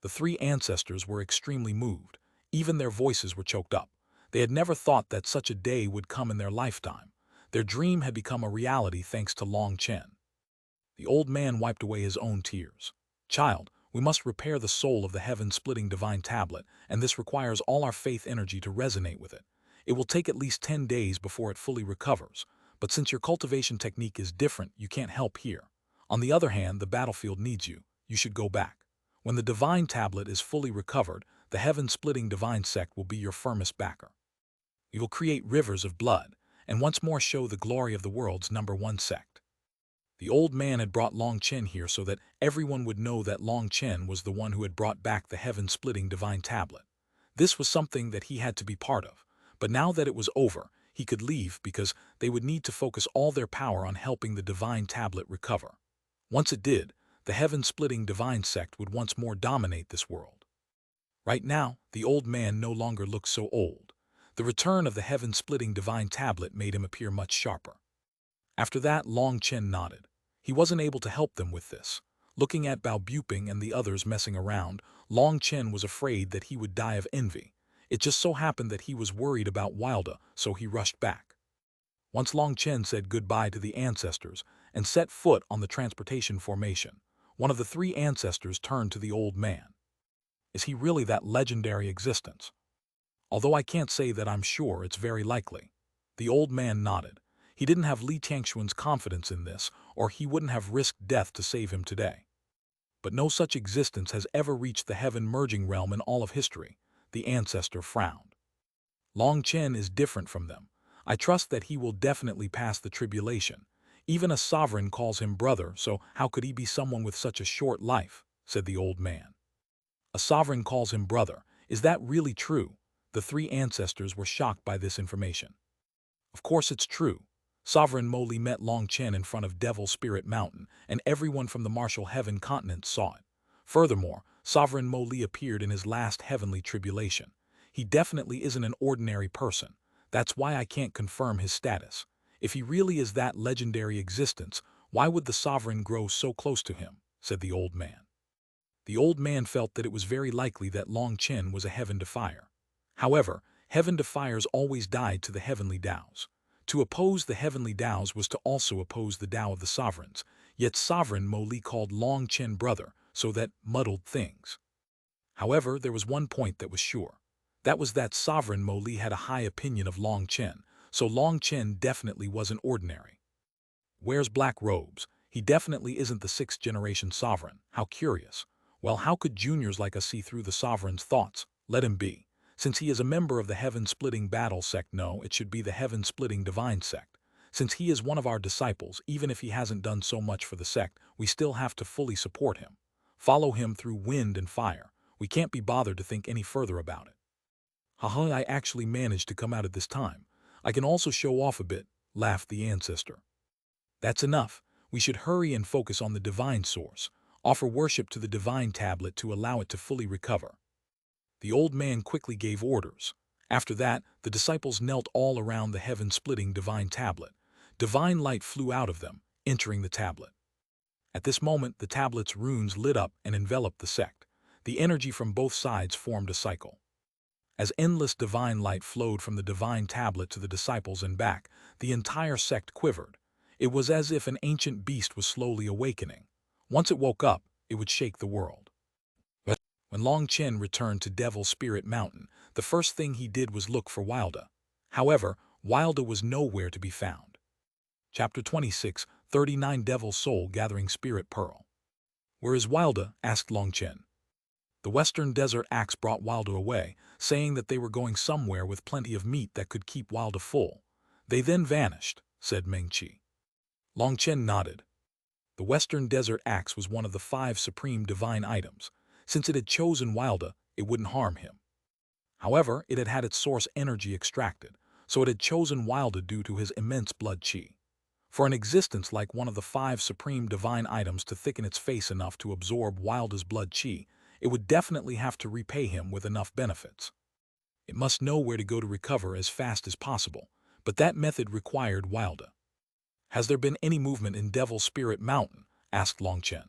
The three ancestors were extremely moved. Even their voices were choked up. They had never thought that such a day would come in their lifetime. Their dream had become a reality thanks to Long Chen. The old man wiped away his own tears. Child, we must repair the soul of the heaven-splitting divine tablet, and this requires all our faith energy to resonate with it. It will take at least 10 days before it fully recovers, but since your cultivation technique is different, you can't help here. On the other hand, the battlefield needs you. You should go back. When the divine tablet is fully recovered, the heaven-splitting divine sect will be your firmest backer. We will create rivers of blood, and once more show the glory of the world's #1 sect. The old man had brought Long Chen here so that everyone would know that Long Chen was the one who had brought back the heaven-splitting divine tablet. This was something that he had to be part of, but now that it was over, he could leave because they would need to focus all their power on helping the divine tablet recover. Once it did, the heaven-splitting divine sect would once more dominate this world. Right now, the old man no longer looked so old. The return of the heaven-splitting divine tablet made him appear much sharper. After that, Long Chen nodded. He wasn't able to help them with this. Looking at Bao Buping and the others messing around, Long Chen was afraid that he would die of envy. It just so happened that he was worried about Wilda, so he rushed back. Once Long Chen said goodbye to the ancestors and set foot on the transportation formation, one of the three ancestors turned to the old man. Is he really that legendary existence? Although I can't say that I'm sure, it's very likely. The old man nodded. He didn't have Li Tiangxuan's confidence in this, or he wouldn't have risked death to save him today. But no such existence has ever reached the heaven-merging realm in all of history. The ancestor frowned. Long Chen is different from them. I trust that he will definitely pass the tribulation. Even a sovereign calls him brother, so how could he be someone with such a short life? Said the old man. A sovereign calls him brother. Is that really true? The three ancestors were shocked by this information. Of course it's true. Sovereign Mo Li met Long Chen in front of Devil Spirit Mountain, and everyone from the Martial Heaven continent saw it. Furthermore, Sovereign Mo Li appeared in his last heavenly tribulation. He definitely isn't an ordinary person. That's why I can't confirm his status. If he really is that legendary existence, why would the sovereign grow so close to him? Said the old man. The old man felt that it was very likely that Long Chen was a heaven defier. However, heaven defiers always died to the heavenly Taos. To oppose the heavenly Taos was to also oppose the Tao of the sovereigns, yet Sovereign Mo Li called Long Chen brother, so that muddled things. However, there was one point that was sure. That was that Sovereign Mo Li had a high opinion of Long Chen, so Long Chen definitely wasn't ordinary. Wears black robes. He definitely isn't the 6th-generation sovereign. How curious. Well, how could juniors like us see through the sovereign's thoughts? Let him be. Since he is a member of the heaven-splitting battle sect, no, it should be the heaven-splitting divine sect. Since he is one of our disciples, even if he hasn't done so much for the sect, we still have to fully support him. Follow him through wind and fire. We can't be bothered to think any further about it. Haha, I actually managed to come out at this time. I can also show off a bit, laughed the ancestor. That's enough. We should hurry and focus on the divine source. Offer worship to the divine tablet to allow it to fully recover. The old man quickly gave orders. After that, the disciples knelt all around the heaven-splitting divine tablet. Divine light flew out of them, entering the tablet. At this moment, the tablet's runes lit up and enveloped the sect. The energy from both sides formed a cycle. As endless divine light flowed from the divine tablet to the disciples and back, the entire sect quivered. It was as if an ancient beast was slowly awakening. Once it woke up, it would shake the world. When Long Chen returned to Devil Spirit Mountain, the first thing he did was look for Wilda. However, Wilda was nowhere to be found. Chapter 26, 39 Devil Soul Gathering Spirit Pearl. Where is Wilda? Asked Long Chen. The Western Desert Axe brought Wilda away, saying that they were going somewhere with plenty of meat that could keep Wilda full. They then vanished, said Meng Qi. Long Chen nodded. The Western Desert Axe was one of the 5 supreme divine items. Since it had chosen Wilda, it wouldn't harm him. However, it had had its source energy extracted, so it had chosen Wilda due to his immense blood qi. For an existence like one of the 5 supreme divine items to thicken its face enough to absorb Wilda's blood qi, it would definitely have to repay him with enough benefits. It must know where to go to recover as fast as possible, but that method required Wilda. Has there been any movement in Devil Spirit Mountain? Asked Long Chen.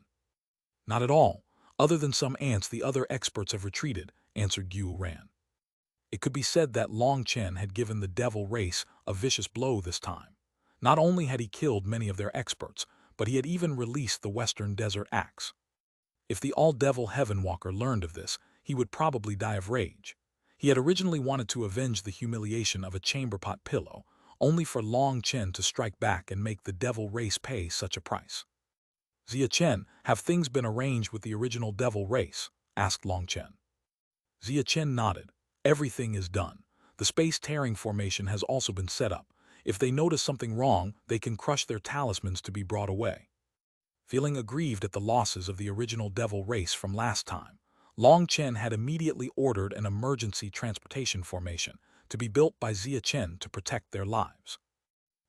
Not at all. Other than some ants, the other experts have retreated, answered Xuanhuan. It could be said that Long Chen had given the devil race a vicious blow this time. Not only had he killed many of their experts, but he had even released the Western Desert Axe. If the all-devil Heavenwalker learned of this, he would probably die of rage. He had originally wanted to avenge the humiliation of a chamberpot pillow, only for Long Chen to strike back and make the devil race pay such a price. Zia Chen, have things been arranged with the original devil race? Asked Long Chen. Zia Chen nodded. Everything is done. The space-tearing formation has also been set up. If they notice something wrong, they can crush their talismans to be brought away. Feeling aggrieved at the losses of the original devil race from last time, Long Chen had immediately ordered an emergency transportation formation to be built by Zia Chen to protect their lives.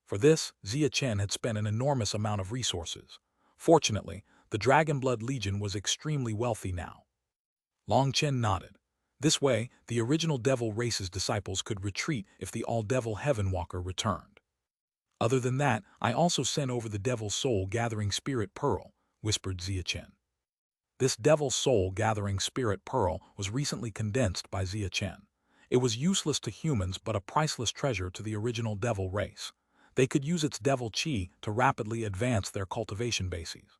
For this, Zia Chen had spent an enormous amount of resources. Fortunately, the Dragonblood Legion was extremely wealthy now. Long Chen nodded. This way, the original devil race's disciples could retreat if the all-devil Heavenwalker returned. Other than that, I also sent over the Devil Soul Gathering Spirit Pearl, whispered Zia Chen. This Devil Soul Gathering Spirit Pearl was recently condensed by Zia Chen. It was useless to humans but a priceless treasure to the original devil race. They could use its devil qi to rapidly advance their cultivation bases.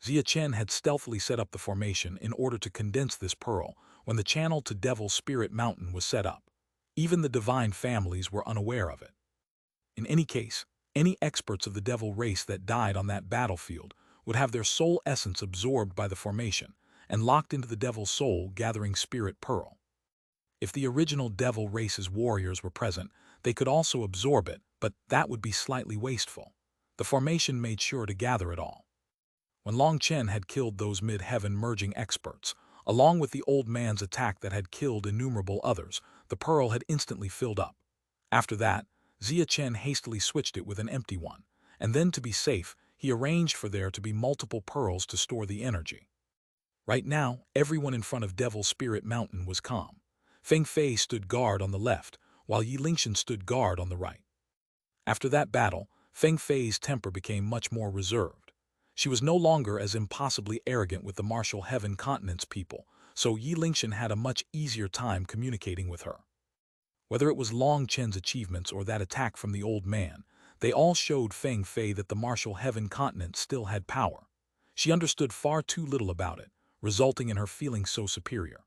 Zia Chen had stealthily set up the formation in order to condense this pearl when the channel to Devil Spirit Mountain was set up. Even the divine families were unaware of it. In any case, any experts of the devil race that died on that battlefield would have their soul essence absorbed by the formation and locked into the Devil Soul Gathering Spirit Pearl. If the original devil race's warriors were present, they could also absorb it, but that would be slightly wasteful. The formation made sure to gather it all. When Long Chen had killed those mid-heaven merging experts, along with the old man's attack that had killed innumerable others, the pearl had instantly filled up. After that, Zia Chen hastily switched it with an empty one, and then to be safe, he arranged for there to be multiple pearls to store the energy. Right now, everyone in front of Devil Spirit Mountain was calm. Feng Fei stood guard on the left, while Yi Lingshan stood guard on the right. After that battle, Feng Fei's temper became much more reserved. She was no longer as impossibly arrogant with the martial heaven continent's people, so Yi Lingshan had a much easier time communicating with her. Whether it was Long Chen's achievements or that attack from the old man, they all showed Feng Fei that the martial heaven continent still had power. She understood far too little about it, resulting in her feeling so superior.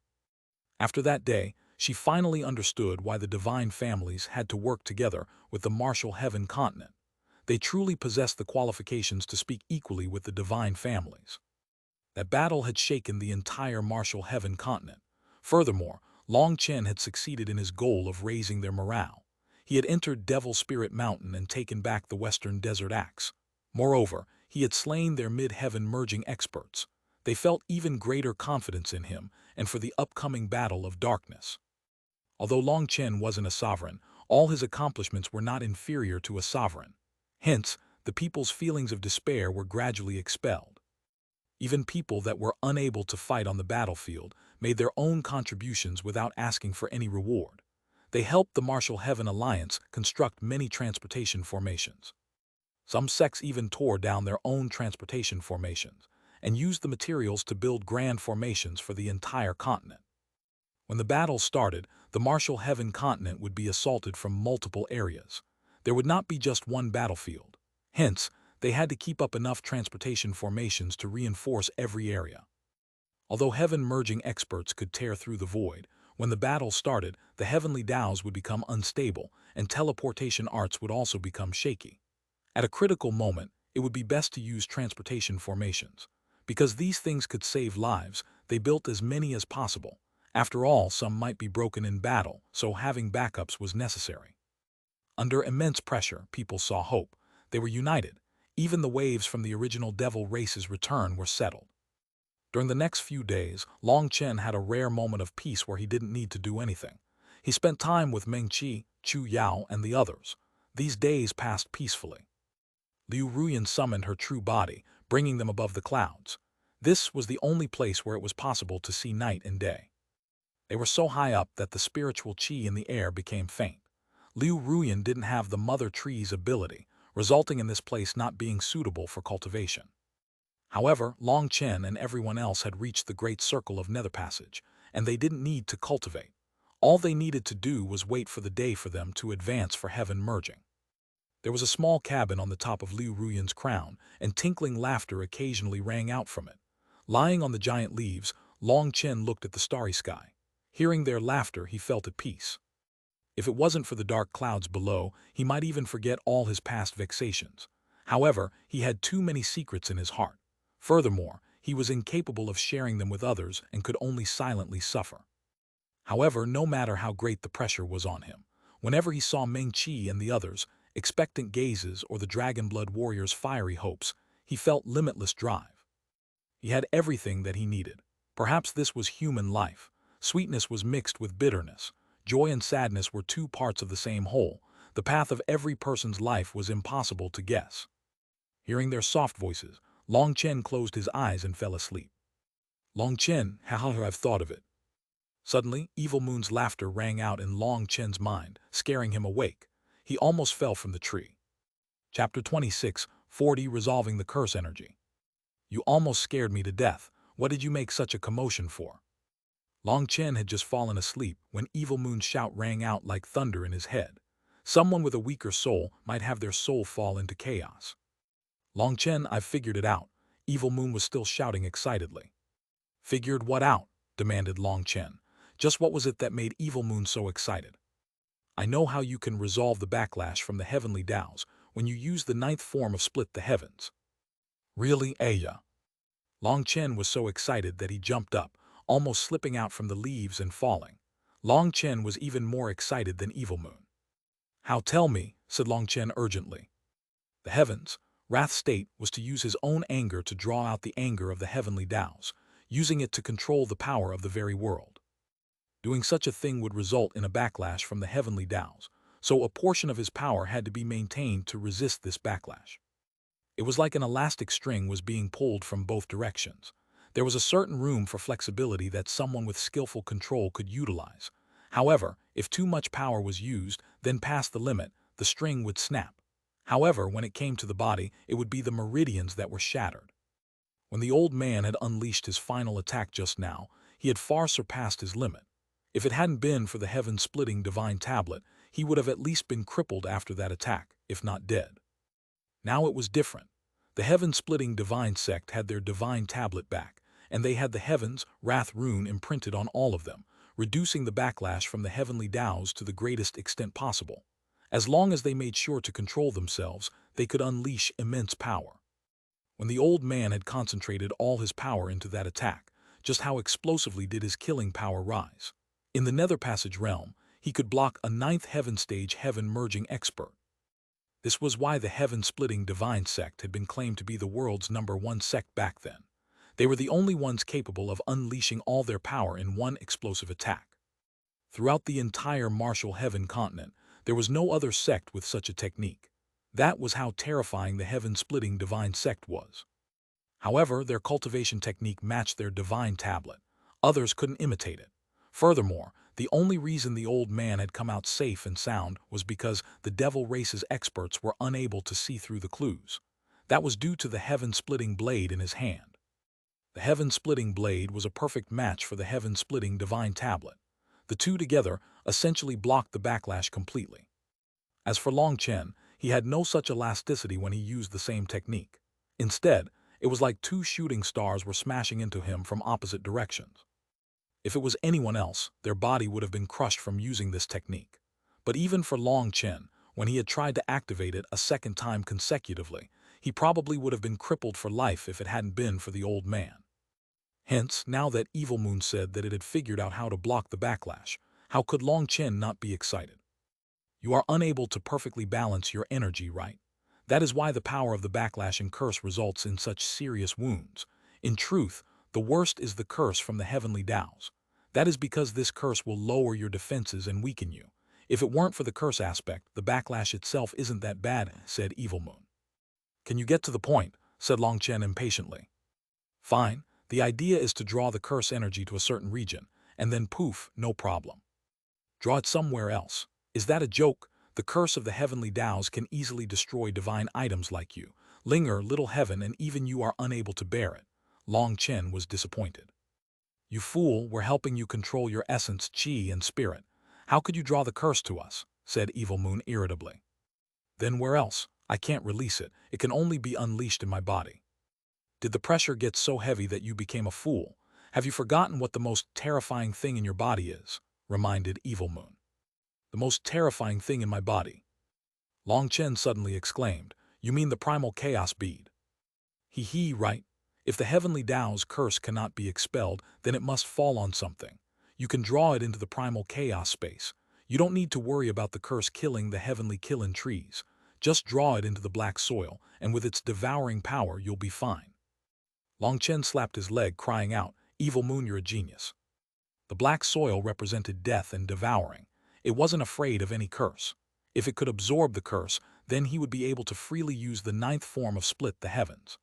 After that day, she finally understood why the divine families had to work together with the martial heaven continent. They truly possessed the qualifications to speak equally with the divine families. That battle had shaken the entire martial heaven continent. Furthermore, Long Chen had succeeded in his goal of raising their morale. He had entered Devil Spirit Mountain and taken back the Western Desert Axe. Moreover, he had slain their mid-heaven merging experts. They felt even greater confidence in him and for the upcoming battle of darkness. Although Long Chen wasn't a sovereign, all his accomplishments were not inferior to a sovereign. Hence, the people's feelings of despair were gradually expelled. Even people that were unable to fight on the battlefield made their own contributions without asking for any reward. They helped the Martial Heaven Alliance construct many transportation formations. Some sects even tore down their own transportation formations and used the materials to build grand formations for the entire continent. When the battle started, the Martial Heaven continent would be assaulted from multiple areas. There would not be just one battlefield. Hence, they had to keep up enough transportation formations to reinforce every area. Although heaven-merging experts could tear through the void, when the battle started, the heavenly Daos would become unstable, and teleportation arts would also become shaky. At a critical moment, it would be best to use transportation formations. Because these things could save lives, they built as many as possible. After all, some might be broken in battle, so having backups was necessary. Under immense pressure, people saw hope. They were united. Even the waves from the original devil race's return were settled. During the next few days, Long Chen had a rare moment of peace where he didn't need to do anything. He spent time with Meng Qi, Chu Yao, and the others. These days passed peacefully. Liu Ruyan summoned her true body, bringing them above the clouds. This was the only place where it was possible to see night and day. They were so high up that the spiritual qi in the air became faint. Liu Ruyan didn't have the mother tree's ability, resulting in this place not being suitable for cultivation. However, Long Chen and everyone else had reached the great circle of Nether Passage, and they didn't need to cultivate. All they needed to do was wait for the day for them to advance for heaven merging. There was a small cabin on the top of Liu Ruyan's crown, and tinkling laughter occasionally rang out from it. Lying on the giant leaves, Long Chen looked at the starry sky. Hearing their laughter, he felt at peace. If it wasn't for the dark clouds below, he might even forget all his past vexations. However, he had too many secrets in his heart. Furthermore, he was incapable of sharing them with others and could only silently suffer. However, no matter how great the pressure was on him, whenever he saw Meng Qi and the others, expectant gazes or the Dragonblood warrior's fiery hopes, he felt limitless drive. He had everything that he needed. Perhaps this was human life. Sweetness was mixed with bitterness. Joy and sadness were two parts of the same whole. The path of every person's life was impossible to guess. Hearing their soft voices, Long Chen closed his eyes and fell asleep. Long Chen, how I've thought of it. Suddenly, Evil Moon's laughter rang out in Long Chen's mind, scaring him awake. He almost fell from the tree. Chapter 26, 40 Resolving the Curse Energy. You almost scared me to death. What did you make such a commotion for? Long Chen had just fallen asleep when Evil Moon's shout rang out like thunder in his head. Someone with a weaker soul might have their soul fall into chaos. Long Chen, I've figured it out. Evil Moon was still shouting excitedly. Figured what out? Demanded Long Chen. Just what was it that made Evil Moon so excited? I know how you can resolve the backlash from the heavenly Daos when you use the ninth form of Split the Heavens. Really, Aya? Long Chen was so excited that he jumped up, almost slipping out from the leaves and falling. Long Chen was even more excited than Evil Moon. How, tell me, said Long Chen urgently. The heavens, Wrath State, was to use his own anger to draw out the anger of the heavenly Daos, using it to control the power of the very world. Doing such a thing would result in a backlash from the heavenly Daos, so a portion of his power had to be maintained to resist this backlash. It was like an elastic string was being pulled from both directions. There was a certain room for flexibility that someone with skillful control could utilize. However, if too much power was used, then past the limit, the string would snap. However, when it came to the body, it would be the meridians that were shattered. When the old man had unleashed his final attack just now, he had far surpassed his limit. If it hadn't been for the heaven-splitting divine tablet, he would have at least been crippled after that attack, if not dead. Now it was different. The heaven-splitting divine sect had their divine tablet back, and they had the heavens' wrath rune imprinted on all of them, reducing the backlash from the heavenly Daos to the greatest extent possible. As long as they made sure to control themselves, they could unleash immense power. When the old man had concentrated all his power into that attack, just how explosively did his killing power rise? In the Nether Passage realm, he could block a ninth heaven stage heaven-merging expert. This was why the heaven-splitting divine sect had been claimed to be the world's #1 sect back then. They were the only ones capable of unleashing all their power in one explosive attack. Throughout the entire martial heaven continent, there was no other sect with such a technique. That was how terrifying the heaven-splitting divine sect was. However, their cultivation technique matched their divine tablet. Others couldn't imitate it. Furthermore, the only reason the old man had come out safe and sound was because the devil race's experts were unable to see through the clues. That was due to the heaven-splitting blade in his hand. The heaven-splitting blade was a perfect match for the heaven-splitting divine tablet. The two together essentially blocked the backlash completely. As for Long Chen, he had no such elasticity when he used the same technique. Instead, it was like two shooting stars were smashing into him from opposite directions. If it was anyone else, their body would have been crushed from using this technique. But even for Long Chen, when he had tried to activate it a second time consecutively, he probably would have been crippled for life if it hadn't been for the old man. Hence, now that Evil Moon said that it had figured out how to block the backlash, how could Long Chen not be excited? You are unable to perfectly balance your energy, right? That is why the power of the backlash and curse results in such serious wounds. In truth, the worst is the curse from the heavenly Taos. That is because this curse will lower your defenses and weaken you. If it weren't for the curse aspect, the backlash itself isn't that bad, said Evil Moon. Can you get to the point? Said Long Chen impatiently. Fine, the idea is to draw the curse energy to a certain region, and then poof, no problem. Draw it somewhere else. Is that a joke? The curse of the heavenly Taos can easily destroy divine items like you. Linger, little heaven, and even you are unable to bear it. Long Chen was disappointed. You fool, we're helping you control your essence, chi, and spirit. How could you draw the curse to us? Said Evil Moon irritably. Then where else? I can't release it. It can only be unleashed in my body. Did the pressure get so heavy that you became a fool? Have you forgotten what the most terrifying thing in your body is? Reminded Evil Moon. The most terrifying thing in my body. Long Chen suddenly exclaimed, You mean the primal chaos bead? He, right? If the heavenly Tao's curse cannot be expelled, then it must fall on something. You can draw it into the primal chaos space. You don't need to worry about the curse killing the heavenly killin trees. Just draw it into the black soil, and with its devouring power, you'll be fine. Long Chen slapped his leg, crying out, Evil Moon, you're a genius. The black soil represented death and devouring. It wasn't afraid of any curse. If it could absorb the curse, then he would be able to freely use the ninth form of split the heavens.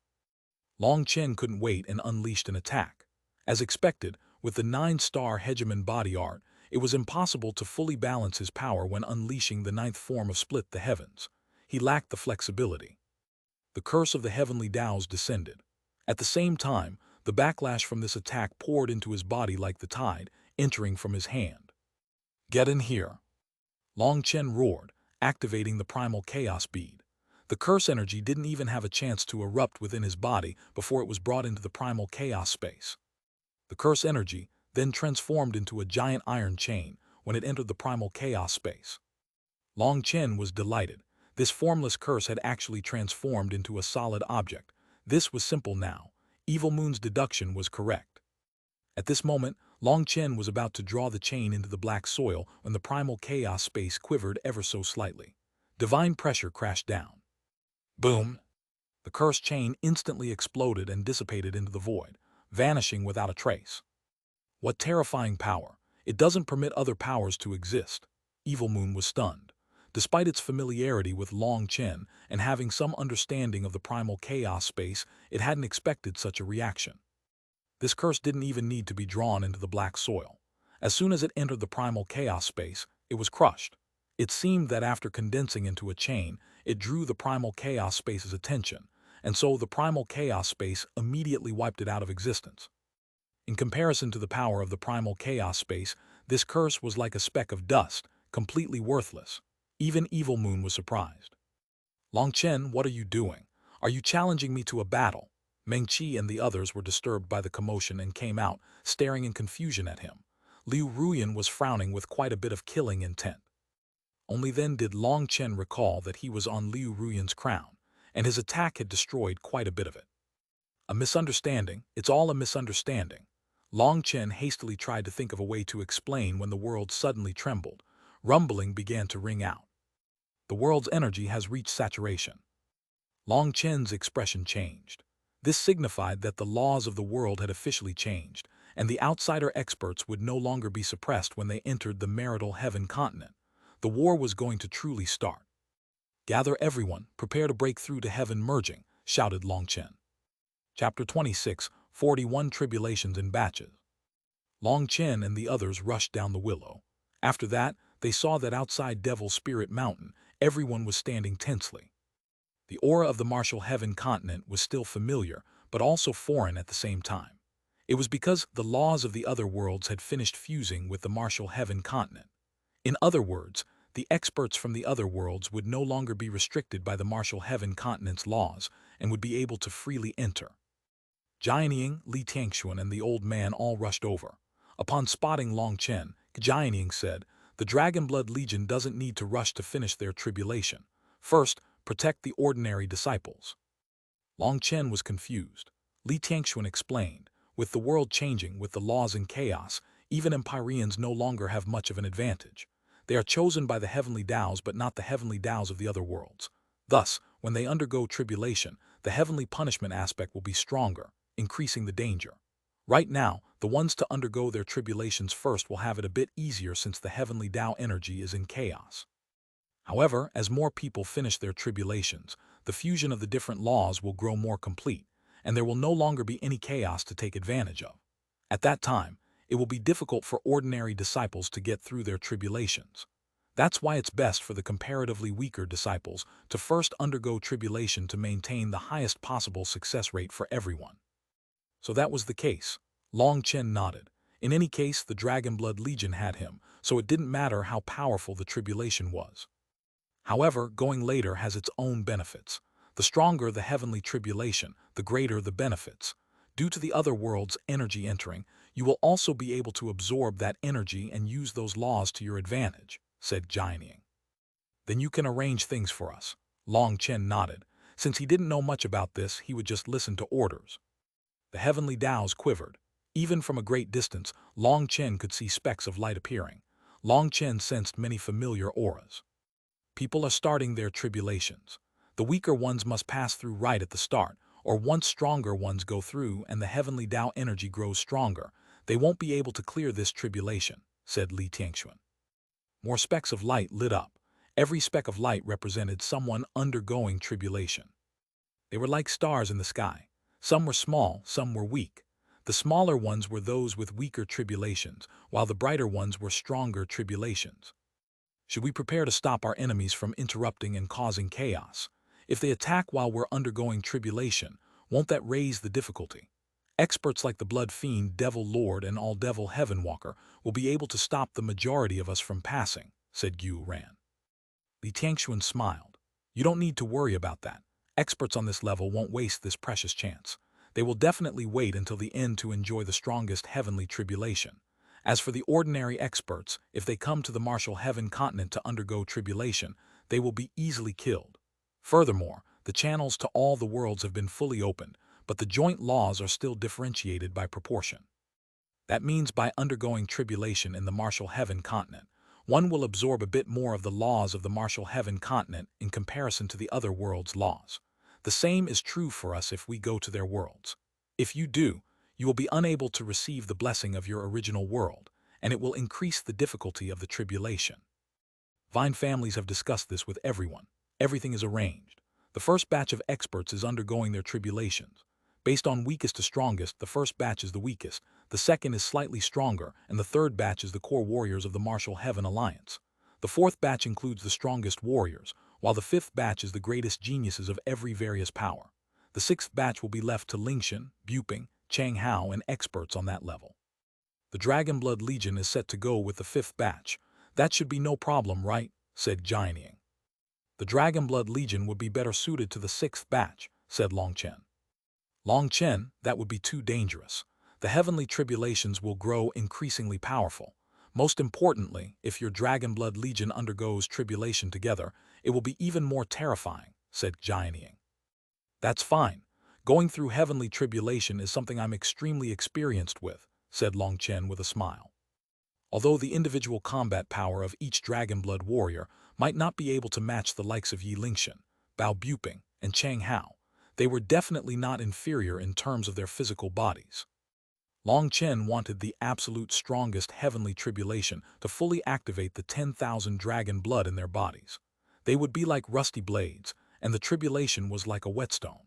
Long Chen couldn't wait and unleashed an attack. As expected, with the 9-star Hegemon body art, it was impossible to fully balance his power when unleashing the ninth form of split the heavens. He lacked the flexibility. The curse of the heavenly Taos descended. At the same time, the backlash from this attack poured into his body like the tide, entering from his hand. Get in here. Long Chen roared, activating the primal chaos bead. The curse energy didn't even have a chance to erupt within his body before it was brought into the primal chaos space. The curse energy then transformed into a giant iron chain when it entered the primal chaos space. Long Chen was delighted. This formless curse had actually transformed into a solid object. This was simple now. Evil Moon's deduction was correct. At this moment, Long Chen was about to draw the chain into the black soil when the primal chaos space quivered ever so slightly. Divine pressure crashed down. Boom! The cursed chain instantly exploded and dissipated into the void, vanishing without a trace. What terrifying power! It doesn't permit other powers to exist. Evil Moon was stunned. Despite its familiarity with Long Chen and having some understanding of the primal chaos space, it hadn't expected such a reaction. This curse didn't even need to be drawn into the black soil. As soon as it entered the primal chaos space, it was crushed. It seemed that after condensing into a chain, it drew the primal chaos space's attention, and so the primal chaos space immediately wiped it out of existence. In comparison to the power of the primal chaos space, this curse was like a speck of dust, completely worthless. Even Evil Moon was surprised. Long Chen, what are you doing? Are you challenging me to a battle? Meng Qi and the others were disturbed by the commotion and came out, staring in confusion at him. Liu Ruyan was frowning with quite a bit of killing intent. Only then did Long Chen recall that he was on Liu Ruyan's crown, and his attack had destroyed quite a bit of it. A misunderstanding, it's all a misunderstanding. Long Chen hastily tried to think of a way to explain when the world suddenly trembled. Rumbling began to ring out. The world's energy has reached saturation. Long Chen's expression changed. This signified that the laws of the world had officially changed, and the outsider experts would no longer be suppressed when they entered the marital heaven continent. The war was going to truly start. Gather everyone, prepare to break through to heaven merging, shouted Long Chen. Chapter 26, 41 Tribulations in Batches. Long Chen and the others rushed down the willow. After that, they saw that outside Devil Spirit Mountain, everyone was standing tensely. The aura of the martial heaven continent was still familiar, but also foreign at the same time. It was because the laws of the other worlds had finished fusing with the martial heaven continent. In other words, the experts from the other worlds would no longer be restricted by the martial heaven continent's laws and would be able to freely enter. Jianying, Li Tiangxuan, and the old man all rushed over. Upon spotting Long Chen, Jianying said, "The Dragonblood Legion doesn't need to rush to finish their tribulation. First, protect the ordinary disciples." Long Chen was confused. Li Tiangxuan explained, "With the world changing, with the laws in chaos, even Empyreans no longer have much of an advantage. They are chosen by the heavenly Taos but not the heavenly Taos of the other worlds. Thus, when they undergo tribulation, the heavenly punishment aspect will be stronger, increasing the danger. Right now, the ones to undergo their tribulations first will have it a bit easier since the heavenly Tao energy is in chaos. However, as more people finish their tribulations, the fusion of the different laws will grow more complete, and there will no longer be any chaos to take advantage of. At that time, it will be difficult for ordinary disciples to get through their tribulations. That's why it's best for the comparatively weaker disciples to first undergo tribulation to maintain the highest possible success rate for everyone." So that was the case. Long Chen nodded. In any case, the Dragonblood Legion had him, so it didn't matter how powerful the tribulation was. However, going later has its own benefits. The stronger the heavenly tribulation, the greater the benefits. Due to the other world's energy entering, you will also be able to absorb that energy and use those laws to your advantage, said Jianying. Then you can arrange things for us. Long Chen nodded. Since he didn't know much about this, he would just listen to orders. The heavenly Taos quivered. Even from a great distance, Long Chen could see specks of light appearing. Long Chen sensed many familiar auras. People are starting their tribulations. The weaker ones must pass through right at the start, or once stronger ones go through and the heavenly Tao energy grows stronger, they won't be able to clear this tribulation, said Li Tiangxuan. More specks of light lit up. Every speck of light represented someone undergoing tribulation. They were like stars in the sky. Some were small, some were weak. The smaller ones were those with weaker tribulations, while the brighter ones were stronger tribulations. Should we prepare to stop our enemies from interrupting and causing chaos? If they attack while we're undergoing tribulation, won't that raise the difficulty? Experts like the Blood Fiend, Devil Lord, and All-Devil Heaven Walker will be able to stop the majority of us from passing, said Xuanhuan. Li Tiangxuan smiled. You don't need to worry about that. Experts on this level won't waste this precious chance. They will definitely wait until the end to enjoy the strongest heavenly tribulation. As for the ordinary experts, if they come to the martial heaven continent to undergo tribulation, they will be easily killed. Furthermore, the channels to all the worlds have been fully opened, but the joint laws are still differentiated by proportion. That means by undergoing tribulation in the martial heaven continent, one will absorb a bit more of the laws of the martial heaven continent in comparison to the other world's laws. The same is true for us if we go to their worlds. If you do, you will be unable to receive the blessing of your original world, and it will increase the difficulty of the tribulation. Vine families have discussed this with everyone. Everything is arranged. The first batch of experts is undergoing their tribulations. Based on weakest to strongest, the first batch is the weakest, the second is slightly stronger, and the third batch is the core warriors of the Martial Heaven Alliance. The fourth batch includes the strongest warriors, while the fifth batch is the greatest geniuses of every various power. The sixth batch will be left to Lingshan, Buping, Chang Hao, and experts on that level. The Dragonblood Legion is set to go with the fifth batch. That should be no problem, right? Said Jianying. The Dragonblood Legion would be better suited to the sixth batch, said Long Chen. Long Chen, that would be too dangerous. The heavenly tribulations will grow increasingly powerful. Most importantly, if your Dragonblood Legion undergoes tribulation together, it will be even more terrifying, said Jianying. That's fine. Going through heavenly tribulation is something I'm extremely experienced with, said Long Chen with a smile. Although the individual combat power of each dragon-blood warrior might not be able to match the likes of Yi Lingshan, Bao Buping, and Chang Hao, they were definitely not inferior in terms of their physical bodies. Long Chen wanted the absolute strongest heavenly tribulation to fully activate the 10,000 dragon blood in their bodies. They would be like rusty blades, and the tribulation was like a whetstone.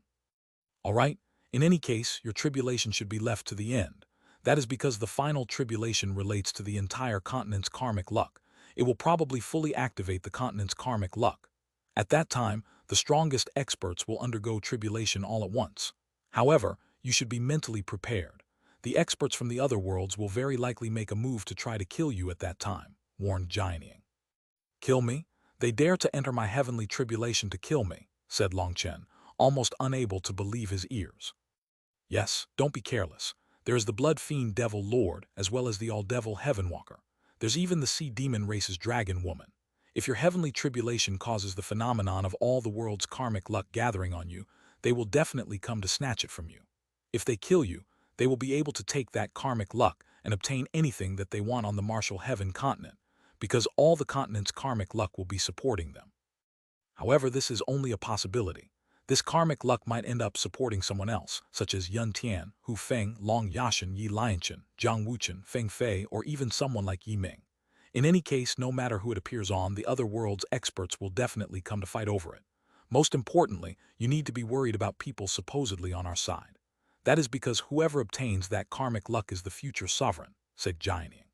Alright, in any case, your tribulation should be left to the end. That is because the final tribulation relates to the entire continent's karmic luck. It will probably fully activate the continent's karmic luck. At that time, the strongest experts will undergo tribulation all at once. However, you should be mentally prepared. The experts from the other worlds will very likely make a move to try to kill you at that time, warned Jianying. Kill me? They dare to enter my heavenly tribulation to kill me, said Long Chen, almost unable to believe his ears. Yes, don't be careless. There is the Blood Fiend Devil Lord, as well as the All-Devil Heaven Walker. There's even the Sea Demon race's Dragon Woman. If your heavenly tribulation causes the phenomenon of all the world's karmic luck gathering on you, they will definitely come to snatch it from you. If they kill you, they will be able to take that karmic luck and obtain anything that they want on the martial heaven continent, because all the continent's karmic luck will be supporting them. However, this is only a possibility. This karmic luck might end up supporting someone else, such as Yun Tian, Hu Feng, Long Yashan, Yi Lianshan, Zhang Wuchen, Feng Fei, or even someone like Yi Ming. In any case, no matter who it appears on, the other world's experts will definitely come to fight over it. Most importantly, you need to be worried about people supposedly on our side. That is because whoever obtains that karmic luck is the future sovereign, said Jianying.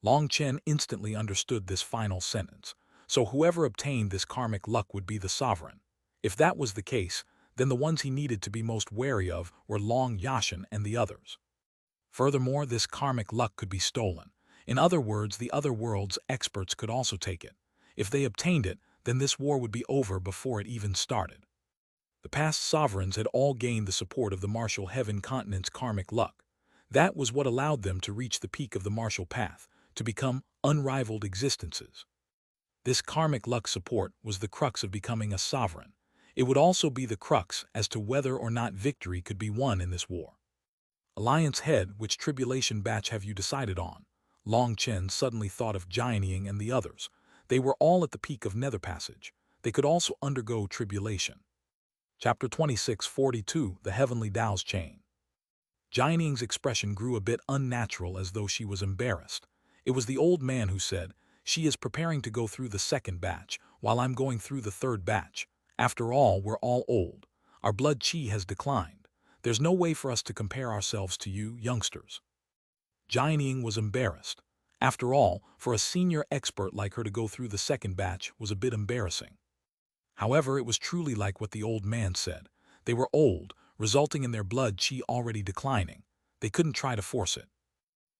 Long Chen instantly understood this final sentence. So whoever obtained this karmic luck would be the sovereign. If that was the case, then the ones he needed to be most wary of were Long Yashan and the others. Furthermore, this karmic luck could be stolen. In other words, the other world's experts could also take it. If they obtained it, then this war would be over before it even started. The past sovereigns had all gained the support of the martial heaven continent's karmic luck. That was what allowed them to reach the peak of the martial path, to become unrivaled existences. This karmic luck support was the crux of becoming a sovereign. It would also be the crux as to whether or not victory could be won in this war. Alliance Head, which tribulation batch have you decided on? Long Chen suddenly thought of Jianying and the others. They were all at the peak of Nether Passage. They could also undergo tribulation. Chapter 2642, The Heavenly Tao's Chain. Jianying's expression grew a bit unnatural, as though she was embarrassed. It was the old man who said, "She is preparing to go through the second batch, while I'm going through the third batch. After all, we're all old. Our blood chi has declined. There's no way for us to compare ourselves to you, youngsters." Jianying was embarrassed. After all, for a senior expert like her to go through the second batch was a bit embarrassing. However, it was truly like what the old man said. They were old, resulting in their blood chi already declining. They couldn't try to force it.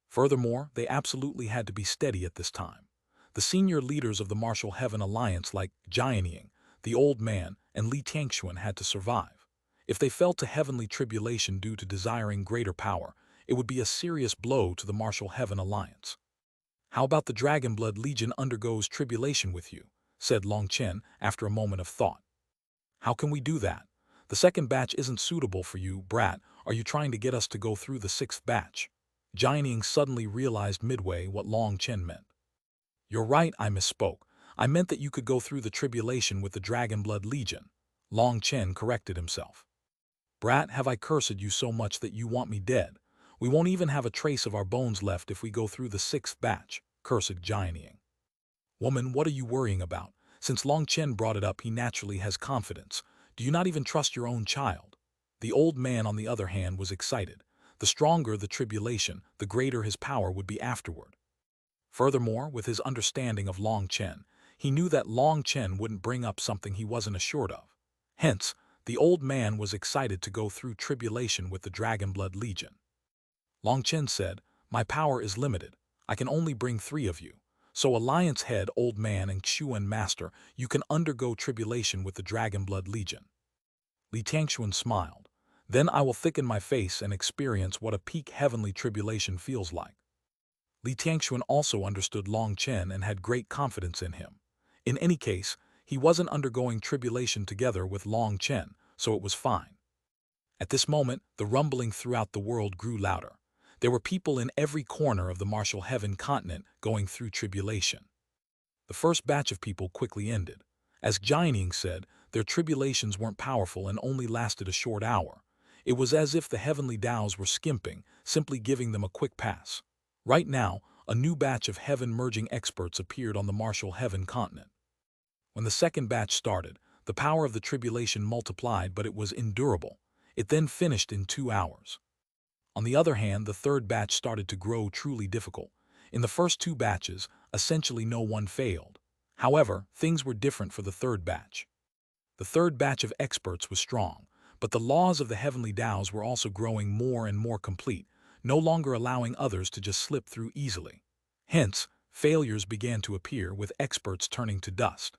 Furthermore, they absolutely had to be steady at this time. The senior leaders of the Martial Heaven Alliance like Jianying, the old man, and Li Tiangxuan had to survive. If they fell to heavenly tribulation due to desiring greater power, it would be a serious blow to the Martial Heaven Alliance. "How about the Dragonblood Legion undergoes tribulation with you?" said Long Chen after a moment of thought. "How can we do that? The second batch isn't suitable for you, brat. Are you trying to get us to go through the sixth batch?" Jianying suddenly realized midway what Long Chen meant. "You're right, I misspoke. I meant that you could go through the tribulation with the Dragonblood Legion." Long Chen corrected himself. "Brat, have I cursed you so much that you want me dead? We won't even have a trace of our bones left if we go through the sixth batch," cursed Jianying. "Woman, what are you worrying about? Since Long Chen brought it up, he naturally has confidence. Do you not even trust your own child?" The old man, on the other hand, was excited. The stronger the tribulation, the greater his power would be afterward. Furthermore, with his understanding of Long Chen, he knew that Long Chen wouldn't bring up something he wasn't assured of. Hence, the old man was excited to go through tribulation with the Dragonblood Legion. Long Chen said, "My power is limited. I can only bring 3 of you. So Alliance Head, Old Man, and Xuanhuan Master, you can undergo tribulation with the Dragonblood Legion." Li Tiangxuan smiled. "Then I will thicken my face and experience what a peak heavenly tribulation feels like." Li Tiangxuan also understood Long Chen and had great confidence in him. In any case, he wasn't undergoing tribulation together with Long Chen, so it was fine. At this moment, the rumbling throughout the world grew louder. There were people in every corner of the martial heaven continent going through tribulation. The first batch of people quickly ended. As Jining said, their tribulations weren't powerful and only lasted a short hour. It was as if the heavenly Taos were skimping, simply giving them a quick pass. Right now, a new batch of heaven-merging experts appeared on the martial heaven continent. When the second batch started, the power of the tribulation multiplied, but it was endurable. It then finished in 2 hours. On the other hand, the third batch started to grow truly difficult. In the first 2 batches, essentially no one failed. However, things were different for the third batch. The third batch of experts was strong, but the laws of the heavenly Taos were also growing more and more complete, no longer allowing others to just slip through easily. Hence, failures began to appear, with experts turning to dust.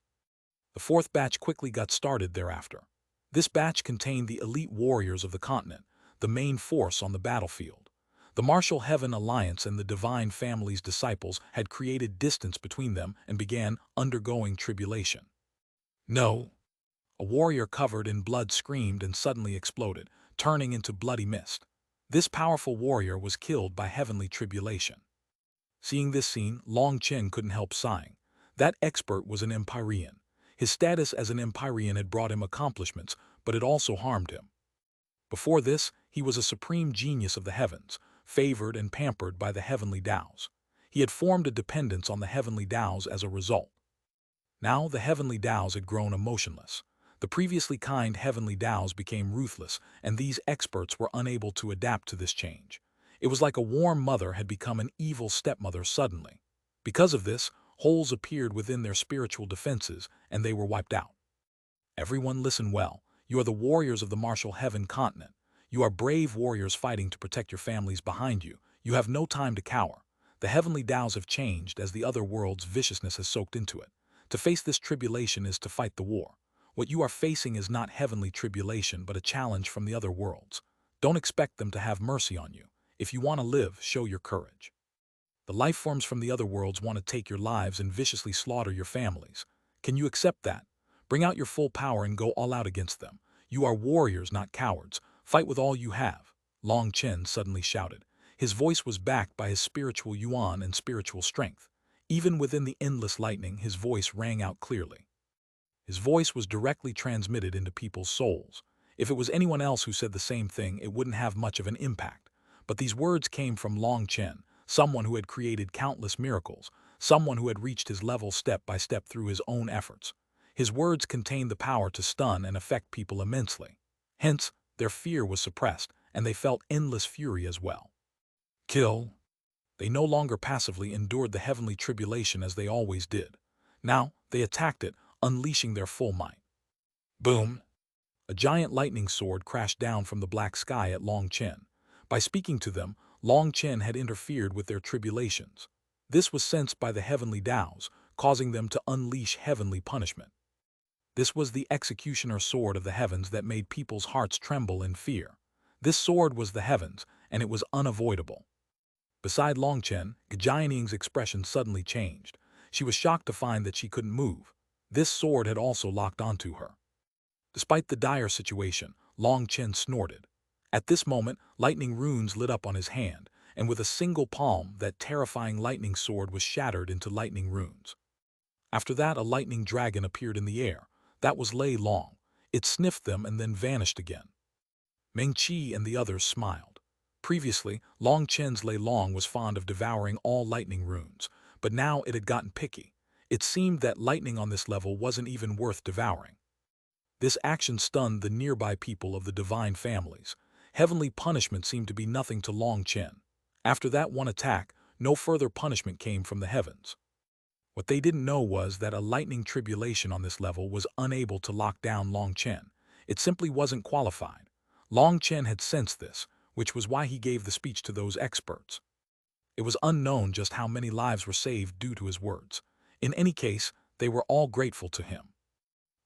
The fourth batch quickly got started thereafter. This batch contained the elite warriors of the continent, the main force on the battlefield. The Martial Heaven Alliance and the Divine Family's disciples had created distance between them and began undergoing tribulation. No! A warrior covered in blood screamed and suddenly exploded, turning into bloody mist. This powerful warrior was killed by heavenly tribulation. Seeing this scene, Chen couldn't help sighing. That expert was an Empyrean. His status as an Empyrean had brought him accomplishments, but it also harmed him. Before this, he was a supreme genius of the heavens, favored and pampered by the heavenly Taos. He had formed a dependence on the heavenly Taos as a result. Now the heavenly Taos had grown emotionless. The previously kind heavenly Taos became ruthless, and these experts were unable to adapt to this change. It was like a warm mother had become an evil stepmother suddenly. Because of this, holes appeared within their spiritual defenses, and they were wiped out. Everyone listen well. You are the warriors of the martial heaven continent. You are brave warriors fighting to protect your families behind you. You have no time to cower. The heavenly Taos have changed as the other world's viciousness has soaked into it. To face this tribulation is to fight the war. What you are facing is not heavenly tribulation, but a challenge from the other worlds. Don't expect them to have mercy on you. If you want to live, show your courage. The life forms from the other worlds want to take your lives and viciously slaughter your families. Can you accept that? Bring out your full power and go all out against them. You are warriors, not cowards. Fight with all you have. Chen suddenly shouted. His voice was backed by his spiritual yuan and spiritual strength. Even within the endless lightning, his voice rang out clearly. His voice was directly transmitted into people's souls. If it was anyone else who said the same thing, it wouldn't have much of an impact. But these words came from Chen, someone who had created countless miracles, someone who had reached his level step by step through his own efforts. His words contained the power to stun and affect people immensely. Hence, their fear was suppressed, and they felt endless fury as well. Kill. They no longer passively endured the heavenly tribulation as they always did. Now, they attacked it, unleashing their full might. Boom! A giant lightning sword crashed down from the black sky at Chen. By speaking to them, Chen had interfered with their tribulations. This was sensed by the heavenly Taos, causing them to unleash heavenly punishment. This was the executioner sword of the heavens that made people's hearts tremble in fear. This sword was the heavens, and it was unavoidable. Beside Chen, Jianing's expression suddenly changed. She was shocked to find that she couldn't move. This sword had also locked onto her. Despite the dire situation, Chen snorted. At this moment, lightning runes lit up on his hand, and with a single palm, that terrifying lightning sword was shattered into lightning runes. After that, a lightning dragon appeared in the air. That was Lei Long. It sniffed them and then vanished again. Meng Qi and the others smiled. Previously, Chen's Lei Long was fond of devouring all lightning runes, but now it had gotten picky. It seemed that lightning on this level wasn't even worth devouring. This action stunned the nearby people of the divine families. Heavenly punishment seemed to be nothing to Chen. After that one attack, no further punishment came from the heavens. What they didn't know was that a lightning tribulation on this level was unable to lock down Chen. It simply wasn't qualified. Chen had sensed this, which was why he gave the speech to those experts. It was unknown just how many lives were saved due to his words. In any case, they were all grateful to him.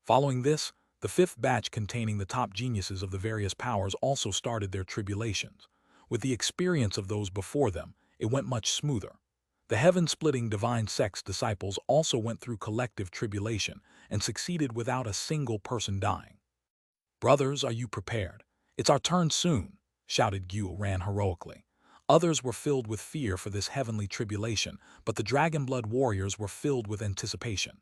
Following this, the fifth batch containing the top geniuses of the various powers also started their tribulations. With the experience of those before them, it went much smoother. The heaven-splitting divine sect's disciples also went through collective tribulation and succeeded without a single person dying. "Brothers, are you prepared? It's our turn soon," shouted Xuanhuan heroically. Others were filled with fear for this heavenly tribulation, but the dragon blood warriors were filled with anticipation.